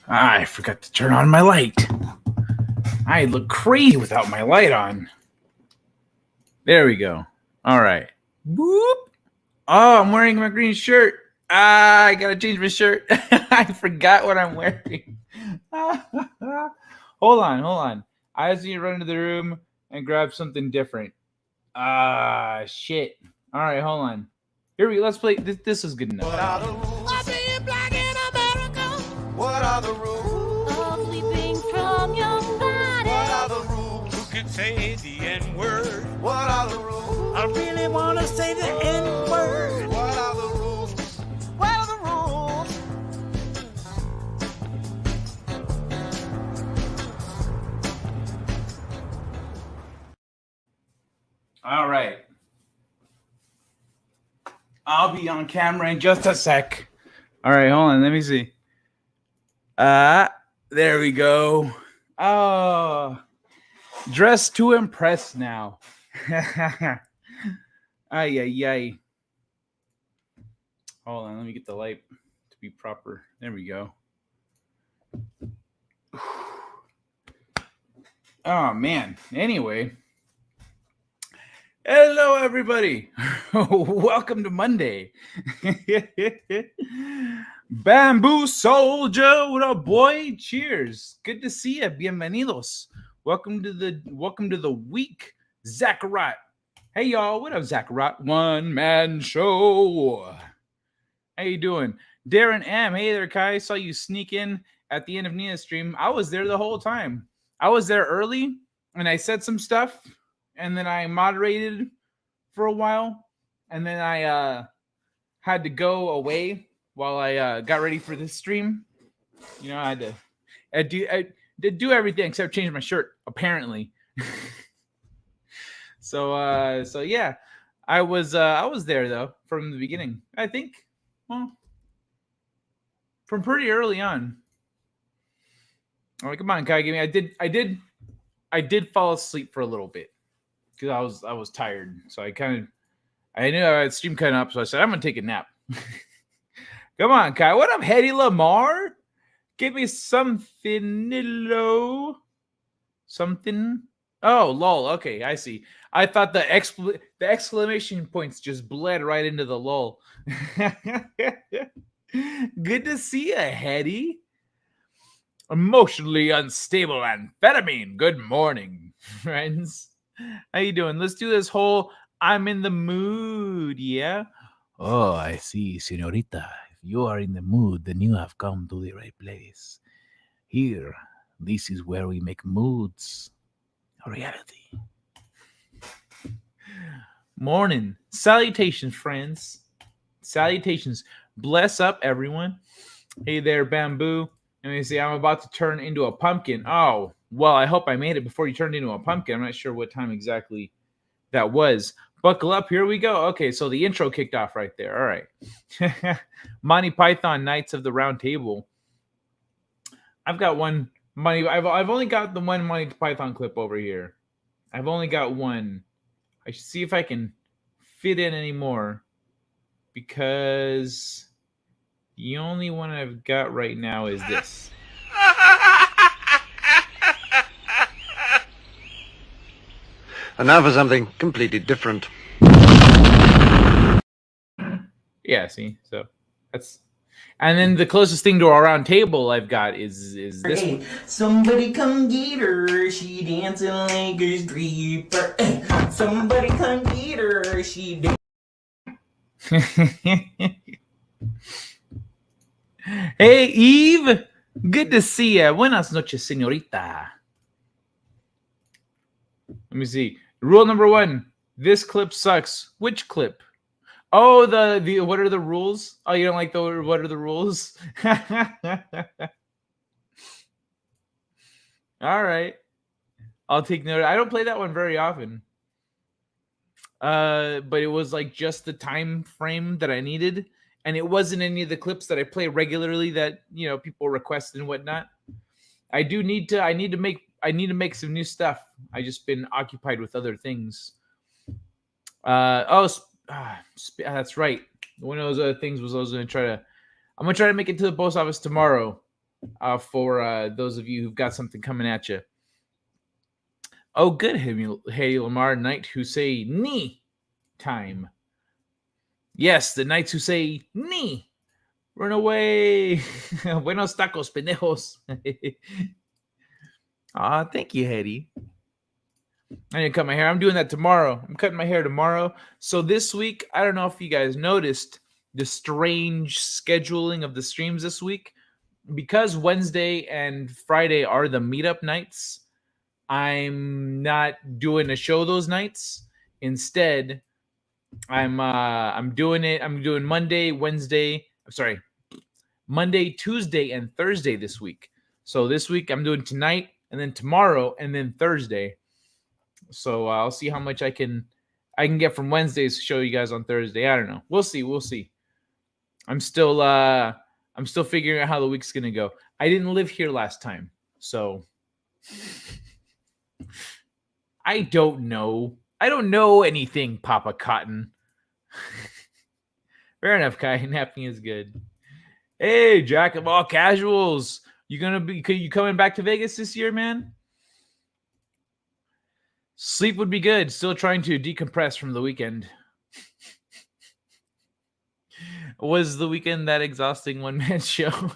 I forgot to turn on my light. I look crazy without my light on. There we go. All right. Whoop. Oh, I'm wearing my green shirt. I gotta change my shirt. I forgot what I'm wearing. Hold on. I just need to run into the room and grab something different. Shit. All right, hold on. Here we go. Let's play. This is good enough. What are the rules of being black in America? What are the rules of leaping from your body? What are the rules? Who could say the N-word? What are the rules? I really want to say the N-word. What are the rules? What are the rules? All right. I'll be on camera in just a sec. All right, hold on. Let me see. There we go. Oh, dressed to impress now. Ay, ay, ay. Hold on. Let me get the light to be proper. There we go. Oh, man. Anyway. Hello, everybody. Welcome to Monday. Bamboo Soldier, what up, boy? Cheers. Good to see you. Bienvenidos. Welcome to the week, Zachariah. Hey, y'all. What up, Zachariah? One man show. How you doing, Darren M? Hey there, Kai. Saw you sneak in at the end of Nina's stream. I was there the whole time. I was there early, and I said some stuff. And then I moderated for a while, and then I had to go away while I got ready for this stream. You know, I did do everything except change my shirt, apparently. So yeah, I was there though from the beginning. I think, well, from pretty early on. All right, come on, Kai, give me. I did fall asleep for a little bit. Because I was tired, so I knew I had stream cutting up, so I said I'm gonna take a nap. Come on, Kai. What up, Hetty Lamar? Give me something, Nilo. Something. Oh, lol. Okay, I see. I thought the exclamation points just bled right into the lol. Good to see you, Hetty. Emotionally unstable amphetamine. Good morning, friends. How you doing? Let's do this whole I'm in the mood, yeah? Oh, I see, señorita. If you are in the mood, then you have come to the right place. Here, this is where we make moods a reality. Morning. Salutations, friends. Salutations. Bless up, everyone. Hey there, Bamboo. Let me see, I'm about to turn into a pumpkin. Oh, well, I hope I made it before you turned into a pumpkin. I'm not sure what time exactly that was. Buckle up. Here we go. Okay, so the intro kicked off right there. All right. Monty Python, Knights of the Round Table. I've got one. I've only got the one Monty Python clip over here. I've only got one. I should see if I can fit in any more. Because the only one I've got right now is this. And now for something completely different. Yeah, see, so that's, and then the closest thing to a round table I've got is this hey, one. Somebody come get her, she dancing like a stripper. Hey, somebody come get her, she Hey, Eve, good to see you. Buenas noches, señorita. Let me see. Rule number 1: this clip sucks. Which clip? Oh, the what are the rules? Oh, you don't like the what are the rules? All right, I'll take note. I don't play that one very often. But it was like just the time frame that I needed, and it wasn't any of the clips that I play regularly that, you know, people request and whatnot. I need to make some new stuff. I just been occupied with other things. That's right. One of those other things was I was going to try to I'm gonna try to make it to the post office tomorrow. For those of you who've got something coming at you. Oh, good. Hey, Lamar, Knight who say ni time. Yes, the knights who say ni. Run away. Buenos tacos, pendejos. Thank you, Hetty. I need to cut my hair. I'm doing that tomorrow. I'm cutting my hair tomorrow. So this week, I don't know if you guys noticed the strange scheduling of the streams this week. Because Wednesday and Friday are the meetup nights, I'm not doing a show those nights. Instead, I'm doing Monday, Tuesday, and Thursday this week. So this week I'm doing tonight, and then tomorrow, and then Thursday. So I'll see how much I can get from Wednesdays to show you guys on Thursday. I don't know. We'll see. I'm still figuring out how the week's gonna go. I didn't live here last time, so I don't know. I don't know anything, Papa Cotton. Fair enough, Kai. Napping is good. Hey, Jack of all casuals. You coming back to Vegas this year, man? Sleep would be good. Still trying to decompress from the weekend. Was the weekend that exhausting one-man show?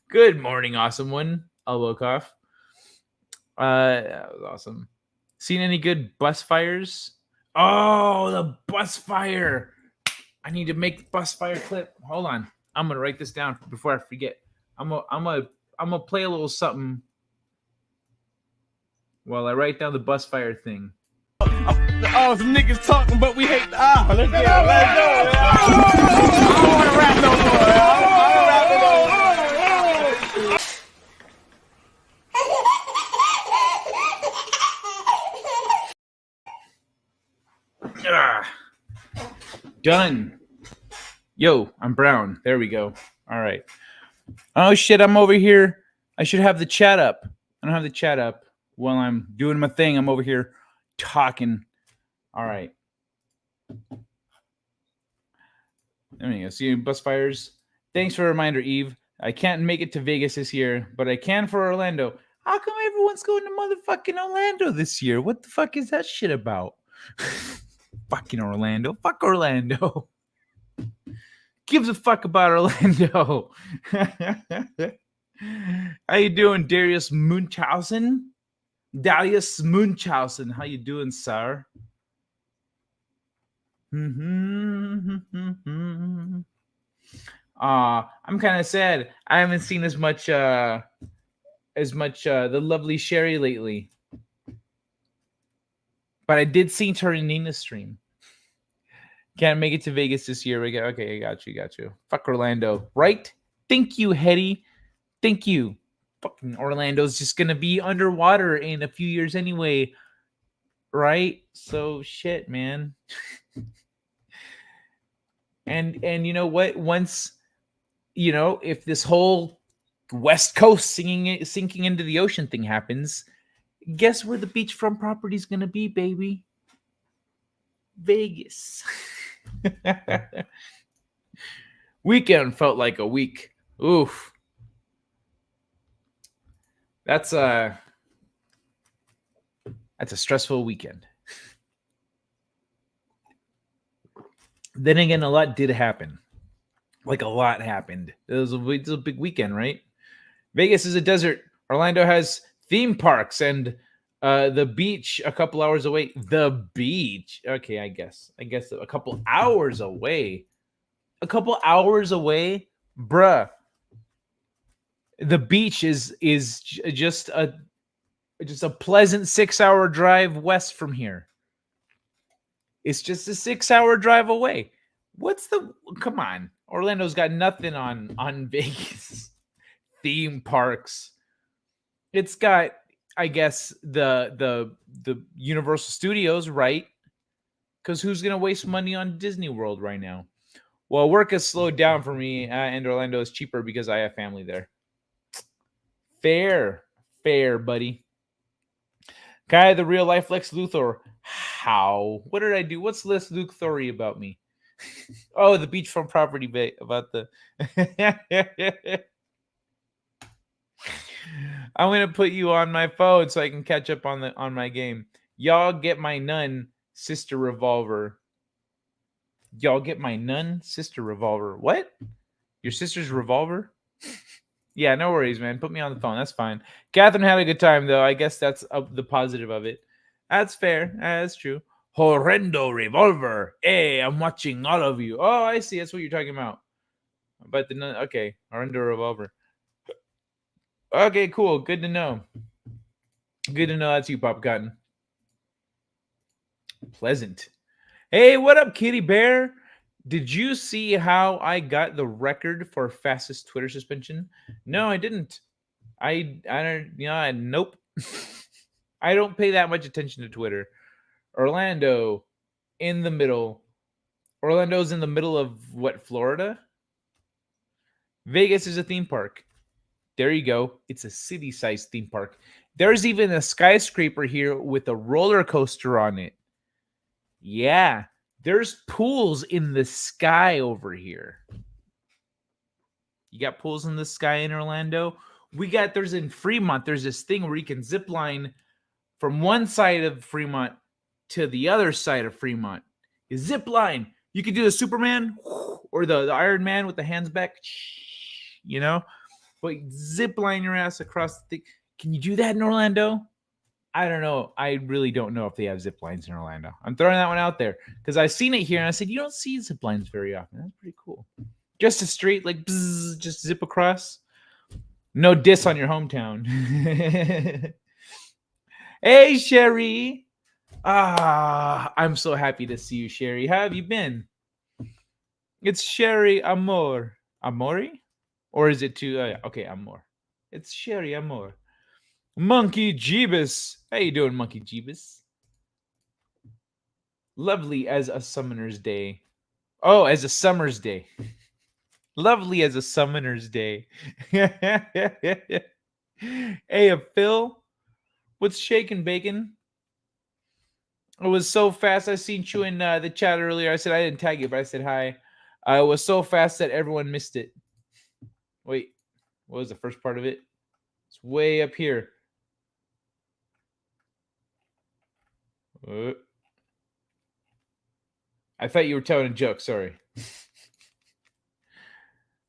Good morning, awesome one. Elbow cough. That was awesome. Seen any good bus fires? Oh, the bus fire. I need to make the bus fire clip. Hold on. I'm gonna write this down before I forget. I'm gonna play a little something while I write down the bus fire thing. Oh, some niggas talking, but we hate the let's go. I don't want to rap no more. I don't rap no more. Done. Yo, I'm brown. There we go. All right. Oh shit, I'm over here. I should have the chat up. I don't have the chat up while I'm doing my thing. I'm over here talking. All right. There we go. See you, bus fires. Thanks for a reminder, Eve. I can't make it to Vegas this year, but I can for Orlando. How come everyone's going to motherfucking Orlando this year? What the fuck is that shit about? Fucking Orlando. Fuck Orlando. Gives a fuck about Orlando. How you doing, Darius Munchausen? Darius Munchausen. How you doing, sir? I'm kind of sad. I haven't seen as much the lovely Sherry lately. But I did see her in Nina's stream. Can't make it to Vegas this year. Okay, I got you. Fuck Orlando. Right? Thank you, Hetty. Thank you. Fucking Orlando's just gonna be underwater in a few years anyway. Right? So shit, man. And you know what? Once, if this whole West Coast sinking into the ocean thing happens, guess where the beachfront property is gonna be, baby? Vegas. Weekend felt like a week. Oof. That's a stressful weekend. Then again, a lot did happen. Like a lot happened. It was a big weekend, right? Vegas is a desert. Orlando has theme parks and the beach a couple hours away. The beach. Okay, I guess a couple hours away. A couple hours away, bruh. The beach is just a pleasant 6-hour drive west from here. It's just a 6-hour drive away. Come on. Orlando's got nothing on Vegas. Theme parks. It's got, I guess, the Universal Studios, right? Because who's gonna waste money on Disney World right now? Well, work has slowed down for me, and Orlando is cheaper because I have family there. Fair, buddy. Guy, the real life Lex Luthor. How? What did I do? What's Lex Luthor about me? Oh, the beachfront property bait about the. I'm gonna put you on my phone so I can catch up on my game. Y'all get my nun sister revolver. Y'all get my nun sister revolver. What? Your sister's revolver? Yeah, no worries, man. Put me on the phone. That's fine. Catherine had a good time, though. I guess that's the positive of it. That's fair. That's true. Horrendo revolver. Hey, I'm watching all of you. Oh, I see. That's what you're talking about. But the nun. Okay, horrendo revolver. Okay, cool. Good to know. Good to know that's you, Pop Cotton. Pleasant. Hey, what up, Kitty Bear? Did you see how I got the record for fastest Twitter suspension? No, I didn't. I don't, nope. I don't pay that much attention to Twitter. Orlando in the middle. Orlando's in the middle of what, Florida? Vegas is a theme park. There you go. It's a city-sized theme park. There's even a skyscraper here with a roller coaster on it. Yeah, there's pools in the sky over here. You got pools in the sky in Orlando? There's in Fremont, there's this thing where you can zip line from one side of Fremont to the other side of Fremont. You zip line. You could do the Superman or the Iron Man with the hands back, but zip line your ass across the thing. Can you do that in Orlando? I don't know. I really don't know if they have zip lines in Orlando. I'm throwing that one out there because I've seen it here and I said, you don't see zip lines very often. That's pretty cool. Just a straight, like, bzz, just zip across. No diss on your hometown. Hey, Sherry. I'm so happy to see you, Sherry. How have you been? It's Sherry Amor. Amori? Or is it too? Okay, Amor. It's Sherry Amor. Monkey Jeebus. How you doing, Monkey Jeebus? Lovely as a summoner's day. Oh, as a summer's day. Lovely as a summoner's day. Hey, Phil. What's shaking, bacon? It was so fast. I seen you in the chat earlier. I said I didn't tag you, but I said hi. It was so fast that everyone missed it. Wait, what was the first part of it? It's way up here. I thought you were telling a joke. Sorry.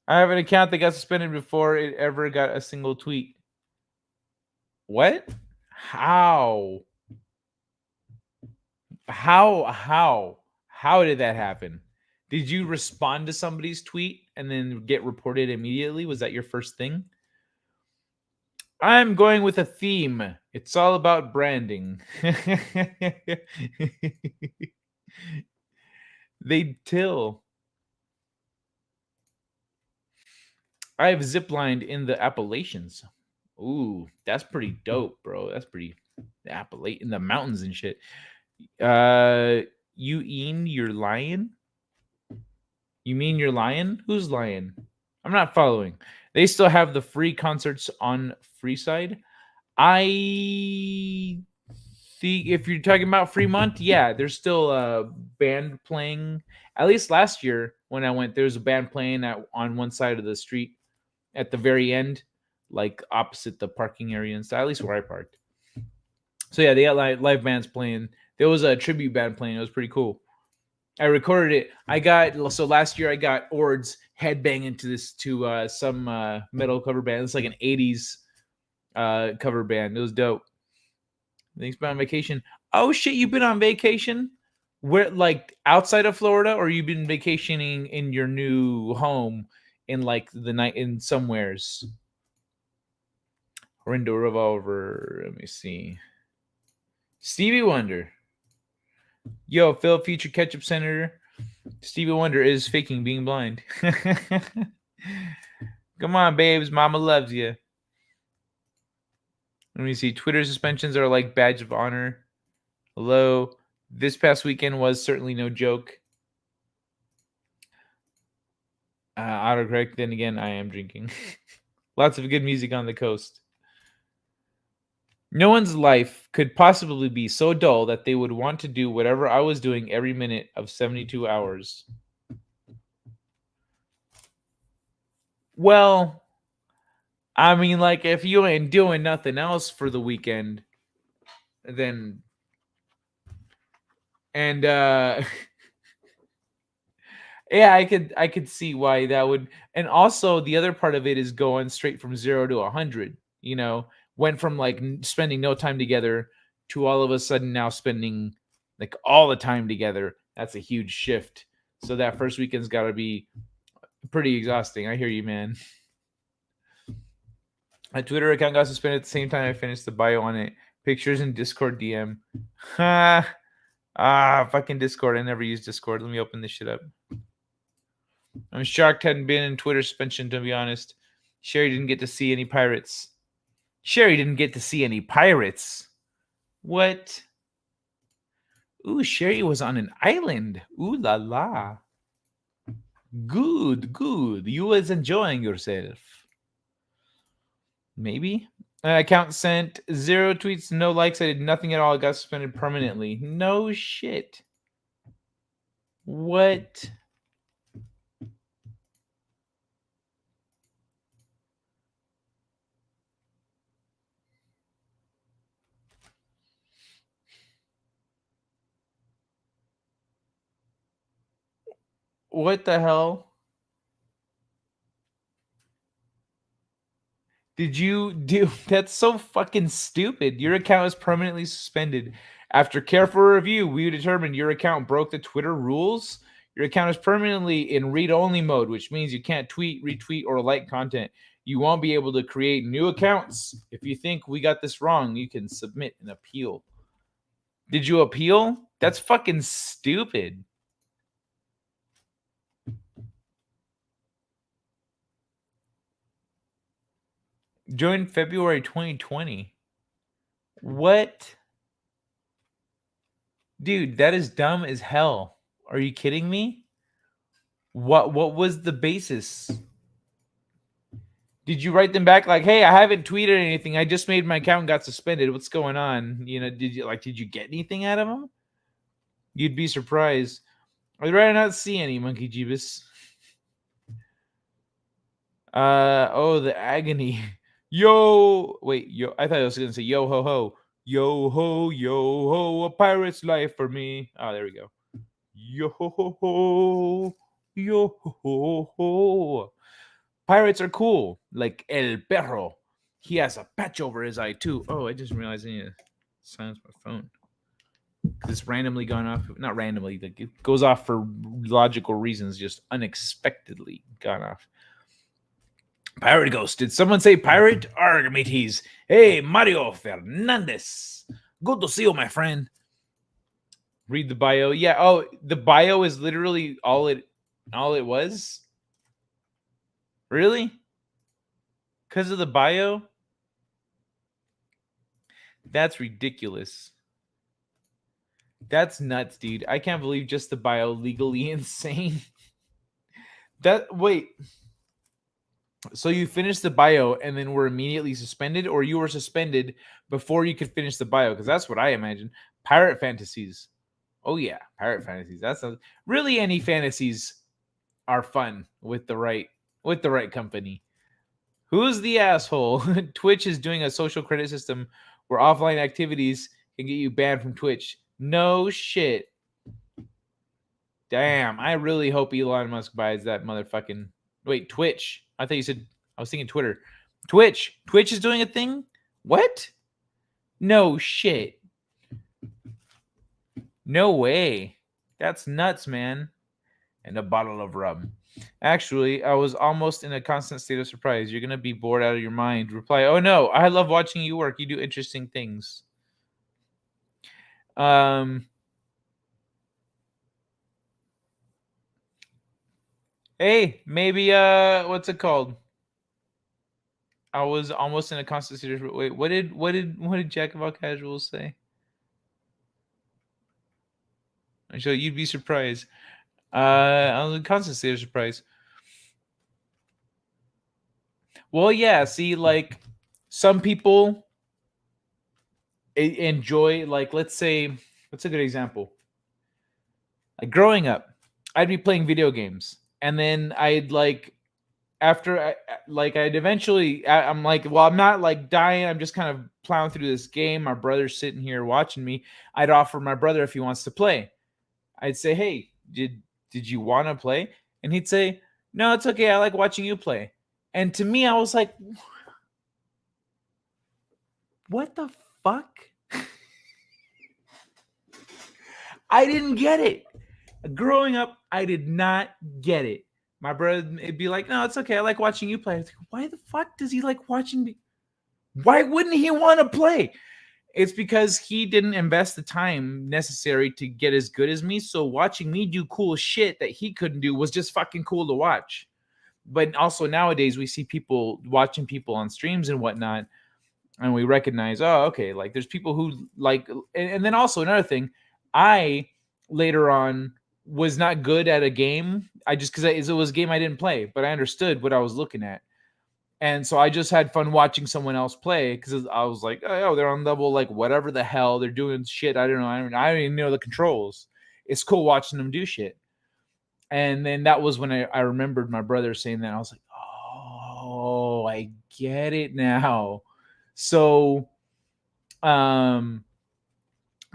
I have an account that got suspended before it ever got a single tweet. What? How? How did that happen? Did you respond to somebody's tweet and then get reported immediately? Was that your first thing? I'm going with a theme. It's all about branding. They till. I've ziplined in the Appalachians. Ooh, that's pretty dope, bro. That's pretty in the mountains and shit. You're lying? You mean you're lying? Who's lying? I'm not following. They still have the free concerts on Freeside. I think if you're talking about Fremont, yeah, there's still a band playing. At least last year when I went, there was a band playing on one side of the street at the very end, like opposite the parking area and stuff, at least where I parked. So yeah, they got live bands playing. There was a tribute band playing. It was pretty cool. I recorded it. Last year I got Ords headbanging to some metal cover band. It's like an 80s cover band. It was dope. Thanks for on vacation. Oh shit, you've been on vacation? Where, like, outside of Florida, or you've been vacationing in your new home in like the night in somewheres? Horrendo Revolver. Let me see. Stevie Wonder. Yo, Phil, future ketchup senator. Stevie Wonder is faking being blind. Come on, babes. Mama loves you. Let me see. Twitter suspensions are like badge of honor. Hello. This past weekend was certainly no joke. Autocorrect. Then again, I am drinking. Lots of good music on the coast. No one's life could possibly be so dull that they would want to do whatever I was doing every minute of 72 hours. Well, I mean, like, if you ain't doing nothing else for the weekend, then and yeah, I could see why that would. And also, the other part of it is going straight from 0 to 100. Went from like spending no time together to all of a sudden now spending like all the time together. That's a huge shift. So that first weekend's got to be pretty exhausting. I hear you, man. My Twitter account got suspended at the same time I finished the bio on it. Pictures in Discord DM. Fucking Discord. I never use Discord. Let me open this shit up. I'm shocked hadn't been in Twitter suspension, to be honest. Sherry didn't get to see any pirates. Sherry didn't get to see any pirates. What? Ooh, Sherry was on an island. Ooh la la. Good, good. You was enjoying yourself. Maybe. Account sent 0 tweets, no likes. I did nothing at all. I got suspended permanently. No shit. What? What the hell? Did you do? That's so fucking stupid. Your account is permanently suspended. After careful review, we determined your account broke the Twitter rules. Your account is permanently in read-only mode, which means you can't tweet, retweet, or like content. You won't be able to create new accounts. If you think we got this wrong, you can submit an appeal. Did you appeal? That's fucking stupid. Joined February 2020. What? Dude, that is dumb as hell. Are you kidding me? What was the basis? Did you write them back like, "Hey, I haven't tweeted anything. I just made my account and got suspended. What's going on?" Did you get anything out of them? You'd be surprised. I'd rather not see any, Monkey Jeebus. The agony. Yo, wait, yo. I thought I was gonna say yo ho ho. Yo ho, a pirate's life for me. Oh, there we go. Yo ho, yo ho. Pirates are cool, like El Perro. He has a patch over his eye too. Oh, I just realized I need to silence my phone. It's randomly gone off. Not randomly, like it goes off for logical reasons, just unexpectedly gone off. Pirate Ghost. Did someone say pirate? Arg, mateys. Hey, Mario Fernandez. Good to see you, my friend. Read the bio. Yeah. Oh, the bio is literally all it was. Really? Because of the bio? That's ridiculous. That's nuts, dude. I can't believe just the bio legally insane. Wait. So you finished the bio and then were immediately suspended, or you were suspended before you could finish the bio? Because that's what I imagine. Pirate fantasies. Oh yeah, pirate fantasies. That's really any fantasies are fun with the right company. Who's the asshole? Twitch is doing a social credit system where offline activities can get you banned from Twitch. No shit. Damn, I really hope Elon Musk buys that motherfucking... Wait, Twitch. I thought you said... I was thinking Twitter. Twitch. Twitch is doing a thing? What? No shit. No way. That's nuts, man. And a bottle of rum. Actually, I was almost in a constant state of surprise. You're going to be bored out of your mind. Reply, oh no, I love watching you work. You do interesting things. Hey, maybe what's it called? I was almost in a constant state of... Wait, what did Jack of all casuals say? So you'd be surprised. I was in constant state of surprise. Well, yeah. See, like some people enjoy, like, let's say, what's a good example? Like growing up, I'd be playing video games, and then I'd like after I'd eventually, I'm like, well, I'm not like dying. I'm just kind of plowing through this game. My brother's sitting here watching me. I'd offer my brother if he wants to play. I'd say, hey, did you want to play? And he'd say, no, it's okay. I like watching you play. And to me, I was like, what the fuck? I didn't get it. Growing up, I did not get it. My brother would be like, no, it's okay. I like watching you play. I was like, why the fuck does he like watching me? Why wouldn't he want to play? It's because he didn't invest the time necessary to get as good as me. So watching me do cool shit that he couldn't do was just fucking cool to watch. But also nowadays we see people watching people on streams and whatnot, and we recognize, oh, okay, like there's people who like, and then also another thing, I later on was not good at a game. I just, because it was a game I didn't play, but I understood what I was looking at. And so I just had fun watching someone else play because I was like, oh, they're on level, like whatever the hell they're doing shit. I don't know. I don't even know the controls. It's cool watching them do shit. And then that was when I remembered my brother saying that. I was like, oh, I get it now. So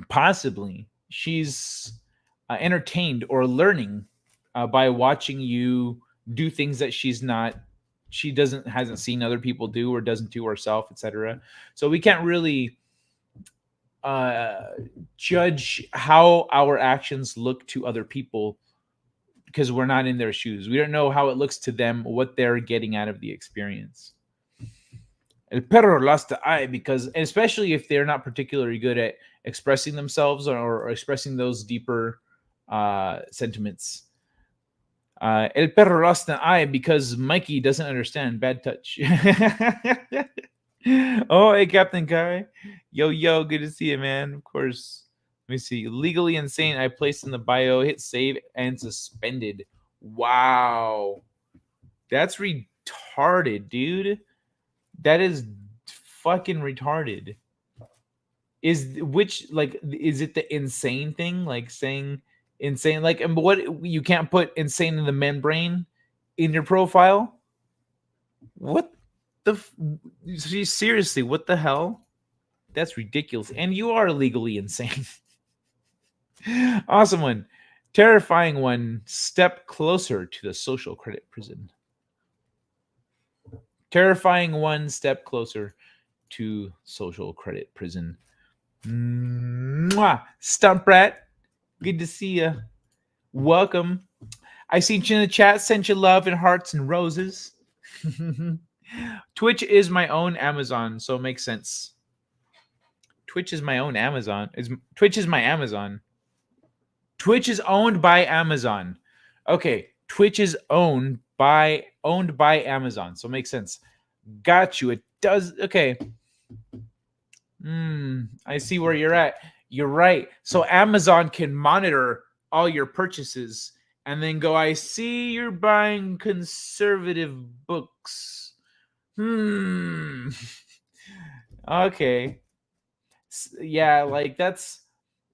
possibly she's entertained or learning by watching you do things that she hasn't seen other people do or doesn't do herself, etc. So we can't really judge how our actions look to other people because we're not in their shoes. We don't know how it looks to them, what they're getting out of the experience. El perro lost the eye because, especially if they're not particularly good at expressing themselves or expressing those deeper sentiments. El perro lost an eye because Mikey doesn't understand bad touch. Oh, hey, Captain Kai. Yo, good to see you, man. Of course. Let me see. Legally insane. I placed in the bio, hit save, and suspended. Wow. That's retarded, dude. That is fucking retarded. Is it the insane thing? Like saying insane, like, and what, you can't put insane in the membrane in your profile? What the seriously, what the hell? That's ridiculous. And you are legally insane. Awesome one. Terrifying one step closer to the social credit prison. Terrifying one step closer to social credit prison. Mwah! Stump Rat, good to see you. Welcome. I seen you in the chat. Sent you love and hearts and roses. Twitch is my own Amazon, so it makes sense. Twitch is my own Amazon. Twitch is my Amazon. Twitch is owned by Amazon. Okay, Twitch is owned by Amazon, so it makes sense. Got you. It does. Okay. I see where you're at. You're right. So Amazon can monitor all your purchases and then go, I see you're buying conservative books. Okay. Yeah, like that's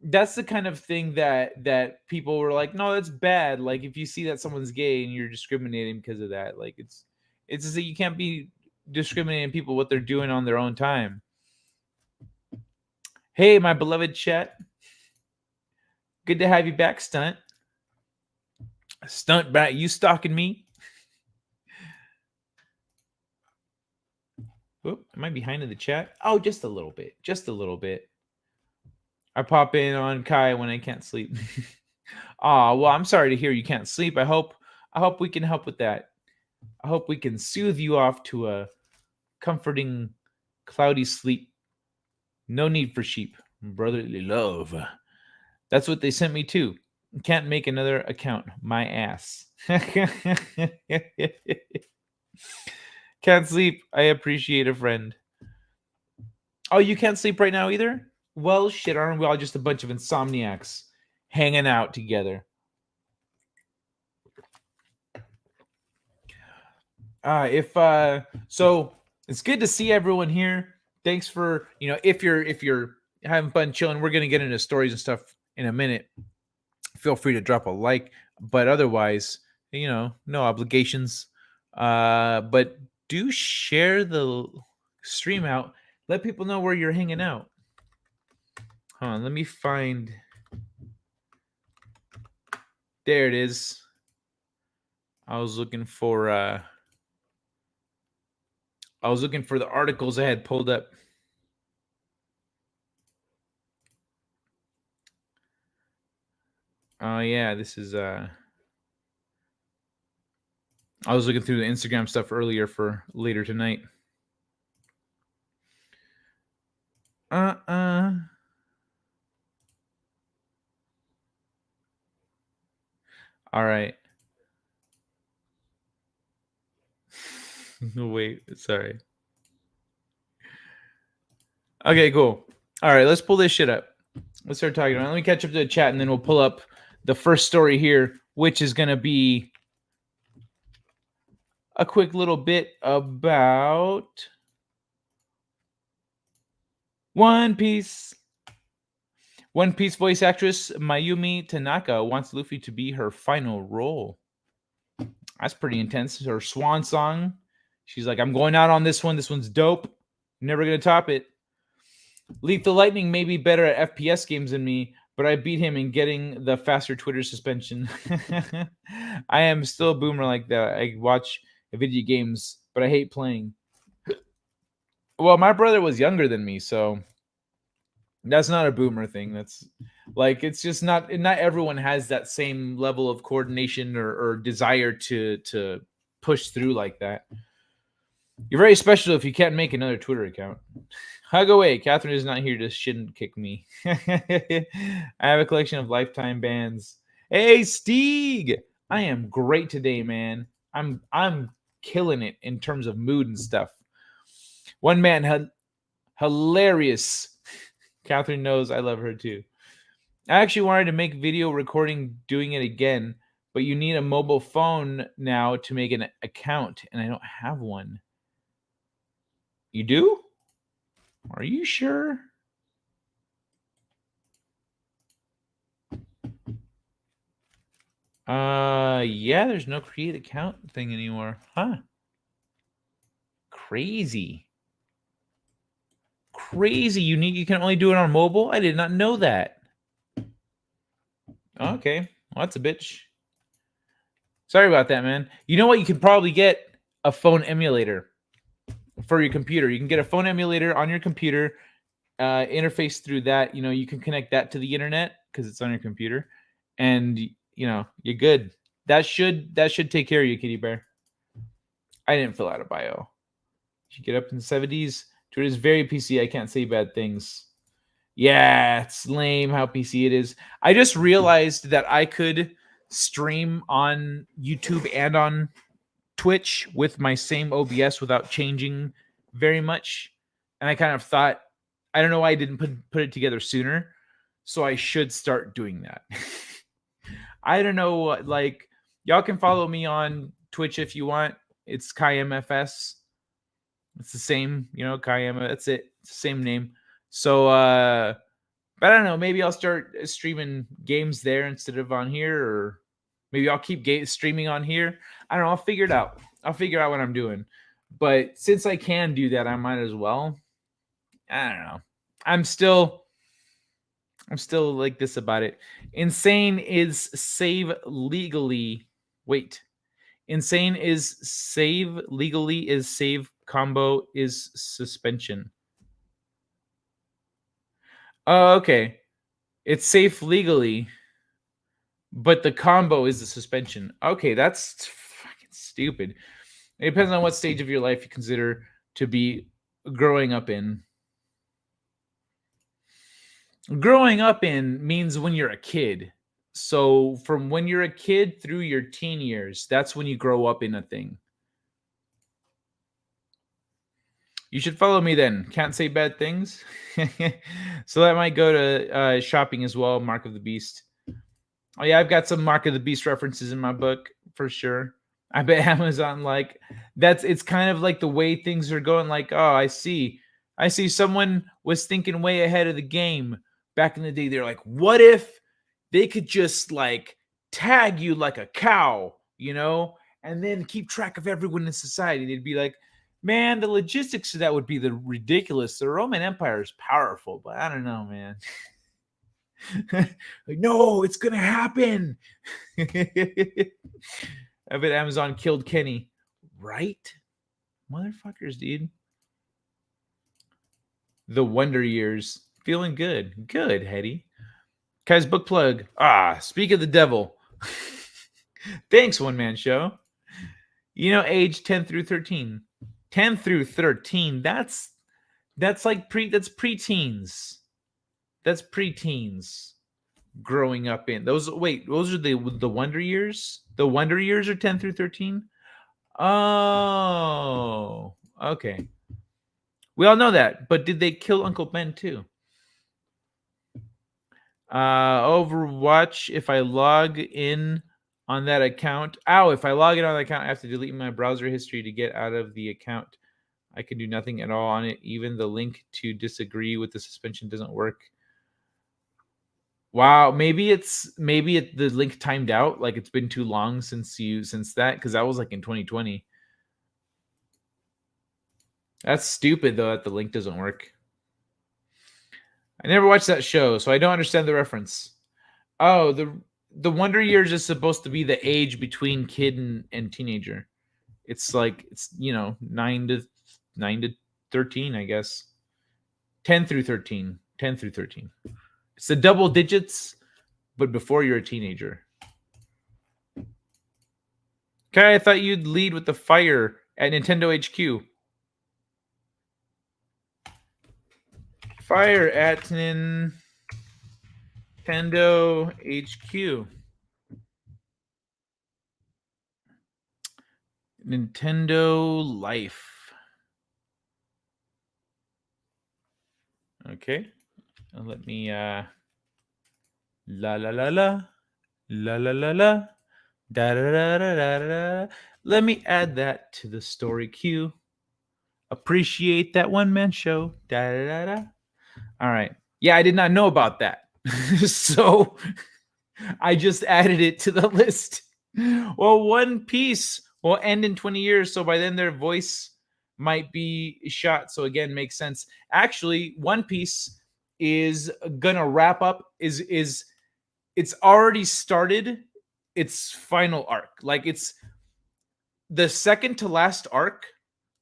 the kind of thing that people were like, no, that's bad. Like if you see that someone's gay and you're discriminating because of that, like it's just that you can't be discriminating people what they're doing on their own time. Hey, my beloved chat. Good to have you back, Stunt. Stunt back, you stalking me? Oop, am I behind in the chat? Oh, just a little bit. Just a little bit. I pop in on Kai when I can't sleep. Oh, well, I'm sorry to hear you can't sleep. I hope we can help with that. I hope we can soothe you off to a comforting, cloudy sleep. No need for sheep. Brotherly love. That's what they sent me to. Can't make another account. My ass. Can't sleep. I appreciate a friend. Oh, you can't sleep right now either? Well, shit, aren't we all just a bunch of insomniacs hanging out together? So it's good to see everyone here. Thanks for, if you're having fun chilling, we're gonna get into stories and stuff in a minute. Feel free to drop a like, but otherwise, no obligations. But do share the stream out. Let people know where you're hanging out. Hold on, let me find. There it is. I was looking for the articles I had pulled up. Oh yeah, this is I was looking through the Instagram stuff earlier for later tonight. All right. Wait, sorry. Okay, cool. All right, let's pull this shit up. Let's start talking about it. Let me catch up to the chat, and then we'll pull up the first story here, which is going to be a quick little bit about One Piece. One Piece voice actress Mayumi Tanaka wants Luffy to be her final role. That's pretty intense. Her swan song. She's like, I'm going out on this one. This one's dope. Never going to top it. Lethal Lightning may be better at FPS games than me, but I beat him in getting the faster Twitter suspension. I am still a boomer like that. I watch video games, but I hate playing. Well, my brother was younger than me, so that's not a boomer thing. That's like, it's just not everyone has that same level of coordination or desire to push through like that. You're very special if you can't make another Twitter account. Hug away. Catherine is not here to shouldn't kick me. I have a collection of lifetime bans. Hey, Steeg! I am great today, man. I'm killing it in terms of mood and stuff. One man had hilarious. Catherine knows I love her too. I actually wanted to make video recording doing it again, but you need a mobile phone now to make an account, and I don't have one. You do? Are you sure? Yeah, there's no create account thing anymore. Huh. Crazy. Crazy. You can only do it on mobile? I did not know that. Okay. Well, that's a bitch. Sorry about that, man. You know what? You could probably get a phone emulator for your computer. You can get a phone emulator on your computer, interface through that. You know, you can connect that to the internet because it's on your computer, and you know, you're good. That should take care of you, kitty bear. I didn't fill out a bio. You get up in the 70s. Twitter is very PC. I can't say bad things. Yeah, it's lame how PC it is. I just realized that I could stream on YouTube and on Twitch with my same OBS without changing very much. And I kind of thought, I don't know why I didn't put it together sooner. So I should start doing that. I don't know. Like, y'all can follow me on Twitch if you want. It's Kai M.F.S. It's the same, you know, Kai M. That's it. It's the same name. So, but I don't know. Maybe I'll start streaming games there instead of on here, or maybe I'll keep streaming on here. I don't know. I'll figure it out. I'll figure out what I'm doing. But since I can do that, I might as well. I don't know. I'm still like this about it. Insane is save legally. Wait. Insane is save legally is save combo is suspension. Oh, okay. It's safe legally, but the combo is the suspension. Okay, that's fucking stupid. It depends on what stage of your life you consider to be growing up in. Growing up in means when you're a kid. So from when you're a kid through your teen years, that's when you grow up in a thing. You should follow me then. Can't say bad things. So that might go to shopping as well. Mark of the Beast. Oh yeah, I've got some Mark of the Beast references in my book for sure. I bet Amazon like it's kind of like the way things are going. Like, oh, I see someone was thinking way ahead of the game back in the day. They're like, what if they could just like tag you like a cow, you know, and then keep track of everyone in society. They'd be like, man, the logistics of that would be the ridiculous. The Roman Empire is powerful, but I don't know, man. Like, no, it's gonna happen. I bet Amazon killed Kenny, right? Motherfuckers, dude. The Wonder Years. Feeling good. Good, Hetty. Kai's book plug. Speak of the devil. Thanks, One Man Show. You know, age 10 through 13. 10 through 13. That's like that's preteens. That's preteens growing up in those. Wait, those are the Wonder Years? The Wonder Years are 10 through 13? Oh, okay. We all know that, but did they kill Uncle Ben too? Overwatch, if I log in on that account. If I log in on that account, I have to delete my browser history to get out of the account. I can do nothing at all on it. Even the link to disagree with the suspension doesn't work. Wow, maybe the link timed out. Like it's been too long since that, because that was like in 2020. That's stupid though that the link doesn't work. I never watched that show, so I don't understand the reference. Oh, the Wonder Years is supposed to be the age between kid and teenager. It's like it's 9 to 13, I guess. 10 through 13. 10 through 13. It's the double digits, but before you're a teenager. Okay, I thought you'd lead with the fire at Nintendo HQ. Fire at Nintendo HQ. Nintendo Life. Okay. Let me la la la la la la la la la da da da da da da. Let me add that to the story queue. Appreciate that one man show. Da da da da. All right. Yeah, I did not know about that. So I just added it to the list. Well, One Piece will end in 20 years. So by then their voice might be shot. So again, makes sense. Actually, One Piece is gonna wrap up. It's already started its final arc. Like it's the second to last arc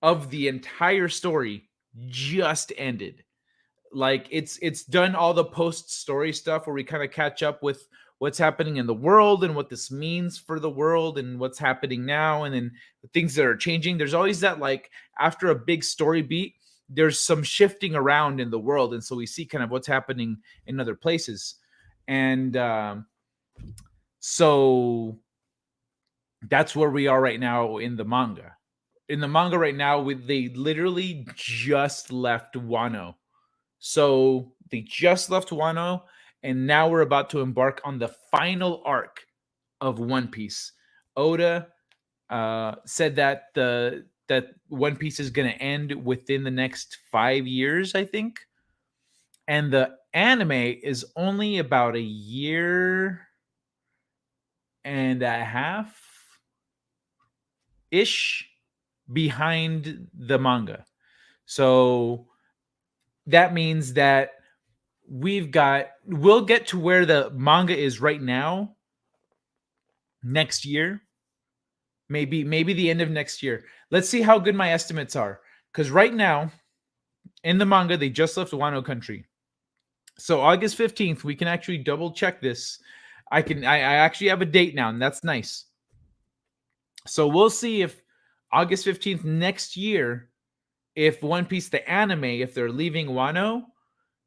of the entire story just ended. Like it's done all the post story stuff where we kind of catch up with what's happening in the world and what this means for the world and what's happening now, and then the things that are changing. There's always that, like, after a big story beat, there's some shifting around in the world, and so we see kind of what's happening in other places. And so that's where we are right now in the manga. In the manga right now, they literally just left Wano. So they just left Wano, and now we're about to embark on the final arc of One Piece. Oda said that that One Piece is going to end within the next 5 years, I think. And the anime is only about a year and a half ish behind the manga. So that means that we'll get to where the manga is right now next year. Maybe the end of next year. Let's see how good my estimates are. Because right now, in the manga, they just left Wano country. So August 15th, we can actually double check this. I actually have a date now, and that's nice. So we'll see if August 15th next year, if One Piece, the anime, if they're leaving Wano,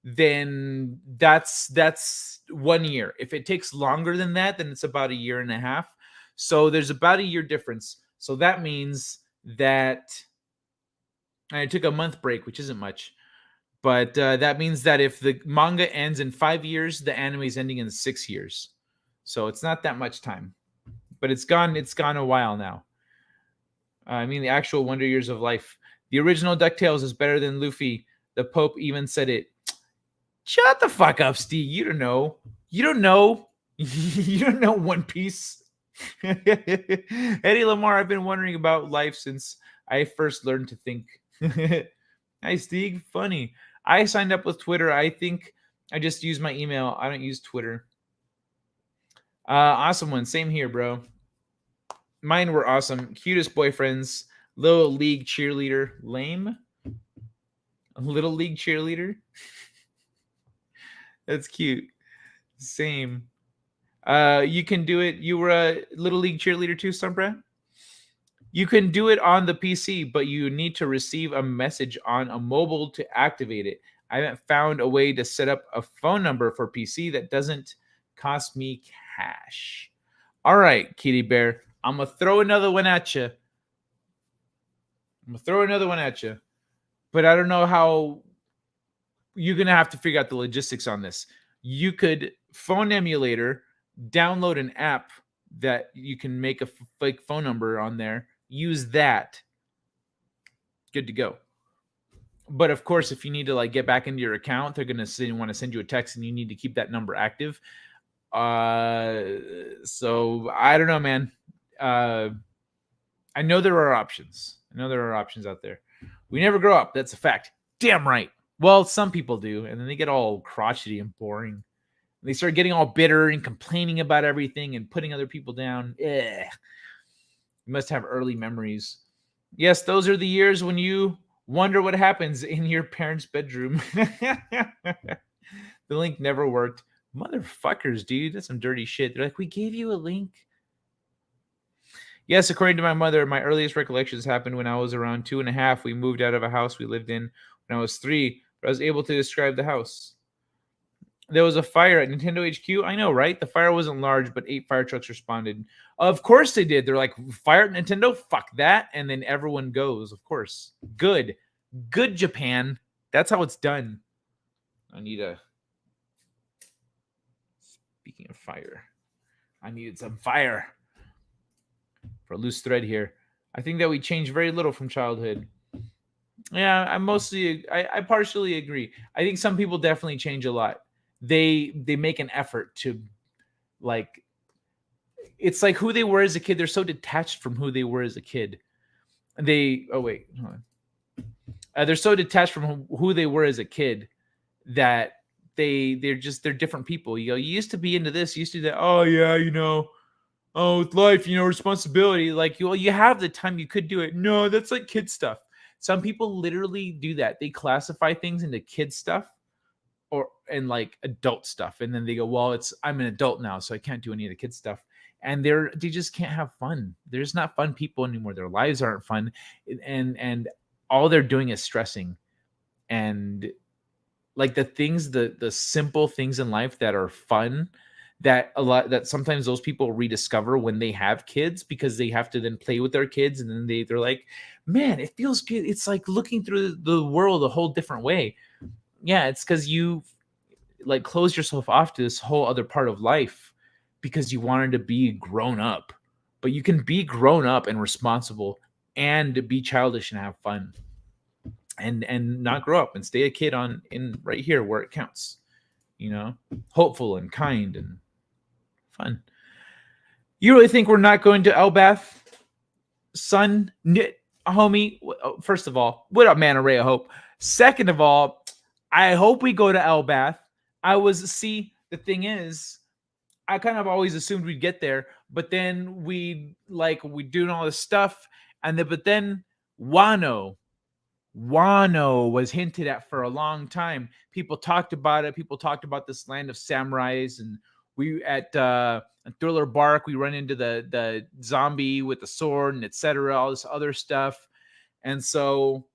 then that's 1 year. If it takes longer than that, then it's about a year and a half. So there's about a year difference. So that means that I took a month break, which isn't much. But that means that if the manga ends in 5 years, the anime is ending in 6 years. So it's not that much time. But it's gone a while now. I mean, the actual Wonder Years of Life. The original DuckTales is better than Luffy. The Pope even said it. Shut the fuck up, Steve. You don't know. You don't know. You don't know One Piece. Eddie Lamar, I've been wondering about life since I first learned to think. Nice, Steve. Funny. I signed up with Twitter. I think I just use my email. I don't use Twitter. Awesome one. Same here, bro. Mine were awesome. Cutest boyfriends. Little league cheerleader. Lame. Little league cheerleader. That's cute. Same. You can do it. You were a little league cheerleader too, Sunbra? You can do it on the PC, but you need to receive a message on a mobile to activate it. I haven't found a way to set up a phone number for PC that doesn't cost me cash. All right, Kitty Bear. I'm going to throw another one at you. But I don't know how. You're going to have to figure out the logistics on this. You could phone emulator, download an app that you can make a fake phone number on there, use that. Good to go. But of course, if you need to like get back into your account, they're going to want to send you a text and you need to keep that number active. So I don't know, man. I know there are options. Out there. We never grow up. That's a fact. Damn right. Well, some people do, and then they get all crotchety and boring. They start getting all bitter and complaining about everything and putting other people down. You must have early memories. Yes, those are the years when you wonder what happens in your parents' bedroom. The link never worked. Motherfuckers, dude. That's some dirty shit. They're like, we gave you a link. Yes, according to my mother, my earliest recollections happened when I was around 2.5. We moved out of a house we lived in when I was 3, but I was able to describe the house. There was a fire at Nintendo HQ. I know, right? The fire wasn't large, but 8 fire trucks responded. Of course they did. They're like, fire at Nintendo? Fuck that. And then everyone goes, of course. Good, Japan. That's how it's done. Speaking of fire, I needed some fire for a loose thread here. I think that we changed very little from childhood. Yeah, I partially agree. I think some people definitely change a lot. They make an effort to, like, it's like who they were as a kid. They're so detached from who they were as a kid. They're so detached from who they were as a kid that they're different people. You used to be into this, you used to do that. Oh yeah, with life, responsibility. Like you have the time, you could do it. No, that's like kid stuff. Some people literally do that. They classify things into kid stuff and like adult stuff, and then they go, well, I'm an adult now, so I can't do any of the kid stuff. And they just can't have fun. They're just not fun people anymore. Their lives aren't fun, and all they're doing is stressing. And like the simple things in life that are fun, that sometimes those people rediscover when they have kids, because they have to then play with their kids, and then they're like, man, it feels good. It's like looking through the world a whole different way. Yeah, it's because you like close yourself off to this whole other part of life because you wanted to be grown up. But you can be grown up and responsible and be childish and have fun and not grow up and stay a kid in right here where it counts. Hopeful and kind and fun. You really think we're not going to Elbath, son? Homie, first of all, what up, man? Array of hope. Second of all, I hope we go to Elbath. The thing is, I kind of always assumed we'd get there, but then we doing all this stuff, but then Wano was hinted at for a long time. People talked about it. People talked about this land of samurais, and we at Thriller Bark, we run into the zombie with the sword and etc. All this other stuff, and so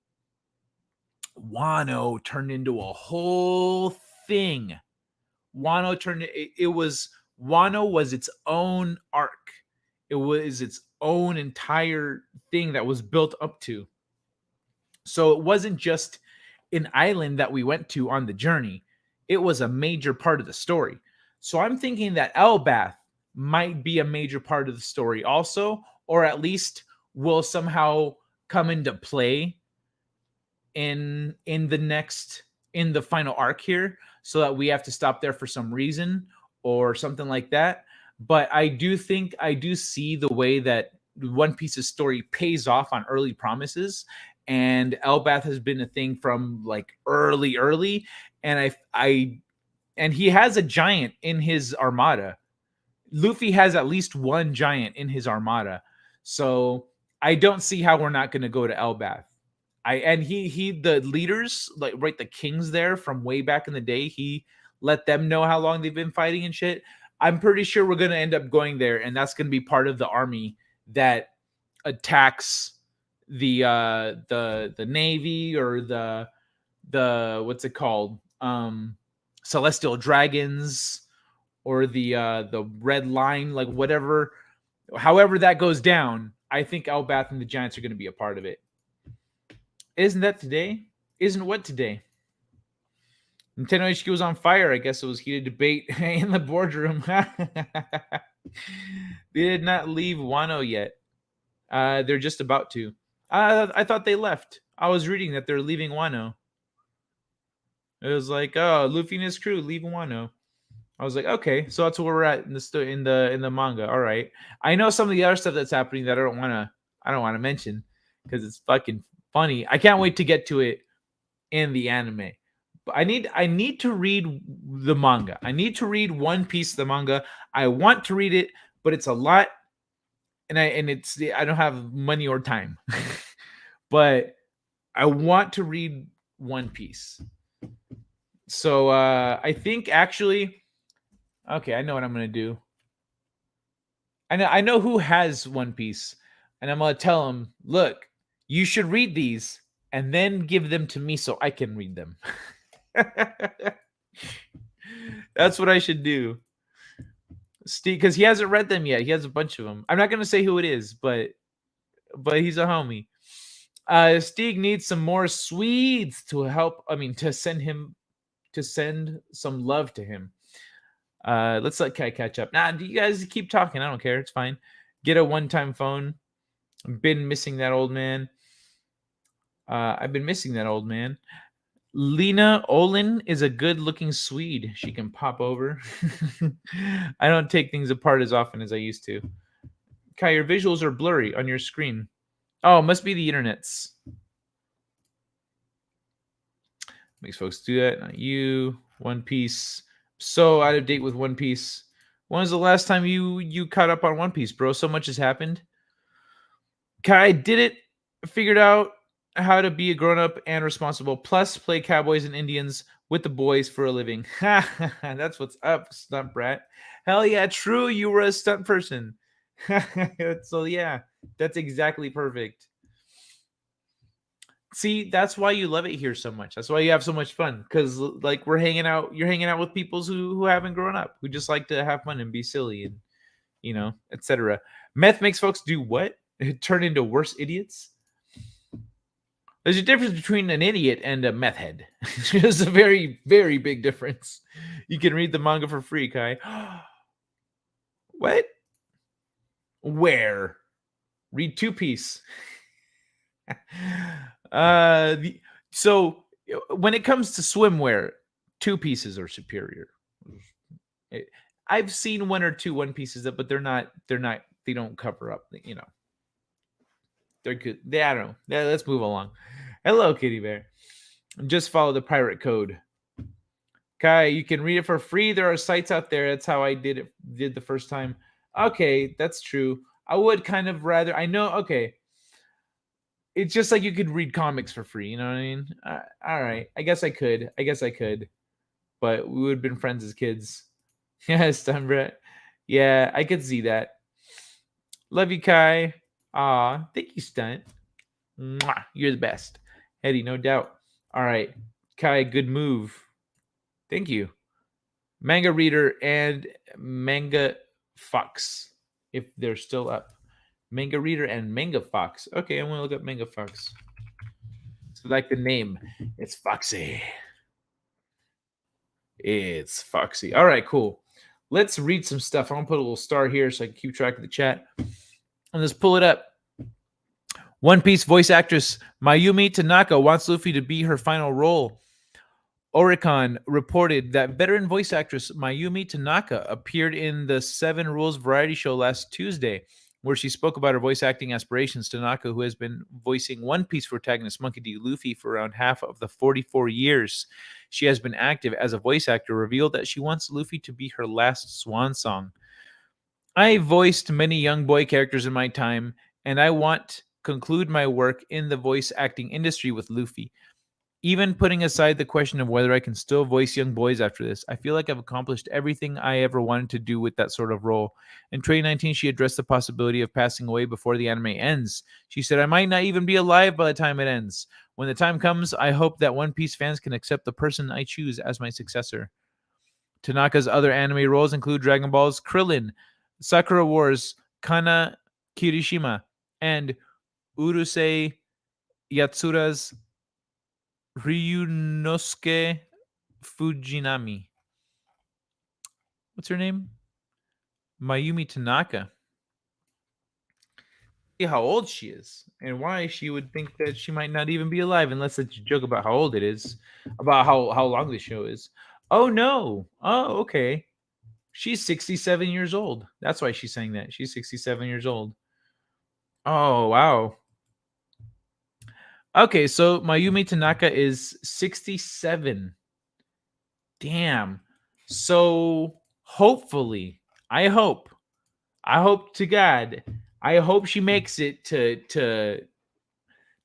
Wano turned into a whole thing. Wano was its own arc. It was its own entire thing that was built up to. So it wasn't just an island that we went to on the journey. It was a major part of the story. So I'm thinking that Elbath might be a major part of the story also, or at least will somehow come into play in the final arc here, so that we have to stop there for some reason or something like that. but I do see the way that One Piece's story pays off on early promises, and Elbath has been a thing from like early, and and he has a giant in his armada. Luffy has at least one giant in his armada, so I don't see how we're not going to go to Elbath. He the leaders, like right, the kings there from way back in the day, he let them know how long they've been fighting and shit. I'm pretty sure we're going to end up going there, and that's going to be part of the army that attacks the navy, or the what's it called, celestial dragons, or the red line, like whatever, however that goes down. I think Elbath and the Giants are going to be a part of it. Isn't that today? Isn't what today? Nintendo HQ was on fire. I guess it was heated debate in the boardroom. They did not leave Wano yet. They're just about to. I thought they left. I was reading that they're leaving Wano. It was like, oh, Luffy and his crew leaving Wano. I was like, okay, so that's where we're at in the manga. All right. I know some of the other stuff that's happening that I don't want to mention because it's fucking funny. I can't wait to get to it in the anime. But I need to read the manga. I need to read One Piece, the manga. I want to read it, but it's a lot, and I don't have money or time. But I want to read One Piece. So I think actually, okay, I know what I'm gonna do. I know who has One Piece, and I'm gonna tell him, look, you should read these and then give them to me so I can read them. That's what I should do. Steve, because he hasn't read them yet. He has a bunch of them. I'm not gonna say who it is, but he's a homie. Steve needs some more Swedes to help. I mean, to send some love to him. Let's let Kai catch up. Nah, do you guys keep talking? I don't care. It's fine. Get a one-time phone. I've been missing that old man. Lena Olin is a good-looking Swede. She can pop over. I don't take things apart as often as I used to. Kai, your visuals are blurry on your screen. Oh, it must be the internet's. Makes folks do that. Not you. One Piece. So out of date with One Piece. When was the last time you caught up on One Piece, bro? So much has happened. Kai did it. Figured out how to be a grown-up and responsible. Plus, play cowboys and Indians with the boys for a living. That's what's up, stunt brat. Hell yeah, true. You were a stunt person. So yeah, that's exactly perfect. See, that's why you love it here so much. That's why you have so much fun. Because like you're hanging out with people who haven't grown up, who just like to have fun and be silly and etc. Meth makes folks do what? Turn into worse idiots. There's a difference between an idiot and a meth head. There's a very, very big difference. You can read the manga for free, Kai. What? Where? Read Two Piece. So when it comes to swimwear, Two Pieces are superior. I've seen one or two One Pieces, but they don't cover up, they're good. I don't know. Let's move along. Hello, Kitty Bear. Just follow the pirate code. Kai, you can read it for free. There are sites out there. That's how I did the first time. Okay, that's true. I would kind of rather. I know. Okay. It's just like you could read comics for free. You know what I mean? All right. I guess I could. But we would have been friends as kids. Yes, Brett. Yeah, I could see that. Love you, Kai. Aw, thank you, Stunt. Mwah, you're the best. Eddie, no doubt. All right. Kai, good move. Thank you. Manga Reader and Manga Fox, if they're still up. Manga Reader and Manga Fox. Okay, I'm going to look up Manga Fox. So like the name. It's Foxy. It's Foxy. All right, cool. Let's read some stuff. I'm going to put a little star here so I can keep track of the chat. And let's pull it up. One Piece voice actress Mayumi Tanaka wants Luffy to be her final role. Oricon reported that veteran voice actress Mayumi Tanaka appeared in the Seven Rules variety show last Tuesday, where she spoke about her voice acting aspirations. Tanaka, who has been voicing One Piece protagonist Monkey D. Luffy for around half of the 44 years she has been active as a voice actor, revealed that she wants Luffy to be her last swan song. I voiced many young boy characters in my time, and I want to conclude my work in the voice acting industry with Luffy. Even putting aside the question of whether I can still voice young boys after this, I feel like I've accomplished everything I ever wanted to do with that sort of role. In 2019, she addressed the possibility of passing away before the anime ends. She said, I might not even be alive by the time it ends. When the time comes, I hope that One Piece fans can accept the person I choose as my successor. Tanaka's other anime roles include Dragon Ball's Krillin, Sakura Wars, Kana Kirishima, and Urusei Yatsura's Ryunosuke Fujinami. What's her name? Mayumi Tanaka. See how old she is and why she would think that she might not even be alive unless it's a joke about how old it is, about how long the show is. Oh no. Oh, okay. She's 67 years old. That's why she's saying that. She's 67 years old. Oh, wow. Okay, so Mayumi Tanaka is 67. Damn. So hopefully, I hope to God, I hope she makes it to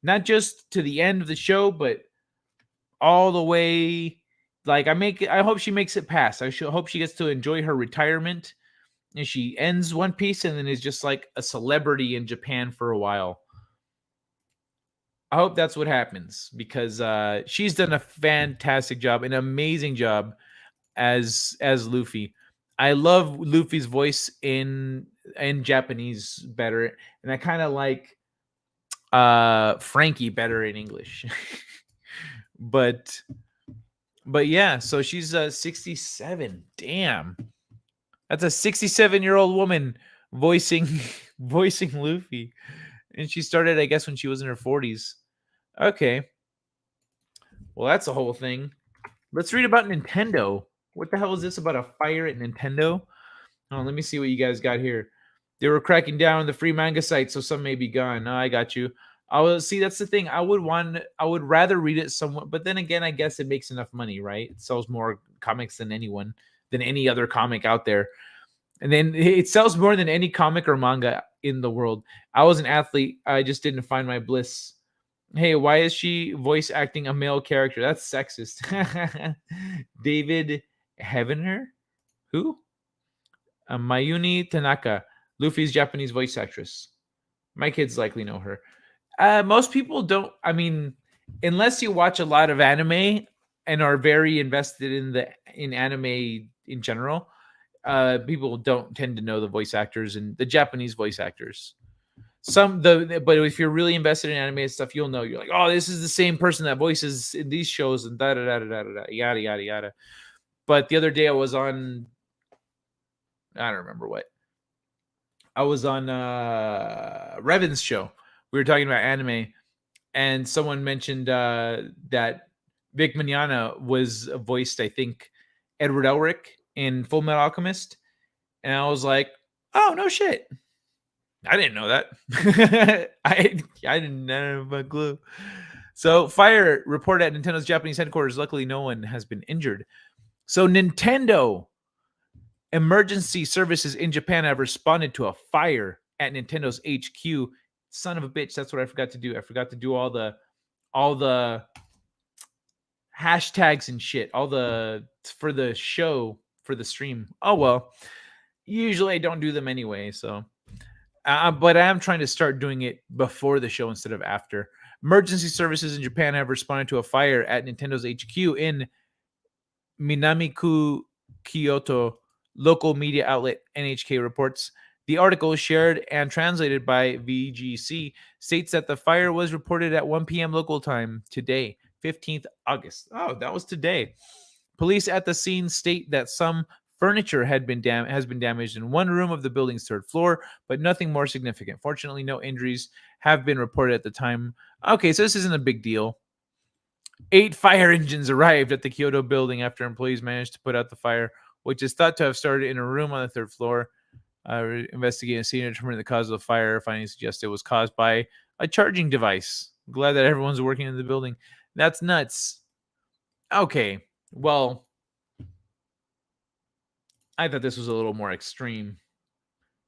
not just to the end of the show, but all the way. Like I hope she makes it past. Hope she gets to enjoy her retirement and she ends One Piece and then is just like a celebrity in Japan for a while. I hope that's what happens because she's done a fantastic job, an amazing job as Luffy. I love Luffy's voice in Japanese better, and I kind of like Frankie better in English. but yeah, so she's 67. Damn. That's a 67-year-old woman voicing Luffy. And she started, I guess, when she was in her 40s. Okay. Well, that's the whole thing. Let's read about Nintendo. What the hell is this about a fire at Nintendo? Oh, let me see what you guys got here. They were cracking down on the free manga site, so some may be gone. Oh, I got you. I will see. That's the thing. I would rather read it somewhat, but then again, I guess it makes enough money, right? It sells more comics than any other comic out there. And then it sells more than any comic or manga in the world. I was an athlete. I just didn't find my bliss. Hey, why is she voice acting a male character? That's sexist. David Heavener? Who? Mayumi Tanaka, Luffy's Japanese voice actress. My kids likely know her. Most people don't. I mean, unless you watch a lot of anime and are very invested in anime in general, people don't tend to know the voice actors and the Japanese voice actors. But if you're really invested in anime and stuff, you'll know. You're like, oh, this is the same person that voices in these shows and da da da da da da yada yada yada. But the other day I was on, I don't remember what. I was on Revan's show. We were talking about anime, and someone mentioned that Vic Mignogna was voiced, I think, Edward Elric in Full Metal Alchemist, and I was like, oh no shit. I didn't know that. I didn't have a clue. So, fire reported at Nintendo's Japanese headquarters. Luckily, no one has been injured. So, Nintendo emergency services in Japan have responded to a fire at Nintendo's HQ. Son of a bitch, that's what I forgot to do. I forgot to do all the hashtags and shit. For the show, for the stream. Oh well. Usually I don't do them anyway, so. But I am trying to start doing it before the show instead of after. Emergency services in Japan have responded to a fire at Nintendo's HQ in Minamiku, Kyoto. Local media outlet NHK reports. The article, shared and translated by VGC, states that the fire was reported at 1 p.m. local time today, 15th August. Oh, that was today. Police at the scene state that some furniture has been damaged in one room of the building's third floor, but nothing more significant. Fortunately, no injuries have been reported at the time. Okay, so this isn't a big deal. 8 fire engines arrived at the Kyoto building after employees managed to put out the fire, which is thought to have started in a room on the 3rd floor. Investigating the scene and determining the cause of the fire. Findings suggest it was caused by a charging device. Glad that everyone's working in the building. That's nuts. Okay, well, I thought this was a little more extreme.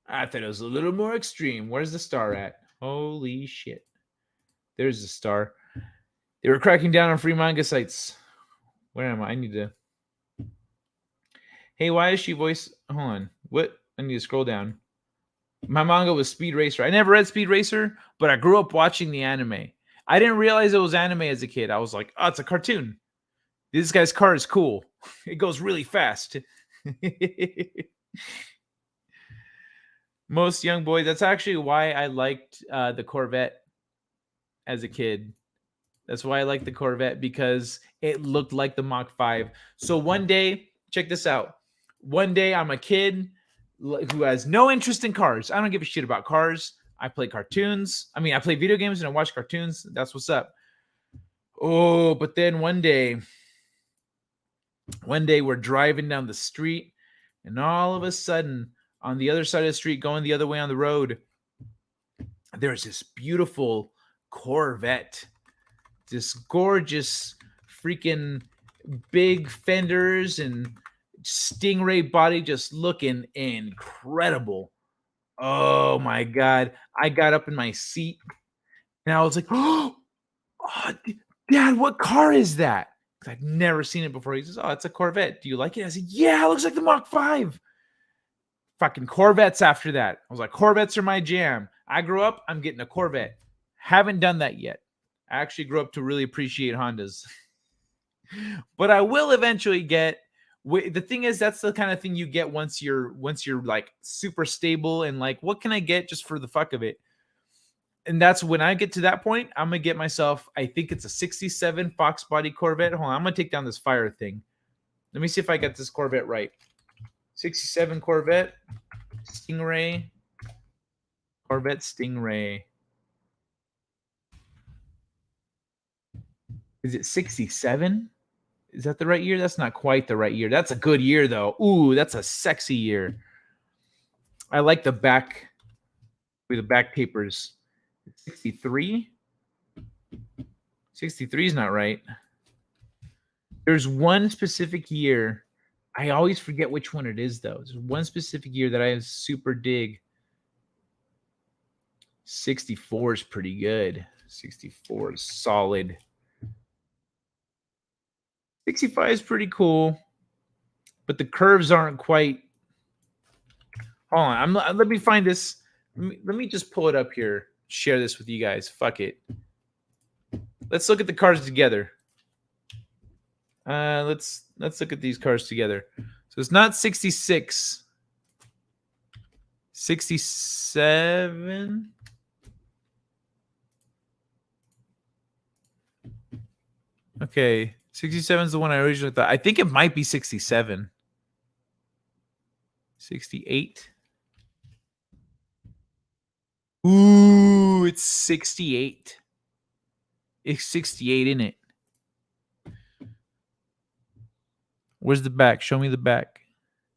Where's the star at? Holy shit. There's the star. They were cracking down on free manga sites. Where am I? I need to... Hey, why is she voice... Hold on. What? I need to scroll down. My manga was Speed Racer. I never read Speed Racer, but I grew up watching the anime. I didn't realize it was anime as a kid. I was like, oh, it's a cartoon. This guy's car is cool. It goes really fast. Most young boys. That's actually why I liked the Corvette as a kid. That's why I liked the Corvette, because it looked like the Mach 5. So one day, check this out. One day I'm a kid who has no interest in cars. I don't give a shit about cars. I play cartoons. I mean, I play video games and I watch cartoons. That's what's up. Oh, but then one day we're driving down the street, and all of a sudden, on the other side of the street, going the other way on the road, there's this beautiful Corvette. This gorgeous freaking big fenders and stingray body, just looking incredible. Oh my God. I got up in my seat and I was like, oh, Dad, what car is that? I'd never seen it before. He says, oh, it's a Corvette. Do you like it? I said, yeah, it looks like the Mach 5. Fucking Corvettes after that. I was like, Corvettes are my jam. I grew up, I'm getting a Corvette. Haven't done that yet. I actually grew up to really appreciate Hondas. But I will eventually get... The thing is, that's the kind of thing you get once you're like super stable and like, what can I get just for the fuck of it? And that's when I get to that point, I'm going to get myself, I think it's a 67 Fox body Corvette. Hold on, I'm going to take down this fire thing. Let me see if I got this Corvette right. 67 Corvette, Stingray, Corvette Stingray. Is it 67? Is that the right year? That's not quite the right year. That's a good year, though. Ooh, that's a sexy year. I like the back with the back papers. 63? 63 is not right. There's one specific year. I always forget which one it is, though. There's one specific year that I super dig. 64 is pretty good. 64 is solid. 65 is pretty cool, but the curves aren't quite... Hold on. Let me find this. Let me just pull it up here. Share this with you guys. Fuck it. Let's look at the cars together. Let's look at these cars together. So it's not 66. 67. Okay. 67 is the one I originally thought. I think it might be 67. 68. Ooh, it's 68. It's 68 in it. Where's the back? Show me the back.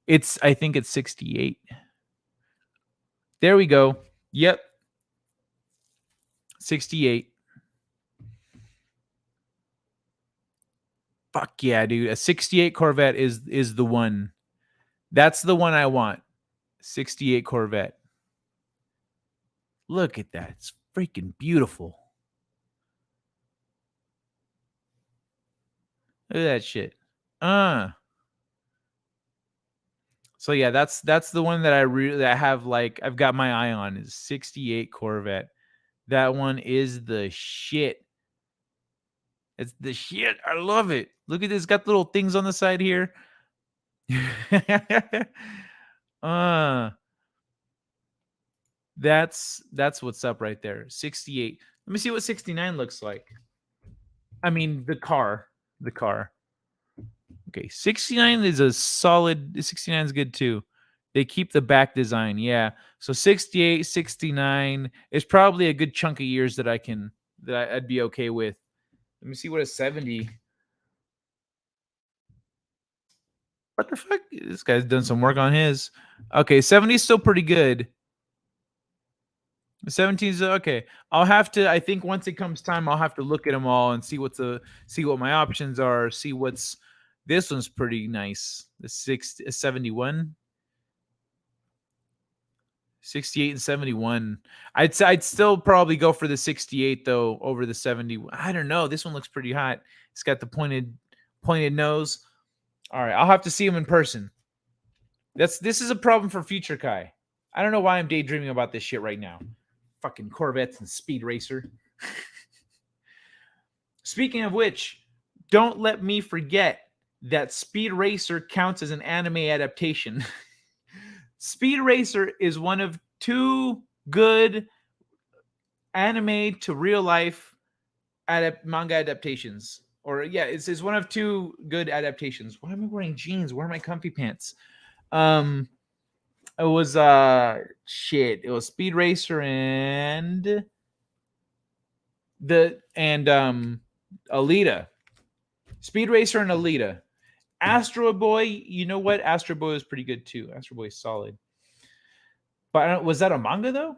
I think it's 68. There we go. Yep. 68. Fuck yeah, dude. A 68 Corvette is the one. That's the one I want. 68 Corvette. Look at that. It's freaking beautiful. Look at that shit. So yeah, that's the one that I have, like, I've got my eye on, is 68 Corvette. That one is the shit. It's the shit. I love it. Look at this. It's got little things on the side here. That's what's up right there. 68. Let me see what 69 looks like. I mean, the car. Okay, 69 is a solid. 69 is good too. They keep the back design. Yeah. So 68, 69 is probably a good chunk of years that I'd be okay with. Let me see what a 70. What the fuck? This guy's done some work on his. Okay, 70 is still pretty good. 17 is okay. I'll have to. I think once it comes time, I'll have to look at them all and see what my options are. See what's this one's pretty nice. The 71, 68 and 71. I'd still probably go for the 68 though over the 70. I don't know. This one looks pretty hot. It's got the pointed nose. All right, I'll have to see him in person. This is a problem for future Kai. I don't know why I'm daydreaming about this shit right now. Fucking Corvettes and Speed Racer. Speaking of which, don't let me forget that Speed Racer counts as an anime adaptation. Speed Racer is one of 2 good anime to real life manga adaptations. Or yeah, it's one of 2 good adaptations. Why am I wearing jeans? Where are my comfy pants? It was shit. It was Speed Racer and Alita. Speed Racer and Alita. Astro Boy, you know what? Astro Boy was pretty good too. Astro Boy is solid. But was that a manga though?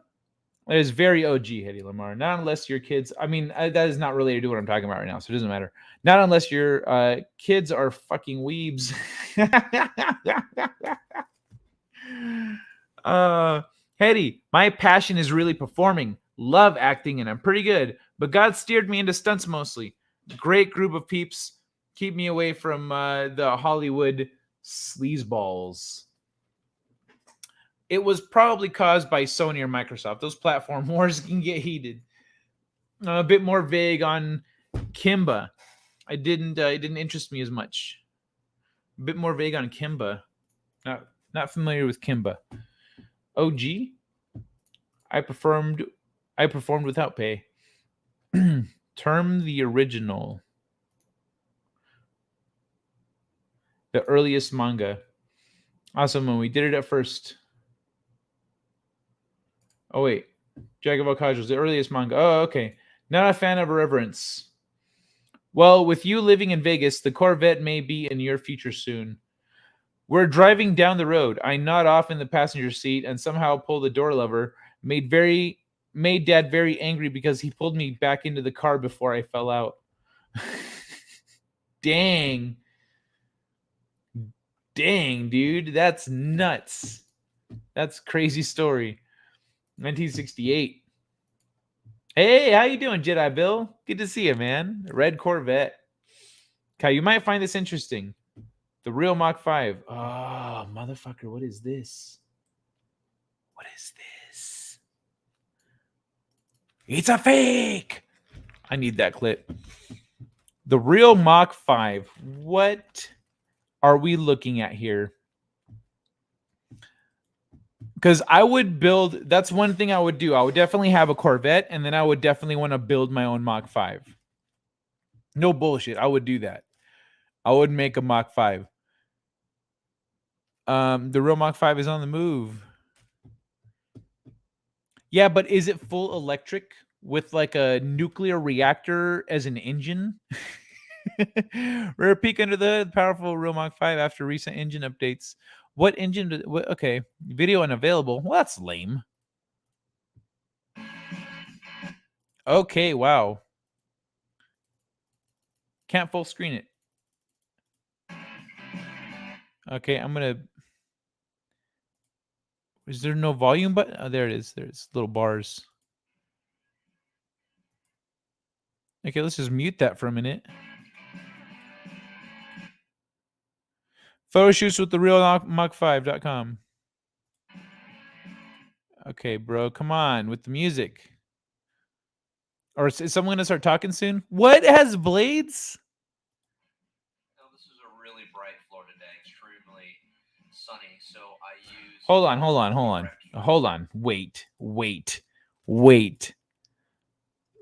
It is very OG, Hedy Lamar. Not unless your kids. I mean, that is not related to what I'm talking about right now, so it doesn't matter. Not unless your kids are fucking weebs. Hedy, my passion is really performing. Love acting, and I'm pretty good. But God steered me into stunts mostly. Great group of peeps. Keep me away from the Hollywood sleazeballs. It was probably caused by Sony or Microsoft. Those platform wars can get heated. A bit more vague on Kimba. It didn't interest me as much. A bit more vague on Kimba. Not familiar with Kimba. OG. I performed without pay. Term the original. The earliest manga. Awesome when we did it at first. Oh, wait. Jack of all casuals, the earliest manga. Oh, okay. Not a fan of Irreverence. Well, with you living in Vegas, the Corvette may be in your future soon. We're driving down the road. I nod off in the passenger seat and somehow pull the door lever. Made Dad very angry because he pulled me back into the car before I fell out. Dang, dude. That's nuts. That's a crazy story. 1968. Hey, how you doing, Jedi Bill? Good to see you, man. Red Corvette. Okay, you might find this interesting. The real Mach 5. Oh, motherfucker, what is this? What is this? It's a fake! I need that clip. The real Mach 5. What are we looking at here? Because I would build, that's one thing I would do. I would definitely have a Corvette, and then I would definitely want to build my own Mach 5. No bullshit. I would do that. I would make a Mach 5. The real Mach 5 is on the move. Yeah, but is it full electric with like a nuclear reactor as an engine? Rare peek under the hood, powerful real Mach 5 after recent engine updates. What engine? Okay, video unavailable. Well, that's lame. Okay, wow. Can't full screen it. Okay, I'm gonna. Is there no volume button? Oh, there it is. There's little bars. Okay, let's just mute that for a minute. Photo shoots with the real Mach5.com. Okay, bro, come on with the music. Or is someone gonna start talking soon? What, it has blades? No, this is a really bright Florida day, extremely sunny. So I use. Hold on. Wait.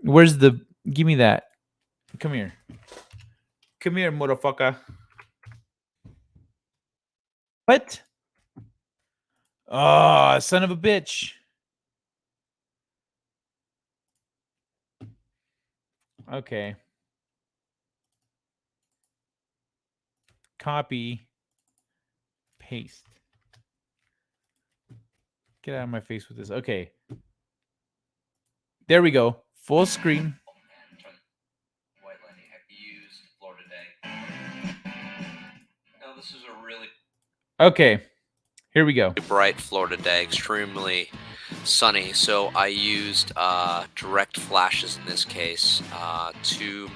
Where's the? Give me that. Come here, motherfucker. What? Oh, son of a bitch. Okay. copy, paste. Get out of my face with this. Okay. There we go. Full screen. White lightning used Florida day. Now this is a really Okay. Here we go. bright Florida day, extremely sunny. So I used direct flashes in this case, two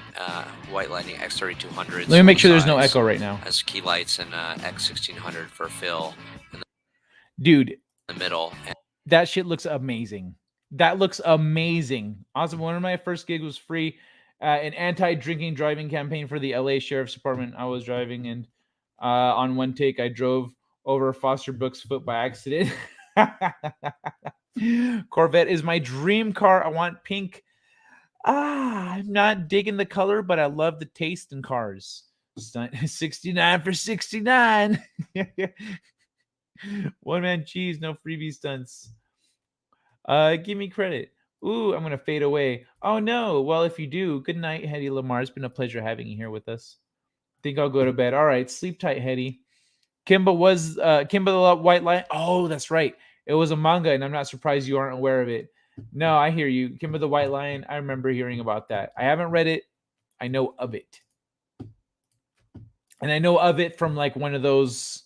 White Lightning X3200s. Let me make sure there's no echo right now. As key lights and X1600 for fill in Dude, the middle. that shit looks amazing. That looks amazing. Awesome. One of my first gigs was free. An anti-drinking driving campaign for the LA Sheriff's Department. I was driving, and on one take, I drove over Foster Brooks' foot by accident. Corvette is my dream car. I want pink. I'm not digging the color, but I love the taste in cars. 69 for 69. One man cheese, no freebie stunts. Give me credit. Ooh, I'm gonna fade away. Oh no. Well, if you do, good night, Hetty Lamar. It's been a pleasure having you here with us. Think I'll go to bed. All right, sleep tight, Hetty. Kimba the White Lion. Oh, that's right. It was a manga, and I'm not surprised you aren't aware of it. No, I hear you. Kimba the White Lion. I remember hearing about that. I haven't read it. I know of it. And I know of it from like one of those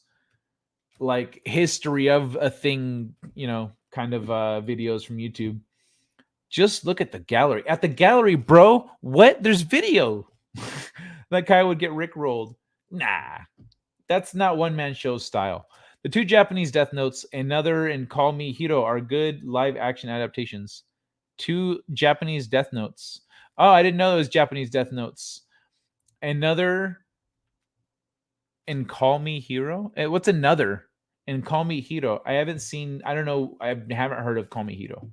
like history of a thing, kind of videos from YouTube. Just look at the gallery. At the gallery, bro. What? There's video. That guy would get rickrolled. Nah. That's not one-man show style. The two Japanese Death Notes, Another and Call Me Hero, are good live-action adaptations. Two Japanese Death Notes. Oh, I didn't know it was Japanese Death Notes. Another and Call Me Hero? What's Another and Call Me Hero? I haven't seen, I don't know, I haven't heard of Call Me Hero.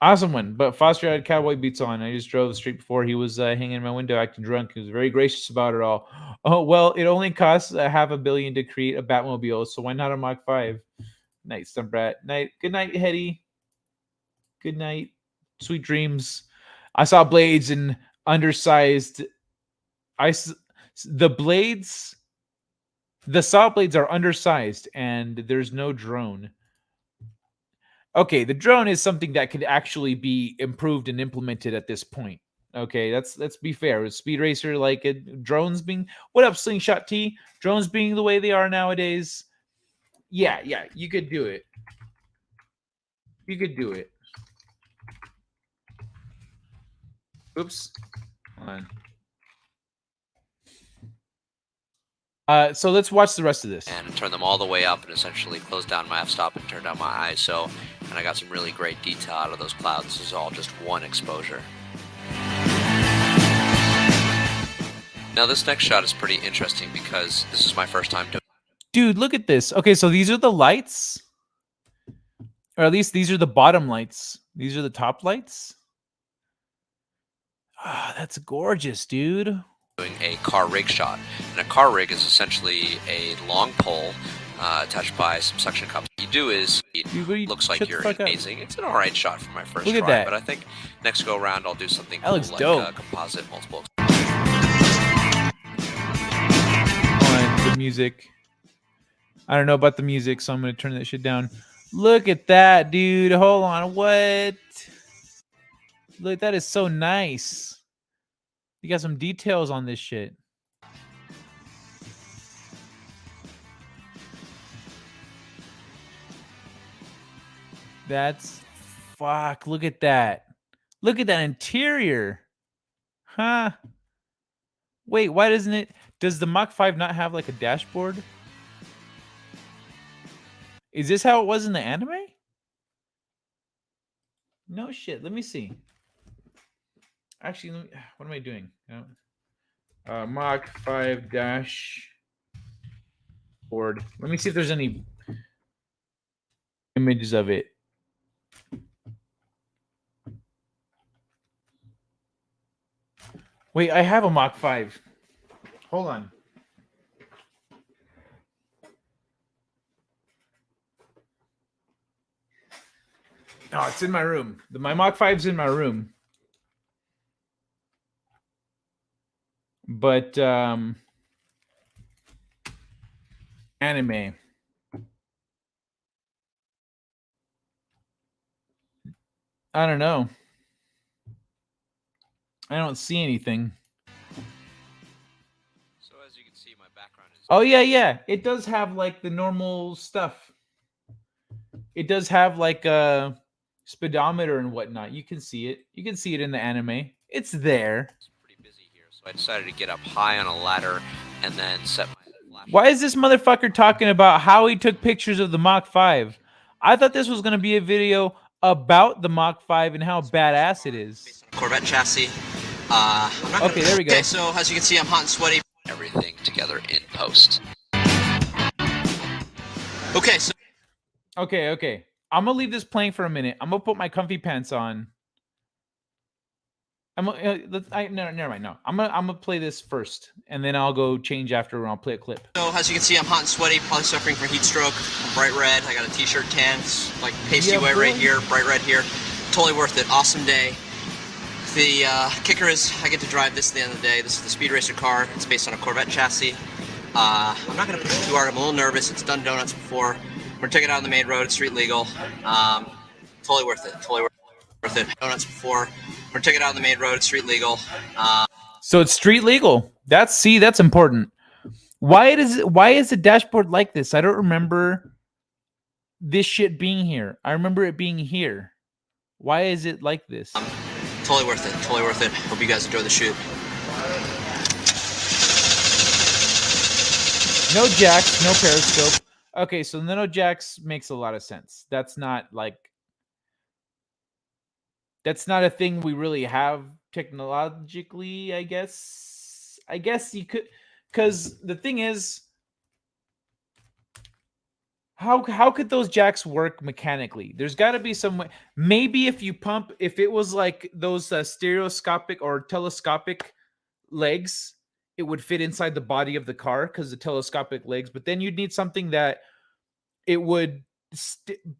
Awesome one, but Foster had cowboy boots on. I just drove straight before he was hanging in my window acting drunk. He was very gracious about it all. Oh, well, it only costs $500 million to create a Batmobile, so why not a Mach 5? Night, Stumprat. Night. Good night, Hetty. Good night. Sweet dreams. I saw blades and undersized. The saw blades are undersized, and there's no drone. Okay, the drone is something that could actually be improved and implemented at this point. Okay, let's be fair. With Speed Racer, like drones being what up, Slingshot T? Drones being the way they are nowadays. Yeah, you could do it. You could do it. Oops. Hold on. So let's watch the rest of this. And turn them all the way up and essentially close down my f-stop and turn down my ISO. And I got some really great detail out of those clouds. This is all just one exposure. Now this next shot is pretty interesting because this is my first time doing. Dude, look at this. Okay, so these are the lights. Or at least these are the bottom lights. These are the top lights. Ah, that's gorgeous, dude. Doing a car rig shot. And a car rig is essentially a long pole attached by some suction cups. What you do is it looks like you're amazing. It's an alright shot for my first Look at try, that. but I think next go around I'll do something That cool looks like dope. composite multiple. On the music. I don't know about the music, so I'm gonna turn that shit down. Look at that, dude. Hold on. What? Look, that is so nice. You got some details on this shit. That's fuck. Look at that. Look at that interior. Huh? Wait, why doesn't it? Does the Mach 5 not have like a dashboard? Is this how it was in the anime? No shit. Let me see. Actually, what am I doing? Mach 5 dash board. Let me see if there's any images of it. Wait, I have a Mach 5. Hold on. No, it's in my room. My Mach 5's in my room. But Anime. I don't know. I don't see anything. So as you can see, my background is. Oh yeah. It does have like the normal stuff. It does have like a speedometer and whatnot. You can see it. You can see it in the anime. It's there. It's pretty busy here, so I decided to get up high on a ladder and then set my flashlight. Why is this motherfucker talking about how he took pictures of the Mach 5? I thought this was going to be a video about the Mach 5 and how badass it is. Corvette chassis. I'm not Okay, there we go. Okay, so as you can see, I'm hot and sweaty. Everything together in post. Okay, so. Okay. I'm going to leave this playing for a minute. I'm going to put my comfy pants on. Never mind. No, I'm gonna play this first, and then I'll go change after, and I'll play a clip. So as you can see, I'm hot and sweaty, probably suffering from heat stroke. I'm bright red. I got a t-shirt tan, it's like pasty white right here, bright red here. Totally worth it. Awesome day. The kicker is I get to drive this at the end of the day. This is the Speed Racer car. It's based on a Corvette chassis. I'm not gonna push it too hard. I'm a little nervous. It's done donuts before. We're gonna take it out on the main road. It's street legal. Totally worth it. Totally worth it. Donuts before. We're taking it out on the main road. It's street legal. So it's street legal. That's important. Why is the dashboard like this? I don't remember this shit being here. I remember it being here. Why is it like this? Totally worth it. Totally worth it. Hope you guys enjoy the shoot. No jacks, no periscope. Okay, so no jacks makes a lot of sense. That's not a thing we really have technologically, I guess. I guess you could, because the thing is, how could those jacks work mechanically? There's got to be some way. Maybe if it was like those stereoscopic or telescopic legs, it would fit inside the body of the car because the telescopic legs. But then you'd need something that it would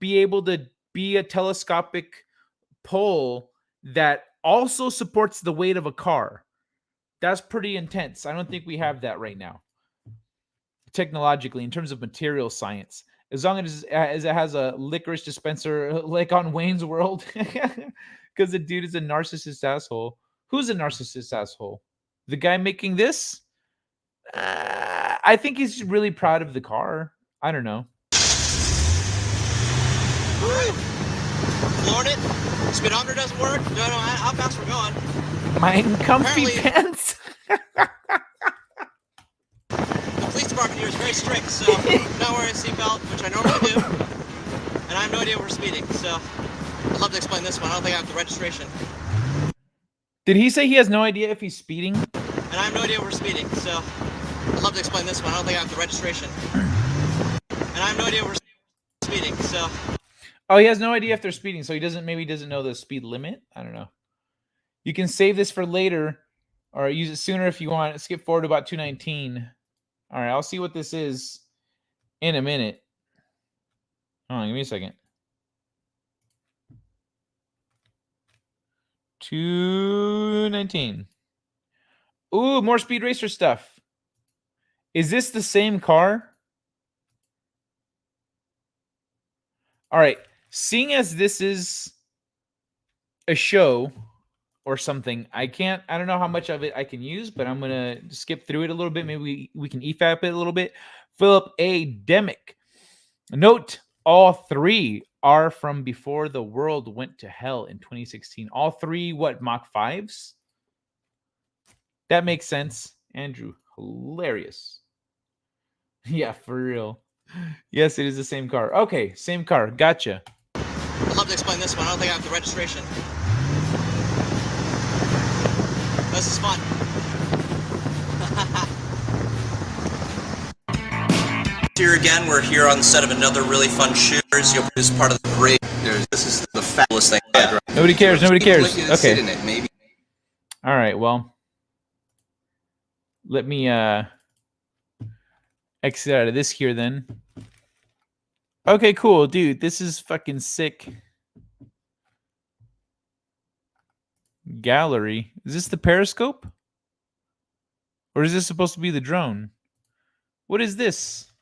be able to be a telescopic pole that also supports the weight of a car. That's pretty intense. I don't think we have that right now. Technologically, in terms of material science, as long as it has a licorice dispenser like on Wayne's World, because the dude is a narcissist asshole. Who's a narcissist asshole? The guy making this? I think he's really proud of the car. I don't know. Floored it. Speedometer doesn't work. Don't know how fast we're going. My comfy pants. The police department here is very strict, so not wearing a seatbelt, which I normally do. And I have no idea we're speeding, so I'd love to explain this one. I don't think I have the registration. Did he say he has no idea if he's speeding? And I have no idea we're speeding, so I'd love to explain this one. I don't think I have the registration. And I have no idea we're speeding, so. Oh, he has no idea if they're speeding, so maybe doesn't know the speed limit. I don't know. You can save this for later or use it sooner if you want. Skip forward to about 219. All right, I'll see what this is in a minute. Hold on, give me a second. 219. Ooh, more Speed Racer stuff. Is this the same car? All right. Seeing as this is a show or something, I don't know how much of it I can use, but I'm going to skip through it a little bit. Maybe we can EFAP it a little bit. Philip A. Demick. Note, all three are from before the world went to hell in 2016. All three, Mach 5s? That makes sense. Andrew, hilarious. Yeah, for real. Yes, it is the same car. Okay, same car. Gotcha. I'd love to explain this one. I don't think I have the registration. This is fun. Here again, we're here on the set of another really fun shoot. This is part of the parade. This is the fabulous thing. Yeah. Nobody cares. Nobody cares. Okay. Sit in it, maybe. All right. Well, let me exit out of this here then. Okay, cool, dude. This is fucking sick. Gallery. Is this the periscope? Or is this supposed to be the drone? What is this?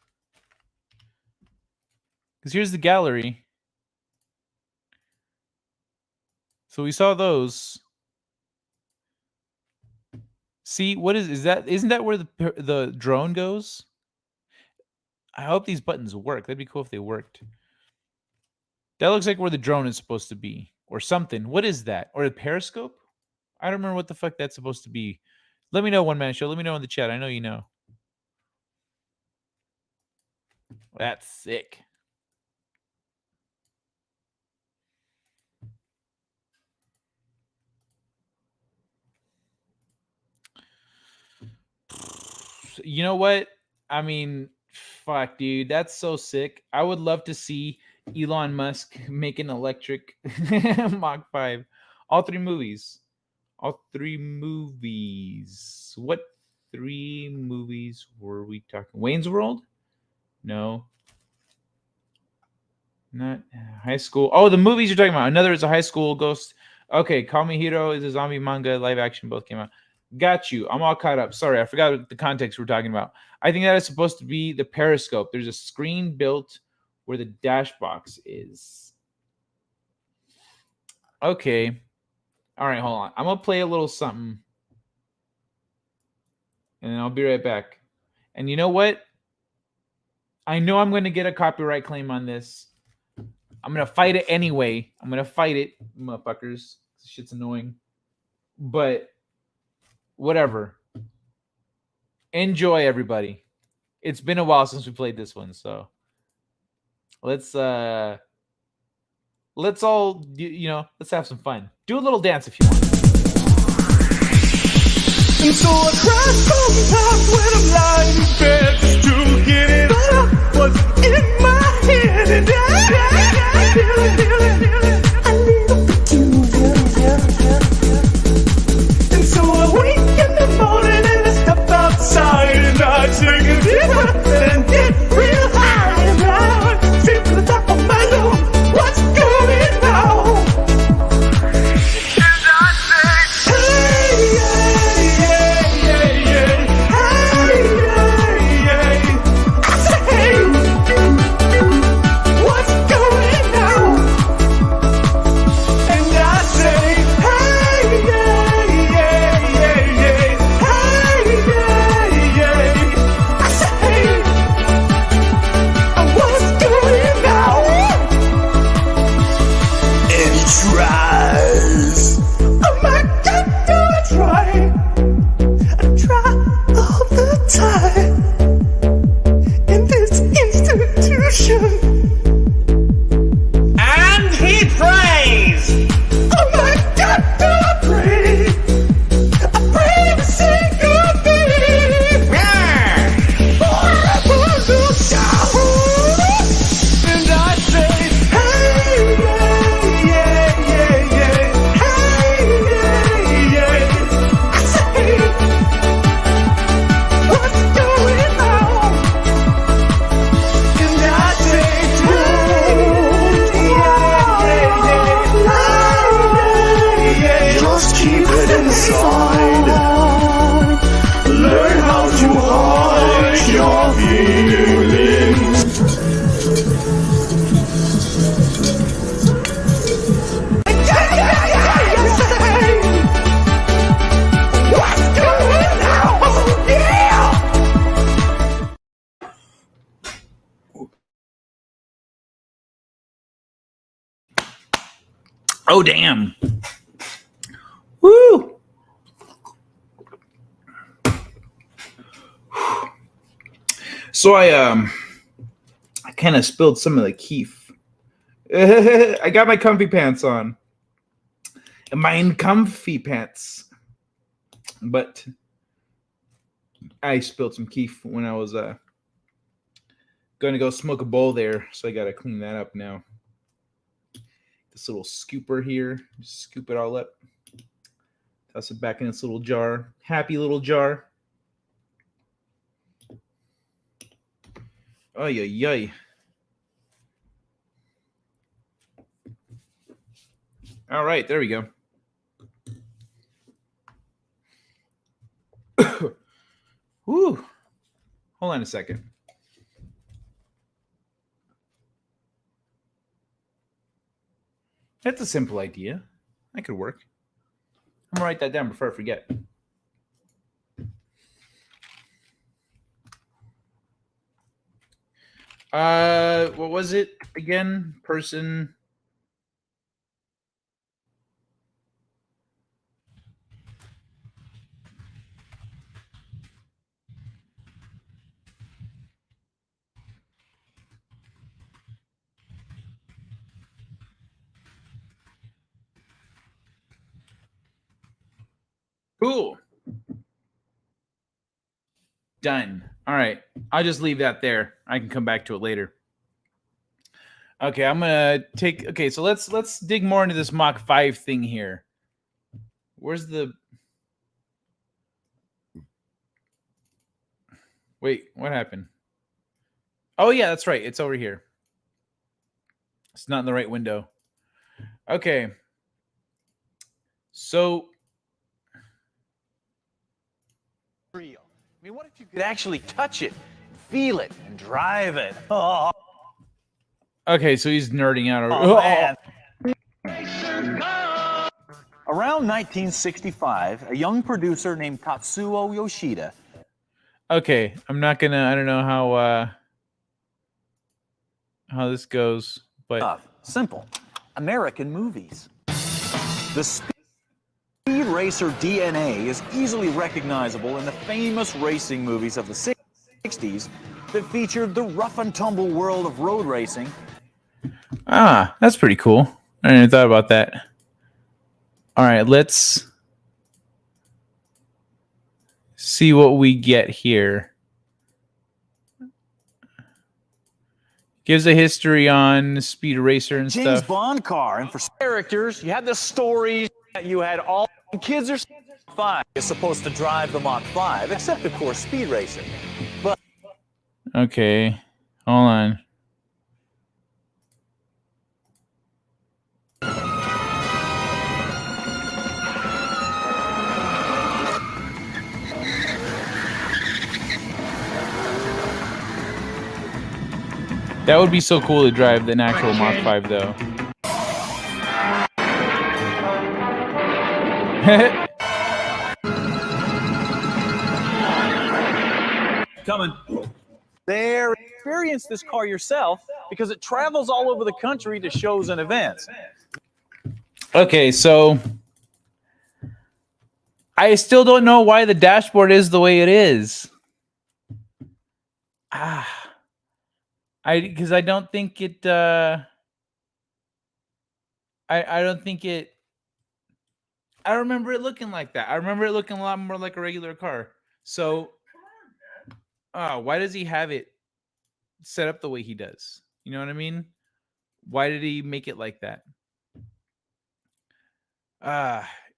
Because here's the gallery. So we saw those. See, what is that? Isn't that where the drone goes? I hope these buttons work. That'd be cool if they worked. That looks like where the drone is supposed to be. Or something. What is that? Or a periscope? I don't remember what the fuck that's supposed to be. Let me know, One Man Show. Let me know in the chat. I know you know. That's sick. You know what? I mean, fuck, dude. That's so sick. I would love to see Elon Musk make an electric Mach 5. All three movies. All three movies. What three movies were we talking? Wayne's World? No. Not high school. Oh, the movies you're talking about. Another is a high school ghost. Okay, Call Me Hero is a zombie manga. Live action both came out. Got you. I'm all caught up. Sorry, I forgot the context we're talking about. I think that is supposed to be the periscope. There's a screen built where the dash box is. Okay. All right, hold on. I'm going to play a little something. And then I'll be right back. And you know what? I know I'm going to get a copyright claim on this. I'm going to fight it anyway. I'm going to fight it, motherfuckers. This shit's annoying. But whatever. Enjoy, everybody. It's been a while since we played this one, so let's all, let's have some fun. Do a little dance if you want. And so I cry sometimes when I'm lying in bed just to get it out what's in my head. And I feel it. I need and so I wake in the morning and I step outside and I take a deep breath and get real high and I see to the top of my lungs what's going on. And I say, hey, yeah, yeah, yeah, yeah. Hey, yeah, yeah. I say, hey, what's going on? And I say, hey, yeah, yeah, yeah, yeah. Hey, yeah, yeah. I say, hey, what's going on? And he tries. Oh my God, do I try? I try all the time in this institution. And he prays. Oh my God, do I pray? I pray every single day. For a revolution. And I say, hey, yeah, yeah, yeah, yeah. Hey, yeah, yeah. I say, what's going on? And I say, yeah, yeah, yeah. Just keep it inside. Learn how to hide your feelings. What's going on? Yeah! Oh, damn. Woo! So I kind of spilled some of the keef. I got my comfy pants on. Mine comfy pants. But I spilled some keef when I was going to go smoke a bowl there, so I got to clean that up now. This little scooper here, just scoop it all up. Toss it back in this little jar. Happy little jar. Ay, ay, ay. All right, there we go. Whew. Hold on a second. That's a simple idea. That could work. I'm gonna write that down before I forget. What was it again? Person. Cool. Done. All right. I'll just leave that there. I can come back to it later. Okay, I'm gonna take. Okay, so let's dig more into this Mach 5 thing here. Where's the? Wait, what happened? Oh yeah, that's right. It's over here. It's not in the right window. Okay. So real. I mean, what if you could actually touch it, feel it, and drive it? Oh, okay, so he's nerding out. man. Around 1965, a young producer named Tatsuo Yoshida. Okay, I'm not gonna. I don't know how this goes, but Simple. American movies. The Speed Racer DNA is easily recognizable in the famous racing movies of the 60s that featured the rough and tumble world of road racing. That's pretty cool. I didn't even thought about that. All right, let's see what we get here. Gives a history on Speed Racer and James stuff. Bond car, and for characters, you had the stories, you had all kids are 5 is supposed to drive the Mach 5, except of course Speed Racer. But Okay, hold on. That would be so cool to drive an actual Mach 5, though. coming. There, experience this car yourself because it travels all over the country to shows and events. Okay, so I still don't know why the dashboard is the way it is. Because I don't think it. I don't think it. I remember it looking like that. I remember it looking a lot more like a regular car. So, why does he have it set up the way he does? You know what I mean? Why did he make it like that?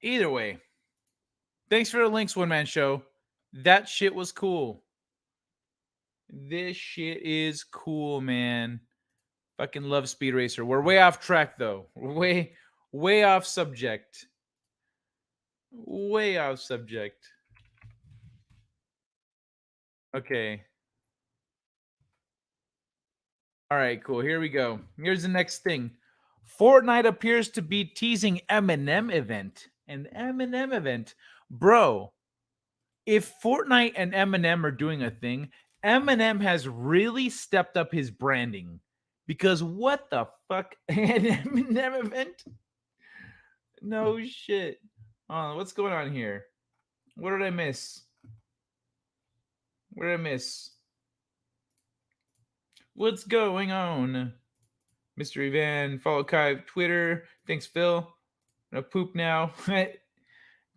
Either way, thanks for the links, One Man Show. That shit was cool. This shit is cool, man. Fucking love Speed Racer. We're way off track, though. We're way off subject. Way off subject. Okay. All right, cool. Here we go. Here's the next thing. Fortnite appears to be teasing M&M event. An M&M event. Bro, if Fortnite and M&M are doing a thing, M&M has really stepped up his branding. Because what the fuck? An M&M event? No shit. What's going on here? What did I miss? What did I miss? What's going on? Mystery Van, follow Kai, Twitter. Thanks, Phil. I'm gonna poop now.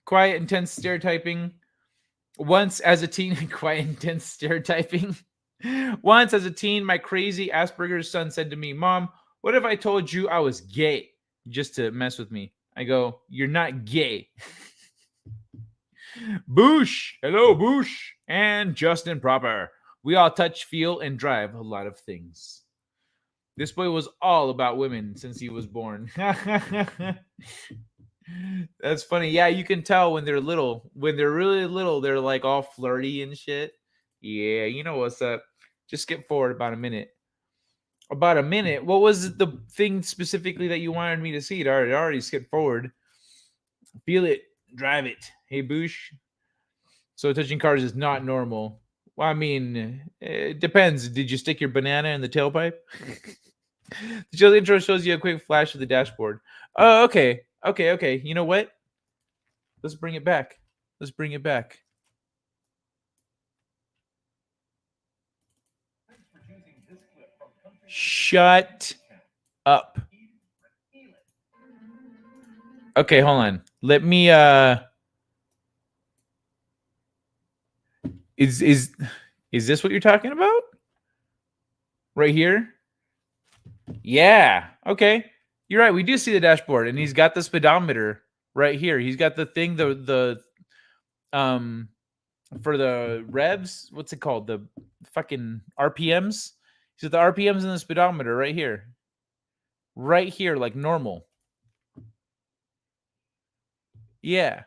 Quiet, intense stereotyping. Once as a teen, quiet, intense stereotyping. Once as a teen, my crazy Asperger's son said to me, "Mom, what if I told you I was gay?" Just to mess with me. I go, "You're not gay." Boosh. Hello, Boosh. And Justin Proper. We all touch, feel, and drive a lot of things. This boy was all about women since he was born. That's funny. Yeah, you can tell when they're little. When they're really little, they're like all flirty and shit. Yeah, you know what's up. Just skip forward about a minute. About a minute. What was the thing specifically that you wanted me to see? It already skipped forward. Feel it, drive it. Hey, Boosh. So touching cars is not normal. Well, I mean, it depends. Did you stick your banana in the tailpipe? The intro shows you a quick flash of the dashboard. Oh, okay. Okay. You know what? Let's bring it back. Shut up. Okay, hold on. Let me is this what you're talking about? Right here? Yeah. Okay. You're right. We do see the dashboard, and he's got the speedometer right here. He's got the thing, the for the revs. What's it called? The fucking RPMs. So the RPMs and the speedometer right here. Right here, like normal. Yeah.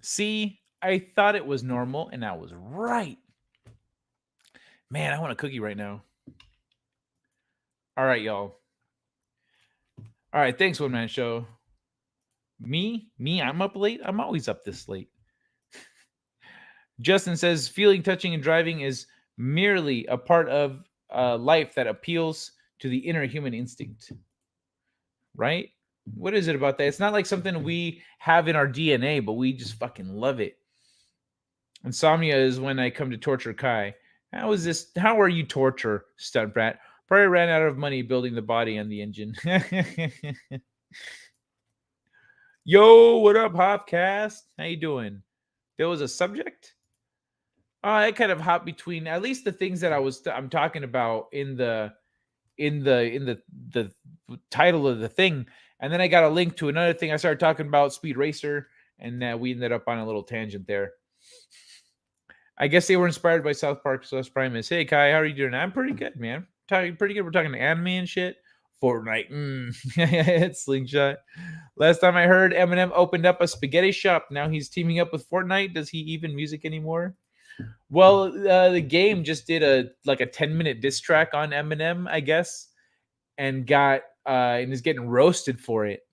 See, I thought it was normal, and I was right. Man, I want a cookie right now. All right, y'all. All right, thanks, One Man Show. Me, I'm up late. I'm always up this late. Justin says, feeling, touching, and driving is merely a part of life that appeals to the inner human instinct. Right? What is it about that? It's not like something we have in our DNA, but we just fucking love it. Insomnia is when I come to torture Kai. How is this? How are you torture, Stunt Pratt? Probably ran out of money building the body and the engine. Yo, what up, Hopcast? How you doing? There was a subject? I kind of hop between at least the things that I'm talking about in the title of the thing, and then I got a link to another thing. I started talking about Speed Racer, and we ended up on a little tangent there. I guess they were inspired by South Park / Primus. Hey Kai, how are you doing? I'm pretty good, man. Pretty good. We're talking anime and shit. Fortnite. It's Slingshot. Last time I heard, Eminem opened up a spaghetti shop. Now he's teaming up with Fortnite. Does he even music anymore? Well, the game just did a 10-minute diss track on Eminem, I guess, and is getting roasted for it.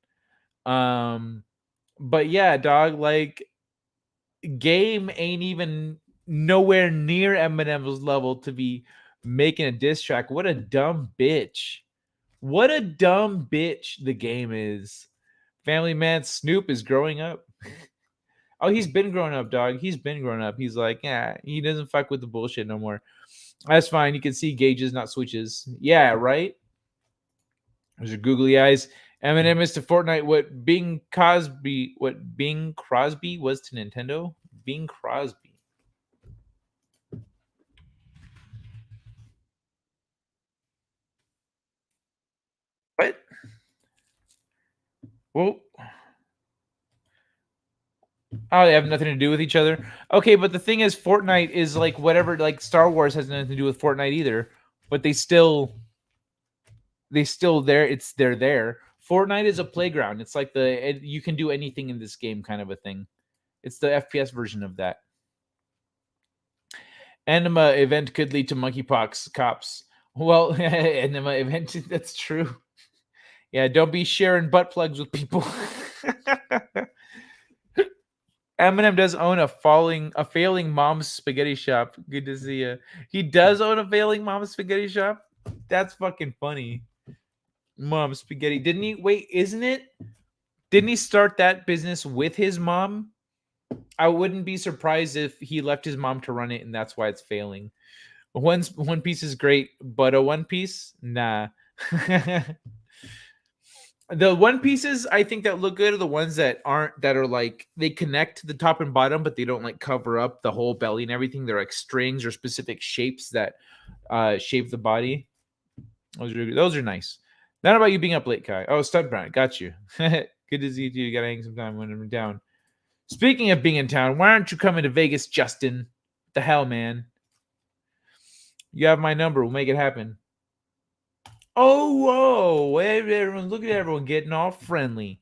But yeah, dog, like, game ain't even nowhere near Eminem's level to be making a diss track. What a dumb bitch. What a dumb bitch the game is. Family Man Snoop is growing up. Oh, he's been growing up, dog. He's been growing up. He's like, yeah, he doesn't fuck with the bullshit no more. That's fine. You can see gauges, not switches. Yeah, right? There's your googly eyes. Eminem is to Fortnite what Bing Crosby was to Nintendo. Bing Crosby. What? Well, oh, they have nothing to do with each other. Okay, but the thing is, Fortnite is like whatever. Like Star Wars has nothing to do with Fortnite either. But they still there. They're there. Fortnite is a playground. It's like you can do anything in this game kind of a thing. It's the FPS version of that. Anima event could lead to monkeypox. Cops. Well, Anima event. That's true. Yeah, don't be sharing butt plugs with people. Eminem does own a failing mom's spaghetti shop. Good to see you. He does own a failing mom's spaghetti shop. That's fucking funny. Mom spaghetti. Didn't he? Wait, isn't it? Didn't he start that business with his mom? I wouldn't be surprised if he left his mom to run it, and that's why it's failing. One Piece is great, but a One Piece, nah. The One Pieces I think that look good are the ones that are like they connect to the top and bottom, but they don't like cover up the whole belly and everything. They're like strings or specific shapes that shape the body. Those are nice. Not about you being up late, Kai. Oh, Stud Brown, got you. Good to see you. You gotta hang some time when I'm down. Speaking of being in town, why aren't you coming to Vegas, Justin? What the hell, man? You have my number. We'll make it happen. Oh, whoa. Everyone, look at everyone getting all friendly,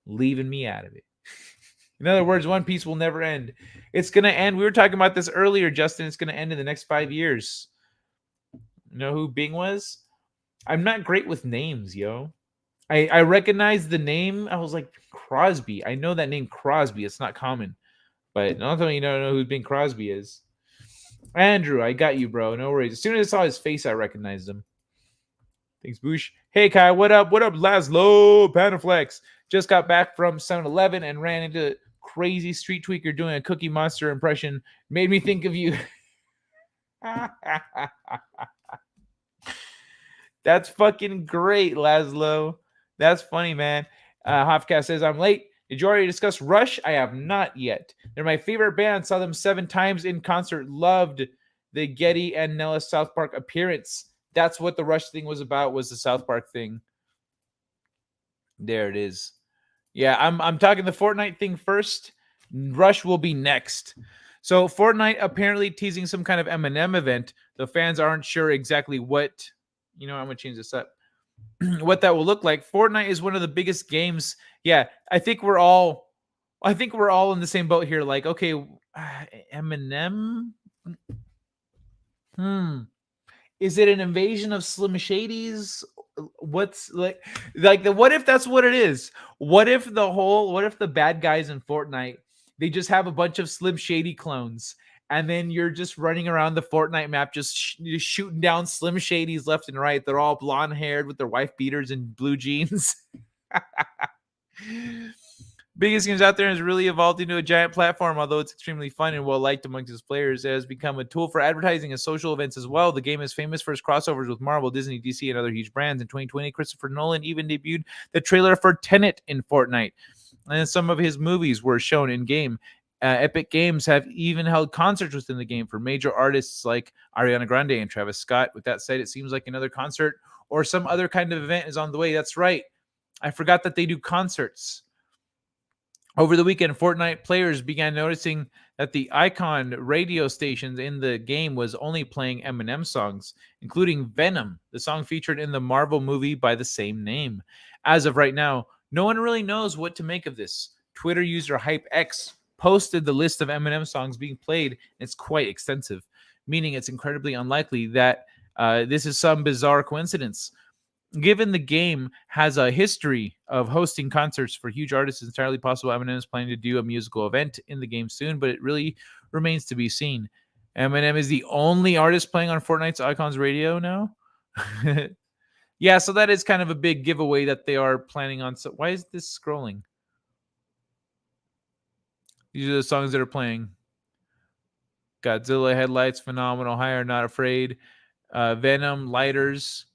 leaving me out of it. In other words, One Piece will never end. It's gonna end. We were talking about this earlier, Justin. It's gonna end in the next 5 years. You know who Bing was? I'm not great with names, yo. I recognized the name. I was like, Crosby. I know that name Crosby. It's not common. But not that you don't know who Bing Crosby is. Andrew, I got you, bro. No worries. As soon as I saw his face, I recognized him. Thanks, Boosh. Hey, Kai, what up? What up, Laszlo? Panaflex. Just got back from 7-Eleven and ran into crazy street tweaker doing a Cookie Monster impression. Made me think of you. That's fucking great, Laszlo. That's funny, man. Hofcast says, I'm late. Did you already discuss Rush? I have not yet. They're my favorite band. Saw them 7 times in concert. Loved the Getty and Nellis South Park appearance. That's what the Rush thing was about, was the South Park thing. There it is. Yeah, I'm talking the Fortnite thing first. Rush will be next. So Fortnite apparently teasing some kind of M&M event. The fans aren't sure exactly what. You know, I'm going to change this up. What that will look like. Fortnite is one of the biggest games. Yeah, I think we're all in the same boat here. Like, okay, Eminem. Is it an invasion of Slim Shadys? What's like the what if that's what it is? What if the bad guys in Fortnite, they just have a bunch of Slim Shady clones, and then you're just running around the Fortnite map, just shooting down Slim Shadys left and right. They're all blonde haired with their wife beaters and blue jeans. Biggest games out there has really evolved into a giant platform. Although it's extremely fun and well liked amongst its players, it has become a tool for advertising and social events as well. The game is famous for its crossovers with Marvel, Disney, DC, and other huge brands. In 2020, Christopher Nolan even debuted the trailer for Tenet in Fortnite, and some of his movies were shown in game. Epic Games have even held concerts within the game for major artists like Ariana Grande and Travis Scott. With that said, it seems like another concert or some other kind of event is on the way. That's right. I forgot that they do concerts. Over the weekend, Fortnite players began noticing that the icon radio stations in the game was only playing Eminem songs, including Venom, the song featured in the Marvel movie by the same name. As of right now, no one really knows what to make of this. Twitter user HypeX posted the list of Eminem songs being played, and it's quite extensive, meaning it's incredibly unlikely that this is some bizarre coincidence. Given the game has a history of hosting concerts for huge artists, it's entirely possible Eminem is planning to do a musical event in the game soon, but it really remains to be seen. Eminem is the only artist playing on Fortnite's Icons Radio now. Yeah, so that is kind of a big giveaway that they are planning on. So why is this scrolling? These are the songs that are playing. Godzilla, Headlights, Phenomenal, Higher, Not Afraid, Venom, Lighters,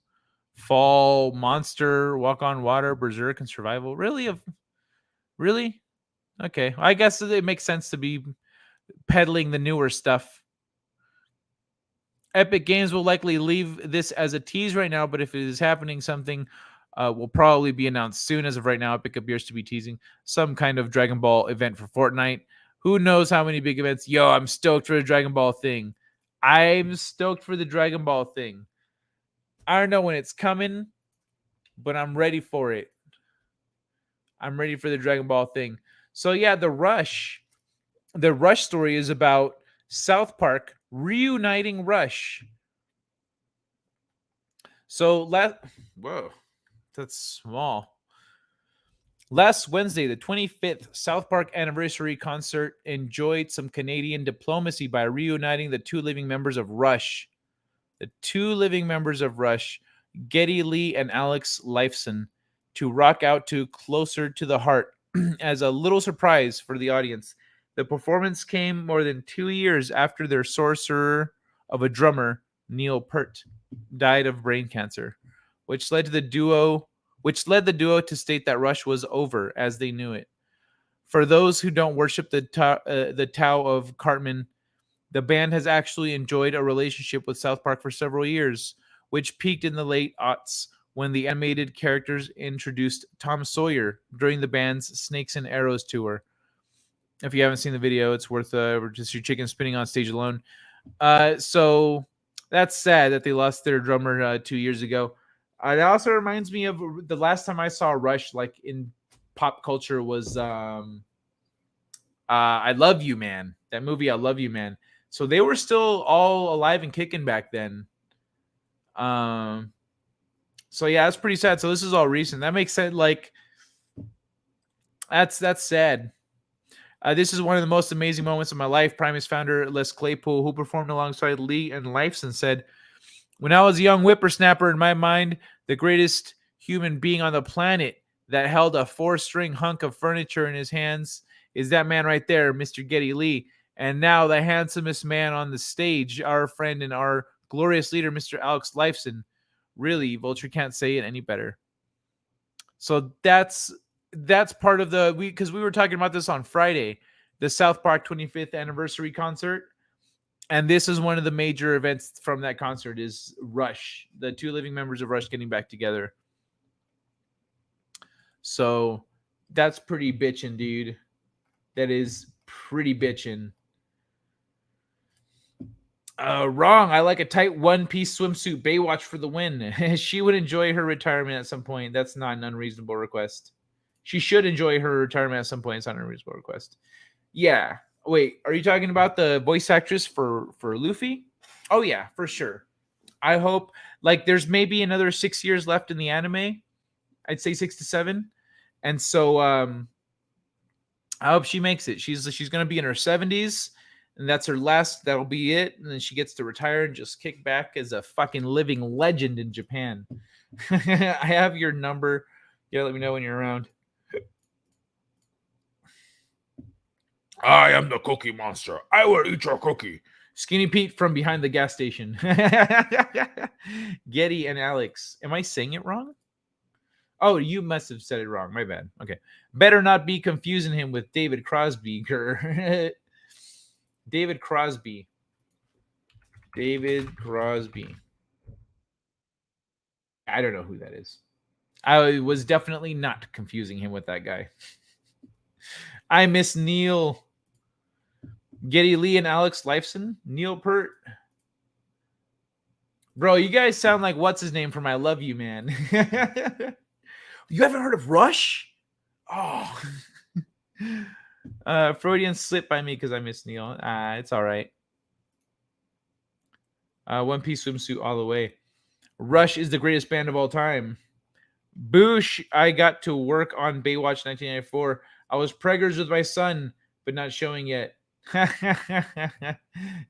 Fall, Monster, Walk on Water, Berserk, and Survival. Really? Okay. I guess it makes sense to be peddling the newer stuff. Epic Games will likely leave this as a tease right now, but if it is happening, something will probably be announced soon. As of right now, Epic appears to be teasing some kind of Dragon Ball event for Fortnite. Who knows how many big events? Yo, I'm stoked for the Dragon Ball thing. I'm stoked for the Dragon Ball thing. I don't know when it's coming, but I'm ready for it. I'm ready for the Dragon Ball thing. So yeah, the Rush story is about South Park reuniting Rush. So whoa, that's small. Last Wednesday, the 25th South Park anniversary concert enjoyed some Canadian diplomacy by reuniting the two living members of Rush. The two living members of Rush, Geddy Lee and Alex Lifeson, to rock out to Closer to the Heart. As a little surprise for the audience, the performance came more than 2 years after their sorcerer of a drummer, Neil Peart, died of brain cancer, which led the duo to state that Rush was over as they knew it. For those who don't worship the Tao of Cartman, the band has actually enjoyed a relationship with South Park for several years, which peaked in the late aughts when the animated characters introduced Tom Sawyer during the band's Snakes and Arrows tour. If you haven't seen the video, it's worth just your chicken spinning on stage alone. So that's sad that they lost their drummer 2 years ago. It also reminds me of the last time I saw Rush, like in pop culture, was I Love You Man. That movie, I Love You Man. So they were still all alive and kicking back then. So yeah, that's pretty sad. So this is all recent. That makes sense. Like, that's sad. This is one of the most amazing moments of my life. Primus founder Les Claypool, who performed alongside Lee and Lifeson, said, "When I was a young whippersnapper, in my mind, the greatest human being on the planet that held a 4-string hunk of furniture in his hands is that man right there, Mr. Geddy Lee. And now the handsomest man on the stage, our friend and our glorious leader, Mr. Alex Lifeson. Really, Vulture can't say it any better." So that's part of the because we were talking about this on Friday, the South Park 25th anniversary concert. And this is one of the major events from that concert is Rush, the 2 living members of Rush getting back together. So that's pretty bitchin', dude. That is pretty bitchin'. Wrong. I like a tight one-piece swimsuit. Baywatch for the win. She would enjoy her retirement at some point. That's not an unreasonable request. She should enjoy her retirement at some point. It's not an unreasonable request. Yeah. Wait, are you talking about the voice actress for Luffy? Oh yeah, for sure. I hope like there's maybe another 6 years left in the anime. I'd say 6 to 7. And so I hope she makes it. She's going to be in her 70s and that's her last, that'll be it, and then she gets to retire and just kick back as a fucking living legend in Japan. I have your number. Yeah, let me know when you're around. I am the Cookie Monster. I will eat your cookie. Skinny Pete from behind the gas station. Getty and Alex. Am I saying it wrong? Oh, you must have said it wrong. My bad. Okay. Better not be confusing him with David Crosby. David Crosby. David Crosby. I don't know who that is. I was definitely not confusing him with that guy. I miss Neil. Geddy Lee and Alex Lifeson. Neil Peart. Bro, you guys sound like what's his name from I Love You Man. You haven't heard of Rush? Oh. Freudian slip by me because I miss Neil. It's all right. One Piece swimsuit all the way. Rush is the greatest band of all time. Boosh, I got to work on Baywatch 1994. I was preggers with my son, but not showing yet.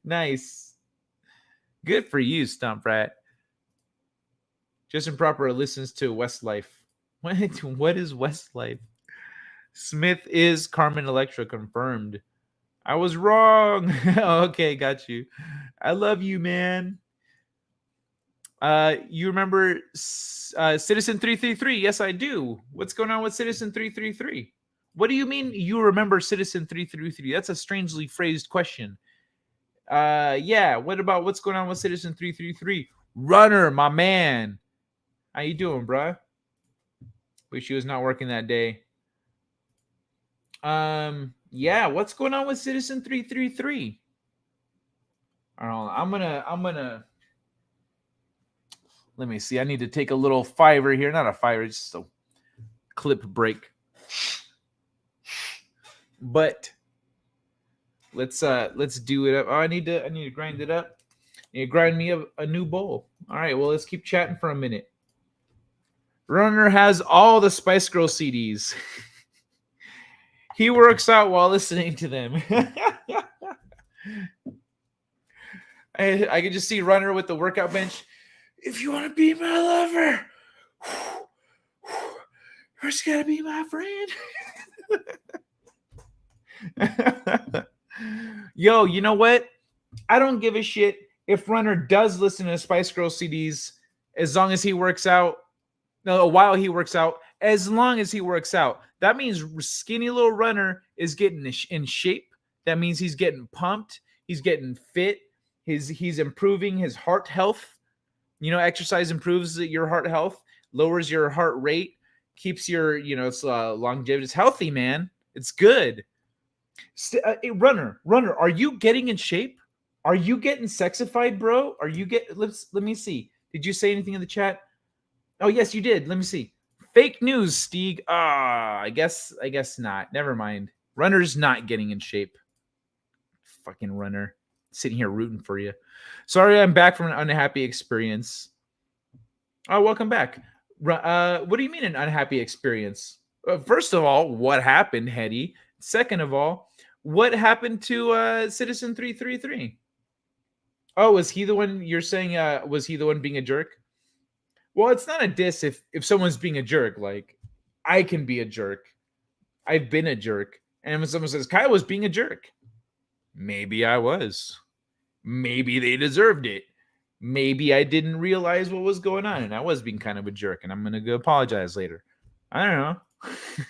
Nice. Good for you, Stump Rat. Justin Proper listens to Westlife. What is Westlife? Smith is Carmen Electra confirmed. I was wrong. Okay, got you. I love you, man. You remember Citizen 333? Yes, I do. What's going on with Citizen 333? What do you mean you remember Citizen 333? That's a strangely phrased question. Yeah, what about what's going on with Citizen 333? Runner, my man. How you doing, bruh? Wish he was not working that day. Yeah, what's going on with Citizen 333? All right, I'm gonna let me see. I need to take a little fiver here. Not a fiver, just a clip break. But let's do it up. Oh, I need to grind it up. You grind me a new bowl. All right, well, let's keep chatting for a minute. Runner has all the Spice Girl CDs. He works out while listening to them. I can just see Runner with the workout bench. If you want to be my lover, first gotta be my friend. Yo, you know what? I don't give a shit if Runner does listen to Spice Girl CDs as long as he works out. No, while he works out, as long as he works out. That means skinny little Runner is getting in shape. That means he's getting pumped. He's getting fit. He's improving his heart health. You know, exercise improves your heart health, lowers your heart rate, keeps your, it's longevity. It's healthy, man. It's good. Runner, are you getting in shape? Are you getting sexified, bro? Let me see. Did you say anything in the chat? Oh, yes, you did. Let me see. Fake news, Steeg. I guess not. Never mind. Runner's not getting in shape. Fucking runner. Sitting here rooting for you. Sorry, I'm back from an unhappy experience. Oh, welcome back. What do you mean an unhappy experience? First of all, what happened, Hetty? Second of all, what happened to Citizen 333? Oh, was he the one you're saying? Was he the one being a jerk? Well, it's not a diss if someone's being a jerk. Like, I can be a jerk. I've been a jerk. And when someone says Kyle was being a jerk, maybe I was. Maybe they deserved it. Maybe I didn't realize what was going on and I was being kind of a jerk and I'm going to go apologize later. I don't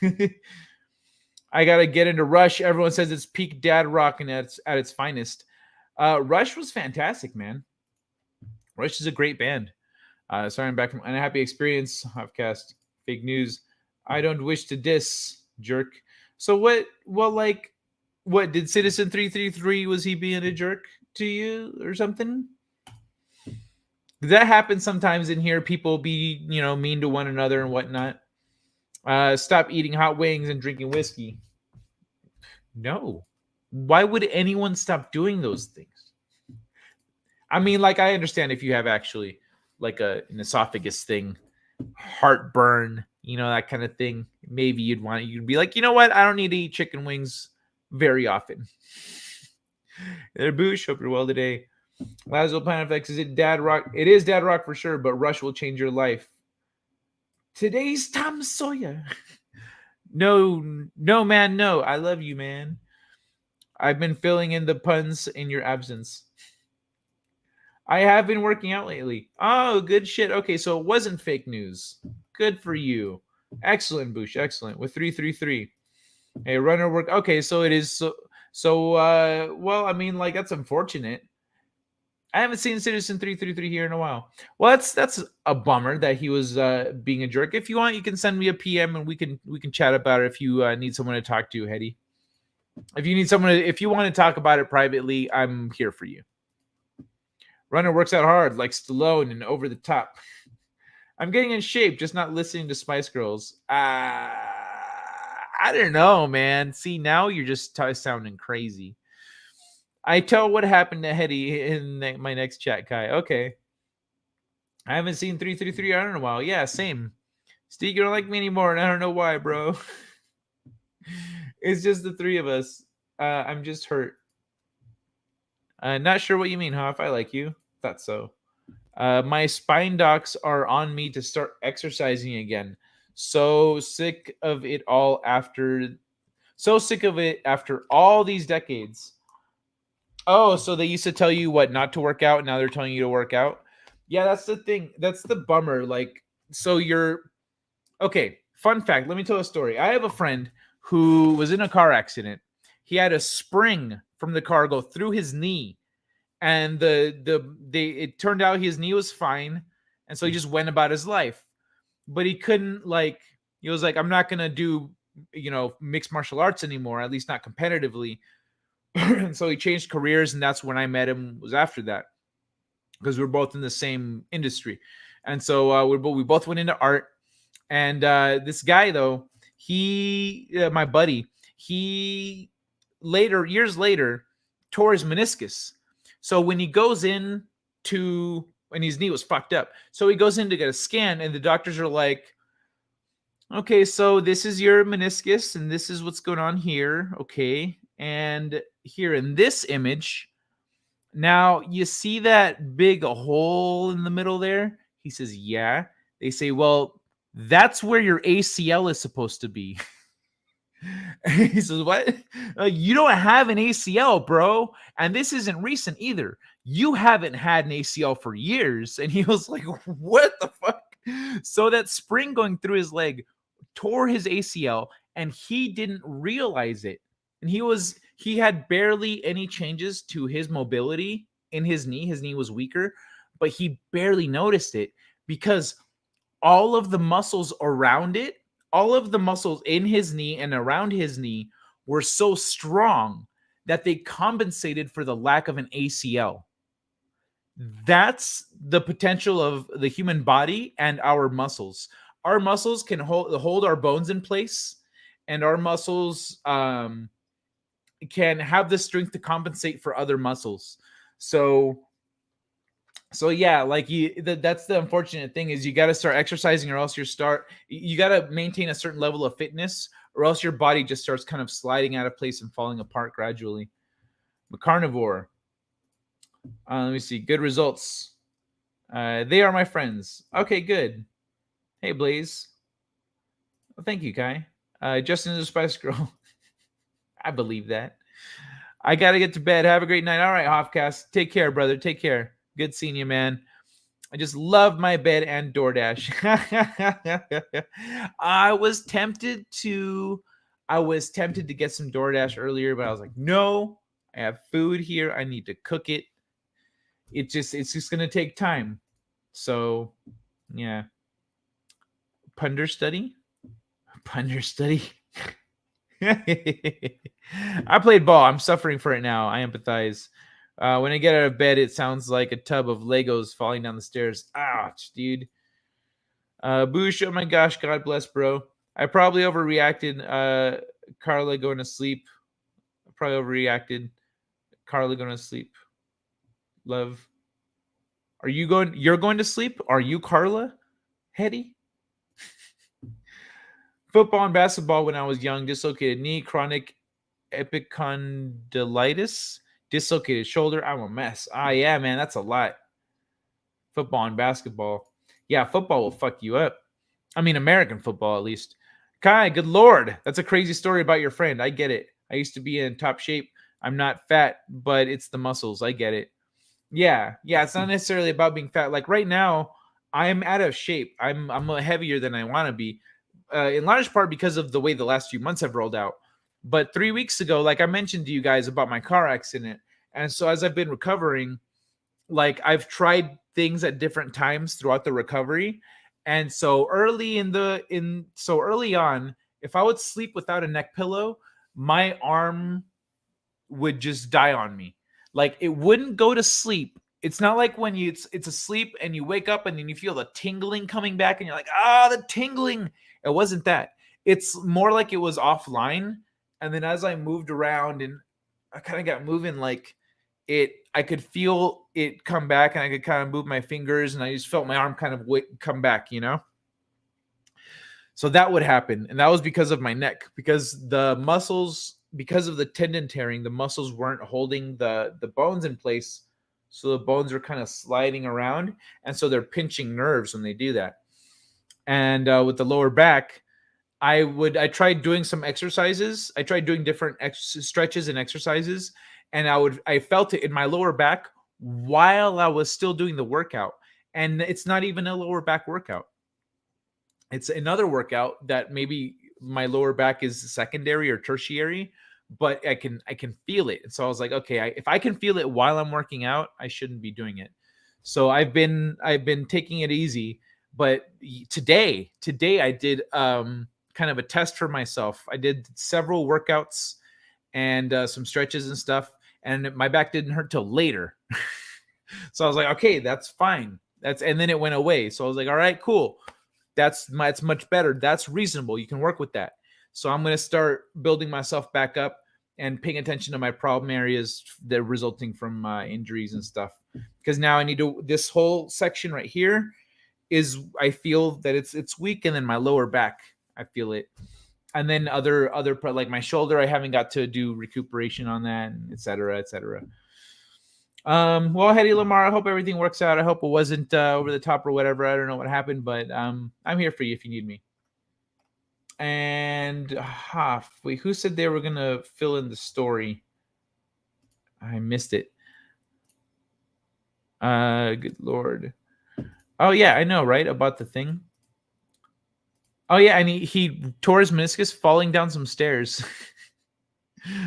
know. I got to get into Rush. Everyone says it's peak dad rock and at its finest. Rush was fantastic, man. Rush is a great band. Sorry, I'm back from unhappy experience. Hopcast, fake news. I don't wish to diss, jerk. So what? Well, like, what did Citizen 333? Was he being a jerk to you or something? Did that happen sometimes in here? People be, mean to one another and whatnot. Stop eating hot wings and drinking whiskey. No. Why would anyone stop doing those things? I mean, like, I understand if you have actually like an esophagus thing, heartburn, that kind of thing. Maybe you'd be like, you know what? I don't need to eat chicken wings very often. There, Boosh. Hope you're well today. Lazlo Planeflex, is it dad rock? It is dad rock for sure, but Rush will change your life. Today's Tom Sawyer. No, man, no. I love you, man. I've been filling in the puns in your absence. I have been working out lately. Oh, good shit. Okay, so it wasn't fake news. Good for you. Excellent, Boosh. Excellent. With 333. Hey, runner work. Okay, so it is well, I mean, like, that's unfortunate. I haven't seen Citizen 333 here in a while. Well, that's a bummer that he was being a jerk. If you want, you can send me a PM and we can chat about it if you need someone to talk to, Hetty. If you want to talk about it privately, I'm here for you. Runner works out hard, like Stallone and over the top. I'm getting in shape, just not listening to Spice Girls. I don't know, man. See, now you're just sounding crazy. I tell what happened to Hetty in my next chat, Kai. Okay. I haven't seen 333 in a while. Yeah, same. Steve, you don't like me anymore, and I don't know why, bro. It's just the three of us. I'm just hurt. Not sure what you mean, huh? If I like you. Thought so. My spine docs are on me to start exercising again. So sick of it after all these decades. Oh, so they used to tell you what not to work out, now they're telling you to work out. Yeah, that's the thing. That's the bummer. Like, so okay. Fun fact. Let me tell a story. I have a friend who was in a car accident. He had a spring from the car go through his knee. And it turned out his knee was fine, and so he just went about his life. But he couldn't, he was like, I'm not gonna do, mixed martial arts anymore, at least not competitively. And so he changed careers, and that's when I met him. Was after that, because we're both in the same industry, and so we both went into art. And this guy, though, my buddy, he years later tore his meniscus. So when he goes in and his knee was fucked up, so he goes in to get a scan, and the doctors are like, okay, so this is your meniscus, and this is what's going on here, okay? And here in this image, now you see that big hole in the middle there? He says, yeah. They say, well, that's where your ACL is supposed to be. He says, what? You don't have an ACL, bro. And this isn't recent either. You haven't had an ACL for years. And he was like, what the fuck? So that spring going through his leg tore his ACL, and he didn't realize it. And he had barely any changes to his mobility in his knee. His knee was weaker, but he barely noticed it because all of the muscles around it, all of the muscles in his knee and around his knee were so strong that they compensated for the lack of an ACL. That's the potential of the human body and our muscles. Our muscles can hold our bones in place, and our muscles can have the strength to compensate for other muscles. So yeah, like that's the unfortunate thing is you got to start exercising, or else you got to maintain a certain level of fitness, or else your body just starts kind of sliding out of place and falling apart gradually. I'm a carnivore. Let me see. Good results. They are my friends. Okay, good. Hey, Blaze. Well, thank you, Kai. Justin is a Spice Girl. I believe that. I got to get to bed. Have a great night. All right, Hofcast. Take care, brother. Take care. Good seeing you, man. I just love my bed and DoorDash. I was tempted to get some DoorDash earlier, but I was like, no, I have food here. I need to cook it. It's just gonna take time. So yeah. Punder study. I played ball. I'm suffering for it now. I empathize. When I get out of bed, it sounds like a tub of Legos falling down the stairs. Ouch, dude. Boosh, oh my gosh, God bless, bro. I probably overreacted. Carla going to sleep. Carla going to sleep. Love. You're going to sleep? Are you Carla? Hetty? Football and basketball when I was young. Dislocated knee, chronic epicondylitis, dislocated shoulder. I'm a mess. Yeah, man, that's a lot. Football and basketball. Yeah, football will fuck you up. I mean, American football, at least. Kai, good Lord. That's a crazy story about your friend. I get it. I used to be in top shape. I'm not fat, but it's the muscles. I get it. Yeah, it's not necessarily about being fat. Like right now, I'm out of shape. I'm heavier than I want to be. In large part because of the way the last few months have rolled out. But 3 weeks ago, like I mentioned to you guys about my car accident. And so as I've been recovering, like I've tried things at different times throughout the recovery. And so early on, if I would sleep without a neck pillow, my arm would just die on me. Like it wouldn't go to sleep. It's not like when it's asleep and you wake up and then you feel the tingling coming back and you're like, the tingling. It wasn't that. It's more like it was offline. And then as I moved around and I kind of got moving, like I could feel it come back and I could kind of move my fingers and I just felt my arm kind of come back, So that would happen. And that was because of my neck, because the muscles, because of the tendon tearing, the muscles weren't holding the bones in place. So the bones are kind of sliding around. And so they're pinching nerves when they do that. And with the lower back, I tried doing some exercises. I tried doing different stretches and exercises. And I felt it in my lower back while I was still doing the workout. And it's not even a lower back workout. It's another workout that maybe my lower back is secondary or tertiary, but I can feel it. And so I was like, okay, if I can feel it while I'm working out, I shouldn't be doing it. So I've been taking it easy. But today I did kind of a test for myself. I did several workouts and some stretches and stuff, and my back didn't hurt till later. So I was like, okay, that's fine. And then it went away. So I was like, all right, cool. It's much better. That's reasonable. You can work with that. So I'm going to start building myself back up and paying attention to my problem areas that are resulting from injuries and stuff. Because now I need this whole section right here I feel that it's weak, and then my lower back, I feel it. And then other part, like my shoulder, I haven't got to do recuperation on that, et cetera, et cetera. Well, Hetty Lamar, I hope everything works out. I hope it wasn't over the top or whatever. I don't know what happened, but I'm here for you if you need me. And wait, who said they were gonna fill in the story? I missed it. Good Lord. Oh yeah, I know, right? About the thing. Oh yeah, and he tore his meniscus falling down some stairs.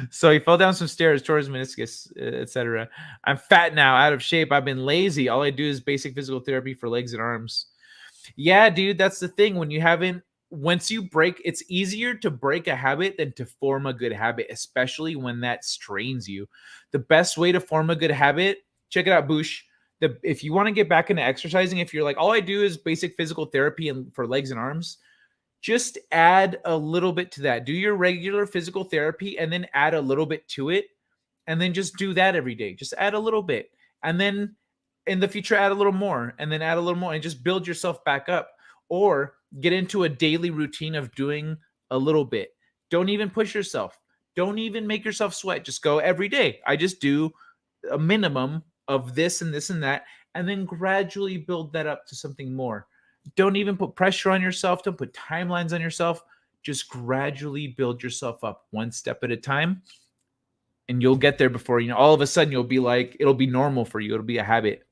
So he fell down some stairs, tore his meniscus, etc. I'm fat now, out of shape. I've been lazy. All I do is basic physical therapy for legs and arms. Yeah, dude, that's the thing. Once you break, it's easier to break a habit than to form a good habit, especially when that strains you. The best way to form a good habit, check it out, Boosh. If you want to get back into exercising, if you're like, all I do is basic physical therapy and for legs and arms, just add a little bit to that. Do your regular physical therapy and then add a little bit to it. And then just do that every day. Just add a little bit. And then in the future, add a little more. And then add a little more. And just build yourself back up. Or get into a daily routine of doing a little bit. Don't even push yourself. Don't even make yourself sweat. Just go every day. I just do a minimum of this and this and that. And then gradually build that up to something more. Don't even put pressure on yourself. Don't put timelines on yourself. Just gradually build yourself up one step at a time. And you'll get there before, all of a sudden you'll be like, it'll be normal for you. It'll be a habit.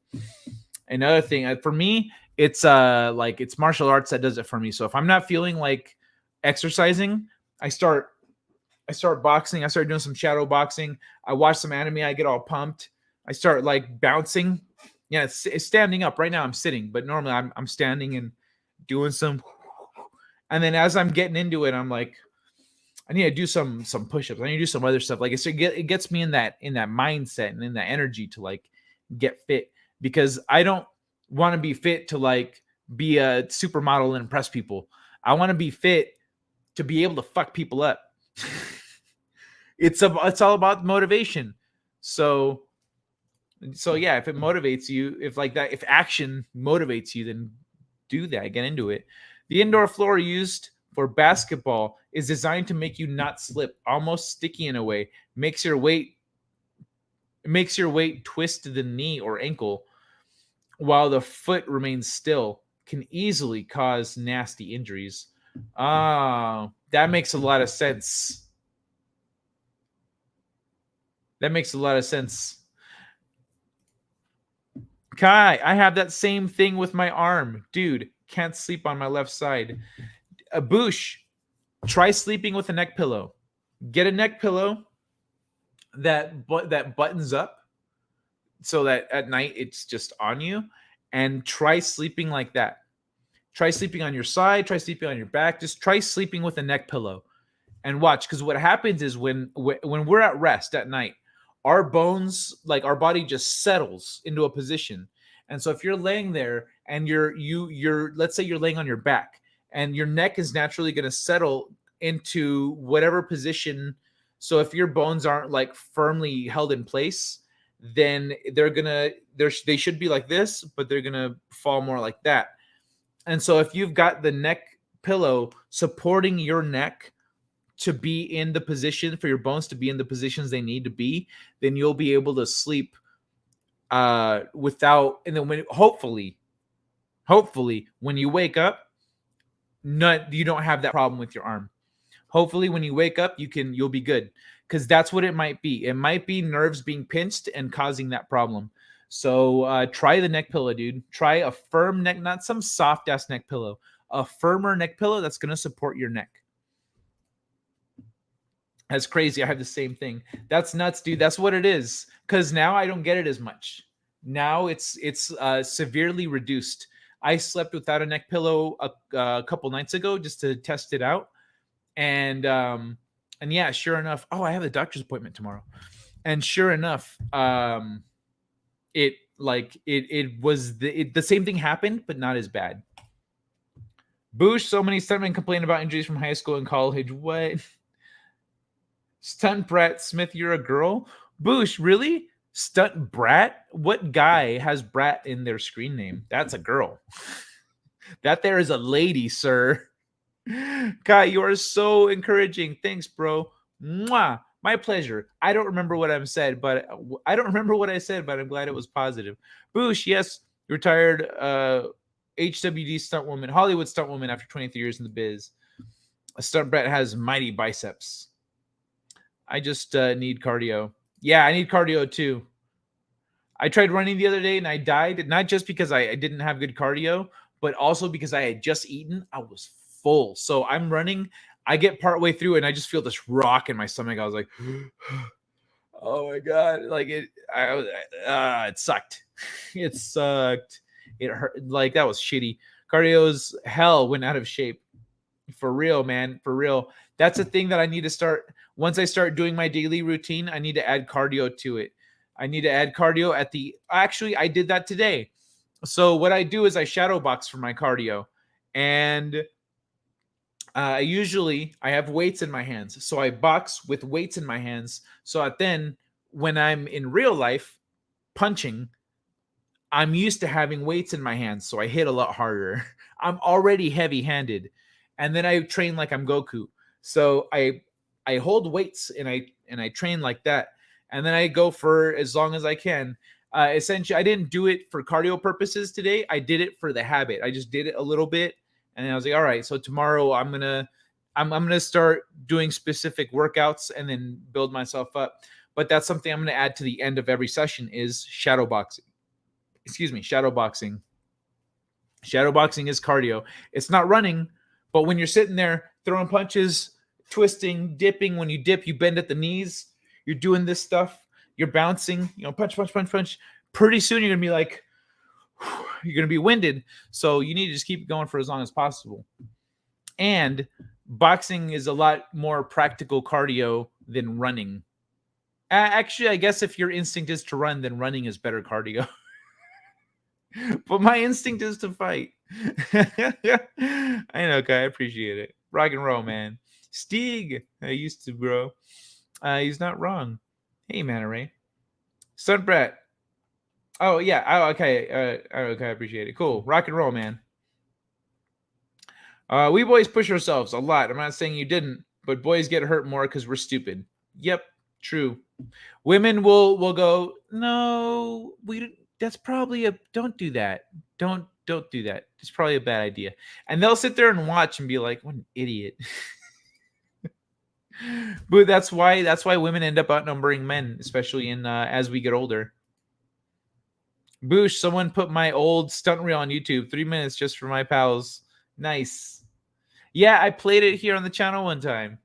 Another thing for me, it's it's martial arts that does it for me. So if I'm not feeling like exercising, I start boxing. I start doing some shadow boxing. I watch some anime. I get all pumped. I start like bouncing. Yeah, it's standing up. Right now I'm sitting, but normally I'm standing and doing some. And then as I'm getting into it, I'm like, I need to do some push-ups. I need to do some other stuff. Like it gets me in that mindset and in that energy to like get fit, because I don't want to be fit to like be a supermodel and impress people. I want to be fit to be able to fuck people up. It's all about motivation. So yeah, if it motivates you, if action motivates you, then do that. Get into it. The indoor floor used for basketball is designed to make you not slip, almost sticky in a way. Makes your weight twist the knee or ankle while the foot remains still. Can easily cause nasty injuries. That makes a lot of sense. Kai, I have that same thing with my arm. Dude, can't sleep on my left side. Boosh, try sleeping with a neck pillow. Get a neck pillow that buttons up so that at night it's just on you, and try sleeping like that. Try sleeping on your side, try sleeping on your back. Just try sleeping with a neck pillow and watch, because what happens is when we're at rest at night, our bones, like our body just settles into a position. And so if you're laying there and you're let's say you're laying on your back, and your neck is naturally going to settle into whatever position. So if your bones aren't like firmly held in place, then they should be like this, but they're going to fall more like that. And so if you've got the neck pillow supporting your neck to be in the position for your bones to be in the positions they need to be, then you'll be able to sleep without, and then hopefully when you wake up, you don't have that problem with your arm. Hopefully when you wake up, you'll be good, because that's what it might be. It might be nerves being pinched and causing that problem. So try the neck pillow, dude. Try a firm neck, not some soft ass neck pillow, a firmer neck pillow that's going to support your neck. That's crazy. I have the same thing. That's nuts, dude. That's what it is. Because now I don't get it as much. Now it's severely reduced. I slept without a neck pillow a couple nights ago just to test it out. And yeah, sure enough. Oh, I have a doctor's appointment tomorrow. And sure enough, it was the same thing happened, but not as bad. Boosh, so many stuntmen complain about injuries from high school and college. What? Stunt Brat Smith, you're a girl? Boosh, really? Stunt Brat? What guy has Brat in their screen name? That's a girl. That there is a lady, sir. Kai, you are so encouraging. Thanks, bro. Mwah. My pleasure. I don't remember what I said, but I'm glad it was positive. Boosh, yes, retired HWD stunt woman, Hollywood stunt woman after 23 years in the biz. A stunt Brat has mighty biceps. I just need cardio. Yeah, I need cardio too. I tried running the other day and I died, not just because I didn't have good cardio, but also because I had just eaten. I was full. So I'm running. I get partway through and I just feel this rock in my stomach. I was like, oh my God. Like it sucked. It sucked. It hurt. Like that was shitty. Cardio's hell, went out of shape. For real, man. For real. That's a thing that I need to start. Once I start doing my daily routine, I need to add cardio to it. I need to add cardio actually, I did that today. So what I do is I shadow box for my cardio. And I have weights in my hands, so I box with weights in my hands. So that then, when I'm in real life punching, I'm used to having weights in my hands, so I hit a lot harder. I'm already heavy-handed, and then I train like I'm Goku. So I hold weights and I train like that, and then I go for as long as I can. Essentially, I didn't do it for cardio purposes today. I did it for the habit. I just did it a little bit, and I was like, all right. So tomorrow I'm gonna start doing specific workouts and then build myself up. But that's something I'm gonna add to the end of every session is shadow boxing. Excuse me, shadow boxing. Shadow boxing is cardio. It's not running, but when you're sitting there throwing punches, twisting, dipping, when you dip, you bend at the knees. You're doing this stuff. You're bouncing, punch, punch, punch, punch. Pretty soon you're gonna be like, you're gonna be winded. So you need to just keep going for as long as possible. And boxing is a lot more practical cardio than running. Actually, I guess if your instinct is to run, then running is better cardio. But my instinct is to fight. I know, Kai. I appreciate it. Rock and roll, man. Steeg. I used to, bro. He's not wrong. Hey, man, Ray. Stunt Pratt. Oh, yeah. Oh, okay. Okay, I appreciate it. Cool. Rock and roll, man. We boys push ourselves a lot. I'm not saying you didn't, but boys get hurt more because we're stupid. Yep, true. Women will go, no, that's probably don't do that. Don't do that. It's probably a bad idea. And they'll sit there and watch and be like, what an idiot. But that's why women end up outnumbering men, especially in as we get older. Boosh, someone put my old stunt reel on YouTube. 3 minutes just for my pals. Nice. Yeah, I played it here on the channel one time.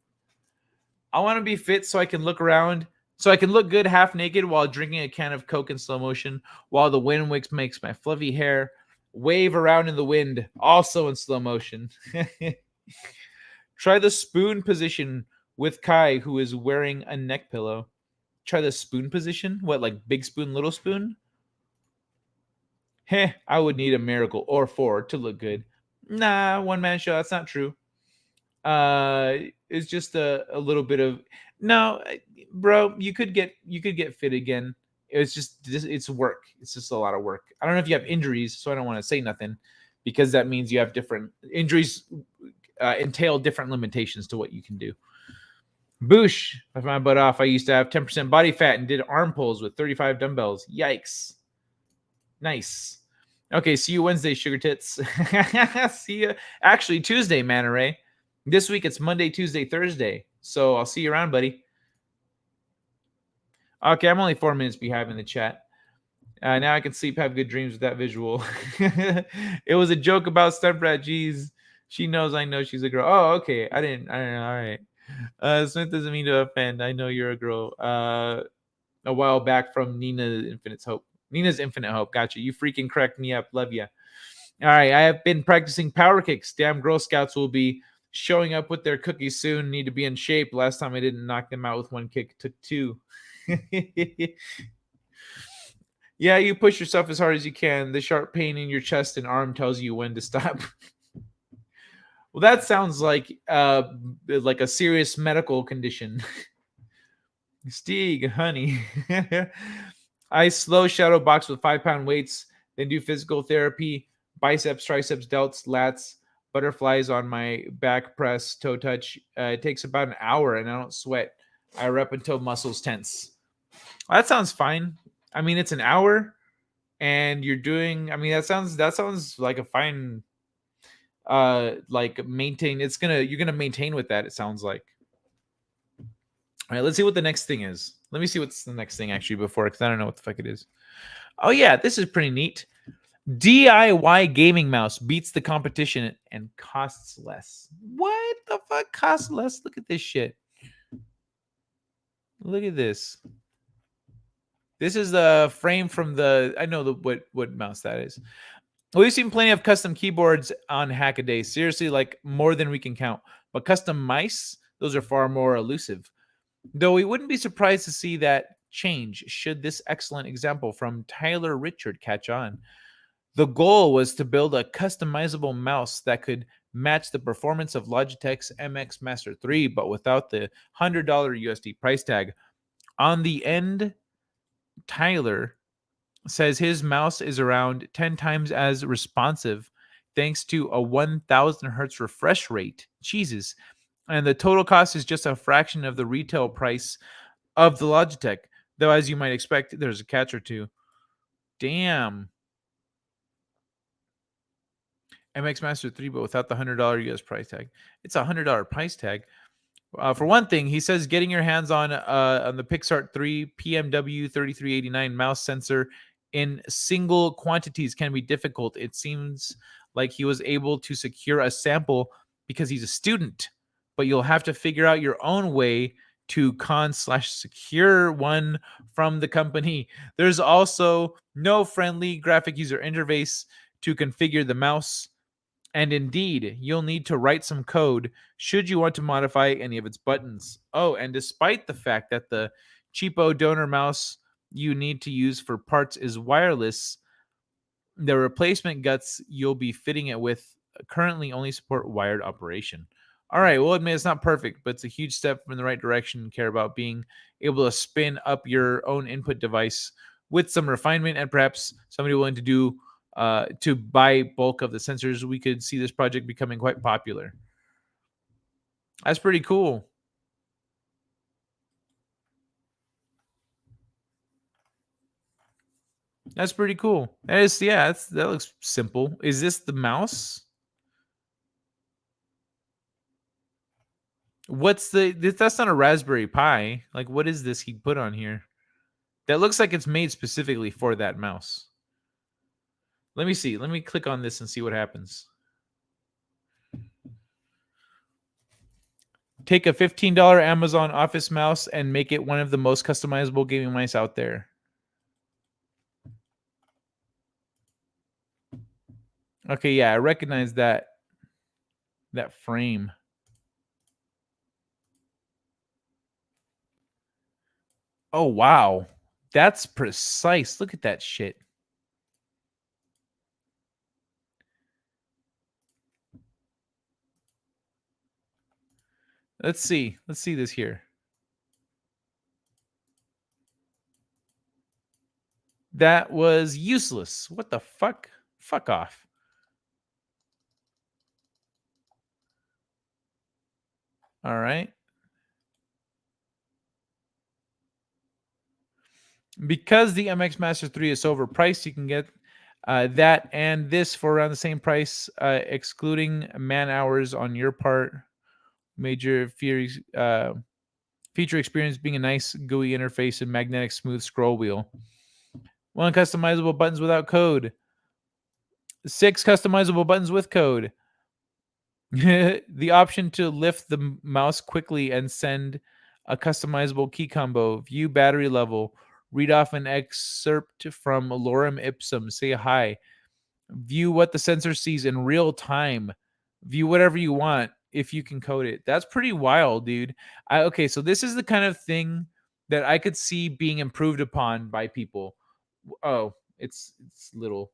I want to be fit so I can look around. So I can look good half naked while drinking a can of Coke in slow motion while the wind makes my fluffy hair wave around in the wind, also in slow motion. Try the spoon position with Kai, who is wearing a neck pillow. Try the spoon position? What, like big spoon, little spoon? Heh, I would need a miracle or 4 to look good. Nah, one-man show. That's not true. It's just a little bit of... No, bro, you could get fit again. It's work. It's just a lot of work. I don't know if you have injuries, so I don't want to say nothing because that means you have different injuries. Entail different limitations to what you can do. Boosh, I my butt off. I used to have 10% body fat and did arm pulls with 35 dumbbells. Yikes. Nice. Okay, see you Wednesday, sugar tits. See you. Actually, Tuesday, Manta Ray. This week it's Monday, Tuesday, Thursday. So I'll see you around, buddy. Okay, I'm only 4 minutes behind in the chat. Now I can sleep, have good dreams with that visual. It was a joke about Stunt Brat. Jeez, she knows I know she's a girl. Oh, okay. I didn't know. All right. Smith doesn't mean to offend. I know you're a girl. A while back from Nina's Infinite Hope. Gotcha. You freaking cracked me up. Love ya. All right. I have been practicing power kicks. Damn Girl Scouts will be showing up with their cookies soon. Need to be in shape. Last time I didn't knock them out with 1 kick. Took 2. Yeah, you push yourself as hard as you can. The sharp pain in your chest and arm tells you when to stop. Well, that sounds like a serious medical condition. Steeg, honey. I slow shadow box with 5-pound weights, then do physical therapy, biceps, triceps, delts, lats, butterflies on my back press, toe touch. It takes about an hour and I don't sweat. I rep until muscles tense. Well, that sounds fine. I mean, it's an hour and you're doing, I mean, that sounds like a fine, like maintain. You're going to maintain with that. It sounds like. All right, let's see what the next thing is. Let me see what's the next thing actually before, because I don't know what the fuck it is. Oh yeah, this is pretty neat. DIY gaming mouse beats the competition and costs less. What the fuck costs less? Look at this shit. Look at this. This is the frame from the... I know what mouse that is. We've seen plenty of custom keyboards on Hackaday. Seriously, like more than we can count. But custom mice, those are far more elusive. Though we wouldn't be surprised to see that change should this excellent example from Tyler Richard catch on. The goal was to build a customizable mouse that could match the performance of Logitech's MX Master 3, but without the $100 USD price tag. On the end, Tyler says his mouse is around 10 times as responsive thanks to a 1000 hertz refresh rate. Jesus. And the total cost is just a fraction of the retail price of the Logitech. Though, as you might expect, there's a catch or two. Damn. MX Master 3, but without the $100 US price tag. It's a $100 price tag. For one thing, he says getting your hands on the Pixart 3 PMW 3389 mouse sensor in single quantities can be difficult. It seems like he was able to secure a sample because he's a student, but you'll have to figure out your own way to con/secure one from the company. There's also no friendly graphic user interface to configure the mouse. And indeed, you'll need to write some code should you want to modify any of its buttons. Oh, and despite the fact that the cheapo donor mouse you need to use for parts is wireless, the replacement guts you'll be fitting it with currently only support wired operation. All right, we'll admit it's not perfect, but it's a huge step in the right direction and care about being able to spin up your own input device with some refinement and perhaps somebody willing to do to buy bulk of the sensors. We could see this project becoming quite popular. That's pretty cool. That's pretty cool. That is, yeah, that looks simple. Is this the mouse? What's that's not a Raspberry Pi. Like, what is this he put on here? That looks like it's made specifically for that mouse. Let me see. Let me click on this and see what happens. Take a $15 Amazon Office mouse and make it one of the most customizable gaming mice out there. Okay, yeah, I recognize that frame. Oh, wow. That's precise. Look at that shit. Let's see. Let's see this here. That was useless. What the fuck? Fuck off. All right. Because the MX Master 3 is so overpriced, you can get that and this for around the same price, excluding man hours on your part. Major feature experience being a nice GUI interface and magnetic smooth scroll wheel. 1 customizable buttons without code. 6 customizable buttons with code. The option to lift the mouse quickly and send a customizable key combo. View battery level. Read off an excerpt from Lorem Ipsum. Say hi. View what the sensor sees in real time. View whatever you want if you can code it. That's pretty wild, dude. Okay, so this is the kind of thing that I could see being improved upon by people. Oh, it's little.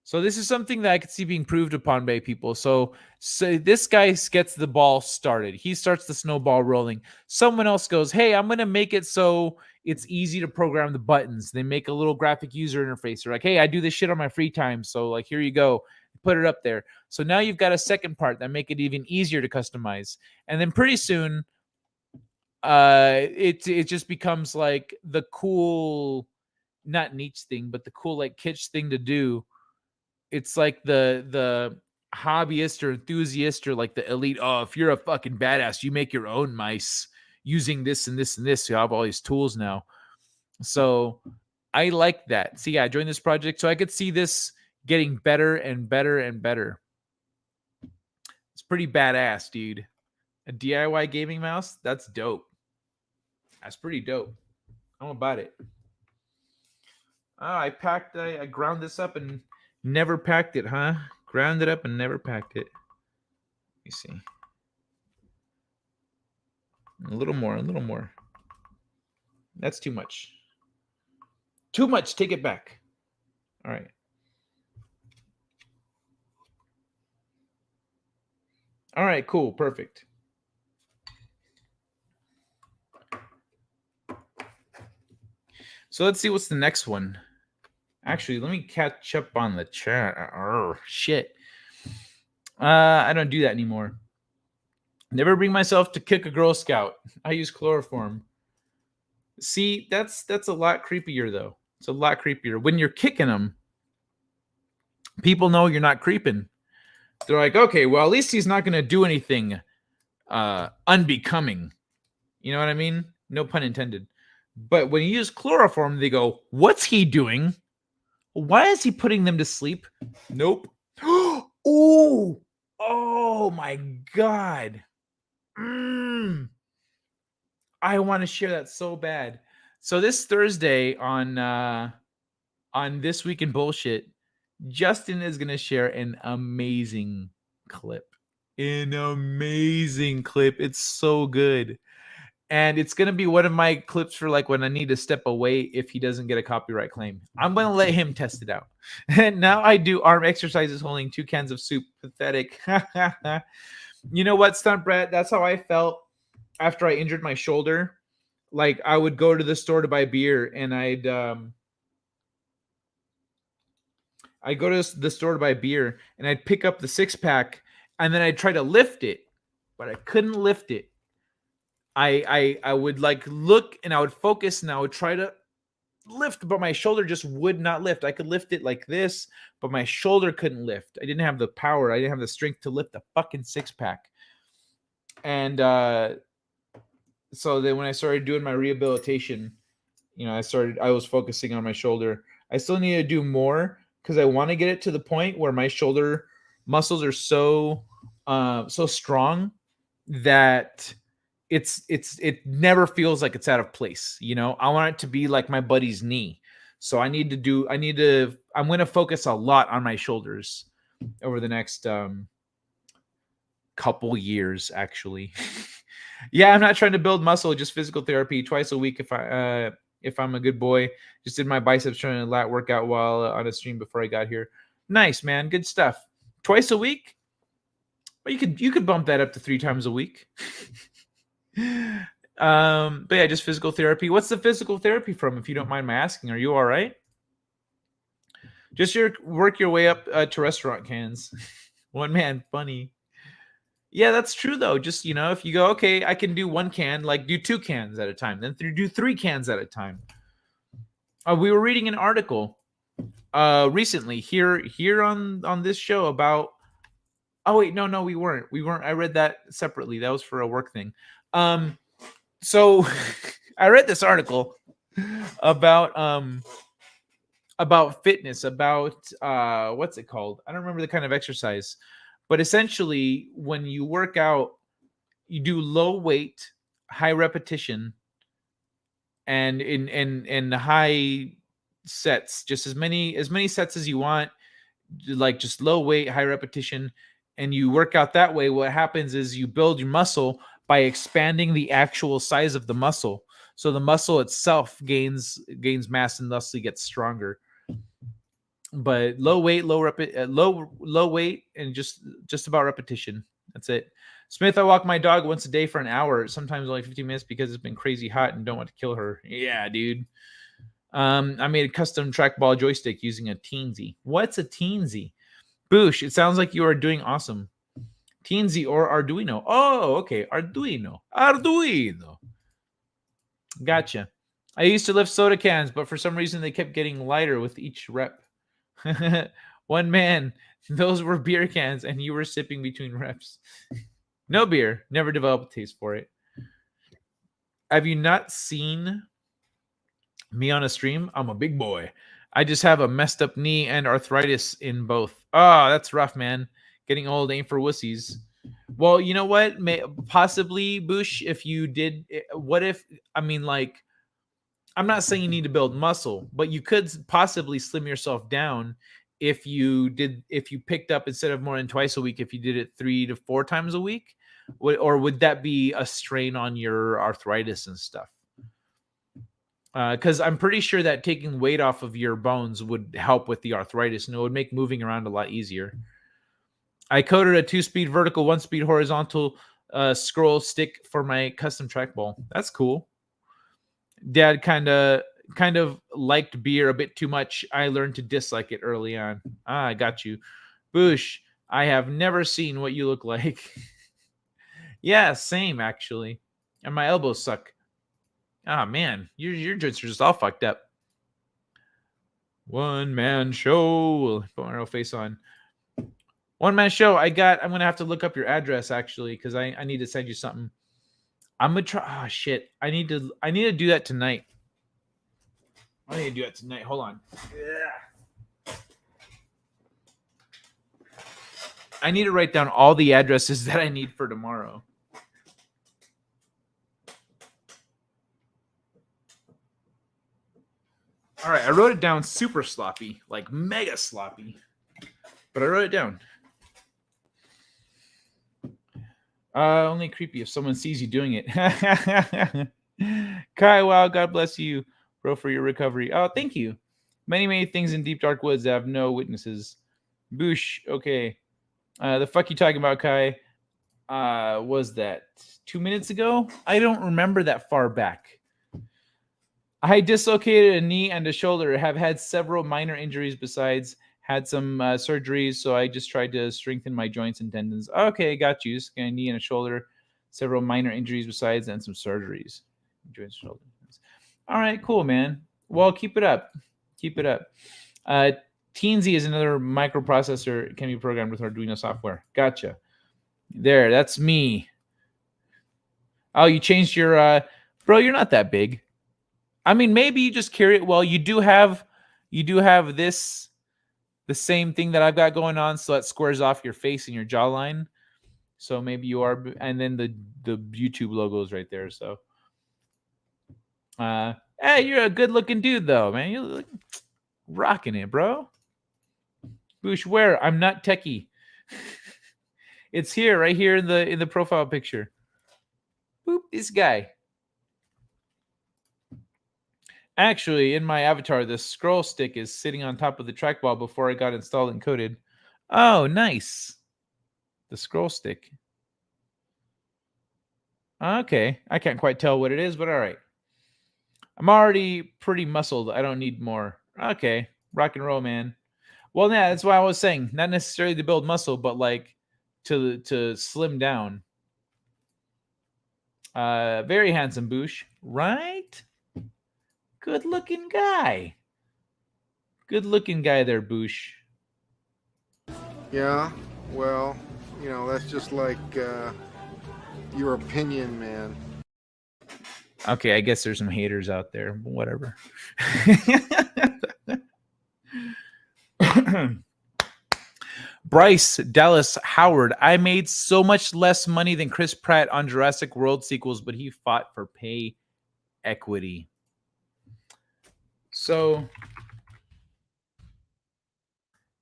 So this is something that I could see being improved upon by people. So this guy gets the ball started. He starts the snowball rolling. Someone else goes, hey, I'm going to make it so it's easy to program the buttons. They make a little graphic user interface. They're like, hey, I do this shit on my free time. So like, here you go. Put it up there. So now you've got a second part that make it even easier to customize. And then pretty soon, it just becomes like the cool, not niche thing, but the cool like kitsch thing to do. It's like the hobbyist or enthusiast or like the elite. Oh, if you're a fucking badass, you make your own mice using this and this and this. You have all these tools now. So I like that. See, yeah, I joined this project so I could see this getting better and better and better. It's pretty badass, dude. A DIY gaming mouse? That's dope. That's pretty dope. I'm about it. I ground this up and never packed it, huh? Ground it up and never packed it. Let me see. A little more, a little more. That's too much. Too much. Take it back. All right. All right, cool, perfect. So let's see what's the next one. Actually, let me catch up on the chat. Shit. I don't do that anymore. Never bring myself to kick a Girl Scout. I use chloroform. See, that's a lot creepier though. It's a lot creepier. When you're kicking them, people know you're not creeping. They're like, okay, well, at least he's not gonna do anything unbecoming. You know what I mean? No pun intended. But when you use chloroform, they go, what's he doing? Why is he putting them to sleep? Nope. Oh, oh my God. I want to share that so bad. So this Thursday on This Week in Bullshit, Justin is gonna share an amazing clip. An amazing clip. It's so good. And it's gonna be one of my clips for like when I need to step away if he doesn't get a copyright claim. I'm gonna let him test it out. And now I do arm exercises holding 2 cans of soup. Pathetic. You know what, Stunt Brett? That's how I felt after I injured my shoulder. Like I would go to the store to buy beer and I'd go to the store to buy beer and I'd pick up the 6-pack and then I'd try to lift it, but I couldn't lift it. I would like look and I would focus and I would try to lift, but my shoulder just would not lift. I could lift it like this, but my shoulder couldn't lift. I didn't have the power. I didn't have the strength to lift the fucking 6-pack. And so then when I started doing my rehabilitation, you know, I was focusing on my shoulder. I still need to do more because I want to get it to the point where my shoulder muscles are so strong that it never feels like it's out of place. You know, I want it to be like my buddy's knee. So I'm going to focus a lot on my shoulders over the next couple years, actually. Yeah, I'm not trying to build muscle, just physical therapy twice a week if I'm a good boy. Just did my biceps trying to lat workout while on a stream before I got here. Nice, man. Good stuff. Twice a week? Well, you could bump that up to 3 times a week. But yeah, just physical therapy. What's the physical therapy from, if you don't mind my asking? Are you all right? Just work your way up to restaurant cans. One man, funny. Yeah, that's true though. Just, you know, if you go, okay, I can do 1 can, like do 2 cans at a time, then do 3 cans at a time. We were reading an article recently here on this show about. Oh wait, no, we weren't. I read that separately. That was for a work thing. So I read this article about fitness, about what's it called? I don't remember the kind of exercise. But essentially, when you work out, you do low weight, high repetition, and in high sets, just as many sets as you want, like just low weight, high repetition, and you work out that way. What happens is you build your muscle by expanding the actual size of the muscle. So the muscle itself gains mass and thusly gets stronger. But low weight, low weight, and just about repetition. That's it. Smith, I walk my dog once a day for an hour, sometimes only 15 minutes because it's been crazy hot and don't want to kill her. Yeah, dude. I made a custom trackball joystick using a Teensy. What's a Teensy? Boosh, it sounds like you are doing awesome. Teensy or Arduino. Oh, okay. Arduino. Gotcha. I used to lift soda cans, but for some reason they kept getting lighter with each rep. One man, those were beer cans and you were sipping between reps. No beer, never developed a taste for it. Have you not seen me on a stream? I'm a big boy. I just have a messed up knee and arthritis in both. Oh, that's rough, man. Getting old ain't for wussies. Well, you know what? Possibly, Bush, if you did, what if, I mean, like, I'm not saying you need to build muscle, but you could possibly slim yourself down if you picked up, instead of more than twice a week, if you did it 3 to 4 times a week. Or would that be a strain on your arthritis and stuff? Because I'm pretty sure that taking weight off of your bones would help with the arthritis, and it would make moving around a lot easier. I coded a 2-speed vertical, 1-speed horizontal scroll stick for my custom trackball. That's cool. Dad kind of liked beer a bit too much. I learned to dislike it early on. I got you. Boosh, I have never seen what you look like. Yeah, same actually. And my elbows suck. Ah, man, your joints are just all fucked up. One man show. Put my real face on. One man show. I'm gonna have to look up your address actually because I need to send you something. I'm gonna try. Oh shit! I need to do that tonight. I need to do that tonight. Hold on. Yeah. I need to write down all the addresses that I need for tomorrow. All right, I wrote it down super sloppy, like mega sloppy, but I wrote it down. Only creepy if someone sees you doing it. Kai, wow, God bless you, bro, for your recovery. Oh, thank you. Many, many things in deep dark woods that have no witnesses. Boosh, okay. The fuck you talking about, Kai? Was that 2 minutes ago? I don't remember that far back. I dislocated a knee and a shoulder. Have had several minor injuries besides. Had some surgeries, so I just tried to strengthen my joints and tendons. Okay, got you. Just a knee and a shoulder. Several minor injuries besides, and some surgeries. Joints, shoulder. All right, cool, man. Well, keep it up. Keep it up. Teensy is another microprocessor. It can be programmed with Arduino software. Gotcha. There, that's me. Oh, you changed your... Bro, you're not that big. I mean, maybe you just carry it well. You do have this, the same thing that I've got going on, so that squares off your face and your jawline. So maybe you are, and then the YouTube logo is right there. So, hey, you're a good-looking dude, though, man. You're rocking it, bro. Boosh, where? I'm not techie. It's here, right here in the profile picture. Boop, this guy. Actually, in my avatar, the scroll stick is sitting on top of the trackball before I got installed and coded. Oh, nice. The scroll stick. Okay. I can't quite tell what it is, but all right. I'm already pretty muscled. I don't need more. Okay. Rock and roll, man. Well, yeah, that's why I was saying. Not necessarily to build muscle, but like to slim down. Very handsome, Boosh. Right? Good looking guy. Good looking guy there, Boosh. Yeah, well, you know, that's just like your opinion, man. Okay, I guess there's some haters out there, but whatever. Bryce Dallas Howard. I made so much less money than Chris Pratt on Jurassic World sequels, but he fought for pay equity. So,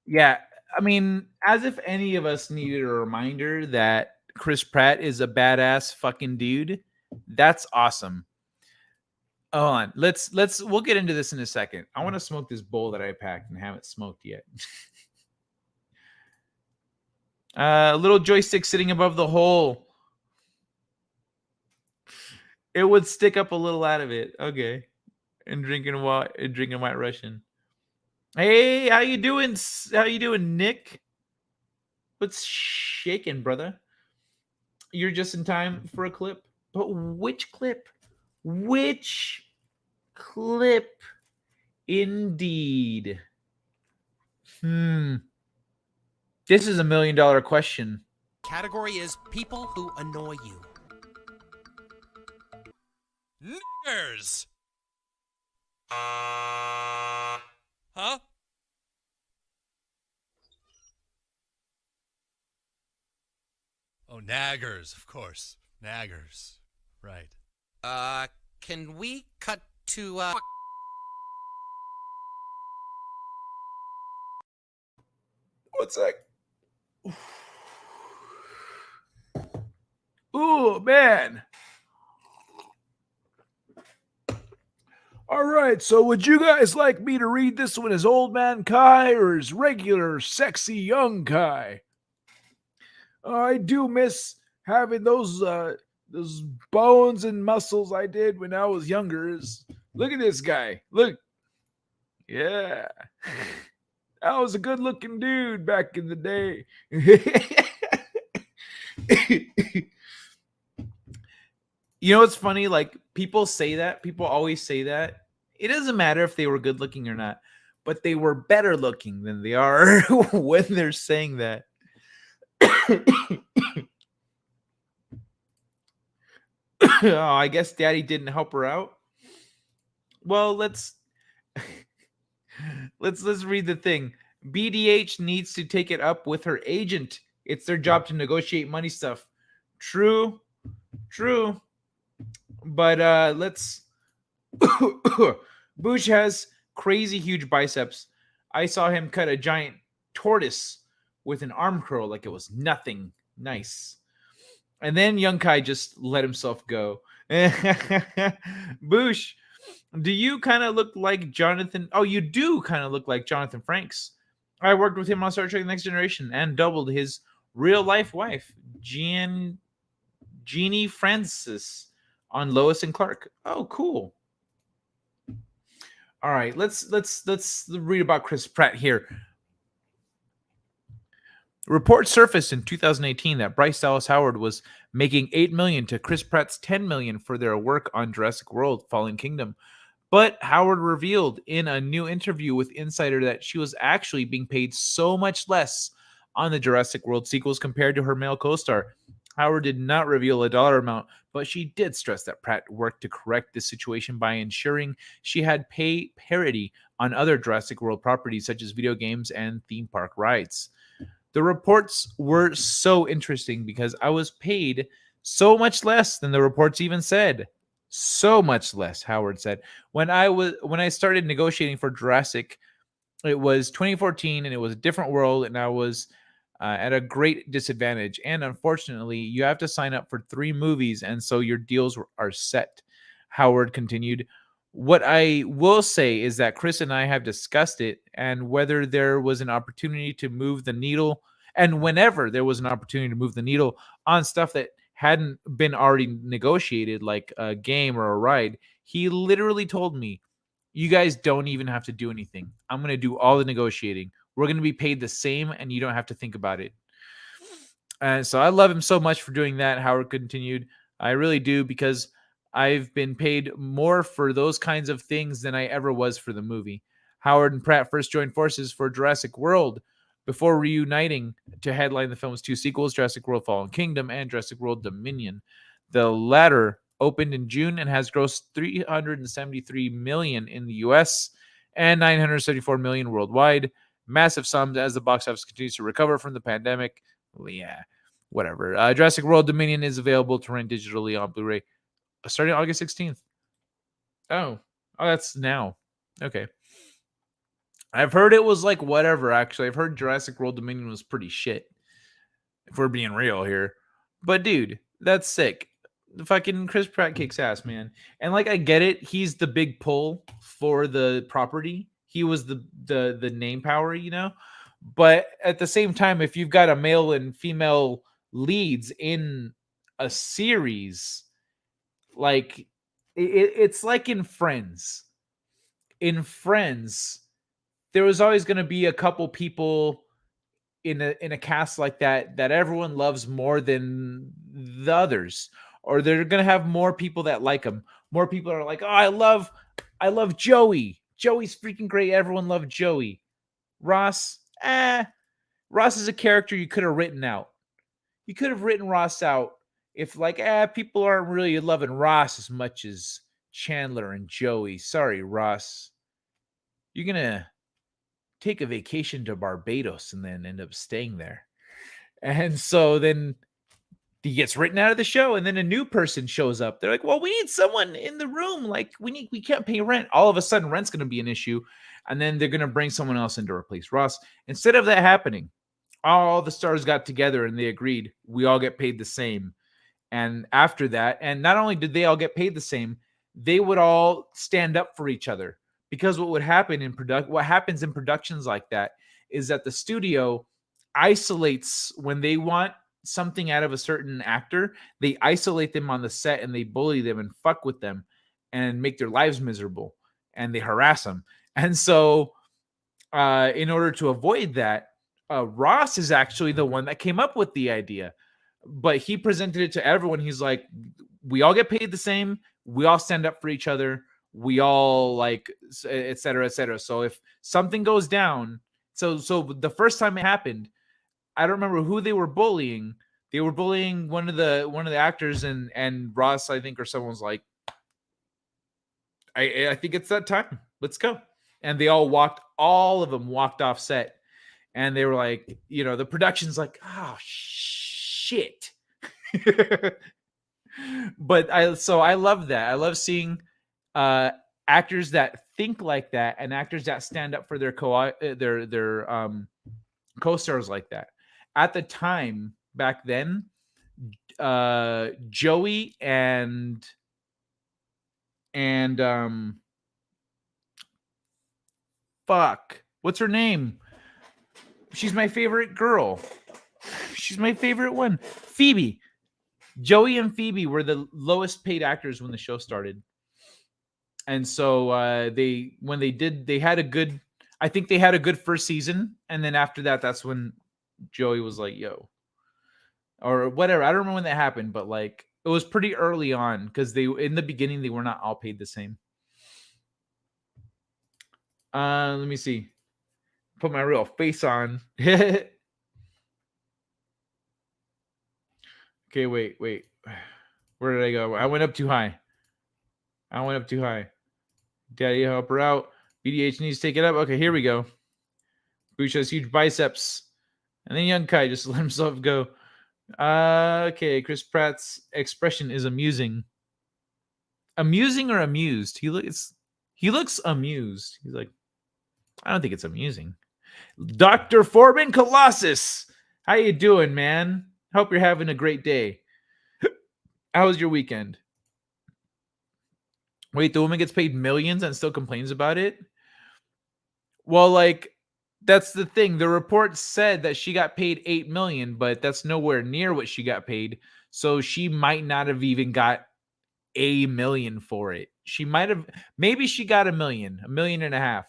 yeah, I mean, as if any of us needed a reminder that Chris Pratt is a badass fucking dude. That's awesome. Hold on. We'll get into this in a second. I want to smoke this bowl that I packed and haven't smoked yet. Little joystick sitting above the hole. It would stick up a little out of it. Okay. And drinking White Russian. Hey, how you doing? How you doing, Nick? What's shaking, brother? You're just in time for a clip. But which clip? Which clip? Indeed. This is $1 million question. Category is people who annoy you. Niggers! Huh? Oh, naggers, of course. Naggers. Right. Can we cut to, What's that? Ooh, man. All right, so would you guys like me to read this one as Old Man Kai or as regular, sexy young Kai? I do miss having those bones and muscles I did when I was younger. Look at this guy. Look. Yeah. I was a good looking dude back in the day. You know what's funny? Like people say that. People always say that. It doesn't matter if they were good looking or not, but they were better looking than they are when they're saying that. Oh, I guess daddy didn't help her out. Well, let's read the thing. BDH needs to take it up with her agent. It's their job to negotiate money stuff. True. But let's Bush has crazy huge biceps. I saw him cut a giant tortoise with an arm curl like it was nothing. Nice. And then Young Kai just let himself go. Bush, do you kind of look like Jonathan? Oh, you do kind of look like Jonathan Frakes. I worked with him on Star Trek: The Next Generation and doubled his real life wife, Jeannie Francis, on Lois and Clark. Oh, cool. All right, let's read about Chris Pratt here. Reports surfaced in 2018 that Bryce Dallas Howard was making $8 million to Chris Pratt's $10 million for their work on Jurassic World: Fallen Kingdom. But Howard revealed in a new interview with Insider that she was actually being paid so much less on the Jurassic World sequels compared to her male co-star. Howard did not reveal a dollar amount, but she did stress that Pratt worked to correct this situation by ensuring she had pay parity on other Jurassic World properties such as video games and theme park rides. The reports were so interesting because I was paid so much less than the reports even said. So much less, Howard said. When I started negotiating for Jurassic, it was 2014 and it was a different world, and I was at a great disadvantage. And unfortunately, you have to sign up for 3 movies, and so your deals are set. Howard continued. What I will say is that Chris and I have discussed it, and whether there was an opportunity to move the needle, and whenever there was an opportunity to move the needle on stuff that hadn't been already negotiated, like a game or a ride, he literally told me, you guys don't even have to do anything. I'm going to do all the negotiating. We're going to be paid the same, and you don't have to think about it. And so I love him so much for doing that. Howard continued. I really do, because I've been paid more for those kinds of things than I ever was for the movie. Howard and Pratt first joined forces for Jurassic World before reuniting to headline the film's 2 sequels, Jurassic World: Fallen Kingdom and Jurassic World: Dominion. The latter opened in June and has grossed $373 million in the US and $974 million worldwide. Massive sums as the box office continues to recover from the pandemic. Well, yeah, whatever. Jurassic World: Dominion is available to rent digitally on Blu-ray starting August 16th. Oh, that's now. Okay. I've heard it was like whatever, actually. I've heard Jurassic World Dominion was pretty shit, if we're being real here. But dude, that's sick. The fucking Chris Pratt kicks ass, man. And like, I get it. He's the big pull for the property. He was the name power, you know? But at the same time, if you've got a male and female leads in a series, like it's like in Friends. In Friends, there was always going to be a couple people in a cast like that everyone loves more than the others, or they're going to have more people that like them. More people are like, oh, I love Joey. Joey's freaking great. Everyone loved Joey. Ross is a character you could have written out. You could have written Ross out if like, people aren't really loving Ross as much as Chandler and Joey. Sorry, Ross. You're going to take a vacation to Barbados and then end up staying there. And so then he gets written out of the show, and then a new person shows up. They're like, well, we need someone in the room. Like, we can't pay rent. All of a sudden, rent's going to be an issue. And then they're going to bring someone else in to replace Ross. Instead of that happening, all the stars got together and they agreed we all get paid the same. And after that, and not only did they all get paid the same, they would all stand up for each other. Because what happens in productions like that is that the studio isolates when they want something out of a certain actor, they isolate them on the set and they bully them and fuck with them and make their lives miserable and they harass them. And so, in order to avoid that, Ross is actually the one that came up with the idea, but he presented it to everyone. He's like, we all get paid the same. We all stand up for each other. We all like, et cetera, et cetera. So if something goes down, so the first time it happened, I don't remember who they were bullying. They were bullying one of the actors, and Ross, I think, or someone's like, I think it's that time. Let's go. And they all of them walked off set. And they were like, the production's like, oh shit. But I love that. I love seeing actors that think like that and actors that stand up for their co-stars like that. At the time back then, Joey and fuck, what's her name? She's my favorite girl. She's my favorite one. Phoebe. Joey and Phoebe were the lowest paid actors when the show started. And so they had a good, I think they had a good first season. And then after that, that's when Joey was like, yo. Or whatever. I don't remember when that happened, but like it was pretty early on because in the beginning, they were not all paid the same. Let me see. Put my real face on. Okay, wait. Where did I go? I went up too high. Daddy, help her out. BDH needs to take it up. Okay, here we go. Bush has huge biceps. And then Young Kai just let himself go. Okay, Chris Pratt's expression is amusing. Amusing or amused? He looks amused. He's like, I don't think it's amusing. Dr. Foreman Colossus. How you doing, man? Hope you're having a great day. How was your weekend? Wait, the woman gets paid millions and still complains about it? Well, like, that's the thing. The report said that she got paid $8 million, but that's nowhere near what she got paid. So she might not have even got $1 million for it. She might have, maybe she got $1 million, $1.5 million.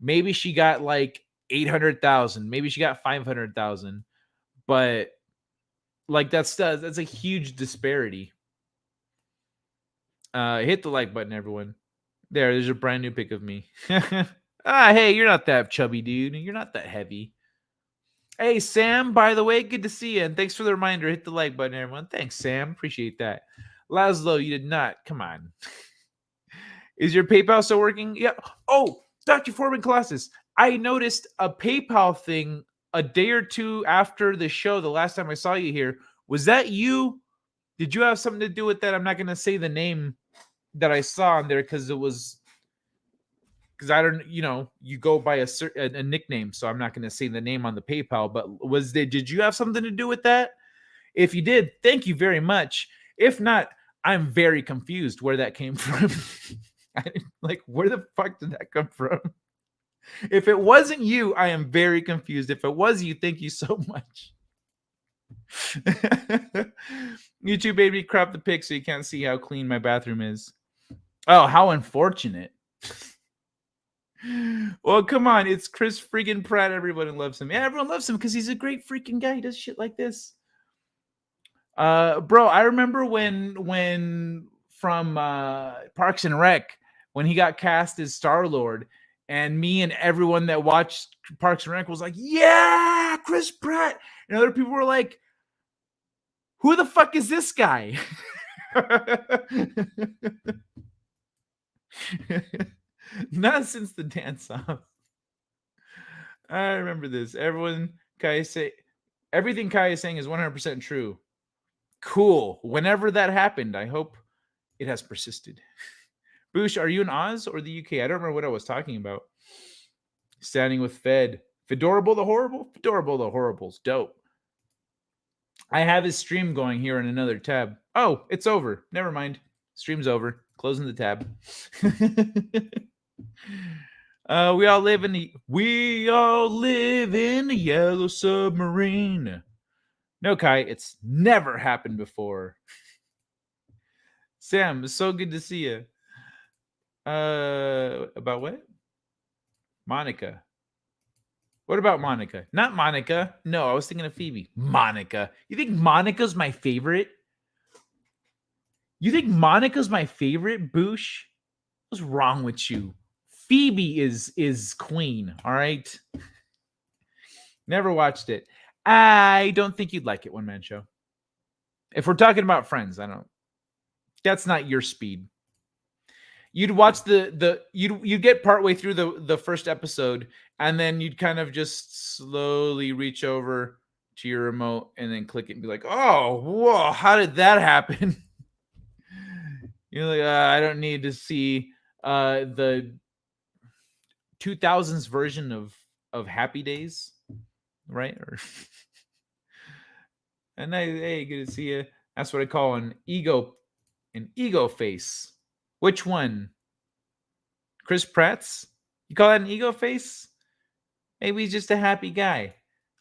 Maybe she got like 800,000. Maybe she got 500,000. But like that's a huge disparity. Hit the like button, everyone. There's a brand new pic of me. Hey, you're not that chubby, dude. You're not that heavy. Hey, Sam, by the way, good to see you. And thanks for the reminder. Hit the like button, everyone. Thanks, Sam. Appreciate that. Laszlo, you did not. Come on. Is your PayPal still working? Yeah. Oh, Dr. Foreman Colossus. I noticed a PayPal thing a day or two after the show, the last time I saw you here. Was that you? Did you have something to do with that? I'm not going to say the name that I saw on there because I don't, you go by a nickname, so I'm not going to say the name on the PayPal, but did you have something to do with that? If you did, thank you very much. If not, I'm very confused where that came from. Like, where the fuck did that come from? If it wasn't you, I am very confused. If it was you, thank you so much. YouTube made me crop the pic so you can't see how clean my bathroom is. Oh, how unfortunate. Well, come on. It's Chris freaking Pratt. Everyone loves him. Yeah, everyone loves him because he's a great freaking guy. He does shit like this. Bro, I remember when from Parks and Rec, when he got cast as Star-Lord, and me and everyone that watched Parks and Rec was like, yeah, Chris Pratt. And other people were like, who the fuck is this guy? Not since the dance off. I remember this. Everything Kai is saying is 100% true. Cool. Whenever that happened, I hope it has persisted. Boosh, are you in Oz or the UK? I don't remember what I was talking about. Standing with Fed. Fedorable the Horrible? Fedorable the Horrible's dope. I have his stream going here in another tab. Oh, it's over. Never mind. Stream's over. Closing the tab. We all live in the yellow submarine. No, Kai, it's never happened before. Sam, it's so good to see you. About what? Monica. What about Monica? Not Monica. No, I was thinking of Phoebe. Monica. You think Monica's my favorite? You think Monica's my favorite, Boosh? What's wrong with you? Phoebe is queen, all right? Never watched it. I don't think you'd like it, One Man Show. If we're talking about Friends, I don't. That's not your speed. You'd watch you'd get partway through the first episode, and then you'd kind of just slowly reach over to your remote and then click it and be like, "Oh, whoa, how did that happen?" You're like, I don't need to see the 2000s version of Happy Days, right? Or and hey, good to see you. That's what I call an ego face. Which one? Chris Pratt's? You call that an ego face? Maybe he's just a happy guy.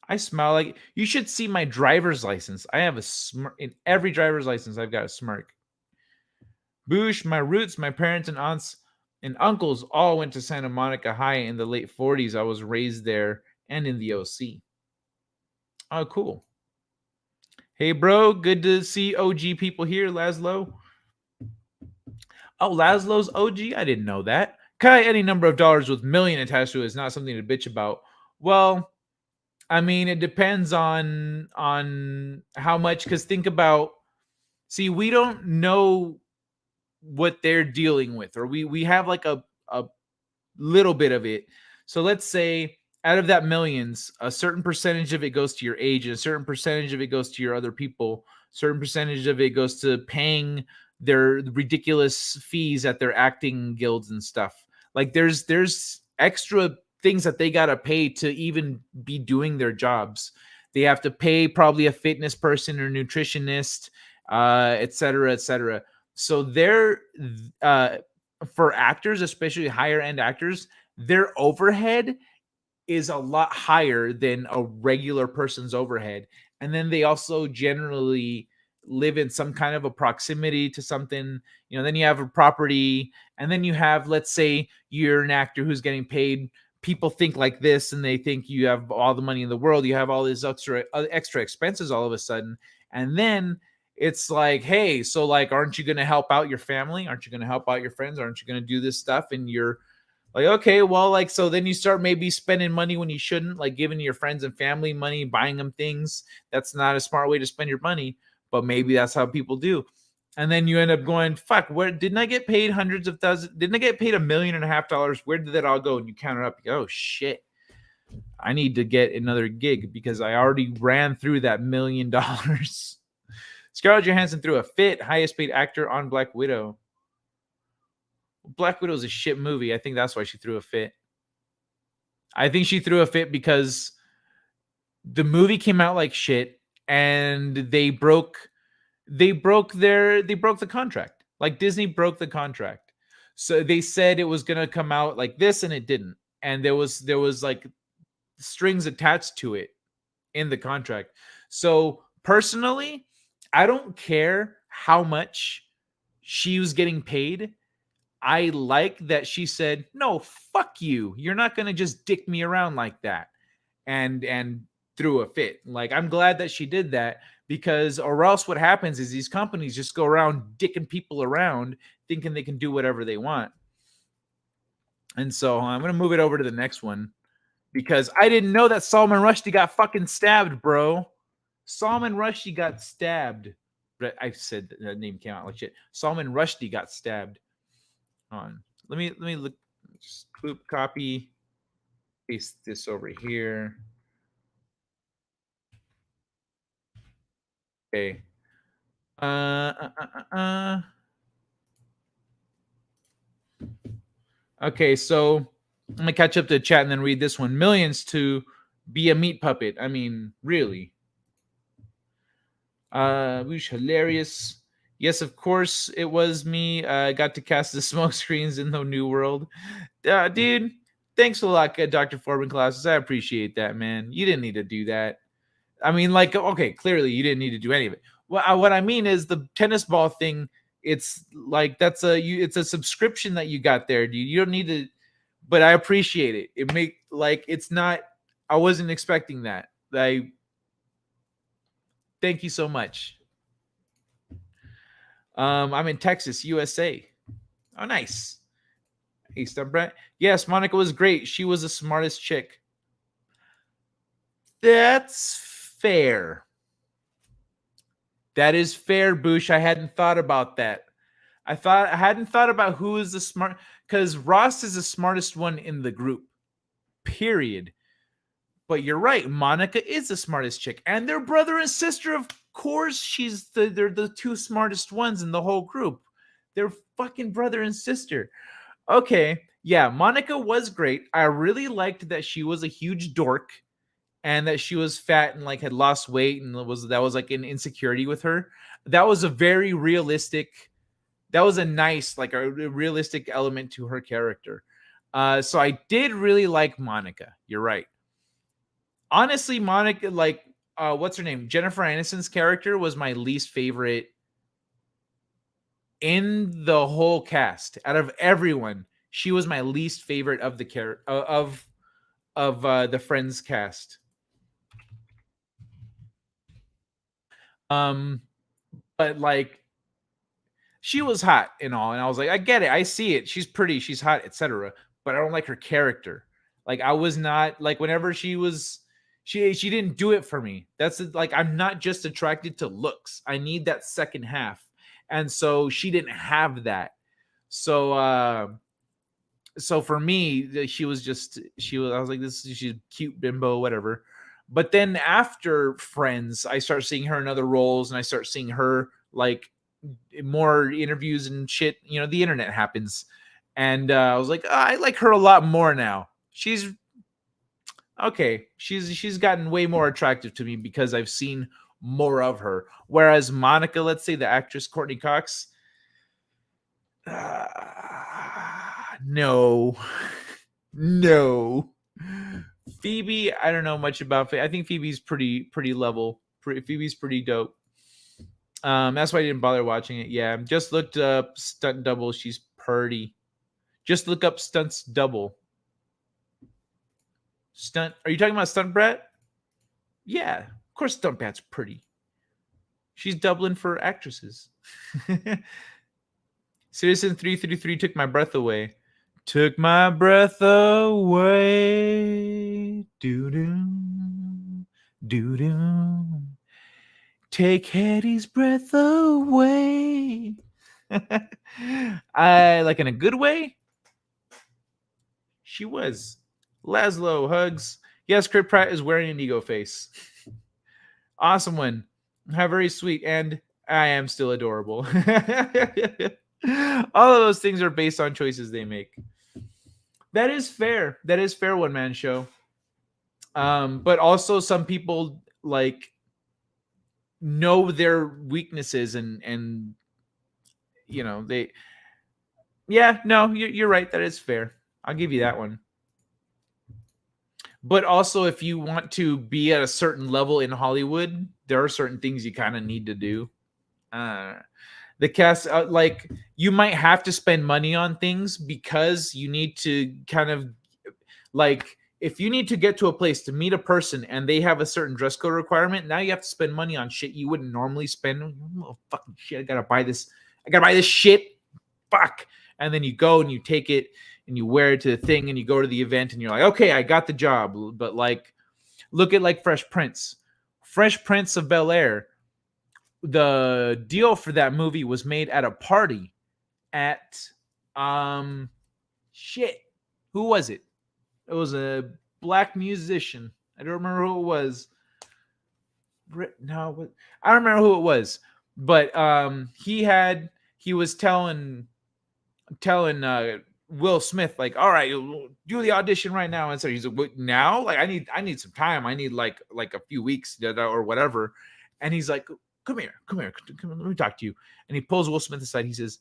I smile like you should see my driver's license. I have a smirk in every driver's license. I've got a smirk. Boosh, my roots, my parents and aunts and uncles all went to Santa Monica High in the late 40s. I was raised there and in the OC. Oh, cool. Hey, bro. Good to see OG people here, Laszlo. Oh, Laszlo's OG? I didn't know that. Kai, any number of dollars with million attached to it is not something to bitch about. Well, I mean, it depends on how much, because think about, see, we don't know what they're dealing with, or we have like a little bit of it. So let's say out of that millions, a certain percentage of it goes to your agent, a certain percentage of it goes to your other people, certain percentage of it goes to paying their ridiculous fees at their acting guilds and stuff. Like there's extra things that they got to pay to even be doing their jobs. They have to pay probably a fitness person or nutritionist, et cetera, et cetera. So they're for actors, especially higher end actors, their overhead is a lot higher than a regular person's overhead. And then they also generally live in some kind of a proximity to something. Then you have a property, and then you have, let's say you're an actor who's getting paid. People think like this, and they think you have all the money in the world. You have all these extra expenses all of a sudden. And then it's like, hey, so like, aren't you going to help out your family? Aren't you going to help out your friends? Aren't you going to do this stuff? And you're like, okay, well, like, so then you start maybe spending money when you shouldn't, like giving your friends and family money, buying them things. That's not a smart way to spend your money, but maybe that's how people do. And then you end up going, fuck, where didn't I get paid hundreds of thousands? Didn't I get paid $1.5 million? Where did that all go? And you count it up. You go, oh shit, I need to get another gig because I already ran through that $1 million. Scarlett Johansson threw a fit, highest paid actor on Black Widow. Black Widow is a shit movie. I think that's why she threw a fit. I think she threw a fit because the movie came out like shit, and they broke the contract. Like Disney broke the contract. So they said it was gonna come out like this, and it didn't. And there was like strings attached to it in the contract. So personally, I don't care how much she was getting paid. I like that she said, no, fuck you. You're not going to just dick me around like that. And threw a fit. Like, I'm glad that she did that, because or else what happens is these companies just go around dicking people around thinking they can do whatever they want. And so I'm going to move it over to the next one, because I didn't know that Salman Rushdie got fucking stabbed, bro. Salman Rushdie got stabbed. But I said that name came out like shit. Salman Rushdie got stabbed. On. Let me look. Just copy, paste this over here. Okay. Okay, so I'm gonna catch up to the chat and then read this one. Millions to be a meat puppet. I mean, really. Which hilarious. Yes, of course, it was me. I got to cast the smoke screens in the New World. Dude, thanks a lot, Dr. Forbin Classes. I appreciate that, man. You didn't need to do that. I mean, like, okay, clearly you didn't need to do any of it. What I mean is the tennis ball thing. It's like it's a subscription that you got there. You don't need to, but I appreciate it. It make like it's not. I wasn't expecting that. Thank you so much. I'm in Texas, USA. Oh, nice. Hey, Stunt Brett. Yes, Monica was great. She was the smartest chick. That's fair. That is fair, Boosh. I hadn't thought about that. I hadn't thought about who is the smart, because Ross is the smartest one in the group. Period. But you're right. Monica is the smartest chick, and they're brother and sister. Of course, they're the two smartest ones in the whole group. They're fucking brother and sister. Okay, yeah, Monica was great. I really liked that she was a huge dork, and that she was fat and like had lost weight, and that was like an insecurity with her. That was a very realistic. That was a nice, like a realistic element to her character. So I did really like Monica. You're right. Honestly, Monica, like, what's her name? Jennifer Aniston's character was my least favorite in the whole cast. Out of everyone, she was my least favorite of the the Friends cast. But like, she was hot and all, and I was like, I get it, I see it. She's pretty, she's hot, etc. But I don't like her character. Like, I was not like whenever she didn't do it for me. That's like, I'm not just attracted to looks. I need that second half. And so she didn't have that. So so for me, she was I was like, she's cute bimbo, whatever. But then after Friends, I start seeing her in other roles, and I start seeing her like more interviews and shit. You know, the internet happens. And I was like, oh, I like her a lot more now. She's okay. She's gotten way more attractive to me because I've seen more of her. Whereas Monica, let's say the actress Courtney Cox, no, no. Phoebe, I don't know much about. I think Phoebe's pretty level. Phoebe's pretty dope. That's why I didn't bother watching it. Yeah, just looked up Stunt Double. She's pretty. Just look up Stunts Double. Stunt. Are you talking about Stunt Brett? Yeah, of course Stunt Brat's pretty. She's doubling for actresses. Citizen 333 took my breath away. Took my breath away. Doo-doo. Doo-doo. Take Hetty's breath away. I like in a good way. She was. Laszlo hugs. Yes, Kurt Pratt is wearing an ego face. Awesome one. How very sweet. And I am still adorable. All of those things are based on choices they make. That is fair. That is fair, one man show. But also some people like know their weaknesses and you know they. Yeah, no, you're right. That is fair. I'll give you that one. But also, if you want to be at a certain level in Hollywood, there are certain things you kind of need to do. The cast, like, you might have to spend money on things because you need to kind of, like, if you need to get to a place to meet a person and they have a certain dress code requirement, now you have to spend money on shit you wouldn't normally spend. Oh, fucking shit, I gotta buy this shit. Fuck. And then you go and you take it and you wear it to the thing and you go to the event and you're like, okay, I got the job. But like, look at like Fresh Prince of Bel-Air. The deal for that movie was made at a party at shit. Who was it? It was a black musician. I don't remember who it was. No, I don't remember who it was. But he was telling Will Smith, like, all right, do the audition right now. And so he's like, now? Like, I need some time. I need like a few weeks or whatever. And he's like, come here, let me talk to you. And he pulls Will Smith aside. He says,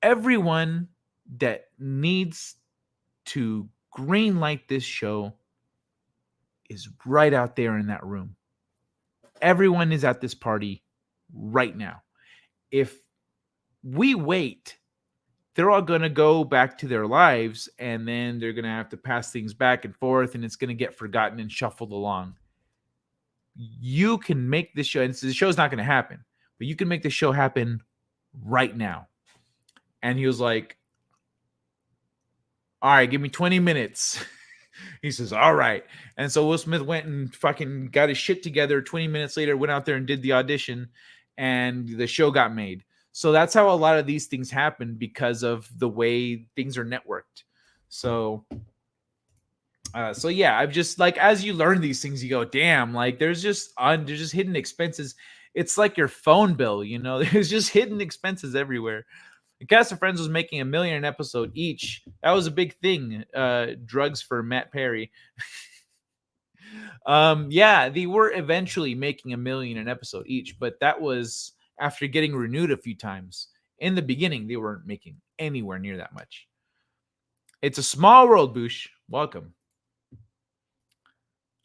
everyone that needs to green light this show is right out there in that room. everyone is at this party right now. If we wait, they're all going to go back to their lives, and then they're going to have to pass things back and forth, and it's going to get forgotten and shuffled along. You can make this show, and the show's not going to happen, but you can make the show happen right now. And he was like, all right, give me 20 minutes. He says, all right. And so Will Smith went and fucking got his shit together. 20 minutes later, went out there and did the audition, and the show got made. So that's how a lot of these things happen, because of the way things are networked. So yeah, I've just, like, as you learn these things, you go, damn, like there's just hidden expenses. It's like your phone bill, you know, there's just hidden expenses everywhere. The cast of Friends was making $1 million an episode each. That was a big thing. Drugs for Matt Perry. Yeah, they were eventually making $1 million an episode each, but that was after getting renewed a few times. In the beginning, they weren't making anywhere near that much. It's a small world, Boosh. Welcome.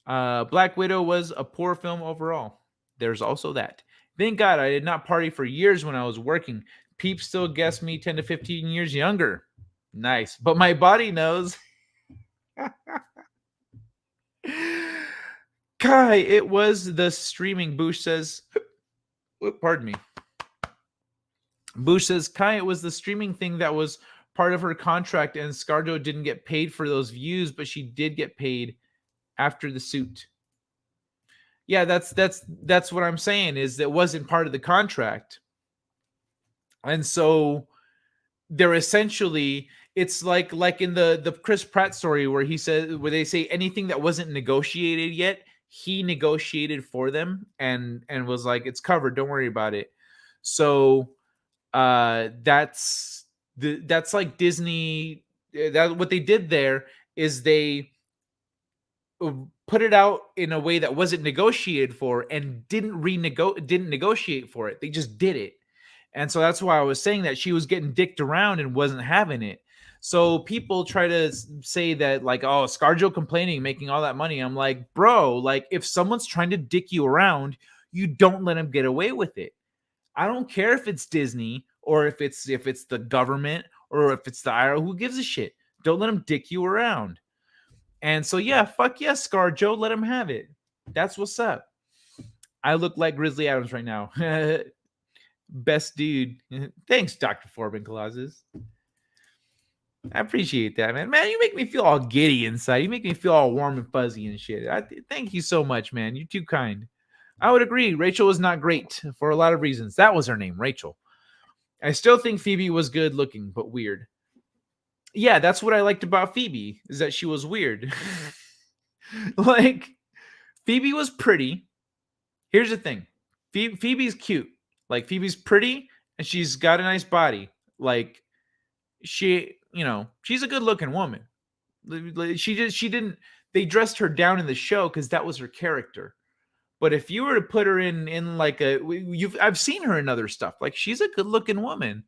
Black Widow was a poor film overall. There's also that. Thank God I did not party for years when I was working. Peeps still guess me 10 to 15 years younger. Nice. But my body knows. Kai, it was the streaming. Boosh says, pardon me. Boosh says, Kai, it was the streaming thing that was part of her contract, and ScarJo didn't get paid for those views, but she did get paid after the suit. Yeah, that's what I'm saying, is that wasn't part of the contract. And so they're essentially, it's like in the Chris Pratt story where they say anything that wasn't negotiated yet, he negotiated for them and was like, it's covered, don't worry about it. So that's like Disney. That what they did there is they put it out in a way that wasn't negotiated for and didn't negotiate for it. They just did it. And so that's why I was saying that she was getting dicked around and wasn't having it. So people try to say that, like, oh, ScarJo complaining, making all that money. I'm like, bro, like, if someone's trying to dick you around, you don't let them get away with it. I don't care if it's Disney or if it's the government or if it's the IRA. Who gives a shit? Don't let them dick you around. And so, yeah, fuck yes, ScarJo, let him have it. That's what's up. I look like Grizzly Adams right now. Best dude. Thanks, Dr. Forbin Colossus. I appreciate that, man. Man, you make me feel all giddy inside. You make me feel all warm and fuzzy and shit. Thank you so much, man. You're too kind. I would agree. Rachel was not great for a lot of reasons. That was her name, Rachel. I still think Phoebe was good looking, but weird. Yeah, that's what I liked about Phoebe, is that she was weird. Like, Phoebe was pretty. Here's the thing. Phoebe's cute. Like, Phoebe's pretty, and she's got a nice body. Like, she's a good looking woman. They dressed her down in the show because that was her character. But if you were to put her in like I've seen her in other stuff. Like, she's a good looking woman,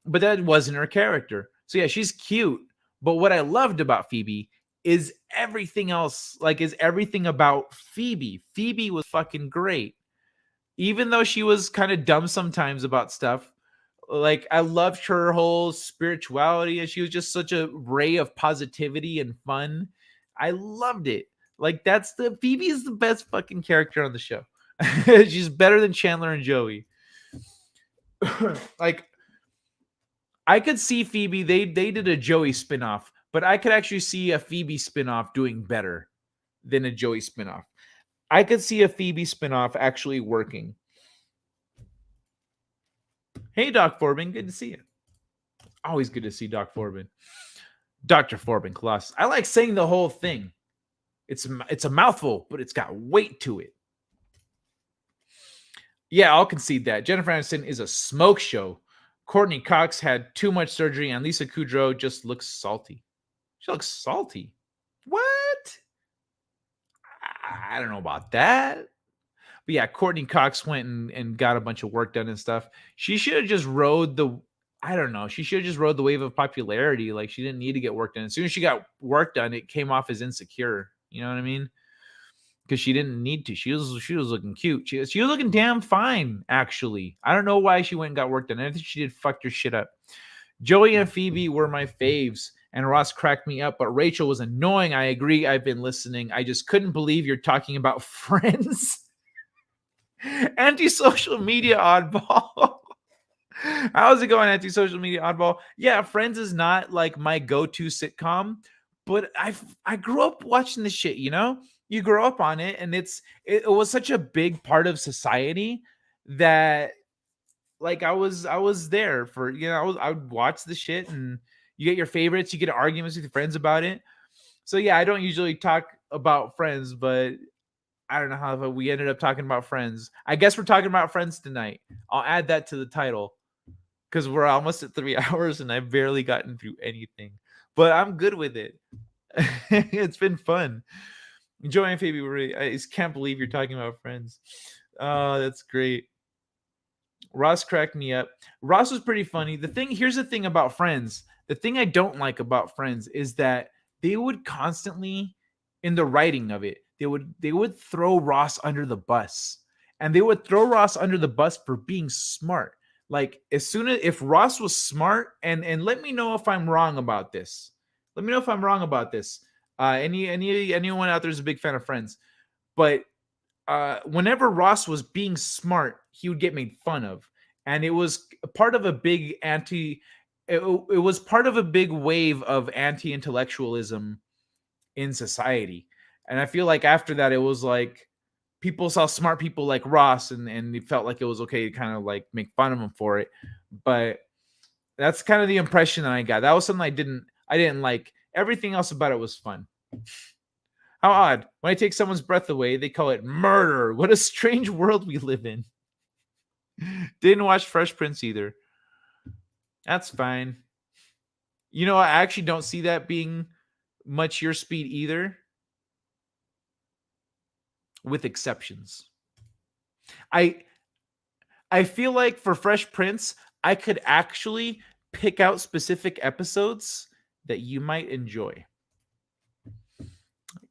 but that wasn't her character. So yeah, she's cute. But what I loved about Phoebe is everything else. Like, is everything about Phoebe. Phoebe was fucking great. Even though she was kind of dumb sometimes about stuff. Like, I loved her whole spirituality, and she was just such a ray of positivity and fun. I loved it. Like, Phoebe is the best fucking character on the show. She's better than Chandler and Joey. Like, I could see Phoebe, they did a Joey spinoff, but I could actually see a Phoebe spinoff doing better than a Joey spinoff. I could see a Phoebe spinoff actually working. Hey, Doc Forbin, good to see you. Always good to see Doc Forbin. Dr. Forbin Colossus. I like saying the whole thing. It's a mouthful, but it's got weight to it. Yeah, I'll concede that. Jennifer Aniston is a smoke show. Courtney Cox had too much surgery, and Lisa Kudrow just looks salty. She looks salty. What? I don't know about that. But yeah, Courtney Cox went and got a bunch of work done and stuff. She should have just rode she should have just rode the wave of popularity. Like, she didn't need to get work done. As soon as she got work done, it came off as insecure. You know what I mean? because she didn't need to. She was looking cute. She was looking damn fine, actually. I don't know why she went and got work done. I think she did fucked her shit up. Joey and Phoebe were my faves, and Ross cracked me up, but Rachel was annoying. I agree. I've been listening. I just couldn't believe you're talking about Friends. Anti-social media oddball. How's it going, anti-social media oddball? Yeah, Friends is not like my go-to sitcom, but I grew up watching this shit, you know? You grow up on it, and it was such a big part of society that like I was there for, you know, I would watch the shit, and you get your favorites, you get arguments with your friends about it. So yeah, I don't usually talk about Friends, but I don't know how we ended up talking about Friends. I guess we're talking about Friends tonight. I'll add that to the title because we're almost at 3 hours and I've barely gotten through anything, but I'm good with it. It's been fun. Joey and Phoebe, I just can't believe you're talking about Friends. Oh, that's great. Ross cracked me up. Ross was pretty funny. Here's the thing about Friends. The thing I don't like about Friends is that they would constantly, in the writing of it, they would throw Ross under the bus. And they would throw Ross under the bus for being smart. Like as soon as if Ross was smart, and let me know if I'm wrong about this. Let me know if I'm wrong about this. Anyone out there is a big fan of Friends, but whenever Ross was being smart, he would get made fun of, and it was part of a big it was part of a big wave of anti-intellectualism in society. And I feel like after that, it was like people saw smart people like Ross, and it felt like it was okay to kind of like make fun of him for it. But that's kind of the impression that I got. That was something I didn't like. Everything else about it was fun. How odd. When I take someone's breath away, they call it murder. What a strange world we live in. Didn't watch Fresh Prince either. That's fine. You know, I actually don't see that being much your speed either, with exceptions. I feel like for Fresh Prince, I could actually pick out specific episodes that you might enjoy.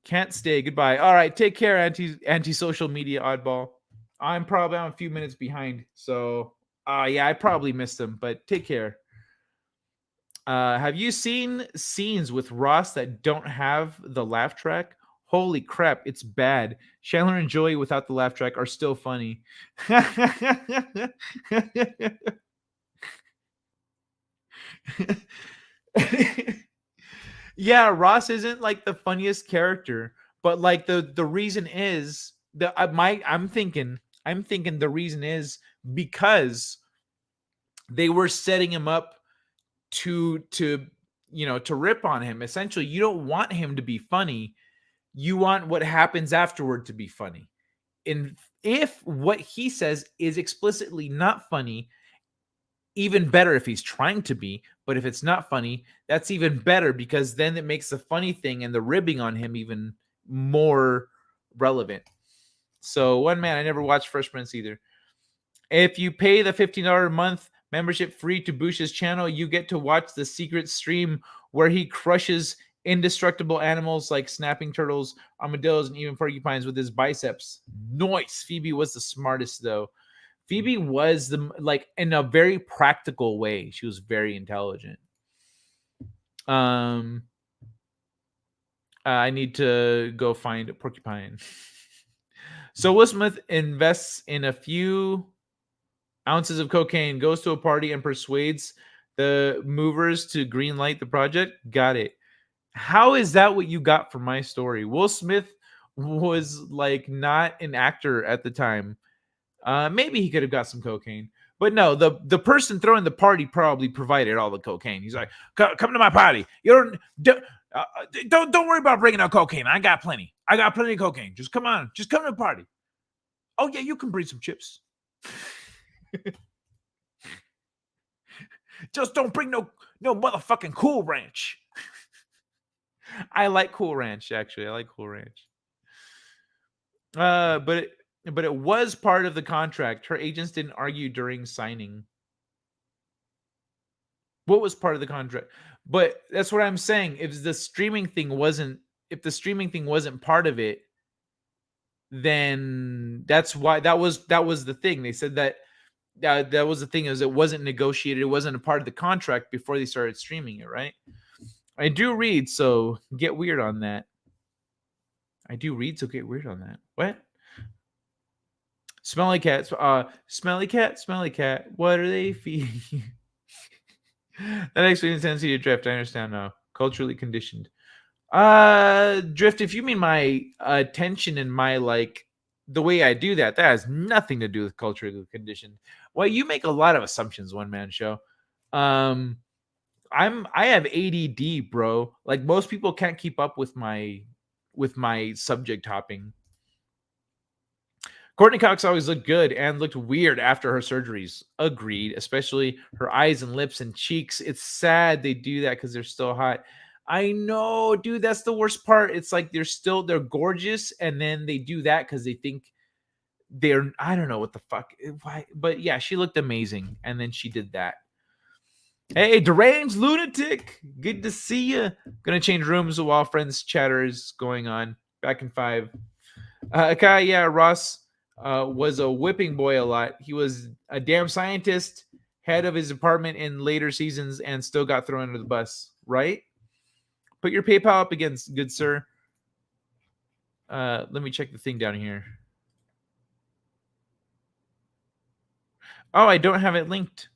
Can't stay. Goodbye. All right. Take care, anti-social media oddball. I'm a few minutes behind. So yeah, I probably missed them, but take care. Have you seen scenes with Ross that don't have the laugh track? Holy crap, it's bad. Chandler and Joey without the laugh track are still funny. Yeah, Ross isn't like the funniest character, but like the reason is that I'm thinking the reason is because they were setting him up to to rip on him. Essentially, you don't want him to be funny. You want what happens afterward to be funny. And if what he says is explicitly not funny, even better if he's trying to be. But if it's not funny, that's even better, because then it makes the funny thing and the ribbing on him even more relevant. So one man, I never watched Fresh Prince either. If you pay the $15 a month membership free to Bush's channel, you get to watch the secret stream where he crushes indestructible animals like snapping turtles, armadillos, and even porcupines with his biceps. Nice. Phoebe was the smartest though. Phoebe was like in a very practical way. She was very intelligent. I need to go find a porcupine. So Will Smith invests in a few ounces of cocaine, goes to a party, and persuades the movers to green light the project. Got it. How is that what you got from my story? Will Smith was like not an actor at the time. Maybe he could have got some cocaine, but no, the person throwing the party probably provided all the cocaine. He's like, come to my party. You don't worry about bringing out cocaine. I got plenty. I got plenty of cocaine. Just come on. Just come to the party. Oh yeah, you can bring some chips. Just don't bring no motherfucking Cool Ranch. I like Cool Ranch, actually. I like Cool Ranch. But it was part of the contract. Her agents didn't argue during signing. What was part of the contract? But that's what I'm saying. If the streaming thing wasn't part of it, then that's why that was the thing. They said that that was the thing, is it wasn't negotiated, it wasn't a part of the contract before they started streaming it, right? I do read, so get weird on that. I do read, so get weird on that. What? Smelly cat, smelly cat, smelly cat. What are they feeding you? That explains the tendency to drift. I understand now. Culturally conditioned. Drift. If you mean my attention and my like the way I do that, that has nothing to do with culturally conditioned. Well, you make a lot of assumptions, one man show. I have ADD, bro. Like most people can't keep up with my subject hopping. Courtney Cox always looked good and looked weird after her surgeries. Agreed, especially her eyes and lips and cheeks. It's sad they do that because they're still hot. I know, dude, that's the worst part. It's like they're gorgeous, and then they do that because they think they're, I don't know what the fuck. Why? But yeah, she looked amazing, and then she did that. Hey, deranged lunatic, good to see you. Gonna change rooms while friends chatter is going on. Back in 5. Okay, yeah, Ross was a whipping boy a lot. He was a damn scientist, head of his department in later seasons, and still got thrown under the bus, right? Put your PayPal up again, good sir. Let me check the thing down here. Oh, I don't have it linked.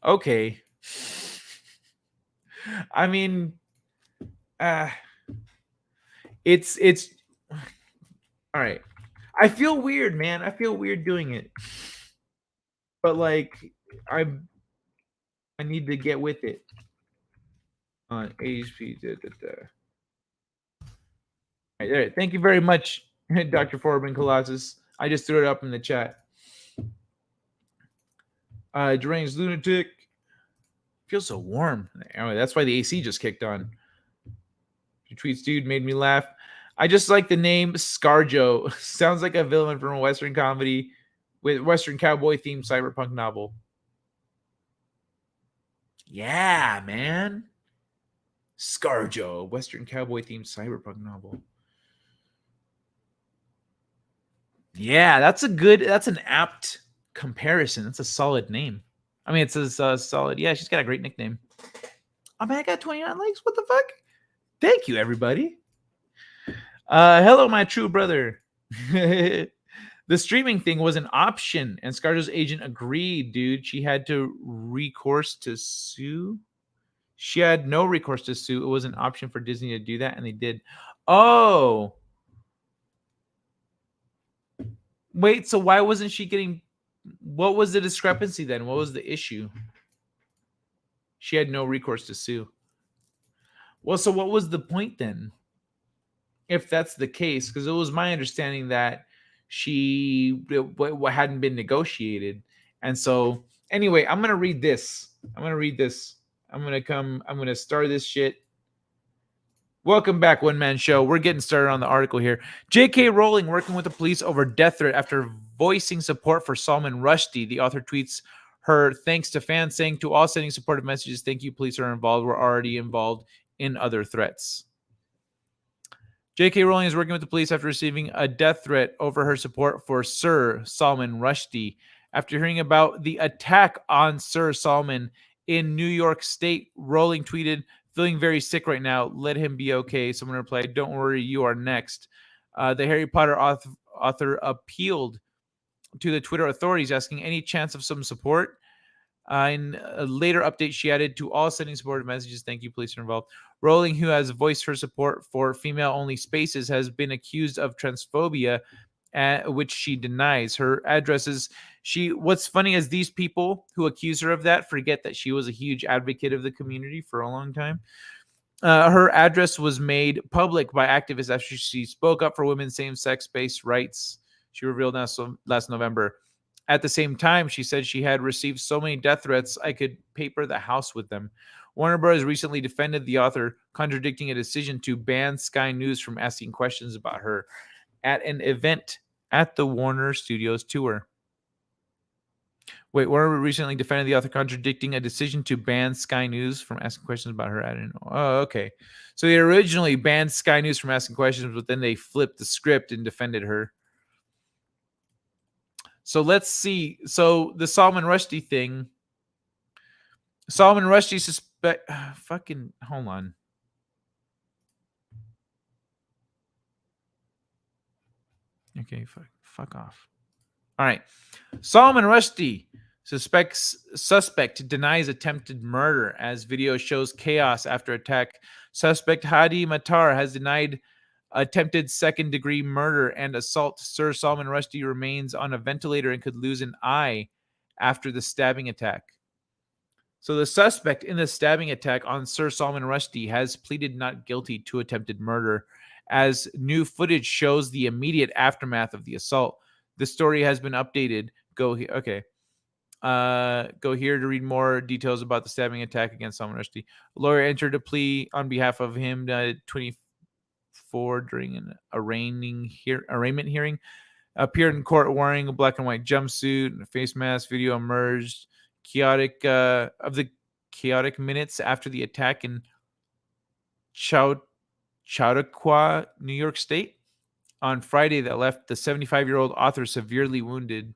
Okay. I mean, it's all right. I feel weird, man. I feel weird doing it. But like I need to get with it. On HP. All right, thank you very much, Dr. Foreman Colossus. I just threw it up in the chat. Deranged lunatic. Feels so warm. Anyway, that's why the AC just kicked on. Your tweets, dude, made me laugh. I just like the name Scarjo. Sounds like a villain from a Western comedy with Western cowboy themed cyberpunk novel. Yeah, man. Scarjo, Western cowboy themed cyberpunk novel. Yeah, that's an apt comparison. That's a solid name. I mean, it's a solid. Yeah, she's got a great nickname. Oh man, I got 29 likes. What the fuck? Thank you, everybody. Hello, my true brother. The streaming thing was an option, and Scarjo's agent agreed, dude. She had to recourse to sue. She had no recourse to sue. It was an option for Disney to do that, and they did. Oh. Wait, so why wasn't she getting... What was the discrepancy then? What was the issue? She had no recourse to sue. Well, so what was the point then? If that's the case, because it was my understanding that what hadn't been negotiated. And so, anyway, I'm going to read this. I'm going to start this shit. Welcome back, One Man Show. We're getting started on the article here. J.K. Rowling working with the police over death threat after voicing support for Salman Rushdie. The author tweets her thanks to fans, saying, to all sending supportive messages, thank you, police are involved. We're already involved in other threats. J.K. Rowling is working with the police after receiving a death threat over her support for Sir Salman Rushdie. After hearing about the attack on Sir Salman in New York State, Rowling tweeted, feeling very sick right now. Let him be okay. Someone replied, don't worry, you are next. The Harry Potter author appealed to the Twitter authorities, asking any chance of some support. In a later update, she added, to all sending supportive messages, thank you, police are involved. Rowling, who has voiced her support for female-only spaces, has been accused of transphobia, which she denies. Her addresses, what's funny is these people who accuse her of that forget that she was a huge advocate of the community for a long time. Her address was made public by activists after she spoke up for women's same-sex-based rights. She revealed last November. At the same time, she said she had received so many death threats, I could paper the house with them. Warner Bros. Recently defended the author, contradicting a decision to ban Sky News from asking questions about her at an event at the Warner Studios tour. Wait, Warner recently defended the author, contradicting a decision to ban Sky News from asking questions about her. I don't know. Oh, okay. So they originally banned Sky News from asking questions, but then they flipped the script and defended her. So let's see. So the Salman Rushdie thing. Salman Rushdie suspect. Fucking hold on. Okay, fuck off. All right. Salman Rushdie suspect denies attempted murder as video shows chaos after attack. Suspect Hadi Matar has denied attempted second-degree murder and assault. Sir Salman Rushdie remains on a ventilator and could lose an eye after the stabbing attack. So the suspect in the stabbing attack on Sir Salman Rushdie has pleaded not guilty to attempted murder, as new footage shows the immediate aftermath of the assault. The story has been updated. Go here. Okay. Go here to read more details about the stabbing attack against Salman Rushdie. A lawyer entered a plea on behalf of him, 24, during an arraignment hearing. Appeared in court wearing a black and white jumpsuit and a face mask. Video emerged of the chaotic minutes after the attack in Chautauqua, New York State, on Friday that left the 75-year-old author severely wounded.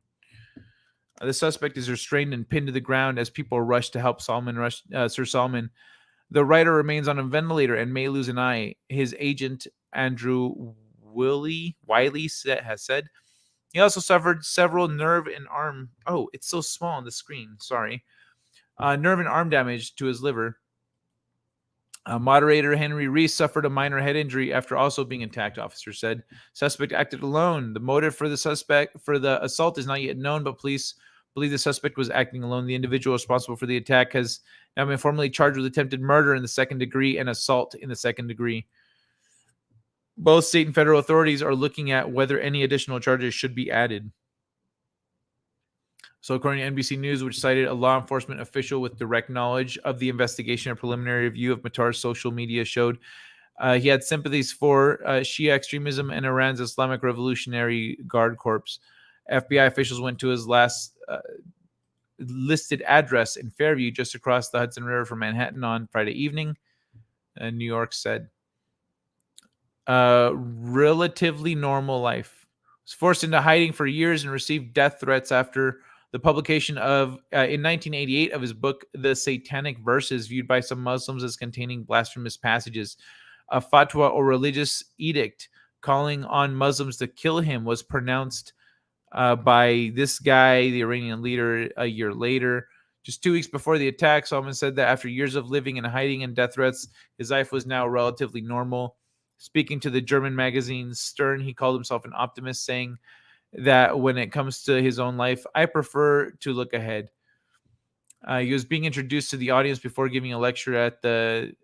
The suspect is restrained and pinned to the ground as people rush to help Sir Salman. The writer remains on a ventilator and may lose an eye. His agent, Andrew Wiley has said. He also suffered several nerve and arm. Oh, it's so small on the screen. Sorry. Nerve and arm damage to his liver. Moderator Henry Reese suffered a minor head injury after also being attacked, officer said. Suspect acted alone. The motive for the assault is not yet known, but police believe the suspect was acting alone. The individual responsible for the attack has now been formally charged with attempted murder in the second degree and assault in the second degree. Both state and federal authorities are looking at whether any additional charges should be added. So according to NBC News, which cited a law enforcement official with direct knowledge of the investigation, a preliminary review of Matar's social media showed he had sympathies for Shia extremism and Iran's Islamic Revolutionary Guard Corps. FBI officials went to his last listed address in Fairview, just across the Hudson River from Manhattan, on Friday evening, New York said. Relatively normal life. Was forced into hiding for years and received death threats after the publication of, in 1988, of his book, The Satanic Verses, viewed by some Muslims as containing blasphemous passages. A fatwa, or religious edict, calling on Muslims to kill him was pronounced by this guy, the Iranian leader, a year later. Just 2 weeks before the attack, Salman said that after years of living in hiding and death threats, his life was now relatively normal. Speaking to the German magazine Stern, he called himself an optimist, saying that when it comes to his own life, I prefer to look ahead. He was being introduced to the audience before giving a lecture at the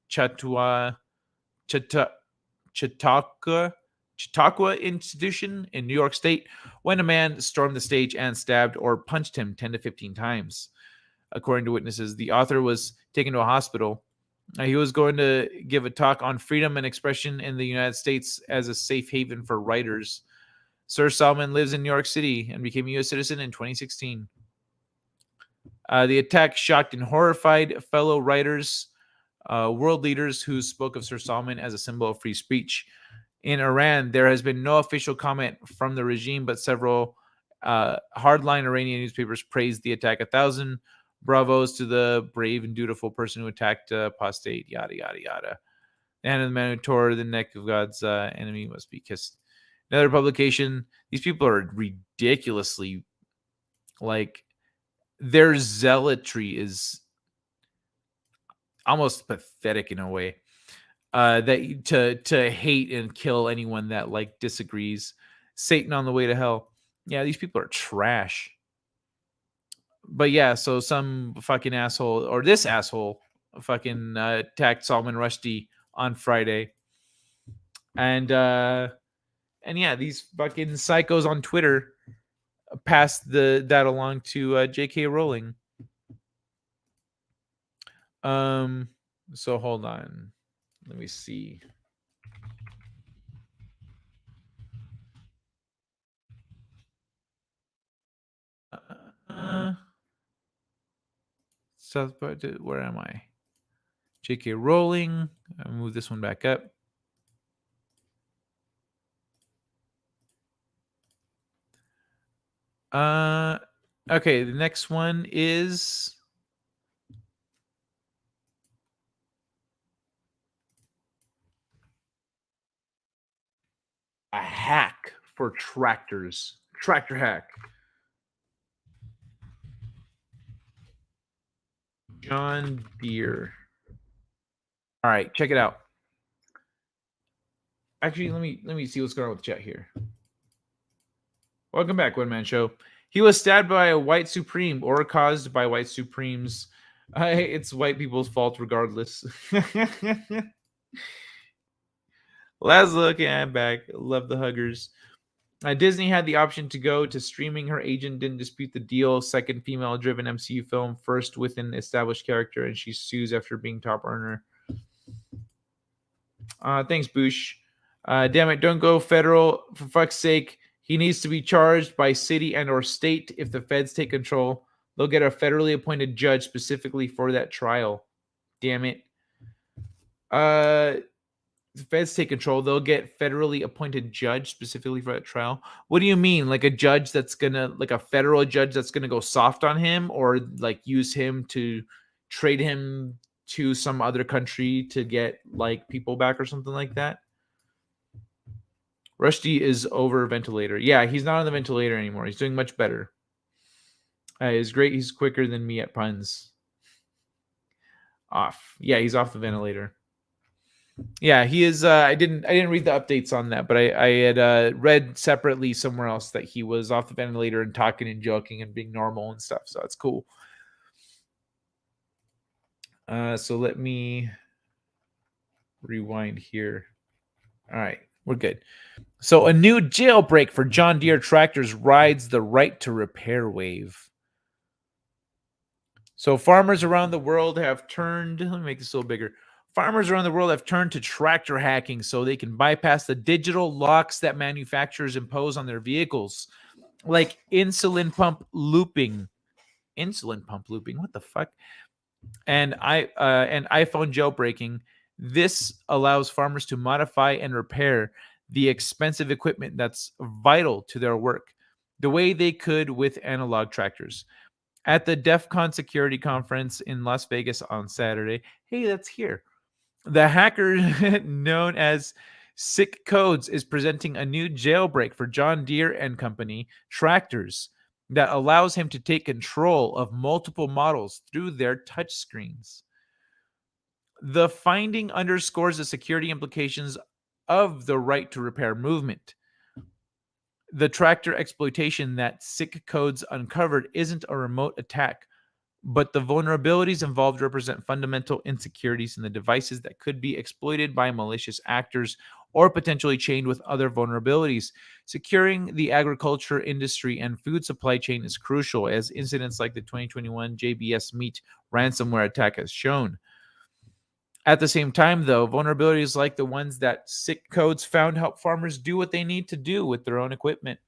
Chautauqua Institution in New York State when a man stormed the stage and stabbed or punched him 10 to 15 times. According to witnesses, the author was taken to a hospital. He was going to give a talk on freedom and expression in the United States as a safe haven for writers. Sir Salman lives in New York City and became a U.S. citizen in 2016. The attack shocked and horrified fellow writers, world leaders who spoke of Sir Salman as a symbol of free speech. In Iran, there has been no official comment from the regime, but several hardline Iranian newspapers praised the attack. 1,000 bravos to the brave and dutiful person who attacked apostate, yada, yada, yada. And the man who tore the neck of God's enemy must be kissed. Another publication, these people are ridiculously, like, their zealotry is almost pathetic in a way. That to hate and kill anyone that, like, disagrees. Satan on the way to hell. Yeah, these people are trash. But yeah, so some fucking asshole, or this asshole, fucking attacked Salman Rushdie on Friday. And yeah, these fucking psychos on Twitter passed that along to J.K. Rowling. So hold on. Let me see. South Park. Where am I? J.K. Rowling. I'll move this one back up. Okay, the next one is a hack for tractors. Tractor hack. John Deere. All right, check it out. Actually, let me see what's going on with the chat here. Welcome back, One Man Show. He was stabbed by a white supreme or caused by white supremes. It's white people's fault regardless. Laszlo, okay, I'm back. Love the huggers. Disney had the option to go to streaming. Her agent didn't dispute the deal. Second female-driven MCU film, first with an established character, and she sues after being top earner. Thanks, Boosh. Damn it, don't go federal. For fuck's sake, he needs to be charged by city and or state. If the feds take control, they'll get a federally appointed judge specifically for that trial. Damn it. The feds take control, they'll get federally appointed judge specifically for that trial. What do you mean? Like a judge that's gonna, like a federal judge that's gonna go soft on him, or like use him to trade him to some other country to get like people back or something like that? Rusty is over ventilator. Yeah, he's not on the ventilator anymore. He's doing much better. He's great. He's quicker than me at puns. Off. Yeah, he's off the ventilator. Yeah, he is. I didn't read the updates on that, but I had read separately somewhere else that he was off the ventilator and talking and joking and being normal and stuff. So that's cool. So let me rewind here. All right, we're good. So a new jailbreak for John Deere tractors rides the right to repair wave. So farmers around the world have turned. Let me make this a little bigger. Farmers around the world have turned to tractor hacking so they can bypass the digital locks that manufacturers impose on their vehicles, like insulin pump looping. Insulin pump looping, what the fuck? And iPhone jailbreaking. This allows farmers to modify and repair the expensive equipment that's vital to their work, the way they could with analog tractors. At the DEF CON security conference in Las Vegas on Saturday, hey, that's here. The hacker known as Sick Codes is presenting a new jailbreak for John Deere and Company tractors that allows him to take control of multiple models through their touchscreens. The finding underscores the security implications of the right to repair movement. The tractor exploitation that Sick Codes uncovered isn't a remote attack, but the vulnerabilities involved represent fundamental insecurities in the devices that could be exploited by malicious actors or potentially chained with other vulnerabilities. Securing the agriculture industry and food supply chain is crucial, as incidents like the 2021 JBS meat ransomware attack has shown. At the same time, though, vulnerabilities like the ones that Sick Codes found help farmers do what they need to do with their own equipment.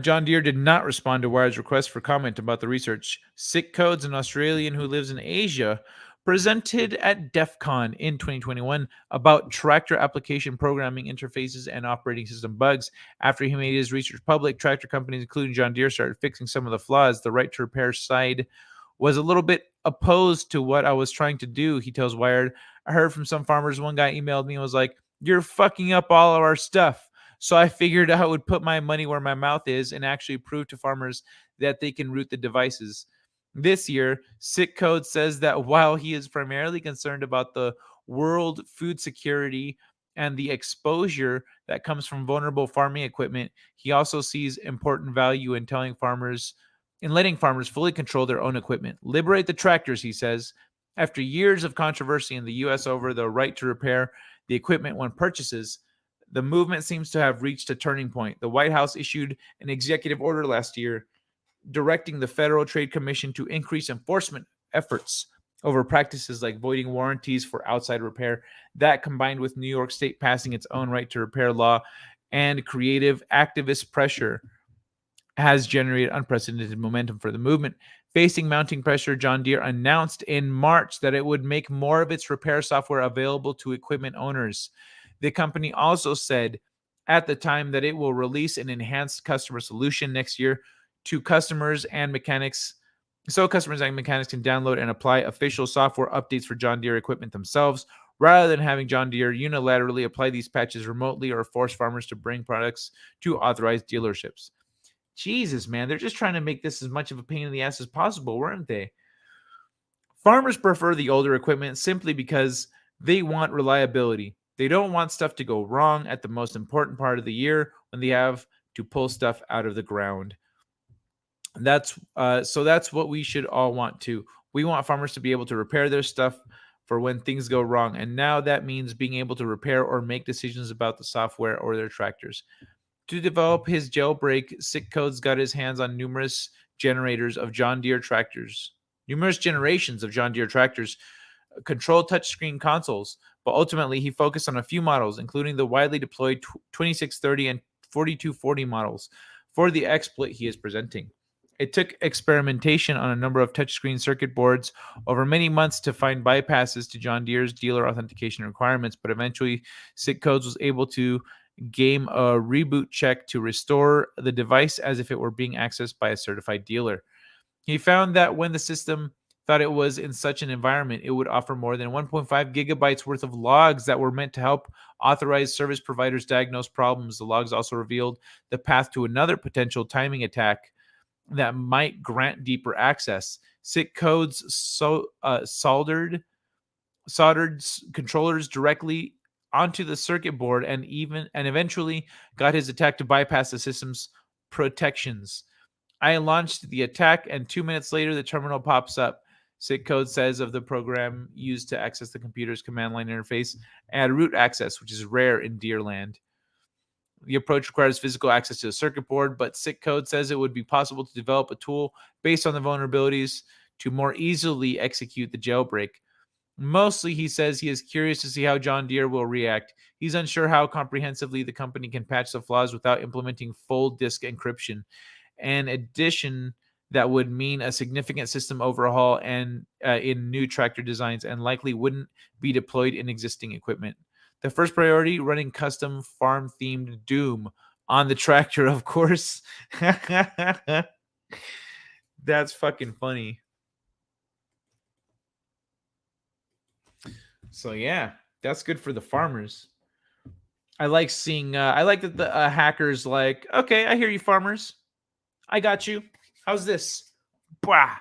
John Deere did not respond to Wired's request for comment about the research. Sick Codes, an Australian who lives in Asia, presented at DEF CON in 2021 about tractor application programming interfaces and operating system bugs. After he made his research public, tractor companies, including John Deere, started fixing some of the flaws. The right to repair side was a little bit opposed to what I was trying to do, he tells Wired. I heard from some farmers. One guy emailed me and was like, "You're fucking up all of our stuff." So I figured I would put my money where my mouth is and actually prove to farmers that they can root the devices. This year, Sick Code says that while he is primarily concerned about the world food security and the exposure that comes from vulnerable farming equipment, he also sees important value in letting farmers fully control their own equipment. Liberate the tractors, he says. After years of controversy in the U.S. over the right to repair the equipment one purchases, the movement seems to have reached a turning point. The White House issued an executive order last year directing the Federal Trade Commission to increase enforcement efforts over practices like voiding warranties for outside repair. That, combined with New York State passing its own right to repair law and creative activist pressure, has generated unprecedented momentum for the movement. Facing mounting pressure, John Deere announced in March that it would make more of its repair software available to equipment owners. The company also said at the time that it will release an enhanced customer solution next year to customers and mechanics, so customers and mechanics can download and apply official software updates for John Deere equipment themselves, rather than having John Deere unilaterally apply these patches remotely or force farmers to bring products to authorized dealerships. Jesus, man, they're just trying to make this as much of a pain in the ass as possible, weren't they? Farmers prefer the older equipment simply because they want reliability. They don't want stuff to go wrong at the most important part of the year when they have to pull stuff out of the ground. That's what we should all want too. We want farmers to be able to repair their stuff for when things go wrong. And now that means being able to repair or make decisions about the software or their tractors. To develop his jailbreak, Sick Codes got his hands on numerous generations of John Deere tractors, controlled touchscreen consoles, but ultimately he focused on a few models, including the widely deployed 2630 and 4240 models for the exploit he is presenting. It took experimentation on a number of touchscreen circuit boards over many months to find bypasses to John Deere's dealer authentication requirements, but eventually Sick Codes was able to game a reboot check to restore the device as if it were being accessed by a certified dealer. He found that when the system thought it was in such an environment, it would offer more than 1.5 gigabytes worth of logs that were meant to help authorized service providers diagnose problems. The logs also revealed the path to another potential timing attack that might grant deeper access. Sick Codes soldered controllers directly onto the circuit board and eventually got his attack to bypass the system's protections. I launched the attack, and 2 minutes later, the terminal pops up. Sick Code says of the program used to access the computer's command line interface and root access, which is rare in Deerland. The approach requires physical access to the circuit board, but Sick Code says it would be possible to develop a tool based on the vulnerabilities to more easily execute the jailbreak. Mostly, he says he is curious to see how John Deere will react. He's unsure how comprehensively the company can patch the flaws without implementing full disk encryption. An addition that would mean a significant system overhaul and in new tractor designs and likely wouldn't be deployed in existing equipment. The first priority, running custom farm-themed Doom on the tractor, of course. That's fucking funny. So yeah, that's good for the farmers. I like seeing, I like that the hackers like, okay, I hear you farmers. I got you. How's this? Bah.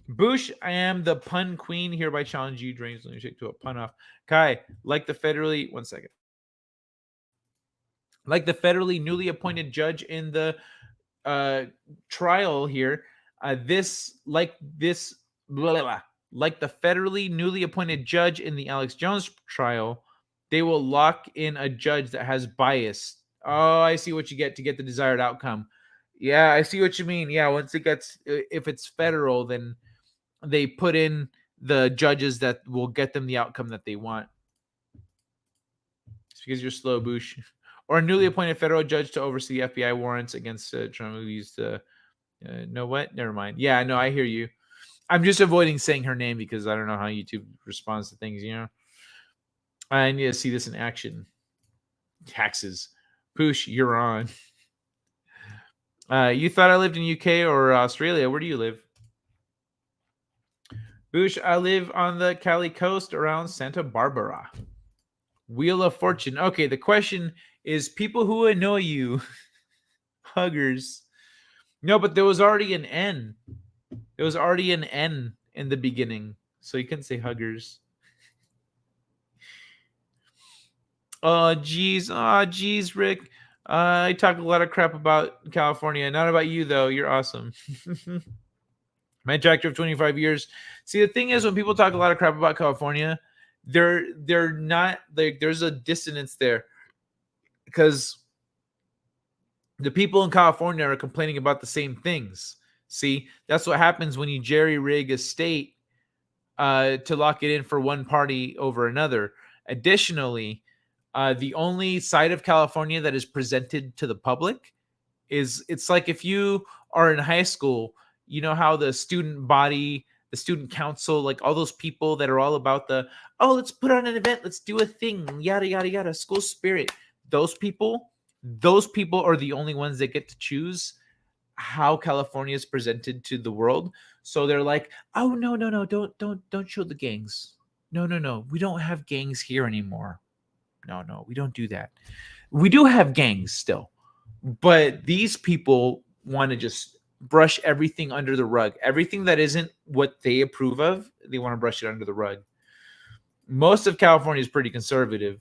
Boosh, I am the pun queen. Hereby challenge you, Drains. Let me shake to a pun off. Kai, like the federally newly appointed judge in the trial here, like the federally newly appointed judge in the Alex Jones trial, they will lock in a judge that has bias. Oh, I see what you get to get the desired outcome. Yeah, I see what you mean. Yeah, once it gets, if it's federal, then they put in the judges that will get them the outcome that they want. It's because you're slow, Boosh. Or a newly appointed federal judge to oversee FBI warrants against Trump who used to. No, what? Never mind. Yeah, no, I hear you. I'm just avoiding saying her name because I don't know how YouTube responds to things, you know? I need to see this in action. Taxes. Poosh, you're on. You thought I lived in UK or Australia. Where do you live? Boosh, I live on the Cali coast around Santa Barbara. Wheel of Fortune. Okay, the question is people who annoy you. Huggers. No, but there was already an N. There was already an N in the beginning. So you couldn't say huggers. Oh, geez, Rick. I talk a lot of crap about California. Not about you, though. You're awesome. My tractor of 25 years. See, the thing is, when people talk a lot of crap about California, they're not like there's a dissonance there because the people in California are complaining about the same things. See, that's what happens when you jerry rig a state to lock it in for one party over another. Additionally, the only side of California that is presented to the public It's like if you are in high school, you know how the student body, the student council, like all those people that are all about the, oh, let's put on an event, let's do a thing, yada yada yada, school spirit. Those people are the only ones that get to choose how California is presented to the world. So they're like, oh no no no, don't show the gangs. No no no, we don't have gangs here anymore. No no, we don't do that. We do have gangs still, but these people want to just brush everything under the rug. Everything that isn't what they approve of, they want to brush it under the rug. Most of California is pretty conservative.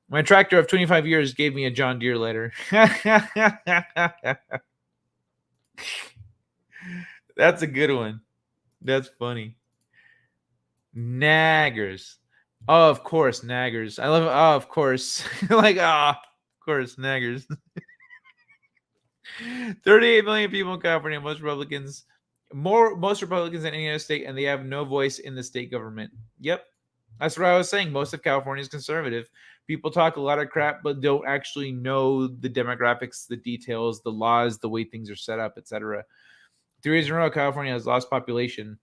My tractor of 25 years gave me a John Deere letter. That's a good one. That's funny. Naggers. Oh, of course, naggers. I love it. Oh, of course. Like, of course, naggers. 38 million people in California, most Republicans than any other state, and they have no voice in the state government. Yep. That's what I was saying. Most of California is conservative. People talk a lot of crap, but don't actually know the demographics, the details, the laws, the way things are set up, etc. 3 years in a row, California has lost population.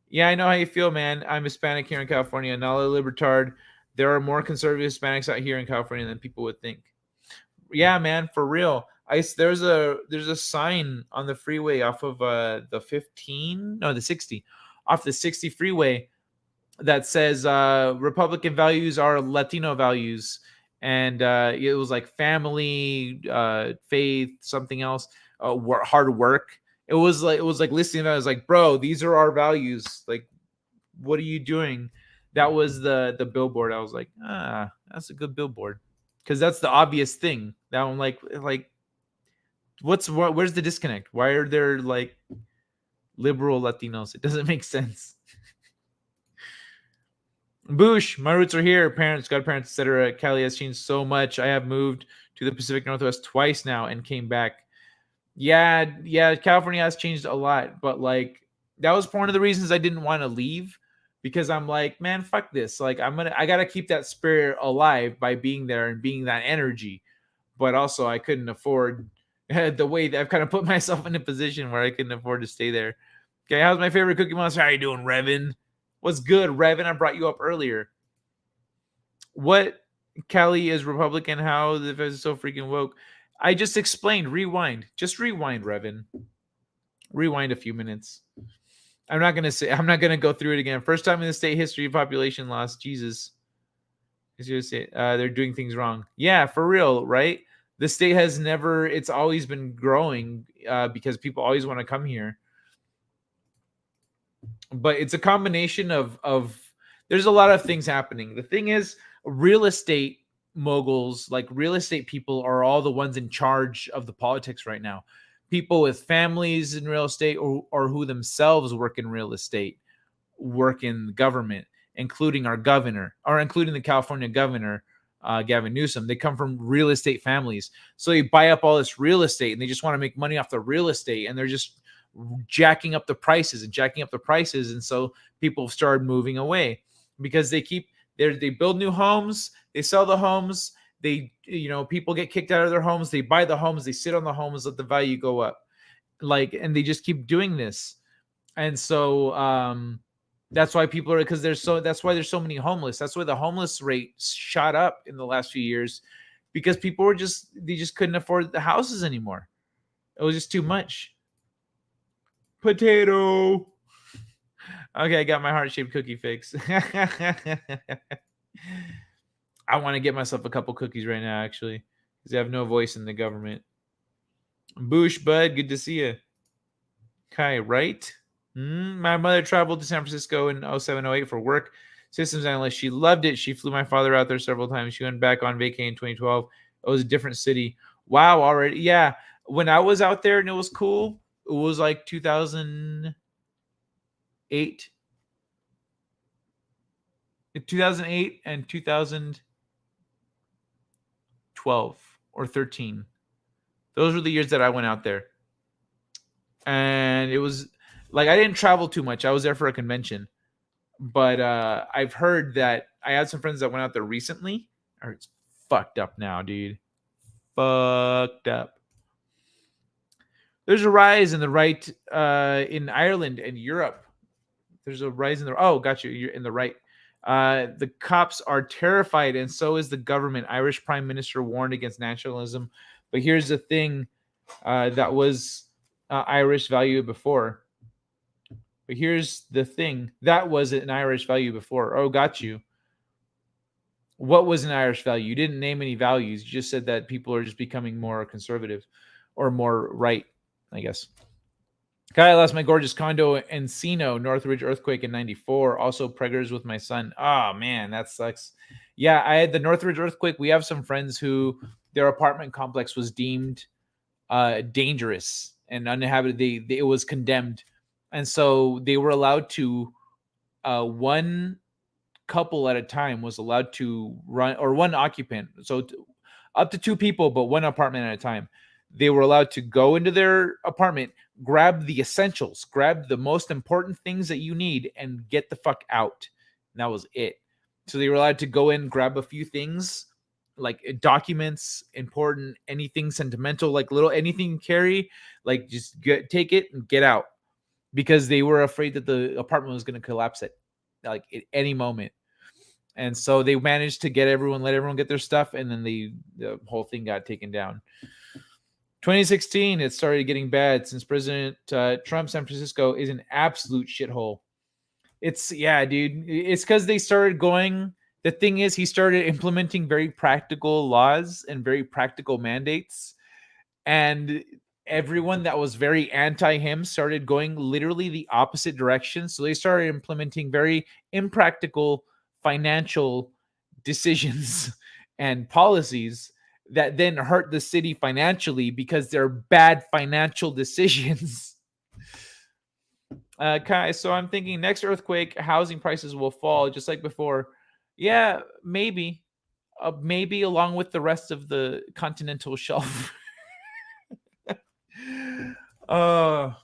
Yeah, I know how you feel, man. I'm Hispanic here in California. Nala Libertard. There are more conservative Hispanics out here in California than people would think. Yeah, man, for real. There's a sign on the freeway off of the 60, off the 60 freeway that says Republican values are Latino values, and it was like family, faith, something else, hard work. It was like listening to that. I was like, bro, these are our values. Like, what are you doing? That was the billboard. I was like, that's a good billboard, because that's the obvious thing. That I'm like where's the disconnect? Why are there like liberal Latinos? It doesn't make sense. Boosh, my roots are here. Parents, godparents, etc. Cali has changed so much. I have moved to the Pacific Northwest twice now and came back. Yeah, California has changed a lot, but like that was one of the reasons I didn't want to leave, because I'm like, man, fuck this. Like I gotta keep that spirit alive by being there and being that energy. But also I couldn't afford the way that I've kind of put myself in a position where I couldn't afford to stay there. Okay, how's my favorite Cookie Monster? How you doing, Revin? What's good, Revin? I brought you up earlier. What Cali is Republican? How the Feds is so freaking woke? I just explained. Rewind. Just rewind, Revin. Rewind a few minutes. I'm not gonna go through it again. First time in the state history of population loss. Jesus. They're doing things wrong. Yeah, for real, right? The state has never. It's always been growing because people always want to come here. But it's a combination of. There's a lot of things happening. The thing is, real estate moguls, like real estate people, are all the ones in charge of the politics right now. People with families in real estate, or who themselves work in real estate, work in government, including our governor, or including the California governor, Gavin Newsom. They come from real estate families. So they buy up all this real estate and they just want to make money off the real estate, and they're just jacking up the prices. And so people started moving away because they build new homes, they sell the homes, people get kicked out of their homes, they buy the homes, they sit on the homes, let the value go up, and they just keep doing this. And so that's why that's why there's so many homeless. That's why the homeless rate shot up in the last few years, because people they just couldn't afford the houses anymore. It was just too much. Potato. Okay, I got my heart-shaped cookie fix. I want to get myself a couple cookies right now, actually, because I have no voice in the government. Boosh, bud, good to see you. Kai, right? My mother traveled to San Francisco in 07-08 for work. Systems analyst. She loved it. She flew my father out there several times. She went back on vacay in 2012. It was a different city. Wow, already. Yeah. When I was out there and it was cool, it was like 2008. 2008 and 2012 or 13. Those were the years that I went out there. And it was like I didn't travel too much. I was there for a convention. But I've heard that I had some friends that went out there recently. Or it's fucked up now, dude. Fucked up. There's a rise in the right in Ireland and Europe. There's a rise in the got you. You're in the right. The cops are terrified, and so is the government. Irish Prime Minister warned against nationalism. But here's the thing that was Irish value before. But here's the thing that was an Irish value before. Oh, got you. What was an Irish value? You didn't name any values. You just said that people are just becoming more conservative or more right, I guess. Guy, I lost my gorgeous condo in Encino, Northridge earthquake in 94. Also preggers with my son. Oh, man, that sucks. Yeah, I had the Northridge earthquake. We have some friends who their apartment complex was deemed dangerous and uninhabited. It was condemned. And so they were allowed to, one couple at a time was allowed to run, or one occupant. So up to two people, but one apartment at a time. They were allowed to go into their apartment, grab the essentials, grab the most important things that you need, and get the fuck out. And that was it. So they were allowed to go in, grab a few things, like documents, important, anything sentimental, like little anything you carry, like just take it and get out, because they were afraid that the apartment was going to collapse at any moment. And so they managed to let everyone get their stuff, and then the whole thing got taken down. 2016, it started getting bad since President Trump. San Francisco is an absolute shithole. Dude. It's because they started going. The thing is, he started implementing very practical laws and very practical mandates, and everyone that was very anti him started going literally the opposite direction. So they started implementing very impractical financial decisions and policies that then hurt the city financially because they're bad financial decisions. Kai, so I'm thinking next earthquake, housing prices will fall just like before. Yeah, maybe. Maybe along with the rest of the continental shelf. I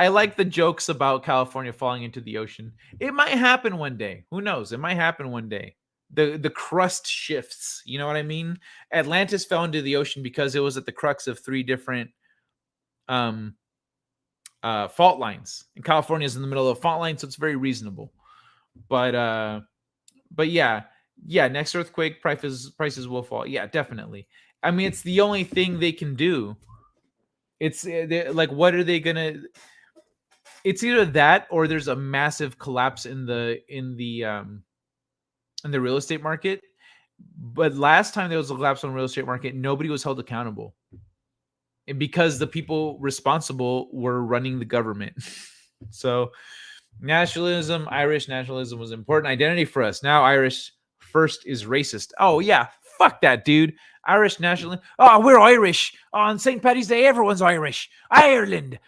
like the jokes about California falling into the ocean. It might happen one day. Who knows? It might happen one day. The crust shifts. You know what I mean? Atlantis fell into the ocean because it was at the crux of three different fault lines. And California is in the middle of a fault line, so it's very reasonable. But yeah, next earthquake prices will fall. Yeah, definitely. I mean, it's the only thing they can do. It's like, what are they gonna? It's either that or there's a massive collapse in the real estate market. But last time there was a collapse on the real estate market, nobody was held accountable, and because the people responsible were running the government. So nationalism, Irish nationalism was important identity for us. Now Irish first is racist. Oh yeah, fuck that, dude. Irish nationalism. Oh, we're Irish. On St. Paddy's Day, everyone's Irish. Ireland,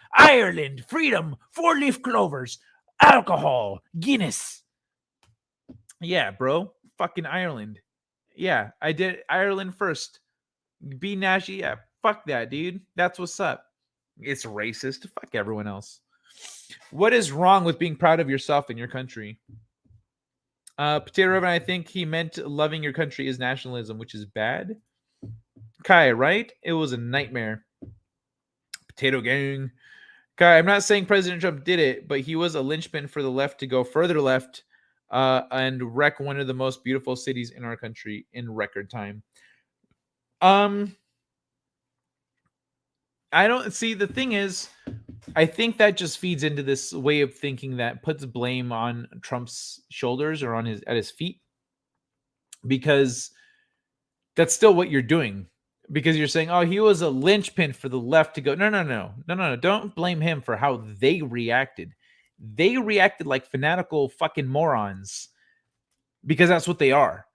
freedom, 4-leaf clovers, alcohol, Guinness. Yeah, bro. Fucking Ireland. Yeah, I did Ireland first. Be national. Yeah, fuck that, dude. That's what's up. It's racist. Fuck everyone else. What is wrong with being proud of yourself and your country? Potato Revan, I think he meant loving your country is nationalism, which is bad. Kai, right? It was a nightmare. Potato Gang. Kai, I'm not saying President Trump did it, but he was a linchpin for the left to go further left and wreck one of the most beautiful cities in our country in record time. I don't see, the thing is, I think that just feeds into this way of thinking that puts blame on Trump's shoulders or at his feet, because that's still what you're doing. Because you're saying, oh, he was a linchpin for the left to go. No. Don't blame him for how they reacted. They reacted like fanatical fucking morons, because that's what they are.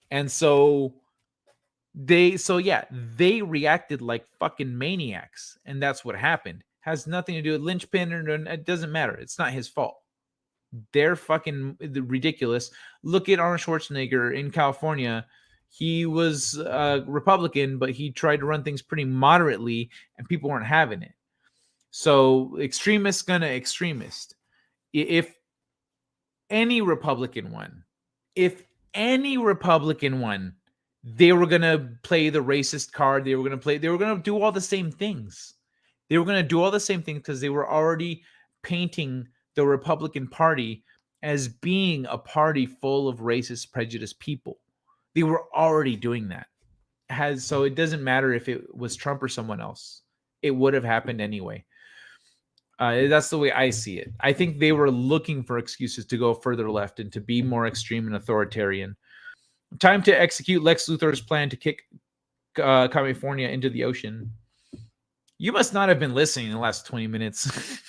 And so they reacted like fucking maniacs, and that's what happened. Has nothing to do with linchpin, or it doesn't matter. It's not his fault. They're fucking ridiculous. Look at Arnold Schwarzenegger in California. He was a Republican, but he tried to run things pretty moderately, and people weren't having it. So extremists gonna extremist. If any Republican won, they were going to play the racist card. They were going to do all the same things. They were going to do all the same things because they were already painting the Republican Party as being a party full of racist, prejudiced people. They were already doing that. So it doesn't matter if it was Trump or someone else. It would have happened anyway. That's the way I see it. I think they were looking for excuses to go further left and to be more extreme and authoritarian. Time to execute Lex Luthor's plan to kick California into the ocean. You must not have been listening in the last 20 minutes.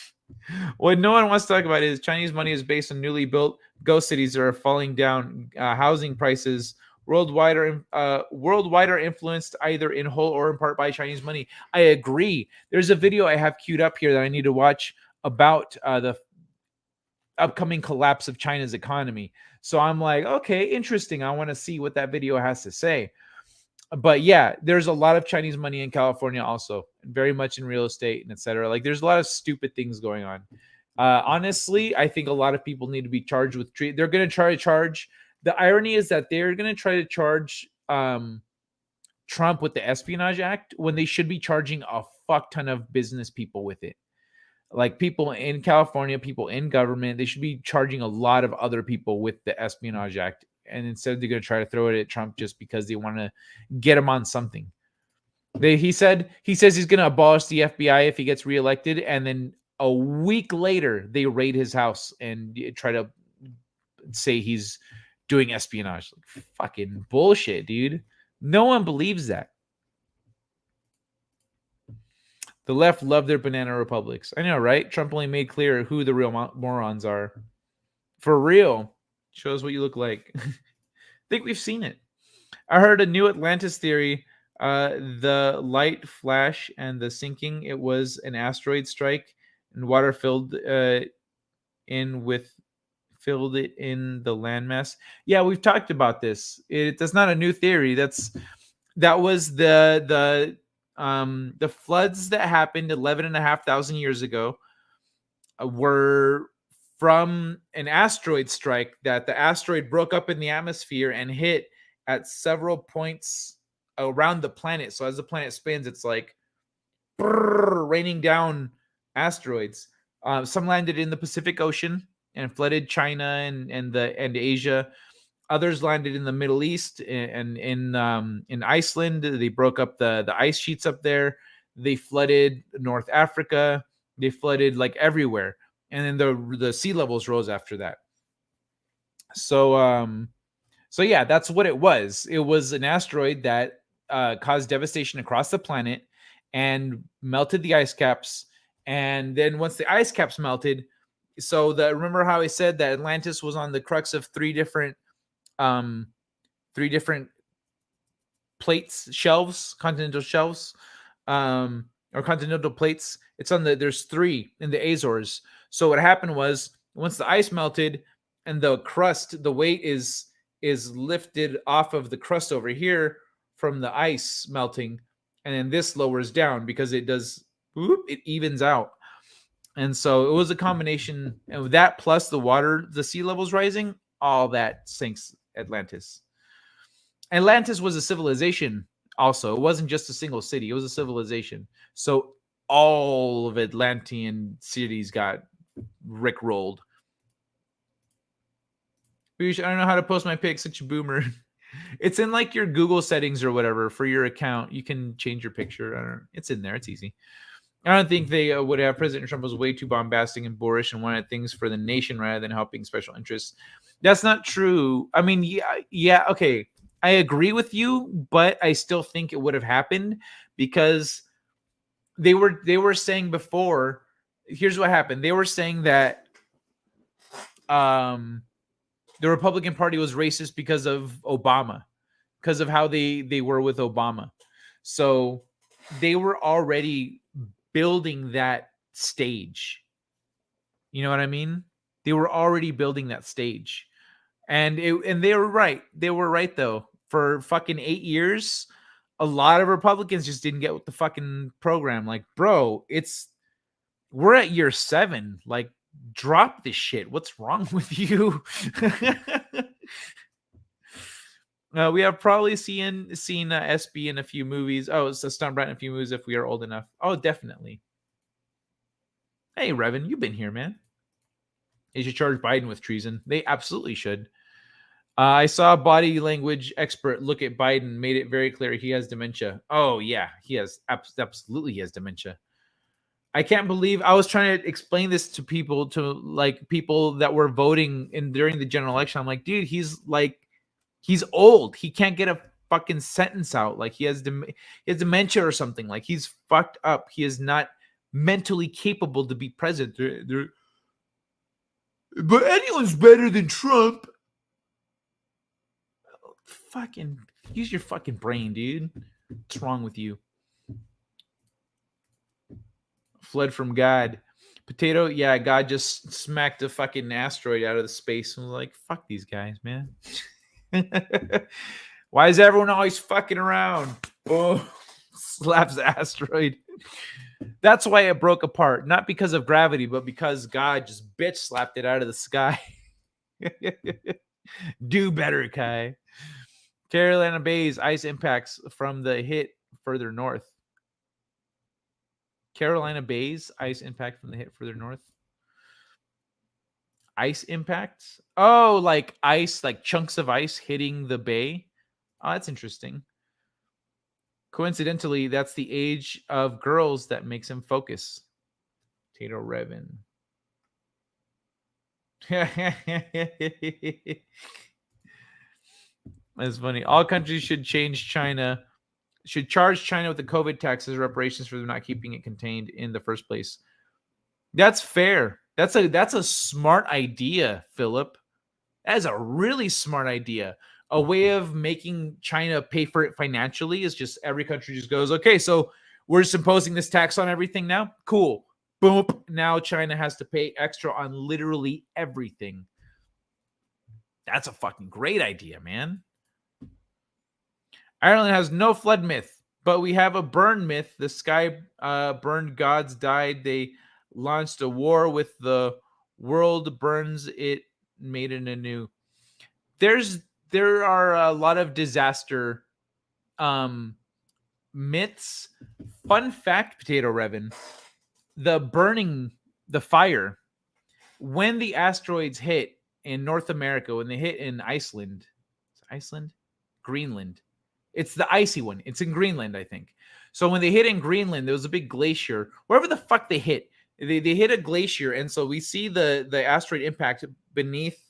What no one wants to talk about is Chinese money is based on newly built ghost cities that are falling down. Housing prices worldwide are influenced either in whole or in part by Chinese money. I agree. There's a video I have queued up here that I need to watch about the upcoming collapse of China's economy. So I'm like, okay, interesting. I want to see what that video has to say. But yeah, there's a lot of Chinese money in California also, very much in real estate and etc. Like there's a lot of stupid things going on. Honestly, I think a lot of people need to be charged with they're going to try to charge. The irony is that they're going to try to charge Trump with the Espionage Act when they should be charging a fuck ton of business people with it. Like people in California, people in government, they should be charging a lot of other people with the Espionage Act. And instead they're going to try to throw it at Trump just because they want to get him on something. He says he's going to abolish the FBI if he gets reelected. And then a week later, they raid his house and try to say he's doing espionage. Like, fucking bullshit, dude. No one believes that. The left love their banana republics. I know, right? Trump only made clear who the real morons are. For real. Shows what you look like. I think we've seen it. I heard a new Atlantis theory. The light flash and the sinking, it was an asteroid strike and water filled it in the landmass. Yeah, we've talked about this. That's not a new theory. That was the floods that happened 11,500 years ago were from an asteroid strike that the asteroid broke up in the atmosphere and hit at several points around the planet. So as the planet spins, it's like raining down asteroids. Some landed in the Pacific Ocean and flooded China and Asia. Others landed in the Middle East and in Iceland. They broke up the ice sheets up there. They flooded North Africa. They flooded like everywhere. And then the sea levels rose after that. So yeah, that's what it was. It was an asteroid that caused devastation across the planet and melted the ice caps. And then once the ice caps melted, remember how I said that Atlantis was on the crux of three different shelves, continental shelves, or continental plates. There's three in the Azores. So what happened was once the ice melted and the crust, the weight is lifted off of the crust over here from the ice melting, and then this lowers down because it evens out. And so it was a combination of that plus the sea levels rising, all that sinks Atlantis. Atlantis was a civilization also. It wasn't just a single city. It was a civilization. So all of Atlantean cities got rickrolled. I don't know how to post my pic. Such a boomer. It's in like your Google settings or whatever for your account. You can change your picture. It's in there. It's easy. I don't think they would have. President Trump was way too bombastic and boorish and wanted things for the nation rather than helping special interests. That's not true. I mean, yeah, okay. I agree with you, but I still think it would have happened because they were saying before. Here's what happened. They were saying that the Republican Party was racist because of Obama, because of how they were with Obama. So they were already building that stage. You know what I mean? They were already building that stage. And they were right. They were right, though. For fucking 8 years, a lot of Republicans just didn't get with the fucking program. Like, bro, we're at year 7. Like, drop this shit. What's wrong with you? We have probably seen SB in a few movies. Oh, it's a stunt Brett in a few movies if we are old enough. Oh, definitely. Hey, Revan, you've been here, man. They should charge Biden with treason. They absolutely should. I saw a body language expert look at Biden, made it very clear he has dementia. Oh, yeah, he has. Absolutely, he has dementia. I can't believe I was trying to explain this to people, people that were voting during the general election. I'm like, dude, he's old. He can't get a fucking sentence out. Like he has dementia or something. Like he's fucked up. He is not mentally capable to be president. But anyone's better than Trump. Fucking use your fucking brain, dude. What's wrong with you? Fled from God. Potato, yeah, God just smacked a fucking asteroid out of the space and was like, fuck these guys, man. Why is everyone always fucking around? Oh, slaps the asteroid. That's why it broke apart. Not because of gravity, but because God just bitch slapped it out of the sky. Do better, Kai. Carolina Bays ice impacts from the hit further north. Carolina Bays ice impact from the hit further north. Ice impacts? Oh, like ice, like chunks of ice hitting the bay. Oh, that's interesting. Coincidentally, that's the age of girls that makes him focus. Tato Revan. That's funny. All countries should charge China with the COVID taxes reparations for them not keeping it contained in the first place. That's fair. That's a smart idea, Philip. That is a really smart idea. A way of making China pay for it financially is just every country just goes, okay, so we're just imposing this tax on everything now. Cool. Boom. Now China has to pay extra on literally everything. That's a fucking great idea, man. Ireland has no flood myth, but we have a burn myth. The sky burned, gods died. They launched a war with the world burns it, made it anew. There are a lot of disaster myths. Fun fact, Potato Revan, the fire, when the asteroids hit in North America, when they hit in Greenland. It's the icy one. It's in Greenland, I think. So when they hit in Greenland, there was a big glacier. Wherever the fuck they hit, they hit a glacier, and so we see the asteroid impact beneath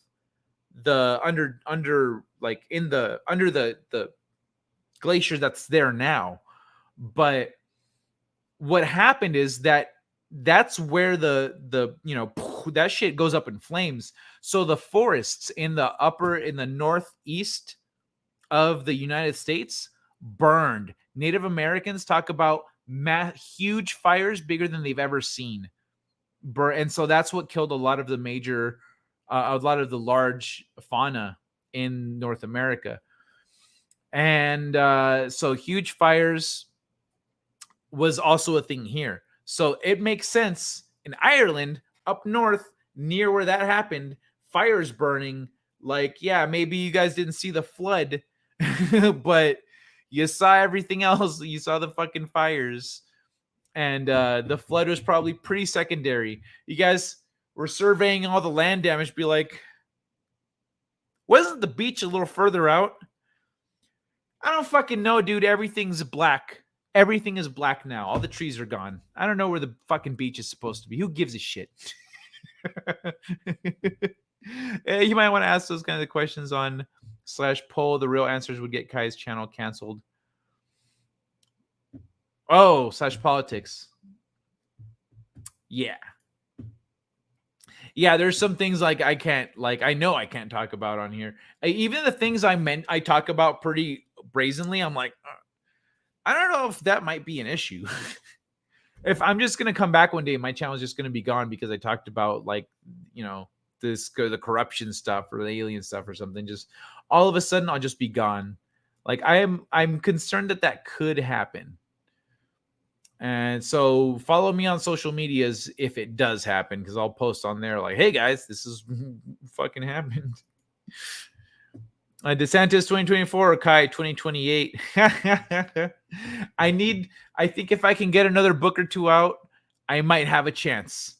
the under the glacier that's there now. But what happened is that's where the that shit goes up in flames. So the forests in the northeast of the United States burned. Native Americans talk about huge fires bigger than they've ever seen. And so that's what killed a lot of the large fauna in North America. And so huge fires was also a thing here. So it makes sense in Ireland, up north, near where that happened, fires burning. Like, yeah, maybe you guys didn't see the flood, but you saw everything else. You saw the fucking fires. And the flood was probably pretty secondary. You guys were surveying all the land damage. Be like, wasn't the beach a little further out? I don't fucking know, dude. Everything's black. Everything is black now. All the trees are gone. I don't know where the fucking beach is supposed to be. Who gives a shit? You might want to ask those kinds of questions on /poll. The real answers would get Kai's channel canceled. Oh, /politics. Yeah. Yeah, there's some things like I know I can't talk about on here. Even the things I talk about pretty brazenly, I'm like, I don't know if that might be an issue. If I'm just going to come back one day, my channel is just going to be gone because I talked about the corruption stuff or the alien stuff or something. Just all of a sudden I'll just be gone. Like I'm concerned that could happen. And so follow me on social medias if it does happen, because I'll post on there like, hey guys, this is fucking happened. DeSantis 2024 or Kai 2028. I think if I can get another book or two out, I might have a chance.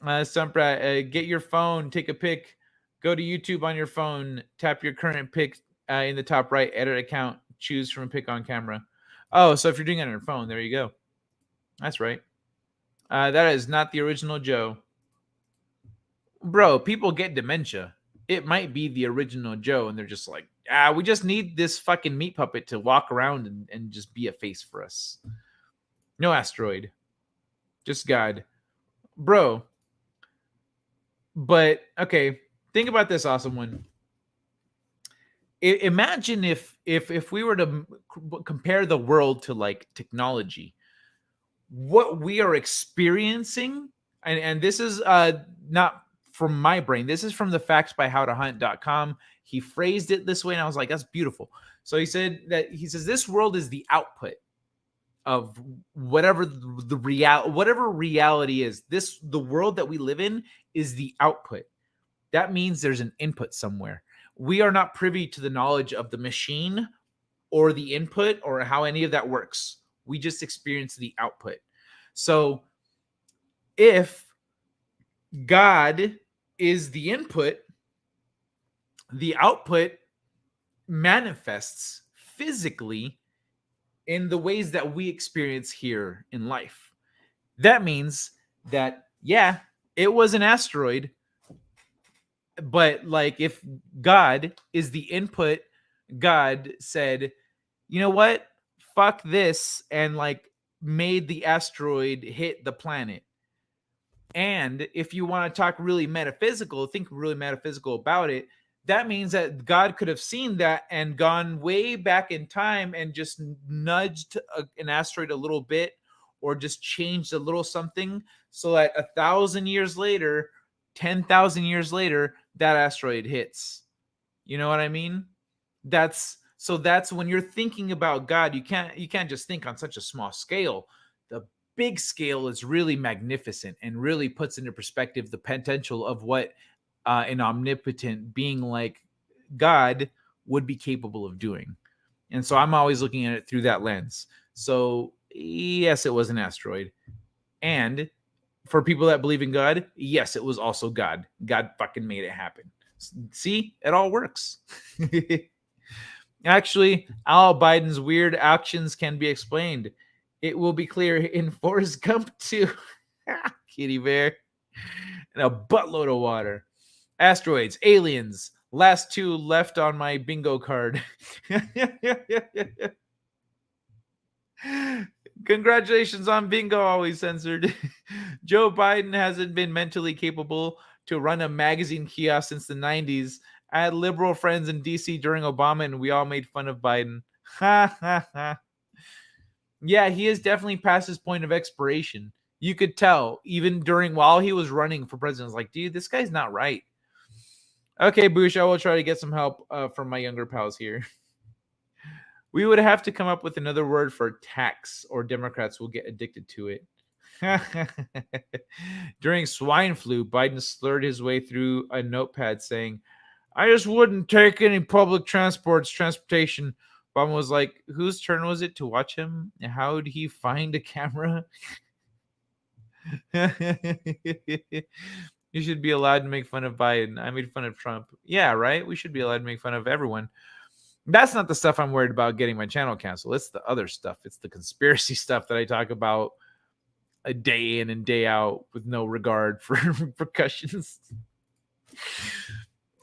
Stumprat, get your phone, take a pic, go to YouTube on your phone, tap your current pic in the top right, edit account, choose from a pic on camera. Oh, so if you're doing it on your phone, there you go. That's right. That is not the original Joe. Bro, people get dementia. It might be the original Joe, and they're just like, we just need this fucking meat puppet to walk around and just be a face for us. No asteroid. Just God. Bro. But, okay, think about this awesome one. Imagine if we were to compare the world to, like, technology. What we are experiencing, and this is not from my brain. This is from the factsbyhowtohunt.com. He phrased it this way, and I was like, that's beautiful. So he says this world is the output of whatever whatever reality is. The world that we live in is the output. That means there's an input somewhere. We are not privy to the knowledge of the machine or the input or how any of that works. We just experience the output. So if God is the input, the output manifests physically in the ways that we experience here in life. That means that, yeah, it was an asteroid, but like if God is the input, God said, you know what? Fuck this, and like made the asteroid hit the planet. And if you want to talk really metaphysical, think really metaphysical about it, that means that God could have seen that and gone way back in time and just nudged an asteroid a little bit, or just changed a little something so that 1,000 years later, 10,000 years later, that asteroid hits. You know what I mean? That's when you're thinking about God, you can't just think on such a small scale. The big scale is really magnificent and really puts into perspective the potential of what an omnipotent being like God would be capable of doing. And so I'm always looking at it through that lens. So yes, it was an asteroid. And for people that believe in God, yes, it was also God. God fucking made it happen. See, it all works. Actually, Al Biden's weird actions can be explained. It will be clear in Forrest Gump 2. Kitty bear. And a buttload of water. Asteroids, aliens. Last two left on my bingo card. Congratulations on bingo, always censored. Joe Biden hasn't been mentally capable to run a magazine kiosk since the 90s. I had liberal friends in DC during Obama, and we all made fun of Biden. Ha ha ha. Yeah, he is definitely past his point of expiration. You could tell, even while he was running for president, I was like, dude, this guy's not right. Okay, Bush, I will try to get some help from my younger pals here. We would have to come up with another word for tax, or Democrats will get addicted to it. During swine flu, Biden slurred his way through a notepad saying, I just wouldn't take any public transportation. Obama was like, whose turn was it to watch him? How did he find a camera? You should be allowed to make fun of Biden. I made fun of Trump. Yeah, right? We should be allowed to make fun of everyone. That's not the stuff I'm worried about getting my channel canceled. It's the other stuff. It's the conspiracy stuff that I talk about a day in and day out with no regard for repercussions.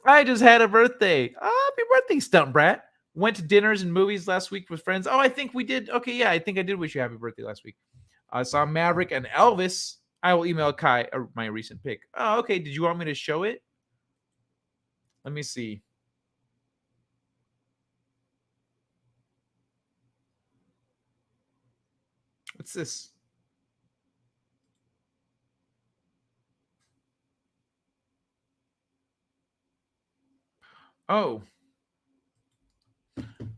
I just had a birthday. Oh, happy birthday, Stunt Brat. Went to dinners and movies last week with friends. Oh, I think we did. Okay, yeah, I think I did wish you happy birthday last week. I saw Maverick and Elvis. I will email Kai my recent pick. Oh, okay. Did you want me to show it? Let me see. What's this? Oh.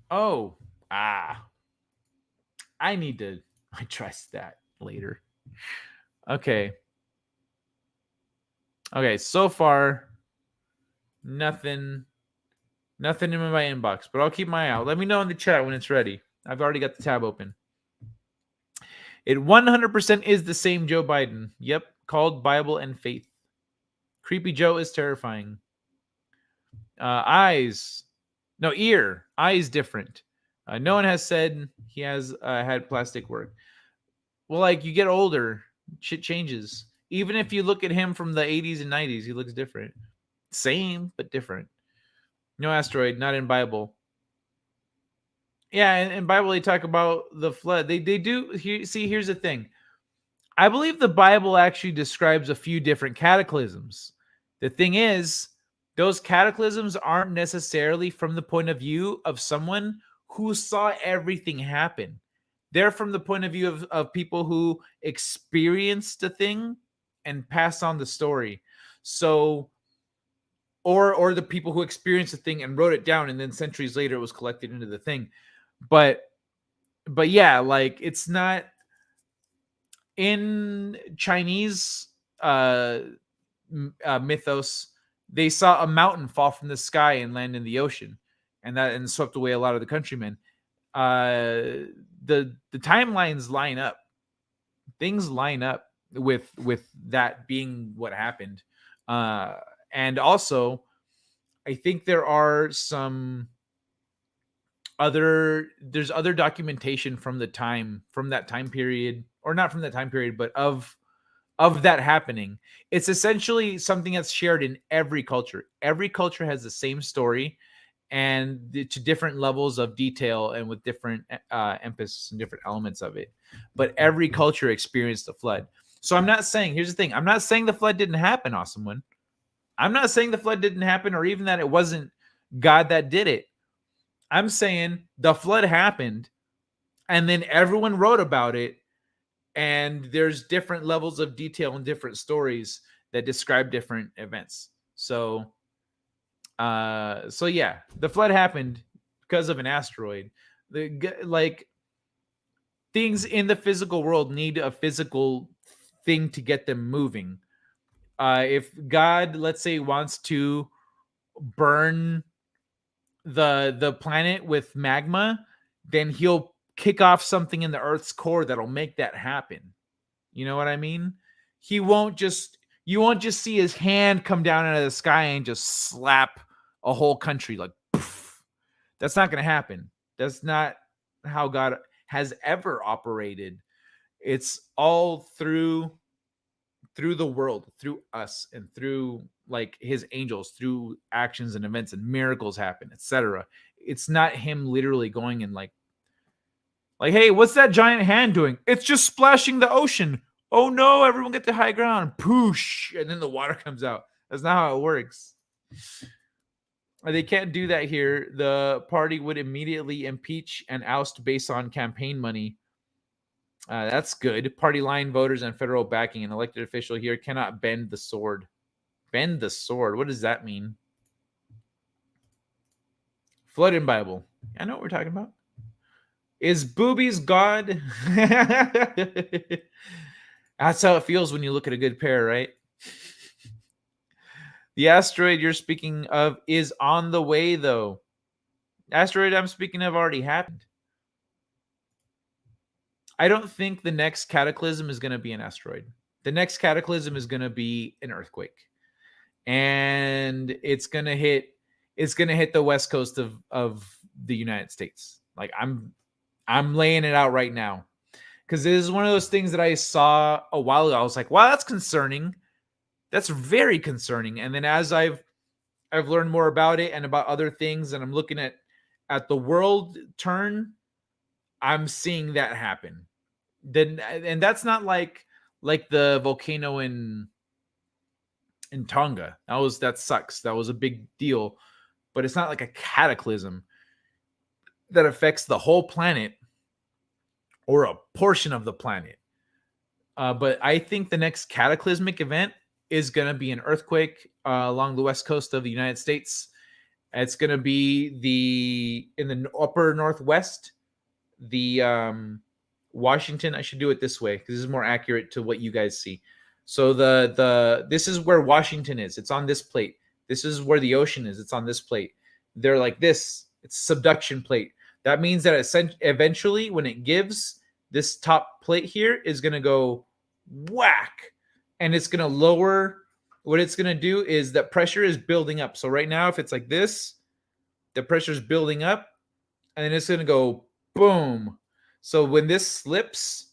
I need to address that later. Okay. So far, Nothing in my inbox, but I'll keep my eye out. Let me know in the chat when it's ready. I've already got the tab open. It 100% is the same Joe Biden. Yep, called Bible and Faith. Creepy Joe is terrifying. Ear. Eyes different. No one has said he has had plastic work. Well, like, you get older, shit changes. Even if you look at him from the 80s and 90s, he looks different. Same, but different. No asteroid, not in Bible. Yeah, in Bible they talk about the flood. They do. Here's the thing. I believe the Bible actually describes a few different cataclysms. The thing is, those cataclysms aren't necessarily from the point of view of someone who saw everything happen. They're from the point of view of people who experienced the thing and passed on the story. So, or the people who experienced the thing and wrote it down, and then centuries later it was collected into the thing. But yeah, like, it's not in Chinese mythos. They saw a mountain fall from the sky and land in the ocean, and swept away a lot of the countrymen. The timelines line up. Things line up with that being what happened. And also, I think there's other documentation from that time period, or not from that time period, but of that happening. It's essentially something that's shared in every culture. Every culture has the same story, and to different levels of detail and with different emphasis and different elements of it. But every culture experienced the flood. So I'm not saying, here's the thing, I'm not saying the flood didn't happen, awesome one. I'm not saying the flood didn't happen, or even that it wasn't God that did it. I'm saying the flood happened, and then everyone wrote about it, and there's different levels of detail and different stories that describe different events. So yeah, the flood happened because of an asteroid. Like, things in the physical world need a physical thing to get them moving. If God, let's say, wants to burn the planet with magma, then he'll kick off something in the Earth's core that'll make that happen. You know what I mean? You won't just see his hand come down out of the sky and just slap a whole country like poof. That's not going to happen. That's not how God has ever operated. It's all through the world, through us, and through, like, his angels, through actions and events and miracles happen, etc. It's not him literally going and like, hey, what's that giant hand doing? It's just splashing the ocean. Oh no, everyone get to high ground. Poosh, and then the water comes out. That's not how it works. They can't do that here. The party would immediately impeach and oust based on campaign money. That's good. Party line, voters, and federal backing. An elected official here cannot bend the sword. Bend the sword. What does that mean? Flood in Bible. I know what we're talking about. Is boobies God? That's how it feels when you look at a good pair, right? The asteroid you're speaking of is on the way, though. Asteroid I'm speaking of already happened. I don't think the next cataclysm is going to be an asteroid. The next cataclysm is going to be an earthquake. And it's going to hit the west coast of the United States. Like, I'm laying it out right now. Because this is one of those things that I saw a while ago. I was like, wow, that's concerning. That's very concerning. And then as I've learned more about it and about other things, and I'm looking at the world turn, I'm seeing that happen. Then, and that's not like the volcano in Tonga. That sucks. That was a big deal, but it's not like a cataclysm that affects the whole planet or a portion of the planet. But I think the next cataclysmic event is going to be an earthquake along the west coast of the United States. It's going to be in the upper northwest, the Washington. I should do it this way because this is more accurate to what you guys see. So this is where Washington is. It's on this plate. This is where the ocean is. It's on this plate. They're like this. It's subduction plate. That means that eventually, when it gives, this top plate here is going to go whack, and it's going to lower. What it's going to do is that pressure is building up. So right now, if it's like this, the pressure is building up, and then it's going to go boom. So when this slips,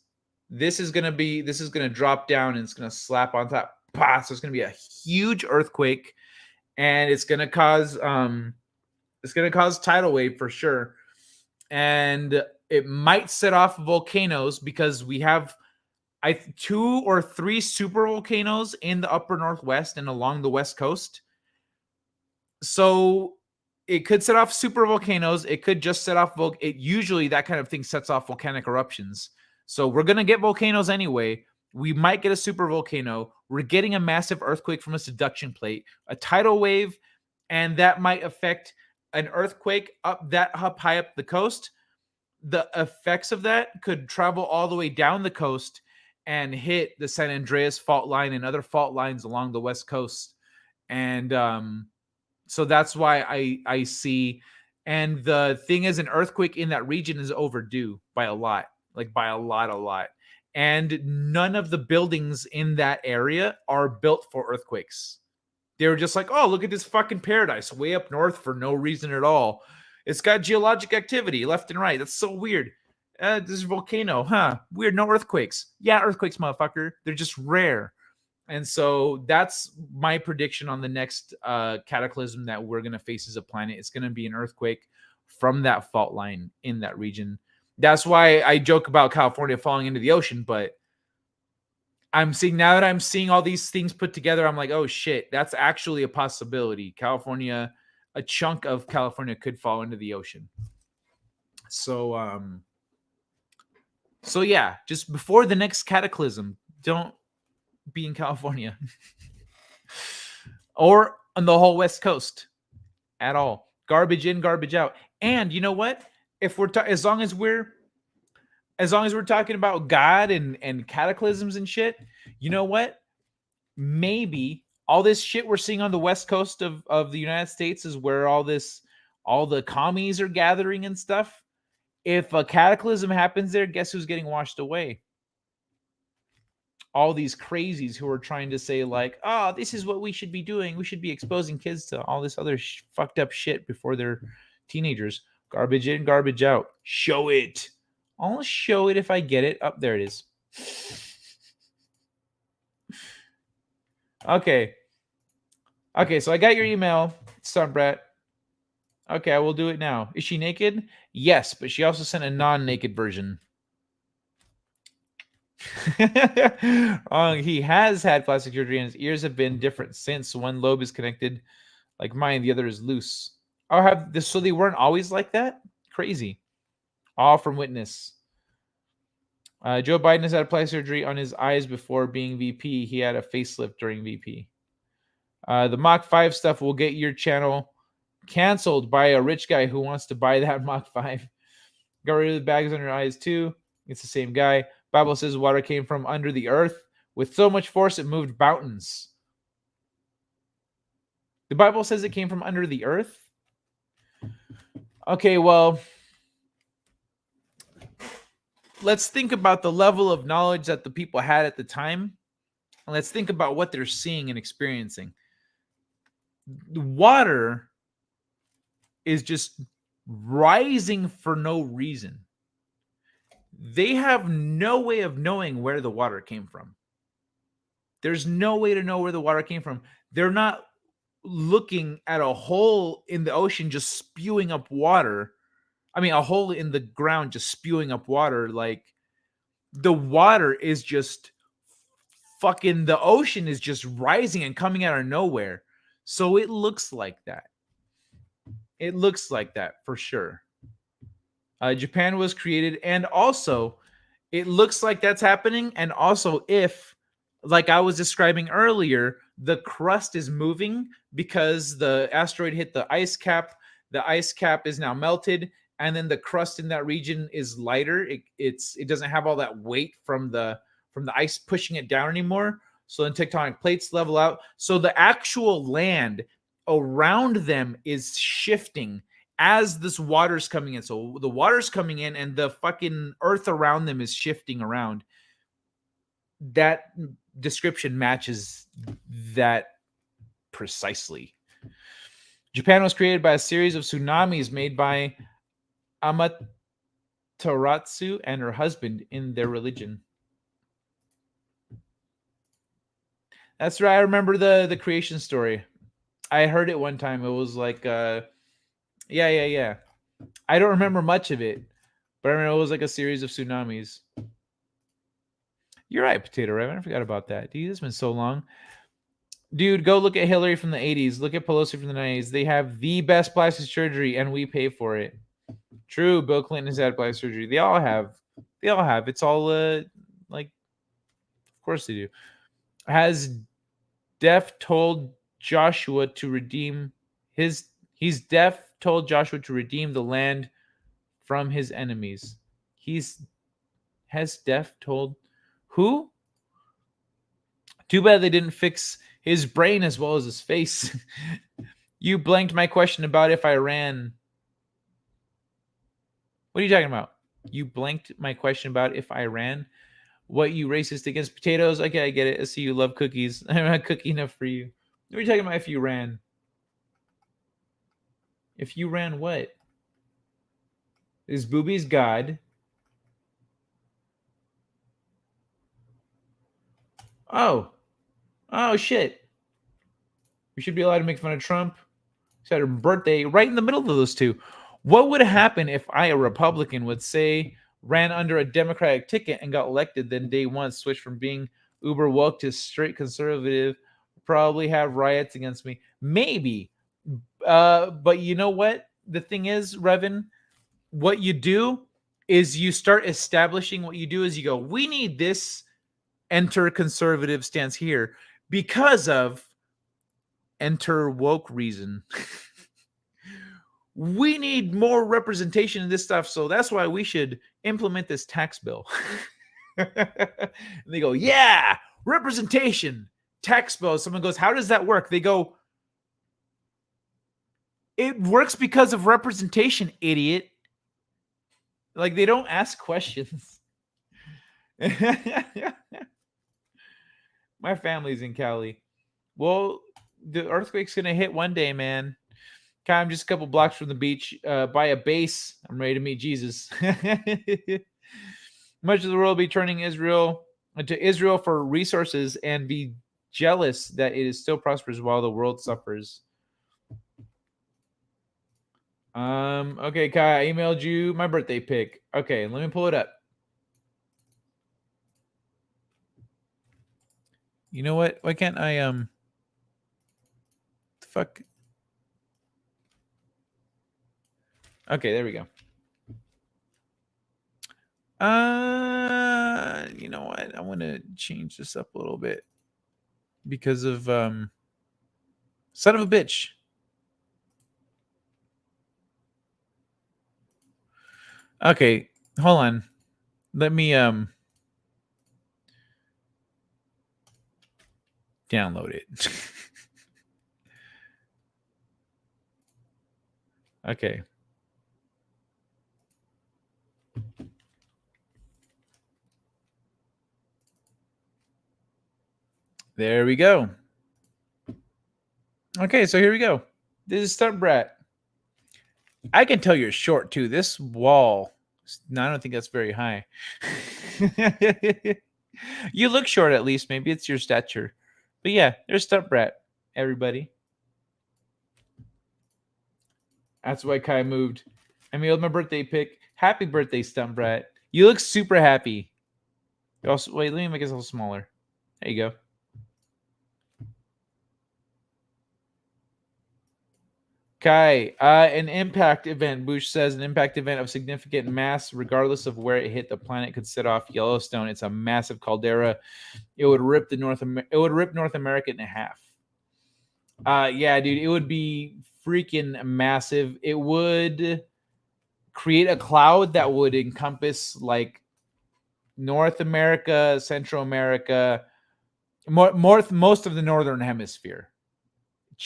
this is going to drop down, and it's going to slap on top. So it's going to be a huge earthquake, and it's going to cause tidal wave for sure. And it might set off volcanoes because we have 2 or 3 super volcanoes in the upper northwest and along the west coast. So it could set off super volcanoes. It could just set off usually that kind of thing sets off volcanic eruptions. So we're going to get volcanoes anyway. We might get a super volcano. We're getting a massive earthquake from a subduction plate, a tidal wave, and that might affect an earthquake up high up the coast. The effects of that could travel all the way down the coast and hit the San Andreas fault line and other fault lines along the west coast. And so that's why I see. And the thing is, an earthquake in that region is overdue by a lot, by a lot. And none of the buildings in that area are built for earthquakes. They were just like, oh, look at this fucking paradise way up north for no reason at all. It's got geologic activity left and right. That's so weird. This volcano, huh? Weird, no earthquakes. Yeah, earthquakes, motherfucker. They're just rare. And so that's my prediction on the next cataclysm that we're going to face as a planet. It's going to be an earthquake from that fault line in that region. That's why I joke about California falling into the ocean, but now that I'm seeing all these things put together, I'm like, oh shit, that's actually a possibility. California, a chunk of California could fall into the ocean. So yeah, just before the next cataclysm, don't be in California or on the whole West Coast at all. Garbage in, garbage out. And you know what? If we're as long as we're talking about God and cataclysms and shit, you know what? Maybe all this shit we're seeing on the West Coast of the United States is where all the commies are gathering and stuff. If a cataclysm happens there, guess who's getting washed away? All these crazies who are trying to say like, oh, this is what we should be doing. We should be exposing kids to all this other fucked up shit before they're teenagers. Garbage in, garbage out. Show it. I'll show it if I get it. Up there it is. Okay, so I got your email, son Pratt. Okay, I will do it now. Is she naked? Yes, but she also sent a non-naked version. He has had plastic surgery and his ears have been different since. One lobe is connected like mine, the other is loose. I'll have this, so they weren't always like that? Crazy. All from Witness. Joe Biden has had plastic surgery on his eyes before being VP. He had a facelift during VP. The Mach 5 stuff will get your channel canceled by a rich guy who wants to buy that Mach 5. Got rid of the bags on your eyes too. It's the same guy. Bible says water came from under the earth. With so much force, it moved mountains. The Bible says it came from under the earth? Okay, well, let's think about the level of knowledge that the people had at the time. And let's think about what they're seeing and experiencing. The water is just rising for no reason. They have no way of knowing where the water came from. There's no way to know where the water came from. They're not looking at a hole in the ocean just spewing up water. I mean, a hole in the ground just spewing up water. Like, the water is just fucking, the ocean is just rising and coming out of nowhere. So it looks like that. It looks like that for sure. Japan was created, and also it looks like that's happening. And also, if, like I was describing earlier, the crust is moving because the asteroid hit the ice cap is now melted, and then the crust in that region is lighter. It doesn't have all that weight from the ice pushing it down anymore. So then tectonic plates level out. So the actual land around them is shifting as this water's coming in. So the water's coming in and the fucking earth around them is shifting around. That description matches that precisely. Japan was created by a series of tsunamis made by Amaterasu and her husband in their religion. That's right. I remember the creation story. I heard it one time. It was like, yeah. I don't remember much of it, but I remember it was like a series of tsunamis. You're right, Potato Raven. I forgot about that. Dude, it's been so long. Dude, go look at Hillary from the 80s. Look at Pelosi from the 90s. They have the best plastic surgery, and we pay for it. True, Bill Clinton has had plastic surgery. They all have. It's all, like, of course they do. Has Deaf told Joshua to redeem his... He's Deaf told Joshua to redeem the land from his enemies. Has Deaf told... Who? Too bad they didn't fix his brain as well as his face. You blanked my question about if I ran. What are you talking about? You blanked my question about if I ran. What, you racist against potatoes? Okay, I get it. I see you love cookies. I'm not cookie enough for you. What are you talking about if you ran? If you ran what? Is boobies God? Oh, shit. We should be allowed to make fun of Trump. It's had her birthday right in the middle of those two. What would happen if I, a Republican, would say ran under a Democratic ticket and got elected, then day one switched from being uber woke to straight conservative, probably have riots against me? Maybe. But you know what? The thing is, Revan, what you do is you start establishing what you do is you go, we need this enter conservative stance here because of enter woke reason. We need more representation in this stuff, so that's why we should implement this tax bill. And they go, yeah, representation, tax bill. Someone goes, how does that work? They go, it works because of representation, idiot. Like, they don't ask questions. My family's in Cali. Well, the earthquake's going to hit one day, man. I'm just a couple blocks from the beach. By a base. I'm ready to meet Jesus. Much of the world will be turning to Israel for resources and be jealous that it is still prosperous while the world suffers. Okay, Kai, I emailed you my birthday pic. Okay, let me pull it up. You know what? Why can't I the fuck? Okay, there we go. You know what? I want to change this up a little bit because of son of a bitch. Okay, hold on. Let me download it. Okay. There we go. Okay, so here we go. This is Stunt Brat. I can tell you're short too. This wall, no, I don't think that's very high. You look short at least. Maybe it's your stature. But yeah, there's Stunt Brat, everybody. That's why Kai moved. I mailed my birthday pic. Happy birthday, Stunt Brat. You look super happy. Also, wait, let me make it a little smaller. There you go. Kai, an impact event. Bush says an impact event of significant mass, regardless of where it hit the planet, could set off Yellowstone. It's a massive caldera. It would rip North America in half. Yeah, dude, it would be freaking massive. It would create a cloud that would encompass like North America, Central America, most of the northern hemisphere.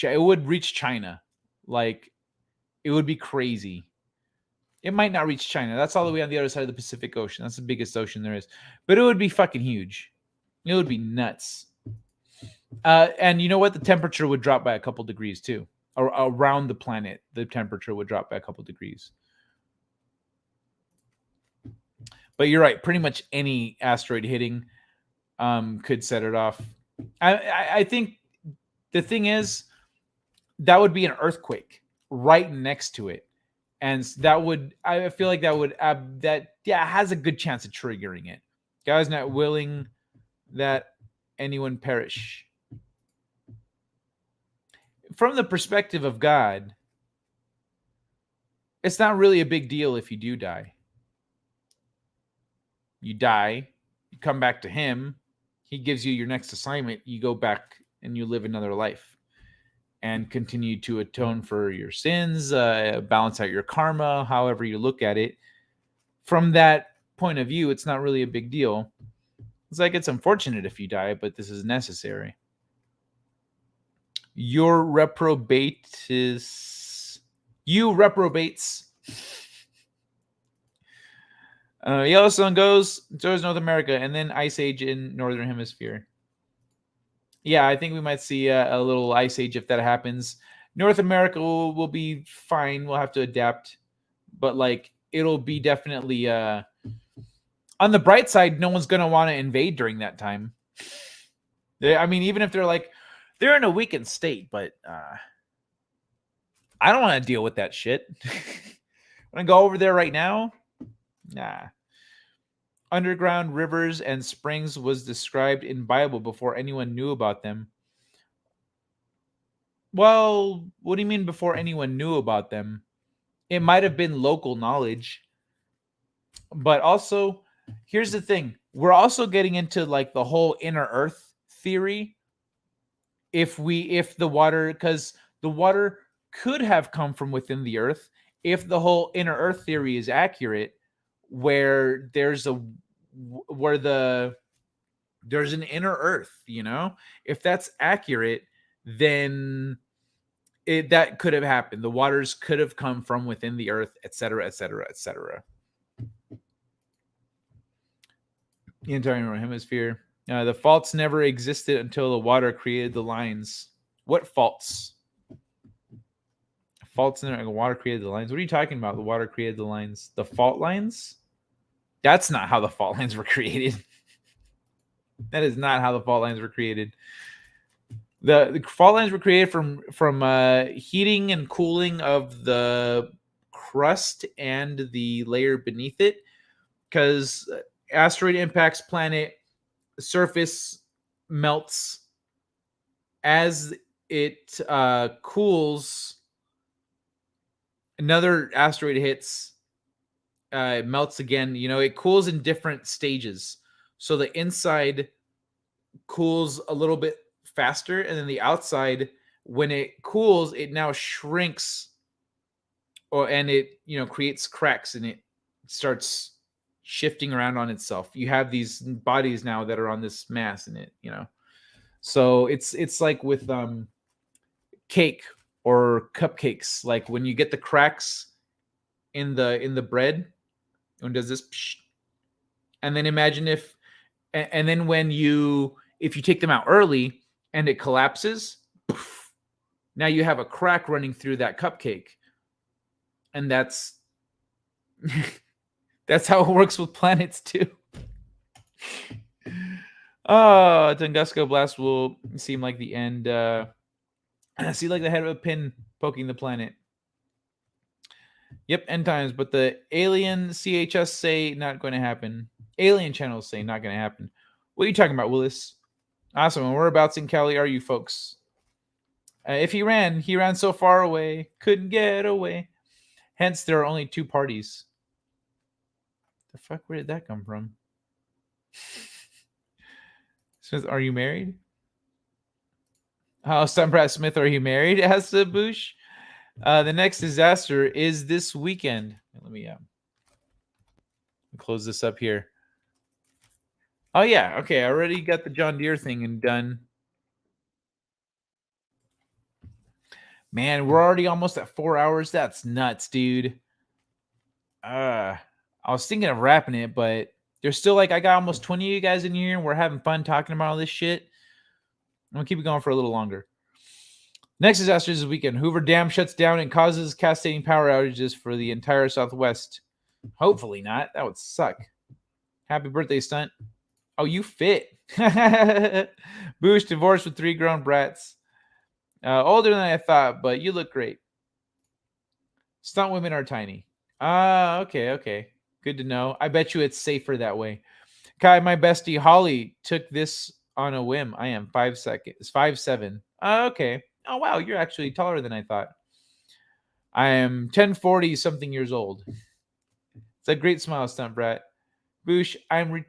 it would reach China. Like, it would be crazy. It might not reach China. That's all the way on the other side of the Pacific Ocean. That's the biggest ocean there is. But it would be fucking huge. It would be nuts. And you know what? The temperature would drop by a couple degrees too. Around the planet, the temperature would drop by a couple degrees. But you're right. Pretty much any asteroid hitting could set it off. I think the thing is, that would be an earthquake right next to it. And that would, I feel like that would, has a good chance of triggering it. God's not willing that anyone perish. From the perspective of God, it's not really a big deal if you do die. You die, you come back to him, he gives you your next assignment, you go back and you live another life and continue to atone for your sins, balance out your karma, however you look at it. From that point of view, it's not really a big deal. It's like, it's unfortunate if you die, but this is necessary. Your reprobate is... You reprobates. Yellowstone goes, so is North America, and then Ice Age in Northern Hemisphere. Yeah, I think we might see a little Ice Age if that happens. North America will be fine. We'll have to adapt. But, like, it'll be definitely... on the bright side, no one's going to want to invade during that time. I mean, even if they're like... They're in a weakened state, but I don't want to deal with that shit. Want to go over there right now? Nah. Underground rivers and springs was described in Bible before anyone knew about them. Well, what do you mean before anyone knew about them? It might have been local knowledge. But also, here's the thing. We're also getting into like the whole inner earth theory. If the water, because the water could have come from within the earth, if the whole inner earth theory is accurate, where there's an inner earth, you know, if that's accurate, then that could have happened. The waters could have come from within the earth, etc., etc., etc. The entire Northern Hemisphere. The faults never existed until the water created the lines. What faults? Faults in the water created the lines. What are you talking about? The water created the lines. The fault lines? That's not how the fault lines were created. That is not how the fault lines were created. The fault lines were created from heating and cooling of the crust and the layer beneath it. Because asteroid impacts planet, surface melts. As it cools, another asteroid hits, it melts again. You know, it cools in different stages. So the inside cools a little bit faster, and then the outside, when it cools, it now shrinks, and it, you know, creates cracks, and it starts shifting around on itself. You have these bodies now that are on this mass in it, you know. So it's like with cake or cupcakes, like when you get the cracks in the bread, and does this, and then imagine if you take them out early and it collapses, now you have a crack running through that cupcake, and that's that's how it works with planets too. Tunguska Blast will seem like the end. See, like the head of a pin poking the planet. Yep, end times. But the alien CHS say not going to happen. Alien channels say not going to happen. What are you talking about, Willis? Awesome. And whereabouts in Cali are you folks? If he ran so far away, couldn't get away. Hence, there are only two parties. The fuck? Where did that come from? Smith, are you married? Oh, Sunbrat Smith, are you married? Asked the Bush. The next disaster is this weekend. Let me close this up here. Oh yeah, okay. I already got the John Deere thing and done. Man, we're already almost at 4 hours. That's nuts, dude. I was thinking of wrapping it, but there's still like I got almost 20 of you guys in here, and we're having fun talking about all this shit. I'm gonna keep it going for a little longer. Next disaster this weekend. Hoover Dam shuts down and causes cascading power outages for the entire Southwest. Hopefully not. That would suck. Happy birthday, stunt. Oh, you fit. Bush divorced with 3 grown brats. Older than I thought, but you look great. Stunt women are tiny. Okay. Good to know. I bet you it's safer that way. Kai, my bestie Holly took this on a whim. I am 5'7". Okay. Oh wow, you're actually taller than I thought. I am 1040 something years old. It's a great smile, stunt brat. Boosh, I'm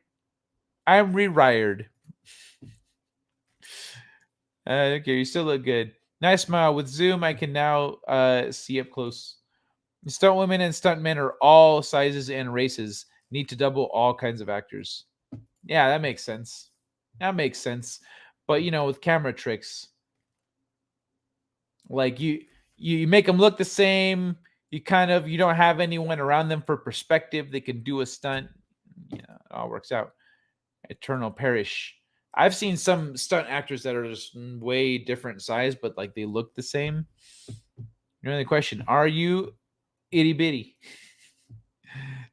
rewired. Okay, you still look good. Nice smile. With Zoom, I can now see up close. Stunt women and stunt men are all sizes and races. Need to double all kinds of actors. Yeah, that makes sense. But with camera tricks, like you make them look the same. You don't have anyone around them for perspective. They can do a stunt. Yeah, it all works out. Eternal Perish. I've seen some stunt actors that are just way different size, but like they look the same. The question: are you itty bitty?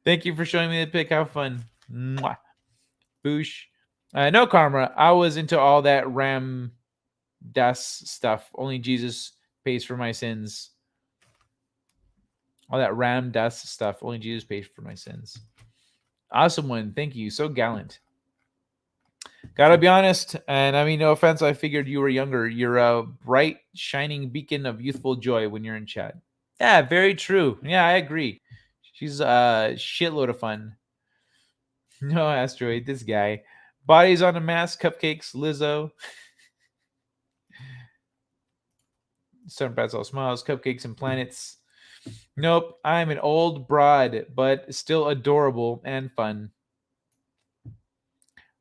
Thank you for showing me the pic. Have fun. Mwah. Boosh. No karma. I was into all that Ram Das stuff. Only Jesus pays for my sins. All that Ram Das stuff. Only Jesus pays for my sins. Awesome one. Thank you. So gallant. Gotta be honest, and I mean no offense, I figured you were younger. You're a bright, shining beacon of youthful joy when you're in chat. Yeah, very true. Yeah, I agree. She's a shitload of fun. No asteroid, this guy. Bodies on a mask, cupcakes, Lizzo. Sunbats all smiles, cupcakes and planets. Nope, I'm an old broad, but still adorable and fun.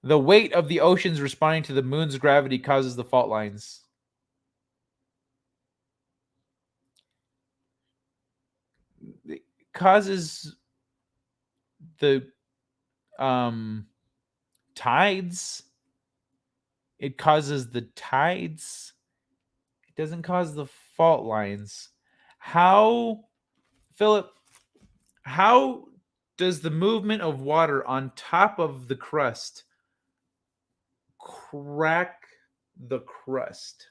The weight of the oceans responding to the moon's gravity causes the fault lines. It causes the tides. It causes the tides. It doesn't cause the fault lines. How, Philip, how does the movement of water on top of the crust crack the crust?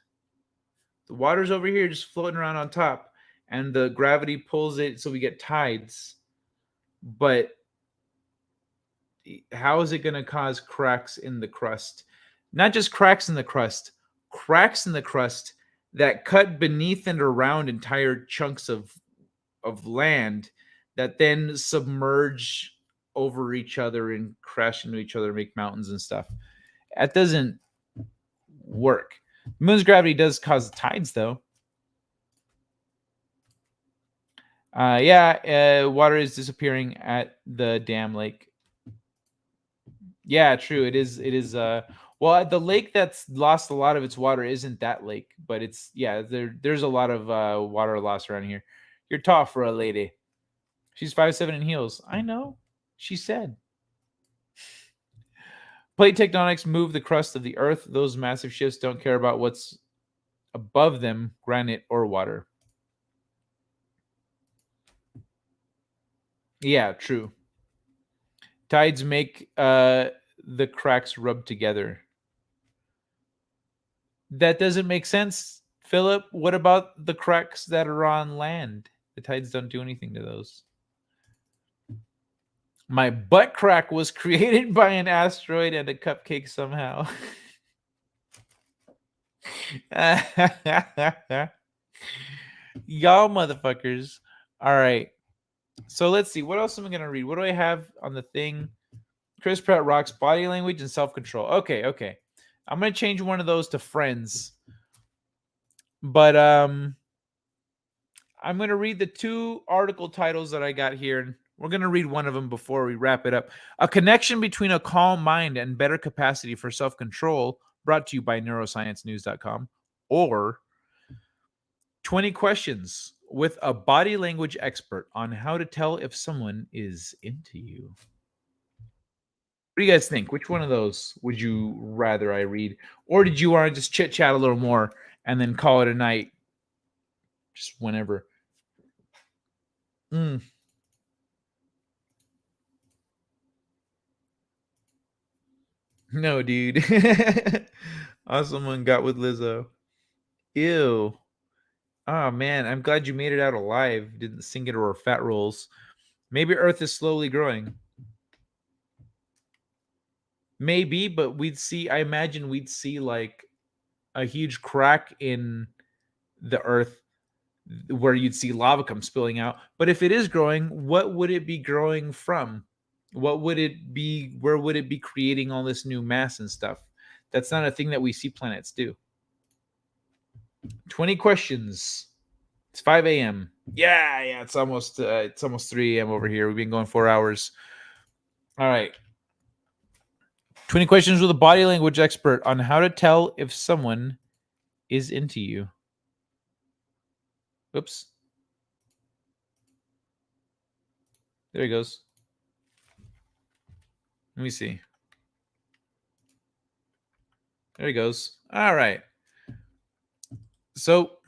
The water's over here just floating around on top, and the gravity pulls it so we get tides. But how is it going to cause cracks in the crust? Not just cracks in the crust that cut beneath and around entire chunks of land that then submerge over each other and crash into each other, make mountains and stuff. That doesn't work. The moon's gravity does cause tides, though. Water is disappearing at the dam lake. Yeah, true. It is. Well, the lake that's lost a lot of its water isn't that lake, but there's a lot of water loss around here. You're tall for a lady. She's 5'7" in heels. I know. She said. Plate tectonics move the crust of the earth. Those massive shifts don't care about what's above them, granite or water. Yeah, true. Tides make the cracks rub together. That doesn't make sense, Philip. What about the cracks that are on land? The tides don't do anything to those. My butt crack was created by an asteroid and a cupcake somehow. Y'all motherfuckers. All right. So let's see. What else am I going to read? What do I have on the thing? Chris Pratt rocks body language and self-control. Okay. I'm going to change one of those to friends. But I'm going to read the 2 article titles that I got here. We're going to read one of them before we wrap it up. A connection between a calm mind and better capacity for self-control, brought to you by neurosciencenews.com. Or 20 questions with a body language expert on how to tell if someone is into you. What do you guys think? Which one of those would you rather I read? Or did you want to just chit chat a little more and then call it a night? Just whenever. No, dude. Someone got with Lizzo. Ew. Oh, man. I'm glad you made it out alive. Didn't sink into our fat rolls. Maybe Earth is slowly growing. Maybe, but I imagine we'd see like a huge crack in the Earth where you'd see lava come spilling out. But if it is growing, what would it be growing from? What would it be? Where would it be creating all this new mass and stuff? That's not a thing that we see planets do. 20 questions. It's 5 a.m. Yeah. It's almost 3 a.m. over here. We've been going 4 hours. All right. 20 questions with a body language expert on how to tell if someone is into you. Oops. There he goes. Let me see. There he goes. All right. So,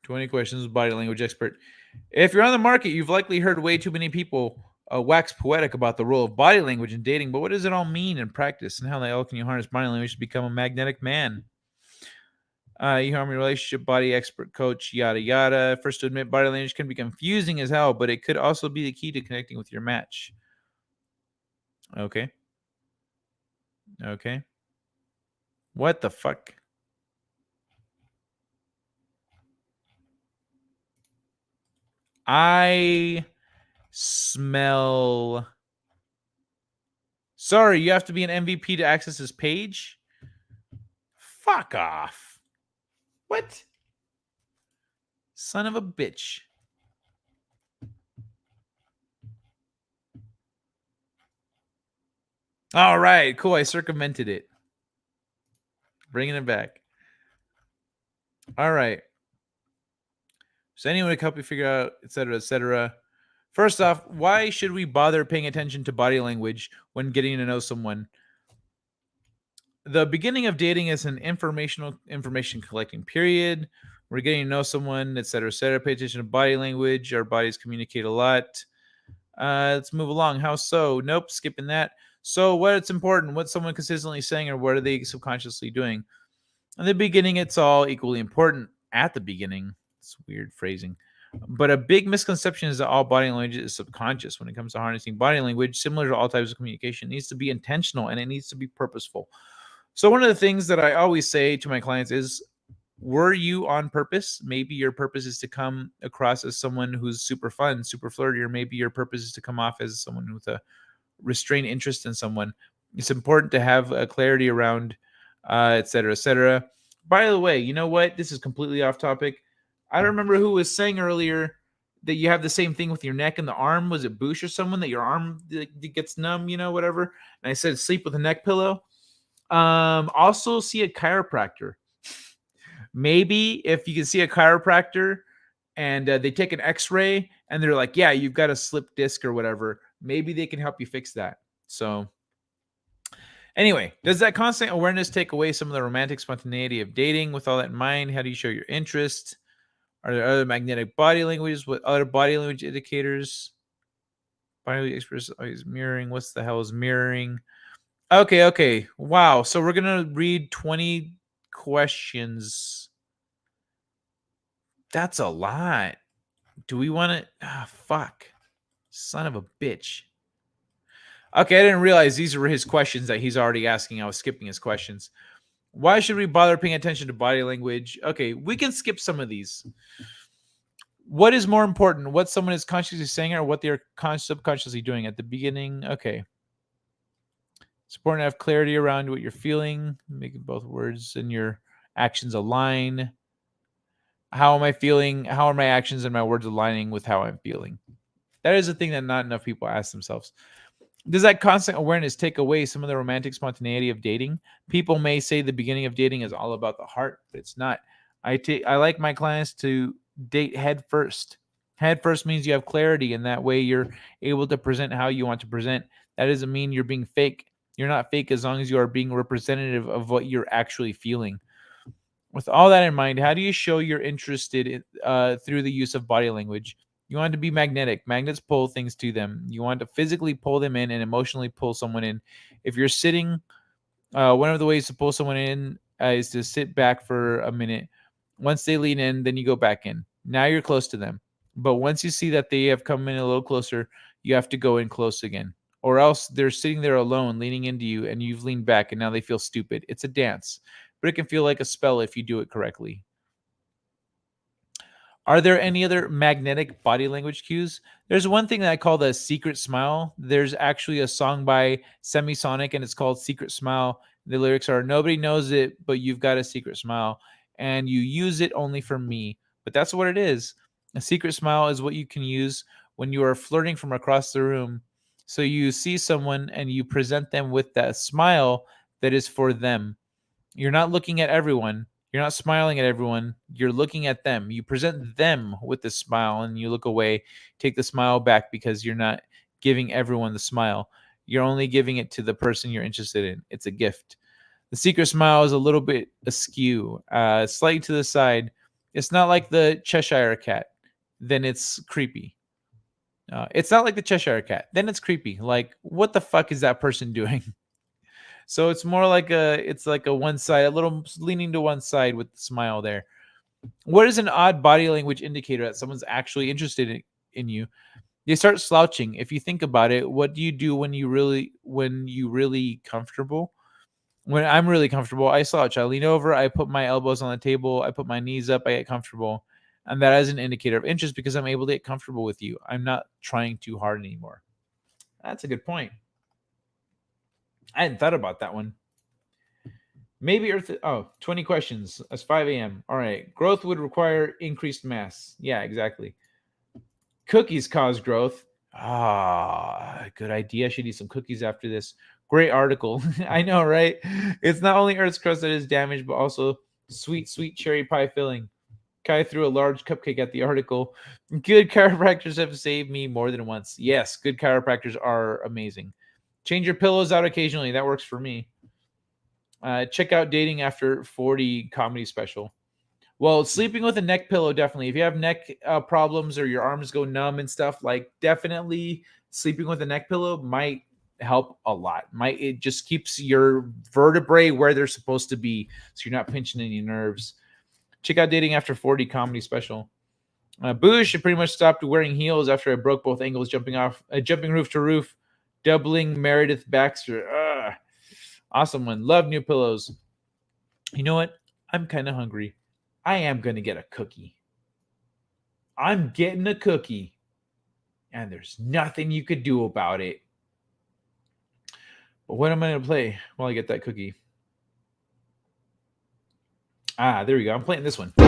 20 questions with body language expert. If you're on the market, you've likely heard way too many people wax poetic about the role of body language in dating, but what does it all mean in practice, and how the hell can you harness body language to become a magnetic man? You harm your relationship, body expert, coach, yada yada. First, to admit, body language can be confusing as hell, but it could also be the key to connecting with your match. Okay. What the fuck? I smell. Sorry, you have to be an MVP to access this page? Fuck off. What? Son of a bitch. All right, cool. I circumvented it. Bringing it back. All right. So anyone to help you figure out, etc., etc. First off, why should we bother paying attention to body language when getting to know someone? The beginning of dating is an information collecting period. We're getting to know someone, etc., etc. Pay attention to body language. Our bodies communicate a lot. Let's move along. How so? Nope, skipping that. So what's important? What's someone consistently saying, or what are they subconsciously doing? In the beginning, it's all equally important. At the beginning, it's weird phrasing. But a big misconception is that all body language is subconscious. When it comes to harnessing body language, similar to all types of communication, it needs to be intentional and it needs to be purposeful. So one of the things that I always say to my clients is, were you on purpose? Maybe your purpose is to come across as someone who's super fun, super flirty, or maybe your purpose is to come off as someone with a restrained interest in someone. It's important to have a clarity around, et cetera, et cetera. By the way, you know what? This is completely off topic. I don't remember who was saying earlier that you have the same thing with your neck and the arm. Was it Boosh or someone that your arm gets numb, whatever? And I said sleep with a neck pillow. Also see a chiropractor. Maybe if you can see a chiropractor and they take an x-ray and they're like, yeah, you've got a slip disc or whatever, maybe they can help you fix that. So anyway, does that constant awareness take away some of the romantic spontaneity of dating? With all that in mind, how do you show your interest? Are there other magnetic body languages? What other body language indicators? Body express is mirroring. What's the hell is mirroring? Okay. Wow. So we're going to read 20 questions. That's a lot. Do we want to? Fuck. Son of a bitch. Okay, I didn't realize these were his questions that he's already asking. I was skipping his questions. Why should we bother paying attention to body language? Okay, we can skip some of these. What is more important? What someone is consciously saying or what they're subconsciously doing at the beginning? Okay. It's important to have clarity around what you're feeling, making both words and your actions align. How am I feeling? How are my actions and my words aligning with how I'm feeling? That is a thing that not enough people ask themselves. Does that constant awareness take away some of the romantic spontaneity of dating? People may say the beginning of dating is all about the heart, but it's not. I like my clients to date head first. Head first means you have clarity, and that way you're able to present how you want to present. That doesn't mean you're being fake. You're not fake as long as you are being representative of what you're actually feeling. With all that in mind, how do you show you're interested in, through the use of body language? You want to be magnetic. Magnets pull things to them. You want to physically pull them in and emotionally pull someone in. If you're sitting, one of the ways to pull someone in is to sit back for a minute. Once they lean in, then you go back in. Now you're close to them. But once you see that they have come in a little closer, you have to go in close again. Or else they're sitting there alone, leaning into you, and you've leaned back, and now they feel stupid. It's a dance, but it can feel like a spell if you do it correctly. Are there any other magnetic body language cues? There's one thing that I call the secret smile. There's actually a song by Semisonic, and it's called Secret Smile. The lyrics are, nobody knows it, but you've got a secret smile, and you use it only for me. But that's what it is. A secret smile is what you can use when you are flirting from across the room. So you see someone and you present them with that smile that is for them. You're not looking at everyone. You're not smiling at everyone. You're looking at them. You present them with the smile and you look away. Take the smile back because you're not giving everyone the smile. You're only giving it to the person you're interested in. It's a gift. The secret smile is a little bit askew, slightly to the side. It's not like the Cheshire cat. Then it's creepy. It's not like the Cheshire cat. Then it's creepy. Like, what the fuck is that person doing? So it's more like it's like a one side, a little leaning to one side with the smile there. What is an odd body language indicator that someone's actually interested in you? They start slouching. If you think about it, what do you do when you really comfortable? When I'm really comfortable, I slouch. I lean over, I put my elbows on the table, I put my knees up, I get comfortable. And that is an indicator of interest because I'm able to get comfortable with you. I'm not trying too hard anymore. That's a good point. I hadn't thought about that one. Maybe Earth. 20 questions. That's 5 a.m. All right. Growth would require increased mass. Yeah, exactly. Cookies cause growth. Good idea. I should eat some cookies after this. Great article. I know, right? It's not only Earth's crust that is damaged, but also sweet, sweet cherry pie filling. Kai threw a large cupcake at the article. Good chiropractors have saved me more than once. Yes, good chiropractors are amazing. Change your pillows out occasionally. That works for me. Check out Dating After 40 comedy special. Well, sleeping with a neck pillow, definitely. If you have neck problems or your arms go numb and stuff, like definitely sleeping with a neck pillow might help a lot. It just keeps your vertebrae where they're supposed to be, so you're not pinching any nerves. Check out Dating After 40 comedy special. Boo should pretty much stop wearing heels after I broke both ankles jumping roof to roof, doubling Meredith Baxter. Awesome one. Love new pillows. You know what? I'm kind of hungry. I am going to get a cookie. I'm getting a cookie. And there's nothing you could do about it. But what am I going to play while I get that cookie? There we go. I'm playing this one. You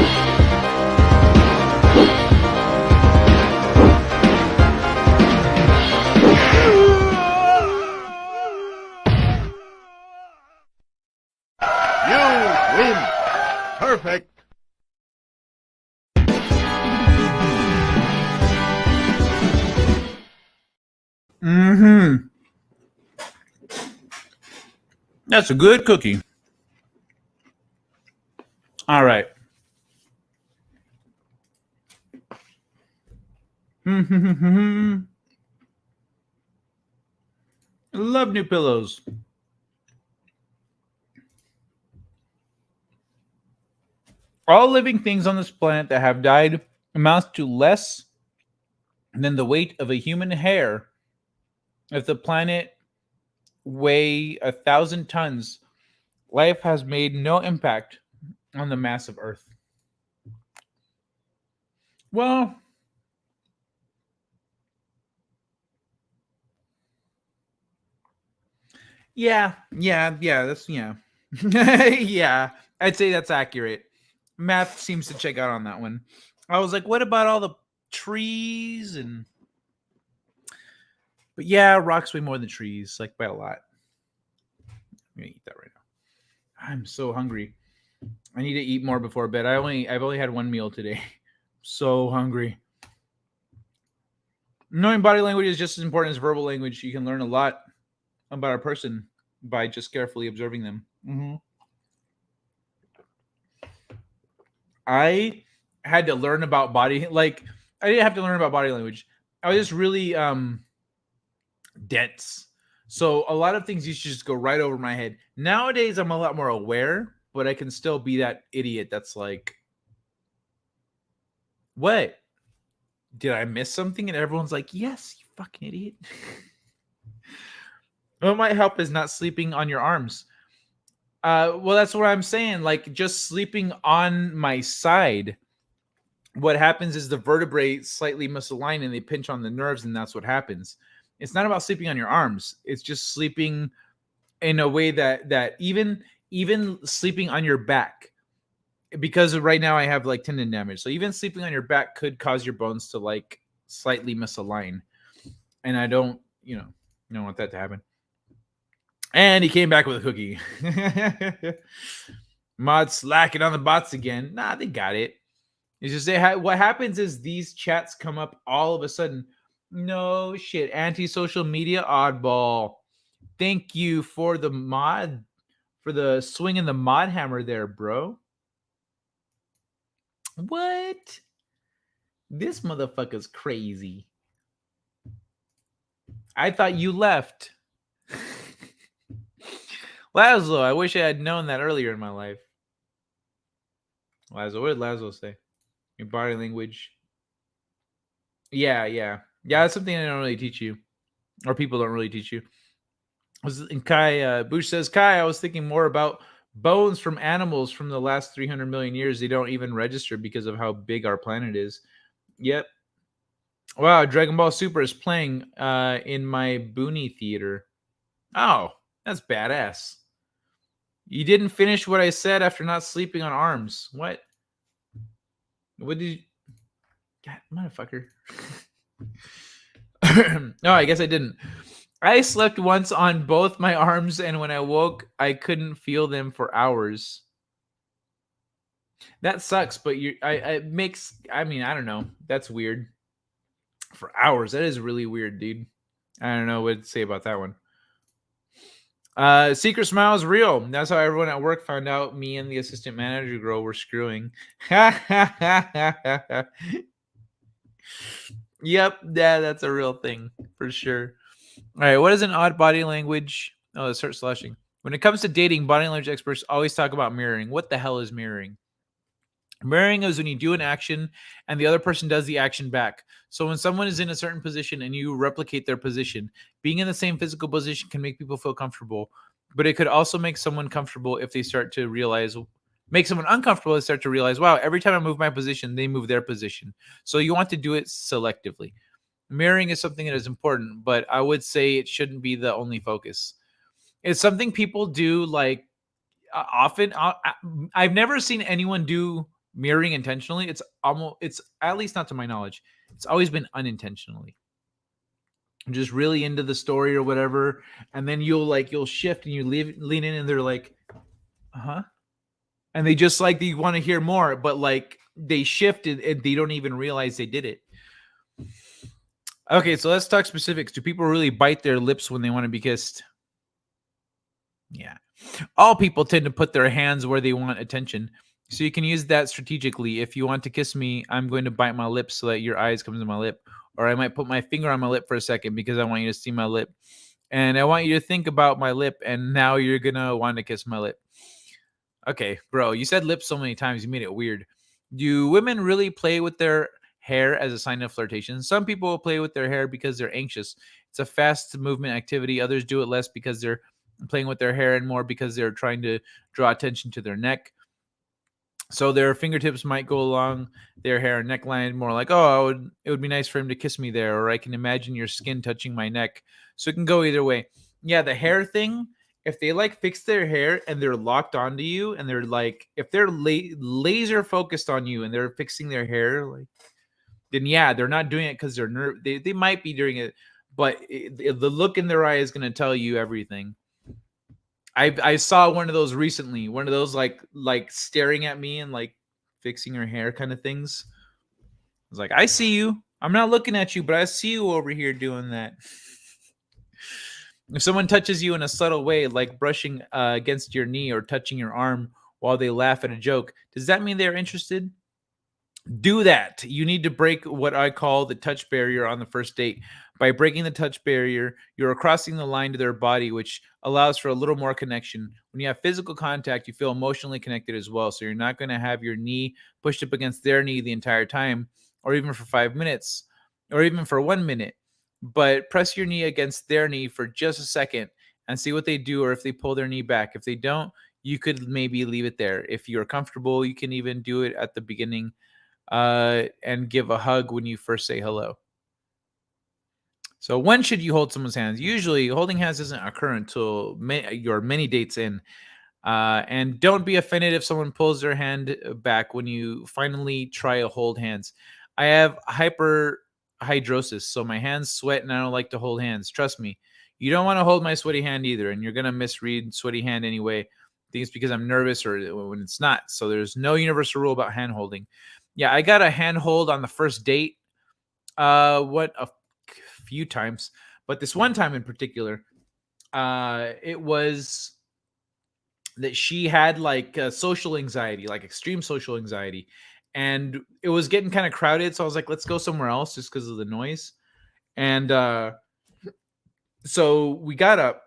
win. Perfect. That's a good cookie. All right. Love new pillows. All living things on this planet that have died amounts to less than the weight of a human hair. If the planet weigh 1,000 tons, life has made no impact on the mass of Earth. Well, yeah, that's yeah. Yeah, I'd say that's accurate. Math seems to check out on that one. I was like, what about all the trees and but yeah, rocks weigh more than trees, like by a lot. I'm gonna eat that right now. I'm so hungry. I need to eat more before bed. I've only had one meal today. So hungry. Knowing body language is just as important as verbal language. You can learn a lot about a person by just carefully observing them. I had to learn about body, like I didn't have to learn about body language. I was just really dense. So a lot of things used to just go right over my head. Nowadays I'm a lot more aware, but I can still be that idiot that's like, what? Did I miss something? And everyone's like, yes, you fucking idiot. What might help is not sleeping on your arms. Well, that's what I'm saying. Like just sleeping on my side. What happens is the vertebrae slightly misalign and they pinch on the nerves, and that's what happens. It's not about sleeping on your arms. It's just sleeping in a way that even sleeping on your back, because right now I have like tendon damage. So even sleeping on your back could cause your bones to like slightly misalign. And I don't want that to happen. And he came back with a cookie. Mod slacking on the bots again. Nah, they got it. It's just what happens is these chats come up all of a sudden. No shit. Anti-social media oddball. Thank you for the mod, for the swing and the mod hammer there, bro. What? This motherfucker's crazy. I thought you left. Laszlo, I wish I had known that earlier in my life. Laszlo, what did Laszlo say? Your body language. Yeah. That's something I don't really teach you, or people don't really teach you. And Kai Bush says, Kai, I was thinking more about bones from animals from the last 300 million years. They don't even register because of how big our planet is. Yep. Wow, Dragon Ball Super is playing in my Booney theater. Oh, that's badass. You didn't finish what I said after not sleeping on arms. What? What did you... God, motherfucker. No, I guess I didn't. I slept once on both my arms, and when I woke, I couldn't feel them for hours. That sucks, but I don't know. That's weird. For hours. That is really weird, dude. I don't know what to say about that one. Secret smile is real. That's how everyone at work found out me and the assistant manager girl were screwing. Yep, that's a real thing for sure. All right, what is an odd body language? Oh, let's start slashing. When it comes to dating, body language experts always talk about mirroring. What the hell is mirroring? Mirroring is when you do an action and the other person does the action back. So when someone is in a certain position and you replicate their position, being in the same physical position can make people feel comfortable, but it could also make someone comfortable if they start to realize, make someone uncomfortable and start to realize, wow, every time I move my position, they move their position. So you want to do it selectively. Mirroring is something that is important, but I would say it shouldn't be the only focus. It's something people do like often. I've never seen anyone do mirroring intentionally. It's at least not to my knowledge. It's always been unintentionally. I'm just really into the story or whatever, and then you'll shift and you lean in, and they're like, and they just like they want to hear more, but like they shifted and they don't even realize they did it. Okay, so let's talk specifics. Do people really bite their lips when they want to be kissed? Yeah. All people tend to put their hands where they want attention. So you can use that strategically. If you want to kiss me, I'm going to bite my lips so that your eyes come to my lip. Or I might put my finger on my lip for a second because I want you to see my lip. And I want you to think about my lip, and now you're going to want to kiss my lip. Okay, bro, you said lips so many times, you made it weird. Do women really play with their hair as a sign of flirtation? Some people will play with their hair because they're anxious. It's a fast movement activity. Others do it less because they're playing with their hair and more because they're trying to draw attention to their neck. So their fingertips might go along their hair and neckline, more like, oh, it would be nice for him to kiss me there, or I can imagine your skin touching my neck. So it can go either way. Yeah, the hair thing, if they like fix their hair and they're locked onto you and they're like, if they're laser focused on you and they're fixing their hair, like, then yeah, they're not doing it because they're they might be doing it, but the look in their eye is going to tell you everything. I saw one of those recently, one of those like staring at me and like fixing her hair kind of things. was like, I see you. I'm not looking at you, but I see you over here doing that. If someone touches you in a subtle way, like brushing against your knee or touching your arm while they laugh at a joke, does that mean they're interested? Do that. You need to break what I call the touch barrier on the first date. By breaking the touch barrier, you're crossing the line to their body, which allows for a little more connection. When you have physical contact, you feel emotionally connected as well. So you're not going to have your knee pushed up against their knee the entire time, or even for 5 minutes, or even for 1 minute. But press your knee against their knee for just a second and see what they do, or if they pull their knee back. If they don't, you could maybe leave it there. If you're comfortable, you can even do it at the beginning and give a hug when you first say hello. So when should you hold someone's hands? Usually holding hands doesn't occur until you're many dates in. And don't be offended if someone pulls their hand back when you finally try to hold hands. I have hyperhidrosis, so my hands sweat and I don't like to hold hands. Trust me. You don't want to hold my sweaty hand either, and you're going to misread sweaty hand anyway. I think it's because I'm nervous or when it's not. So there's no universal rule about hand holding. Yeah, I got a hand hold on the first date. What a few times, but this one time in particular, it was that she had like social anxiety, like extreme social anxiety, and it was getting kind of crowded. So I was like, let's go somewhere else just because of the noise. And so we got up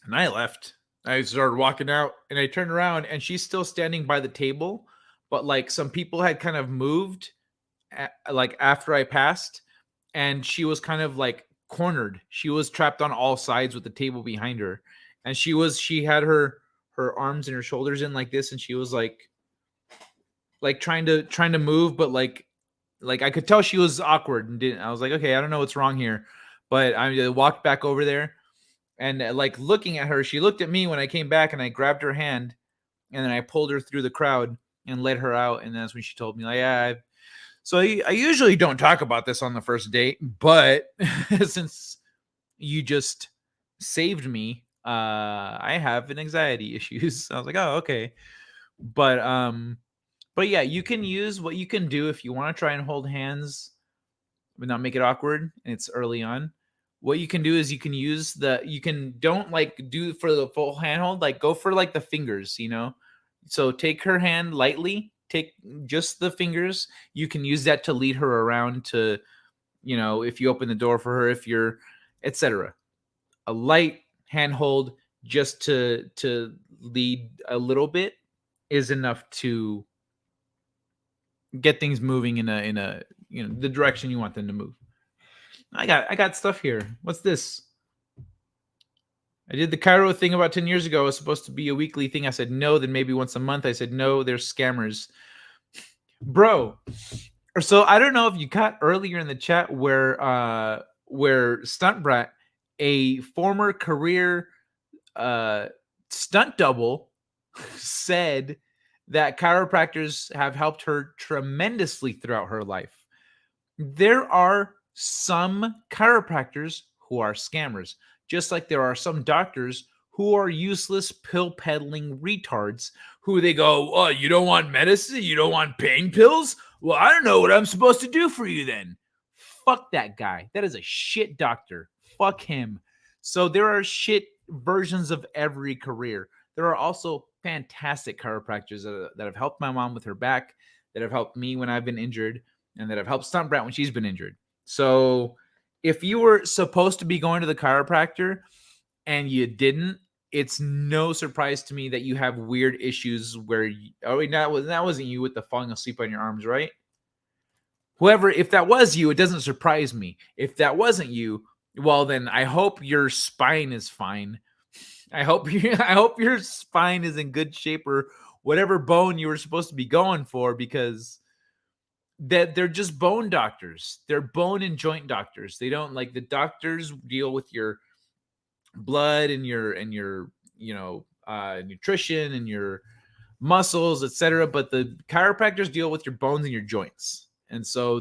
and I left. I started walking out and I turned around and she's still standing by the table, but like some people had kind of moved like after I passed, and she was kind of like cornered. She was trapped on all sides with the table behind her, and she had her arms and her shoulders in like this, and she was like trying to move, but like I could tell she was awkward and didn't. I was like, okay, I don't know what's wrong here, but I walked back over there and like looking at her, she looked at me when I came back, and I grabbed her hand, and then I pulled her through the crowd and led her out, and that's when she told me like, yeah. So I usually don't talk about this on the first date, but since you just saved me, I have an anxiety issues. I was like, oh, okay. But yeah, you can use what you can do if you want to try and hold hands, but not make it awkward. And it's early on. What you can do is you can don't like do for the full handhold, like go for like the fingers, you know. So take her hand lightly. Take just the fingers. You can use that to lead her around to, you know, if you open the door for her, if you're, etc. A light handhold just to lead a little bit is enough to get things moving in a you know the direction you want them to move. I got stuff here. What's this? I did the Cairo thing about 10 years ago. It was supposed to be a weekly thing. I said no, then maybe once a month. I said no, they're scammers. Bro, so I don't know if you caught earlier in the chat where Stunt Brat, a former career stunt double, said that chiropractors have helped her tremendously throughout her life. There are some chiropractors who are scammers, just like there are some doctors who are useless pill peddling retards who they go, oh, you don't want medicine? You don't want pain pills? Well, I don't know what I'm supposed to do for you then. Fuck that guy. That is a shit doctor. Fuck him. So there are shit versions of every career. There are also fantastic chiropractors that have helped my mom with her back, that have helped me when I've been injured, and that have helped Stunt Brat when she's been injured. So if you were supposed to be going to the chiropractor and you didn't, it's no surprise to me that you have weird issues where that wasn't you with the falling asleep on your arms, right? Whoever, if that was you, it doesn't surprise me. If that wasn't you, well then I hope your spine is fine. I hope your spine is in good shape, or whatever bone you were supposed to be going for, because that they're just bone doctors. They're bone and joint doctors. They don't, like, the doctors deal with your blood and your you know nutrition and your muscles, etc. But the chiropractors deal with your bones and your joints. And so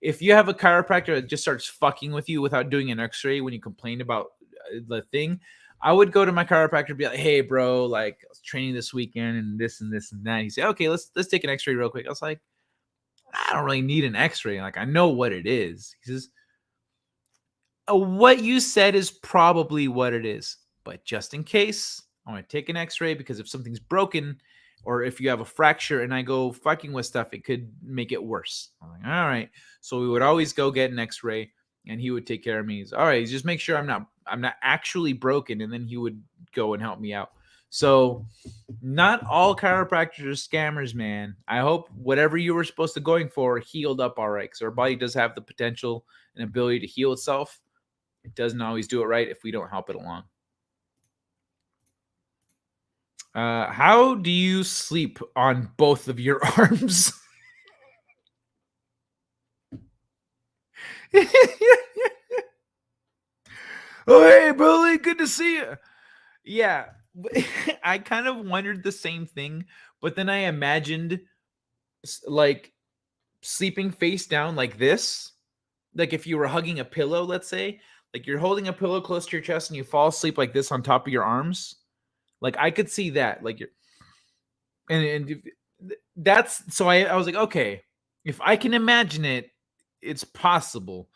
if you have a chiropractor that just starts fucking with you without doing an x-ray when you complain about the thing, I would go to my chiropractor and be like, hey bro, like I was training this weekend and this and this and that. He said, okay, let's take an x-ray real quick. I was like, I don't really need an x-ray. Like, I know what it is. He says, what you said is probably what it is. But just in case, I'm going to take an x-ray because if something's broken or if you have a fracture and I go fucking with stuff, it could make it worse. I'm like, all right. So we would always go get an x-ray and he would take care of me. He's, all right, just make sure I'm not actually broken. And then he would go and help me out. So not all chiropractors are scammers, man. I hope whatever you were supposed to going for healed up all right. Because our body does have the potential and ability to heal itself. It doesn't always do it right if we don't help it along. How do you sleep on both of your arms? Oh, hey, Billy, good to see you. Yeah, I kind of wondered the same thing, but then I imagined like sleeping face down like this. Like if you were hugging a pillow, let's say, like you're holding a pillow close to your chest and you fall asleep like this on top of your arms. Like I could see that. Like you're, and that's so I was like, okay, if I can imagine it, it's possible.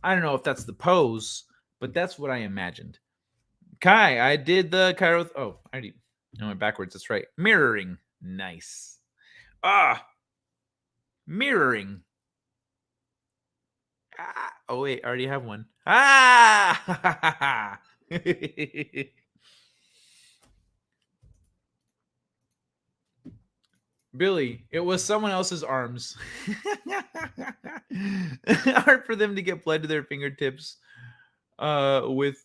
I don't know if that's the pose, but that's what I imagined. Kai, I did the Cairo. Oh, I went backwards. That's right. Mirroring. Nice. Mirroring. Oh, wait. I already have one. Billy, it was someone else's arms. Hard for them to get blood to their fingertips with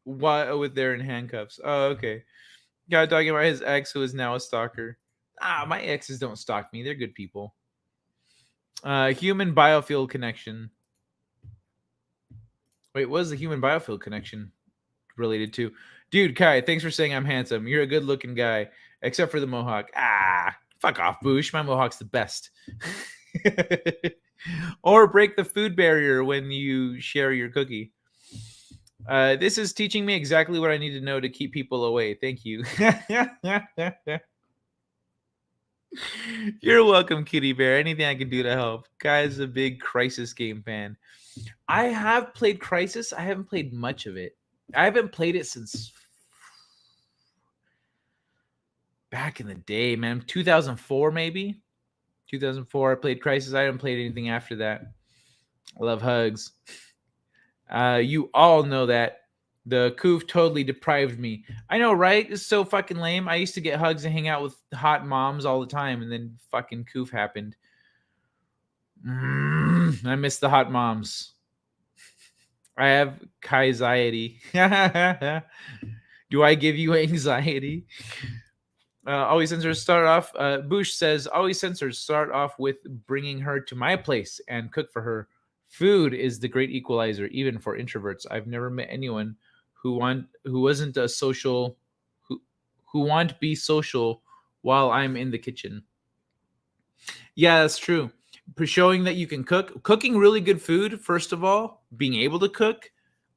they're in handcuffs. Oh, okay. Guy talking about his ex who is now a stalker. My exes don't stalk me. They're good people. Human biofield connection. Wait, what is the human biofield connection related to? Dude, Kai, thanks for saying I'm handsome. You're a good looking guy, except for the mohawk. Fuck off, Boosh. My mohawk's the best. Or break the food barrier when you share your cookie. This is teaching me exactly what I need to know to keep people away. Thank you. You're welcome, Kitty Bear. Anything I can do to help. Guy's a big Crisis game fan. I have played Crisis. I haven't played much of it. I haven't played it since back in the day, man. 2004, maybe. 2004, I played Crisis. I haven't played anything after that. I love hugs. You all know that. The coof totally deprived me. I know, right? It's so fucking lame. I used to get hugs and hang out with hot moms all the time, and then fucking coof happened. I miss the hot moms. I have anxiety. Do I give you anxiety? Always censors start off. Bush says, always censors start off with bringing her to my place and cook for her. Food is the great equalizer, even for introverts. I've never met anyone who wasn't a social, who want to be social while I'm in the kitchen. Yeah, that's true. Showing that you can cook, cooking really good food. First of all, being able to cook,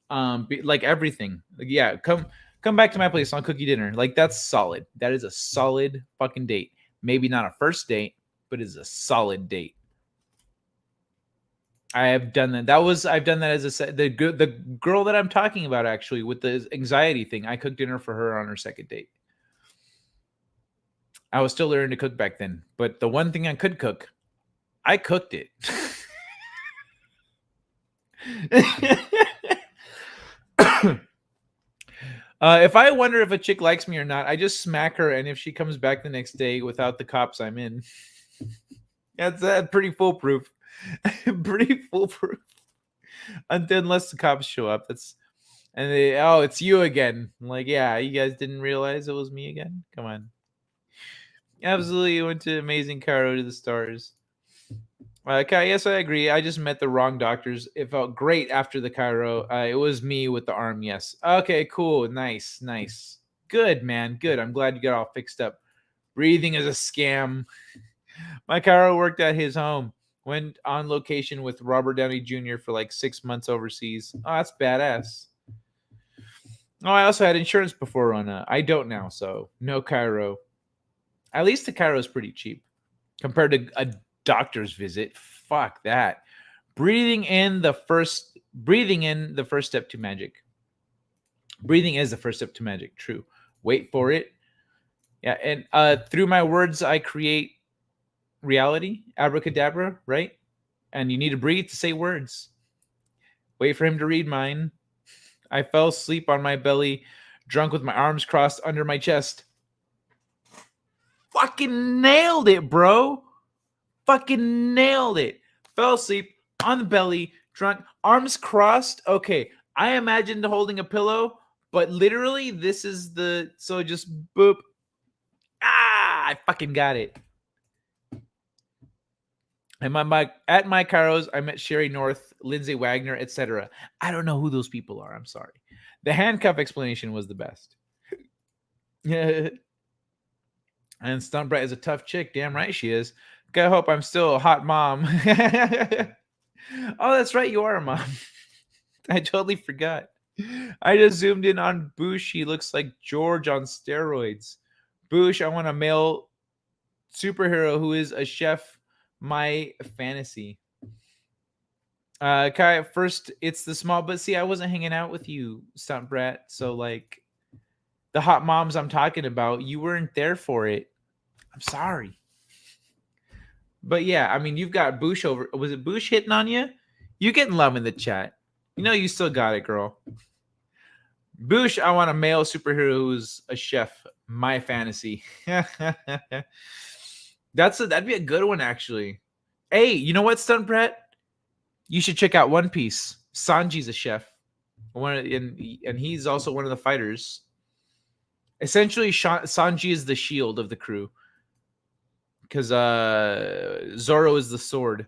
like everything. Like, yeah, come back to my place. I'll cook you dinner. Like that's solid. That is a solid fucking date. Maybe not a first date, but it's a solid date. I have done that. I've done that as the girl that I'm talking about actually with the anxiety thing. I cooked dinner for her on her second date. I was still learning to cook back then, but the one thing I could cook, I cooked it. If I wonder if a chick likes me or not, I just smack her, and if she comes back the next day without the cops, I'm in. That's pretty foolproof. Pretty foolproof. Unless the cops show up. It's you again. I'm like, yeah, you guys didn't realize it was me again? Come on. Absolutely went to Amazing Caro to the stars. Okay, yes, I agree. I just met the wrong doctors. It felt great after the Cairo. It was me with the arm, yes. Okay, cool. Nice. Good, man. Good. I'm glad you got all fixed up. Breathing is a scam. My Cairo worked at his home. Went on location with Robert Downey Jr. for like 6 months overseas. Oh, that's badass. Oh, I also had insurance before Rona. I don't now, so no Cairo. At least the Cairo is pretty cheap compared to a doctor's visit. Fuck that. Breathing in the first step to magic. Breathing is the first step to magic. True. Wait for it. Yeah, and through my words, I create reality. Abracadabra, right? And you need to breathe to say words. Wait for him to read mine. I fell asleep on my belly, drunk with my arms crossed under my chest. Fucking nailed it, bro. Fucking nailed it. Fell asleep on the belly, drunk, arms crossed. Okay, I imagined holding a pillow, but literally this is the, so just boop. Ah, I fucking got it. And at my Kairos, I met Sherry North, Lindsay Wagner, etc. I don't know who those people are. I'm sorry. The handcuff explanation was the best. Yeah. And Stunt Bright is a tough chick. Damn right she is. I hope I'm still a hot mom. Oh, that's right. You are a mom. I totally forgot. I just zoomed in on Boosh. He looks like George on steroids. Boosh, I want a male superhero who is a chef. My fantasy. Kai, first it's the small, but see, I wasn't hanging out with you, Stunt Brat. So like the hot moms I'm talking about, you weren't there for it. I'm sorry. But yeah, I mean, you've got Boosh over. Was it Boosh hitting on you? You getting love in the chat. You know you still got it, girl. Boosh, I want a male superhero who's a chef. My fantasy. That'd be a good one, actually. Hey, you know what, Stunt Brett? You should check out One Piece. Sanji's a chef. And he's also one of the fighters. Essentially, Sanji is the shield of the crew. Because Zoro is the sword.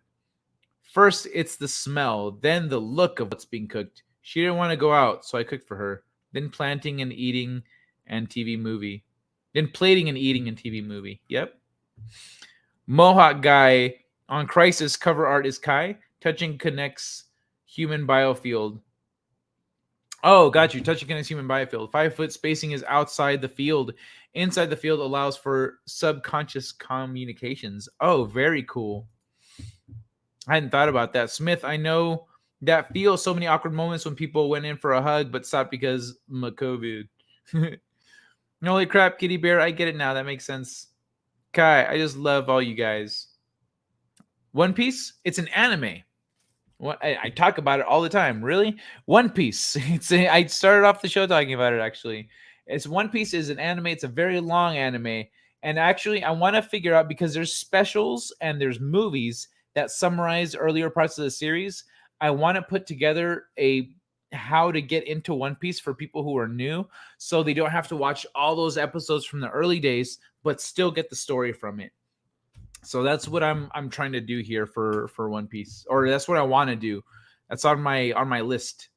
First, it's the smell, then the look of what's being cooked. She didn't want to go out, so I cooked for her. Then planting and eating and TV movie. Then plating and eating and TV movie. Yep. Mohawk guy on Crisis cover art is Kai. Touching connects human biofield. Oh, got you. Touching connects human biofield. 5 foot spacing is outside the field. Inside the field allows for subconscious communications. Oh, very cool. I hadn't thought about that. Smith, I know that feels so many awkward moments when people went in for a hug but stopped because of COVID. Holy crap, Kitty Bear. I get it now. That makes sense. Kai, I just love all you guys. One Piece, it's an anime. I talk about it all the time. Really? One Piece. I started off the show talking about it, actually. It's One Piece is an anime. It's a very long anime. And actually, I want to figure out, because there's specials and there's movies that summarize earlier parts of the series. I want to put together how to get into One Piece for people who are new, so they don't have to watch all those episodes from the early days, but still get the story from it. So that's what I'm trying to do here for One Piece, or that's what I want to do. That's on my list.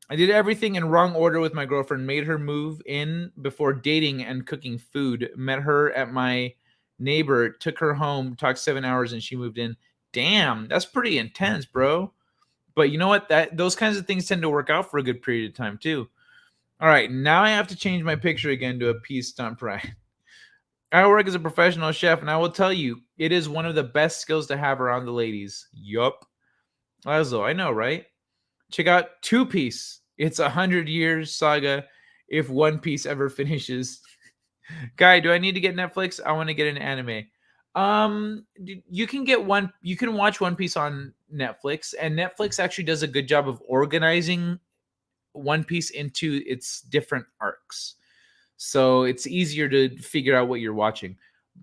I did everything in wrong order with my girlfriend. Made her move in before dating and cooking food. Met her at my neighbor. Took her home. Talked 7 hours and she moved in. Damn, that's pretty intense, bro. But you know what? Those kinds of things tend to work out for a good period of time too. All right, now I have to change my picture again to a peace stump, right? I work as a professional chef, and I will tell you, it is one of the best skills to have around the ladies. Yup. Laszlo, I know, right? Check out Two Piece. It's 100 years saga if One Piece ever finishes. Guy, do I need to get Netflix? I want to get an anime. You can watch One Piece on Netflix, and Netflix actually does a good job of organizing One Piece into its different arcs. So it's easier to figure out what you're watching.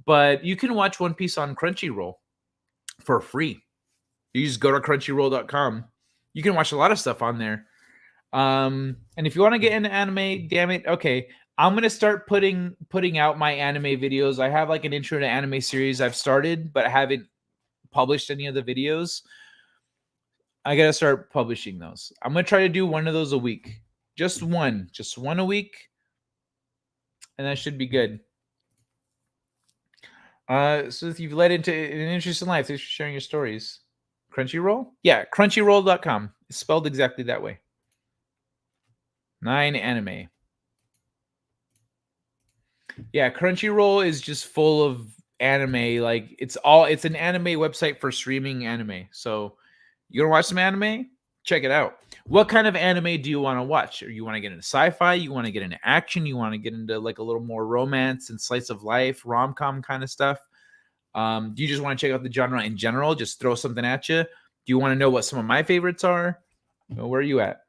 But you can watch One Piece on Crunchyroll for free. You just go to crunchyroll.com. You can watch a lot of stuff on there. And if you want to get into anime, damn it, okay. I'm going to start putting out my anime videos. I have like an intro to anime series I've started, but I haven't published any of the videos. I got to start publishing those. I'm going to try to do one of those a week. Just one a week. And that should be good. So if you've led into an interesting life, thanks for sharing your stories. Crunchyroll? Yeah, crunchyroll.com. It's spelled exactly that way. 9 anime. Yeah, Crunchyroll is just full of anime. Like it's an anime website for streaming anime. So you want to watch some anime? Check it out. What kind of anime do you want to watch? Or you want to get into sci-fi? You want to get into action? You want to get into like a little more romance and slice of life, rom-com kind of stuff? Do you just want to check out the genre in general? Just throw something at you? Do you want to know what some of my favorites are? Well, where are you at?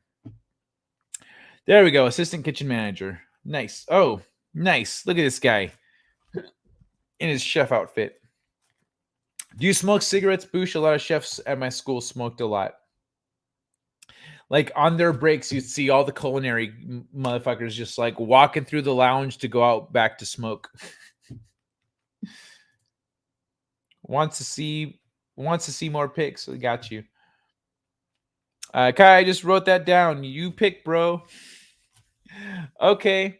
There we go. Assistant kitchen manager. Nice. Oh, nice. Look at this guy in his chef outfit. Do you smoke cigarettes, Boosh? A lot of chefs at my school smoked a lot. Like on their breaks, you'd see all the culinary motherfuckers just like walking through the lounge to go out back to smoke. Wants to see more pics. We got you. Kai, I just wrote that down. You pick, bro. Okay.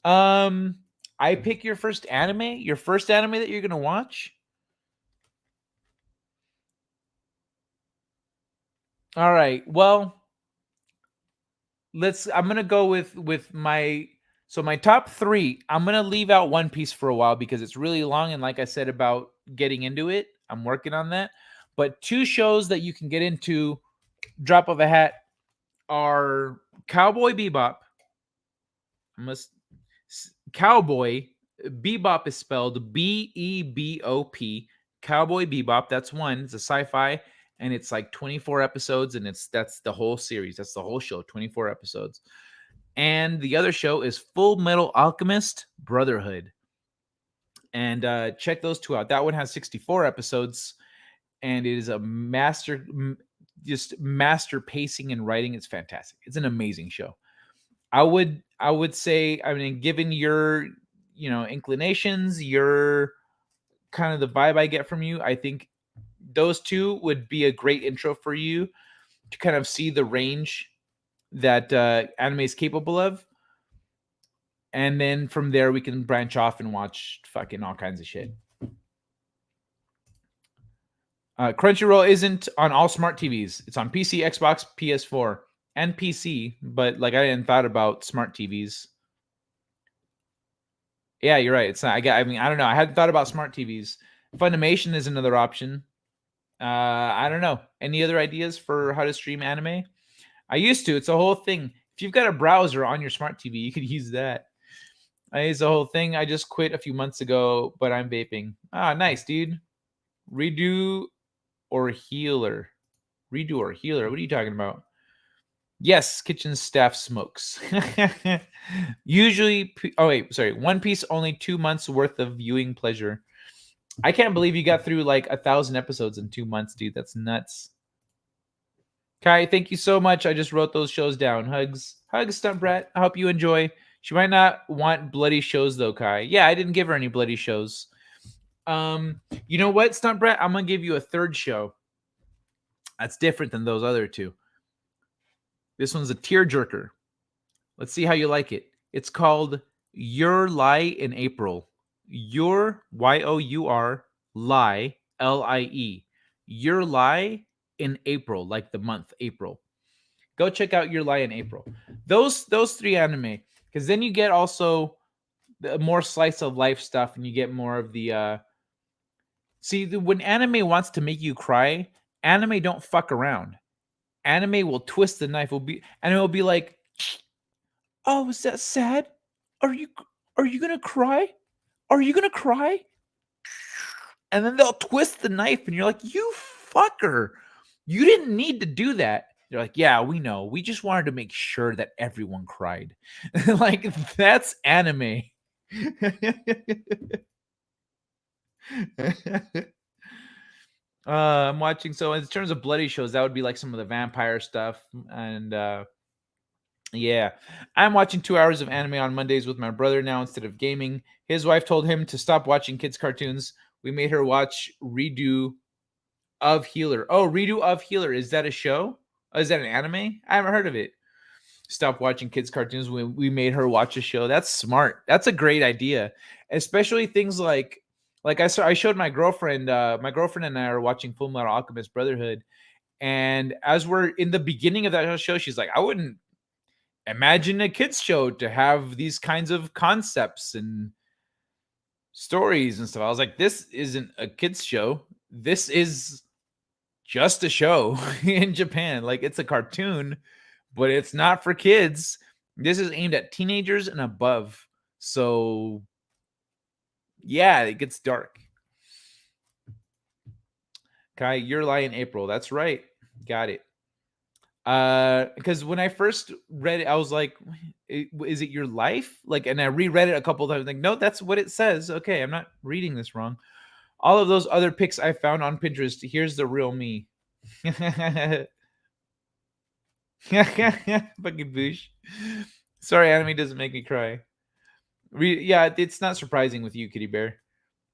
I pick your first anime. Your first anime that you're gonna watch. All right. Well, I'm gonna go with my top 3. I'm gonna leave out One Piece for a while because it's really long, and like I said about getting into it, I'm working on that. But 2 shows that you can get into, drop of a hat, are Cowboy Bebop. Cowboy Bebop is spelled Bebop. Cowboy Bebop. That's one. It's a sci-fi. And it's like 24 episodes, and that's the whole series. That's the whole show, 24 episodes. And the other show is Full Metal Alchemist Brotherhood. And check those 2 out. That one has 64 episodes, and it is a master pacing and writing. It's fantastic. It's an amazing show. I would say, I mean, given your, inclinations, your kind of the vibe I get from you, I think those 2 would be a great intro for you to kind of see the range that anime is capable of. And then from there, we can branch off and watch fucking all kinds of shit. Crunchyroll isn't on all smart TVs. It's on PC, Xbox, PS4, and PC. But like I hadn't thought about smart TVs. Yeah, you're right. It's not. I mean, I don't know. I hadn't thought about smart TVs. Funimation is another option. I don't know. Any other ideas for how to stream anime? I used to. It's a whole thing. If you've got a browser on your smart TV, you could use that. It's the whole thing. I just quit a few months ago, but I'm vaping. Ah, nice, dude. Redo or healer? Redo or healer? What are you talking about? Yes, kitchen staff smokes. Usually, One Piece only 2 months worth of viewing pleasure. I can't believe you got through like 1,000 episodes in 2 months, dude. That's nuts. Kai, thank you so much. I just wrote those shows down. Hugs, Stunt Brat. I hope you enjoy. She might not want bloody shows though, Kai. Yeah, I didn't give her any bloody shows. You know what, Stunt Brat? I'm gonna give you a 3rd show. That's different than those other 2. This one's a tearjerker. Let's see how you like it. It's called Your Lie in April. Your Your Lie Lie. Your Lie in April, like the month April. Go check out Your Lie in April. Those 3 anime, because then you get also the more slice of life stuff, and you get more of the when anime wants to make you cry, anime don't fuck around. Anime will twist the knife. It will be like, oh, is that sad? Are you gonna cry? Are you gonna cry? And then they'll twist the knife, and you're like, you fucker. You didn't need to do that. They're like, yeah, we know. We just wanted to make sure that everyone cried. Like, that's anime. I'm watching. So in terms of bloody shows, that would be like some of the vampire stuff. And yeah, I'm watching 2 hours of anime on Mondays with my brother now instead of gaming. His wife told him to stop watching kids' cartoons. We made her watch Redo of Healer. Oh, Redo of Healer. Is that a show? Oh, is that an anime? I haven't heard of it. Stop watching kids' cartoons. We made her watch a show. That's smart. That's a great idea. Especially things like I showed my girlfriend. My girlfriend and I are watching Full Metal Alchemist Brotherhood. And as we're in the beginning of that show, she's like, I wouldn't imagine a kids show to have these kinds of concepts. And stories and stuff. I was like, this isn't a kids show. This is just a show in Japan. Like, it's a cartoon, but it's not for kids. This is aimed at teenagers and above. So, yeah, it gets dark. Kai, you're lying, April. That's right. Got it. Because when I first read it, I was like, is it your life? Like, and I reread it a couple times. Like, no, that's what it says. Okay, I'm not reading this wrong. All of those other pics I found on Pinterest. Here's the real me. Fucking boosh. Sorry, anime doesn't make me cry. Yeah, it's not surprising with you, Kitty Bear.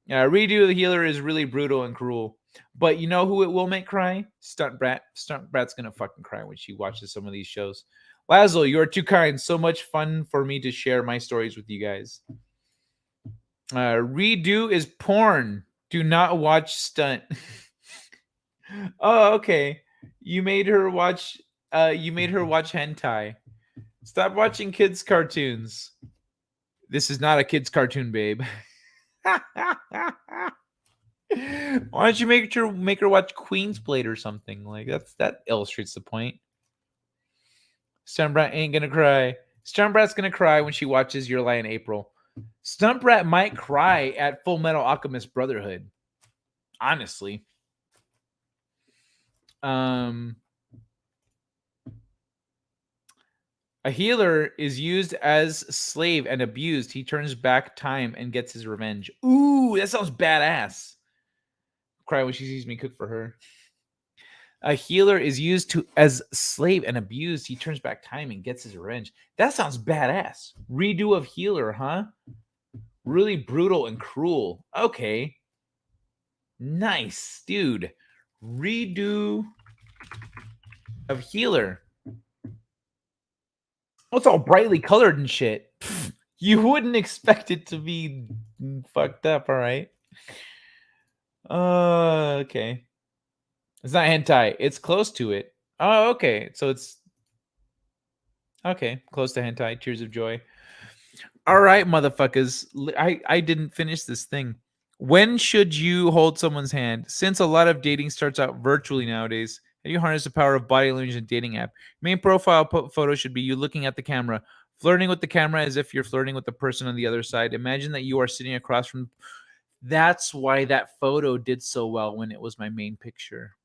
Redo the healer is really brutal and cruel. But you know who it will make cry? Stunt Brat. Stunt Brat's gonna fucking cry when she watches some of these shows. Laszlo, you are too kind. So much fun for me to share my stories with you guys. Redo is porn. Do not watch Stunt. Oh, okay. You made her watch hentai. Stop watching kids cartoons. This is not a kids cartoon, babe. Why don't you make her watch Queen's Blade or something? Like that illustrates the point. Stuntbrat ain't gonna cry. Stuntbrat's gonna cry when she watches Your Lie in April. Stuntbrat might cry at Full Metal Alchemist Brotherhood. Honestly. A healer is used as slave and abused. He turns back time and gets his revenge. Ooh, that sounds badass. Cry when she sees me cook for her. A healer is used as slave and abused. He turns back time and gets his revenge. That sounds badass. Redo of healer, huh? Really brutal and cruel. Okay. Nice, dude. Redo of healer. Oh, it's all brightly colored and shit. You wouldn't expect it to be fucked up, all right? Okay. It's not hentai. It's close to it. Oh, okay. So it's okay. Close to hentai. Tears of joy. All right, motherfuckers. I didn't finish this thing. When should you hold someone's hand? Since a lot of dating starts out virtually nowadays, how do you harness the power of body language and dating app? Main profile photo should be you looking at the camera, flirting with the camera as if you're flirting with the person on the other side. Imagine that you are sitting across from. That's why that photo did so well when it was my main picture.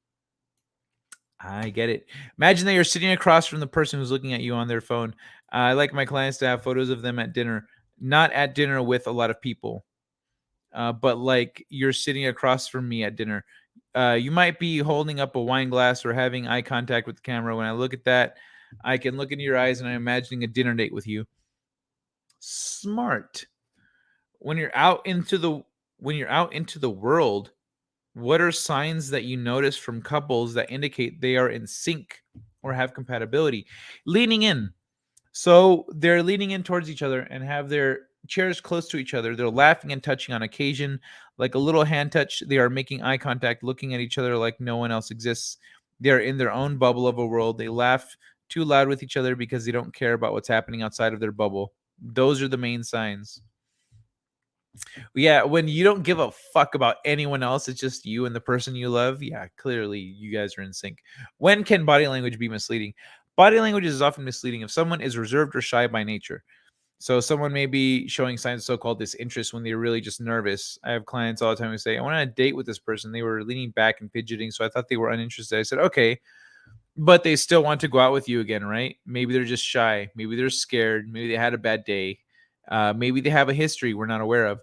I get it. Imagine that you're sitting across from the person who's looking at you on their phone. I like my clients to have photos of them at dinner, not at dinner with a lot of people, but like you're sitting across from me at dinner. You might be holding up a wine glass or having eye contact with the camera. When I look at that, I can look into your eyes and I'm imagining a dinner date with you. Smart. When you're out into the world, what are signs that you notice from couples that indicate they are in sync or have compatibility? Leaning in. So they're leaning in towards each other and have their chairs close to each other. They're laughing and touching on occasion, like a little hand touch. They are making eye contact, looking at each other like no one else exists. They are in their own bubble of a world. They laugh too loud with each other because they don't care about what's happening outside of their bubble. Those are the main signs. Yeah, when you don't give a fuck about anyone else, it's just you and the person you love. Yeah, clearly you guys are in sync. When can body language be misleading? Body language is often misleading if someone is reserved or shy by nature. So someone may be showing signs of so-called disinterest when they're really just nervous. I have clients all the time who say, I went on a date with this person. They were leaning back and fidgeting, so I thought they were uninterested. I said, okay, but they still want to go out with you again, right? Maybe they're just shy. Maybe they're scared. Maybe they had a bad day. Maybe they have a history we're not aware of.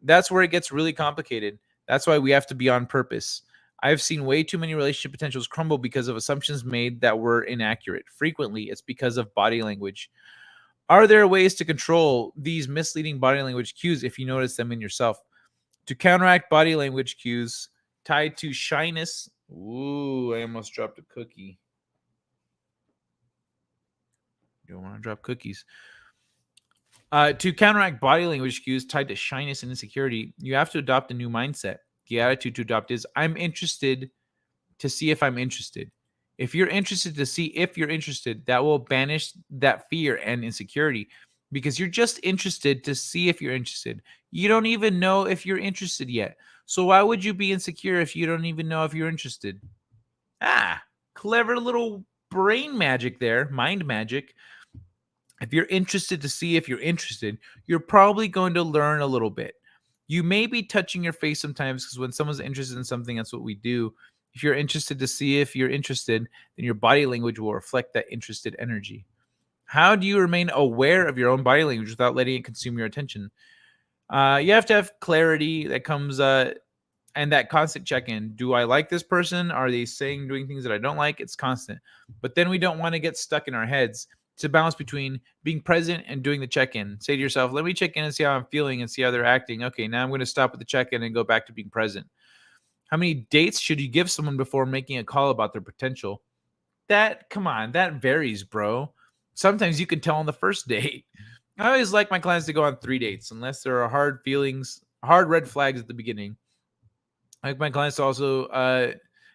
That's where it gets really complicated. That's why we have to be on purpose. I've seen way too many relationship potentials crumble because of assumptions made that were inaccurate. Frequently, it's because of body language. Are there ways to control these misleading body language cues if you notice them in yourself? To counteract body language cues tied to shyness. Ooh, I almost dropped a cookie. You don't want to drop cookies. To counteract body language cues tied to shyness and insecurity, you have to adopt a new mindset. The attitude to adopt is, I'm interested to see if I'm interested. If you're interested to see if you're interested, that will banish that fear and insecurity because you're just interested to see if you're interested. You don't even know if you're interested yet. So why would you be insecure if you don't even know if you're interested? Ah, clever little brain magic there, mind magic. If you're interested to see if you're interested, you're probably going to learn a little bit. You may be touching your face sometimes because when someone's interested in something, that's what we do. If you're interested to see if you're interested, then your body language will reflect that interested energy. How do you remain aware of your own body language without letting it consume your attention? You have to have clarity that comes and that constant check-in. Do I like this person? Are they saying, doing things that I don't like? It's constant. But then we don't want to get stuck in our heads. It's a balance between being present and doing the check-in. Say to yourself, let me check in and see how I'm feeling and see how they're acting. Okay, now I'm going to stop at the check-in and go back to being present. How many dates should you give someone before making a call about their potential? Come on, that varies, bro. Sometimes you can tell on the first date. I always like my clients to go on 3 dates unless there are hard red flags at the beginning. I like my clients to also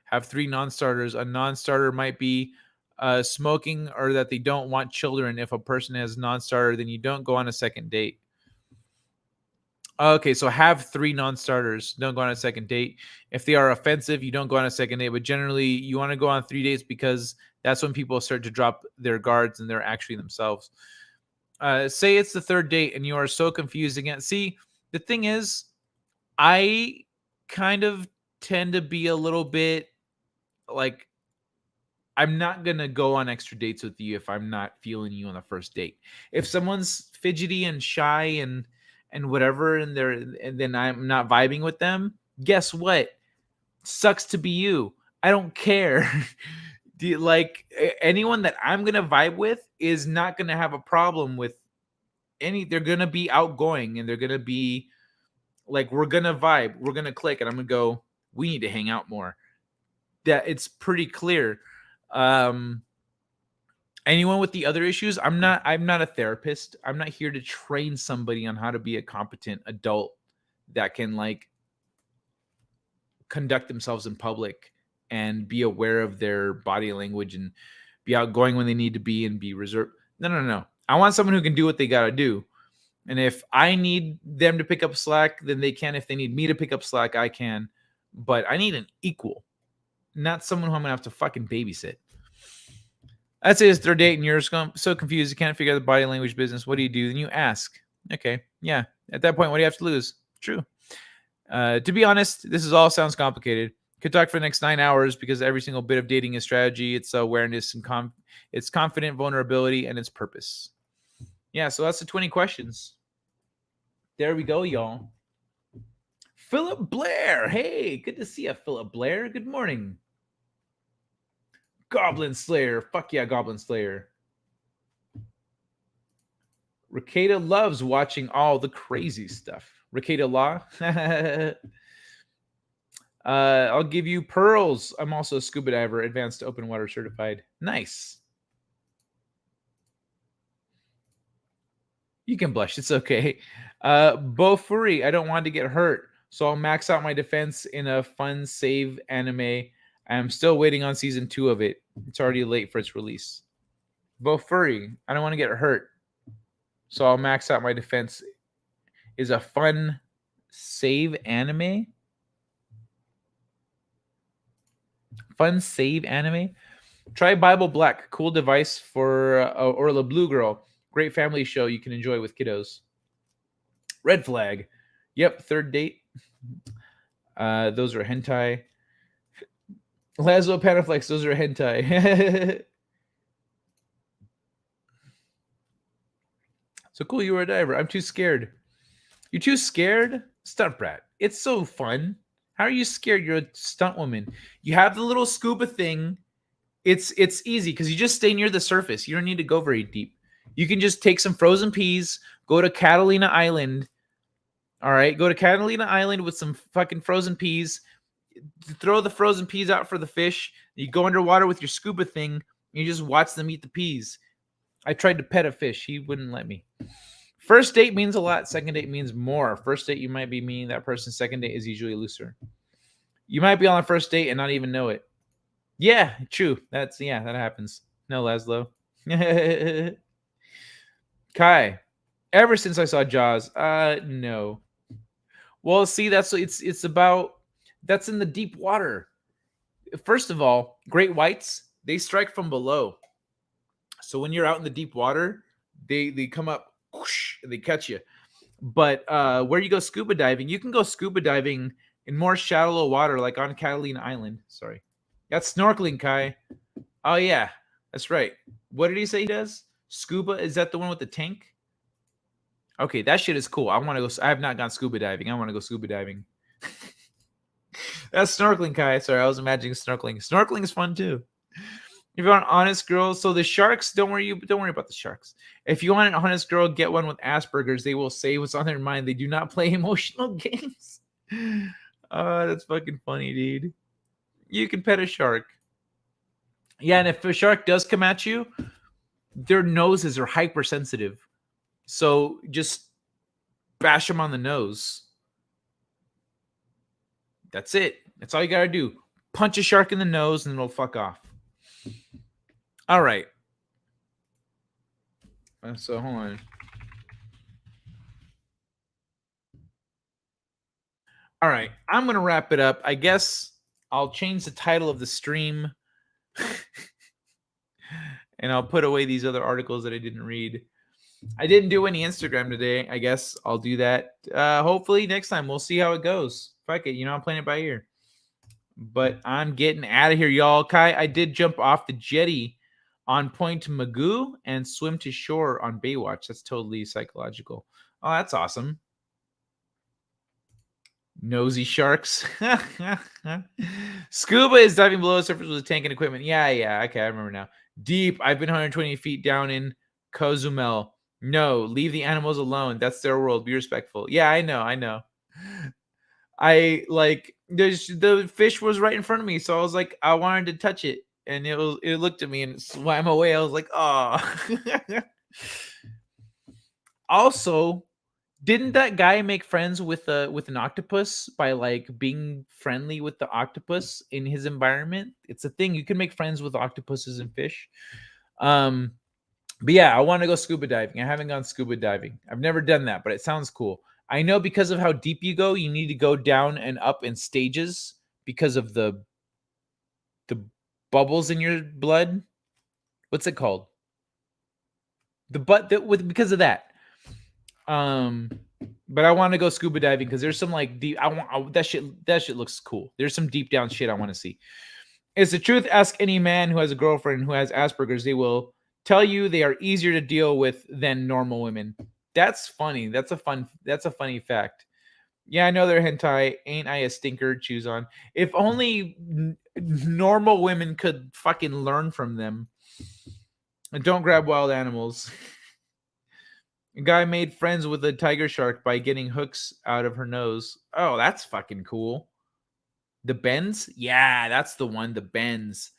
have 3 non-starters. A non-starter might be smoking or that they don't want children. If a person has non-starter, then you don't go on a second date. Okay, so have 3 non-starters. Don't go on a second date. If they are offensive, you don't go on a second date. But generally, you want to go on 3 dates because that's when people start to drop their guards and they're actually themselves. Say it's the 3rd date and you are so confused again. See, the thing is, I kind of tend to be a little bit like, I'm not going to go on extra dates with you if I'm not feeling you on the first date. If someone's fidgety and shy and whatever and then I'm not vibing with them, guess what? Sucks to be you. I don't care. Anyone that I'm going to vibe with is not going to have a problem with they're going to be outgoing and they're going to be like, we're going to vibe, we're going to click, and I'm going to go, we need to hang out more. That it's pretty clear. Anyone with the other issues, I'm not a therapist. I'm not here to train somebody on how to be a competent adult that can like conduct themselves in public and be aware of their body language and be outgoing when they need to be and be reserved. No. I want someone who can do what they got to do. And if I need them to pick up slack, then they can. If they need me to pick up slack, I can. But I need an equal, not someone who I'm going to have to fucking babysit. I'd say it's 3rd date and you're so confused you can't figure out the body language business. What do? Then you ask. Okay, yeah. At that point, what do you have to lose? True. To be honest, this all sounds complicated. Could talk for the next 9 hours because every single bit of dating is strategy. It's awareness and it's confident vulnerability and its purpose. Yeah, so that's the 20 questions. There we go, y'all. Philip Blair. Hey, good to see you, Philip Blair. Good morning. Goblin Slayer. Fuck yeah, Goblin Slayer. Ricada loves watching all the crazy stuff. Ricada Law. I'll give you pearls. I'm also a scuba diver, advanced open water certified. Nice. You can blush. It's okay. Bo Furry. I don't want to get hurt, so I'll max out my defense in a fun save anime. I'm still waiting on season 2 of it. It's already late for its release. Bo Furry. I don't want to get hurt, so I'll max out my defense. Is a fun save anime? Fun save anime? Try Bible Black. Cool device for Orla Blue Girl. Great family show you can enjoy with kiddos. Red Flag. Yep, 3rd date. Those are hentai. Lazo Panaflex, those are hentai. So cool, you were a diver. I'm too scared. You're too scared? Stunt Pratt. It's so fun. How are you scared? You're a stunt woman. You have the little scuba thing. It's easy because you just stay near the surface. You don't need to go very deep. You can just take some frozen peas, go to Catalina Island. All right, go to Catalina Island with some fucking frozen peas. Throw the frozen peas out for the fish. You go underwater with your scuba thing. And you just watch them eat the peas. I tried to pet a fish. He wouldn't let me. First date means a lot. Second date means more. First date, you might be meeting that person. Second date is usually looser. You might be on a first date and not even know it. Yeah, true. That happens. No, Laszlo. Kai, ever since I saw Jaws, no. Well, see, it's about that's in the deep water. First of all, great whites, they strike from below. So when you're out in the deep water, they come up whoosh, and they catch you. But where you go scuba diving, you can go scuba diving in more shallow water, like on Catalina Island. Sorry, that's snorkeling, Kai. Oh yeah, that's right. What did he say he does? Scuba? Is that the one with the tank? Okay, that shit is cool. I want to go. I have not gone scuba diving. I want to go scuba diving. That's snorkeling, Kai. Sorry, I was imagining snorkeling. Snorkeling is fun too. If you want an honest girl, so the sharks, don't worry about the sharks. If you want an honest girl, get one with Asperger's. They will say what's on their mind. They do not play emotional games. That's fucking funny, dude. You can pet a shark. Yeah, and if a shark does come at you, their noses are hypersensitive. So just bash them on the nose. That's it. That's all you gotta do. Punch a shark in the nose and it'll fuck off. All right. So hold on. All right. I'm gonna wrap it up. I guess I'll change the title of the stream. And I'll put away these other articles that I didn't read. I didn't do any Instagram today. I guess I'll do that. Hopefully next time. We'll see how it goes. Fuck it. I'm playing it by ear. But I'm getting out of here, y'all. Kai, I did jump off the jetty on Point Magoo and swim to shore on Baywatch. That's totally psychological. Oh, that's awesome. Nosy sharks. Scuba is diving below the surface with a tank and equipment. Yeah. Okay, I remember now. Deep. I've been 120 feet down in Cozumel. No, leave the animals alone. That's their world. Be respectful. Yeah, I know. The fish was right in front of me, so I was like, I wanted to touch it, and it looked at me and swam away. I was like, oh. Also, didn't that guy make friends with an octopus by like being friendly with the octopus in his environment? It's a thing. You can make friends with octopuses and fish. But yeah, I want to go scuba diving. I haven't gone scuba diving. I've never done that, but it sounds cool. I know because of how deep you go, you need to go down and up in stages because of the bubbles in your blood. What's it called? Because of that. But I want to go scuba diving because there's some like deep. That shit looks cool. There's some deep down shit I want to see. It's the truth. Ask any man who has a girlfriend who has Asperger's. They will tell you they are easier to deal with than normal women. That's funny. That's a funny fact. Yeah, I know they're hentai. Ain't I a stinker? Choose on. If only normal women could fucking learn from them. And don't grab wild animals. A guy made friends with a tiger shark by getting hooks out of her nose. Oh, that's fucking cool. The bends? Yeah, that's the one. The bends.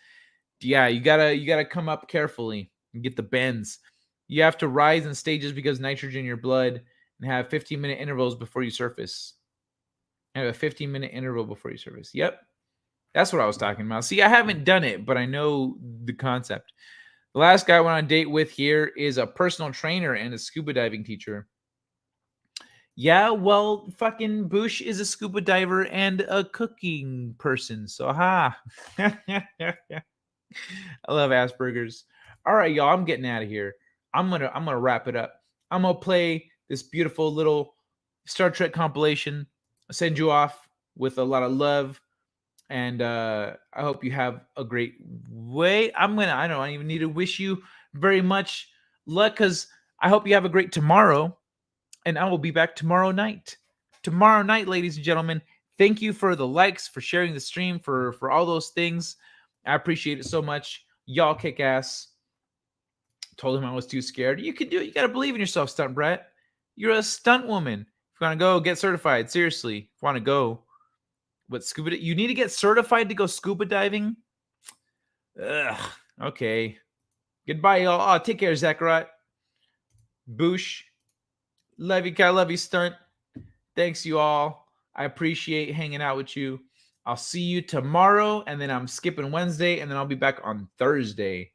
Yeah, you gotta come up carefully and get the bends. You have to rise in stages because nitrogen in your blood and have 15-minute intervals before you surface. Have a 15-minute interval before you surface. Yep. That's what I was talking about. See, I haven't done it, but I know the concept. The last guy I went on a date with here is a personal trainer and a scuba diving teacher. Yeah, well, fucking Bush is a scuba diver and a cooking person. So, ha. I love Asperger's. All right, y'all, I'm getting out of here. I'm gonna wrap it up. I'm gonna play this beautiful little Star Trek compilation. I'll send you off with a lot of love. And I hope you have a great way. I don't even need to wish you very much luck because I hope you have a great tomorrow. And I will be back tomorrow night. Tomorrow night, ladies and gentlemen. Thank you for the likes, for sharing the stream, for all those things. I appreciate it so much. Y'all kick ass. Told him I was too scared. You can do it. You got to believe in yourself, stunt brat. You're a stunt woman. If you want to go, get certified. Seriously. If you want to go. What scuba? You need to get certified to go scuba diving? Ugh. Okay. Goodbye, y'all. Oh, take care, Zachariah. Boosh. Love you, Kyle. Love you, Stunt. Thanks, you all. I appreciate hanging out with you. I'll see you tomorrow, and then I'm skipping Wednesday, and then I'll be back on Thursday.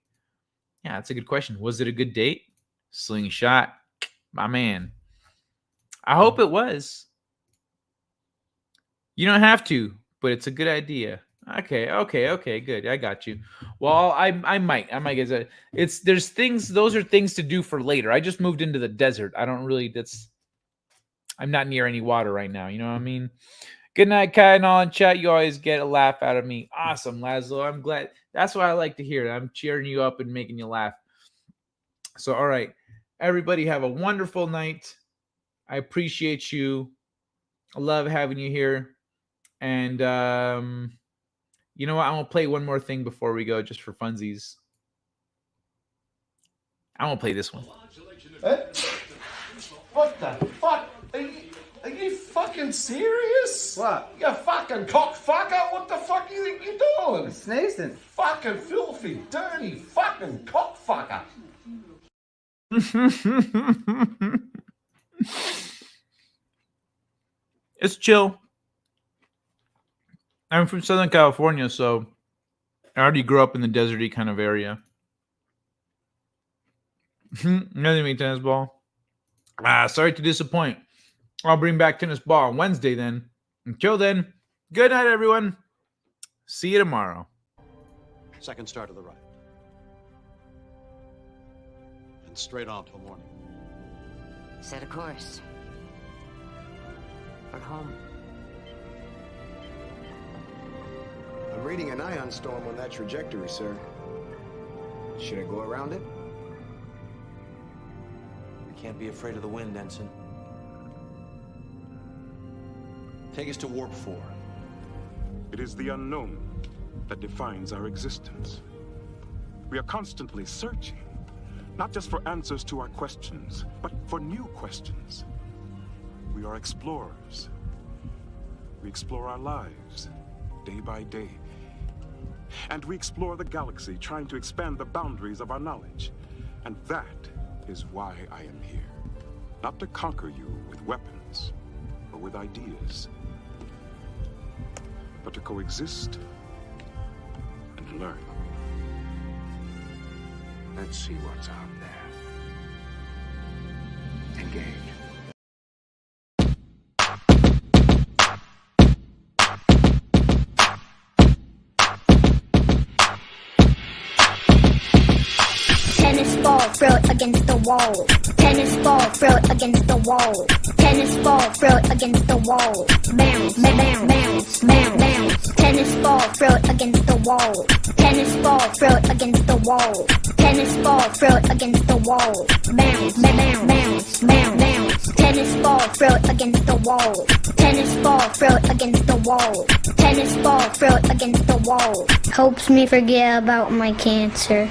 Yeah, that's a good question. Was it a good date? Slingshot. My man. I hope it was. You don't have to, but it's a good idea. Okay, good. I got you. Well, I might get it. Those are things to do for later. I just moved into the desert. I'm not near any water right now. You know what I mean? Good night, Kai and all in chat. You always get a laugh out of me. Awesome, Laszlo. I'm glad. That's what I like to hear. I'm cheering you up and making you laugh. So, all right. Everybody have a wonderful night. I appreciate you. I love having you here. And you know what? I'm going to play one more thing before we go, just for funsies. I'm going to play this one. What the fuck? Are you fucking serious? What? You fucking cockfucker? What the fuck do you think you're doing? Sneezing. Fucking filthy, dirty, fucking cockfucker. It's chill. I'm from Southern California, so I already grew up in the deserty kind of area. Nothing me tennis ball. Sorry to disappoint. I'll bring back tennis ball on Wednesday then. Until then, good night, everyone. See you tomorrow. Second star to the right. And straight on till morning. Set a course. For home. I'm reading an ion storm on that trajectory, sir. Should I go around it? We can't be afraid of the wind, Ensign. Take us to warp 4. It is the unknown that defines our existence. We are constantly searching, not just for answers to our questions, but for new questions. We are explorers. We explore our lives, day by day. And we explore the galaxy, trying to expand the boundaries of our knowledge. And that is why I am here. Not to conquer you with weapons or with ideas, but to coexist and learn. Let's see what's out there. Engage. Tennis ball, throw it against the wall. Tennis ball, throw it against the wall. Tennis ball, throw it against the wall. Bounce, bounce, bounce, bounce, bounce. Tennis ball, throw it against the wall. Tennis ball, throw it against the wall. Tennis ball, throw it against the wall. Bounce, bounce, bounce, bounce, bounce. Tennis ball, throw it against the wall. Tennis ball, throw it against the wall. Tennis ball, throw it against the wall. Helps me forget about my cancer.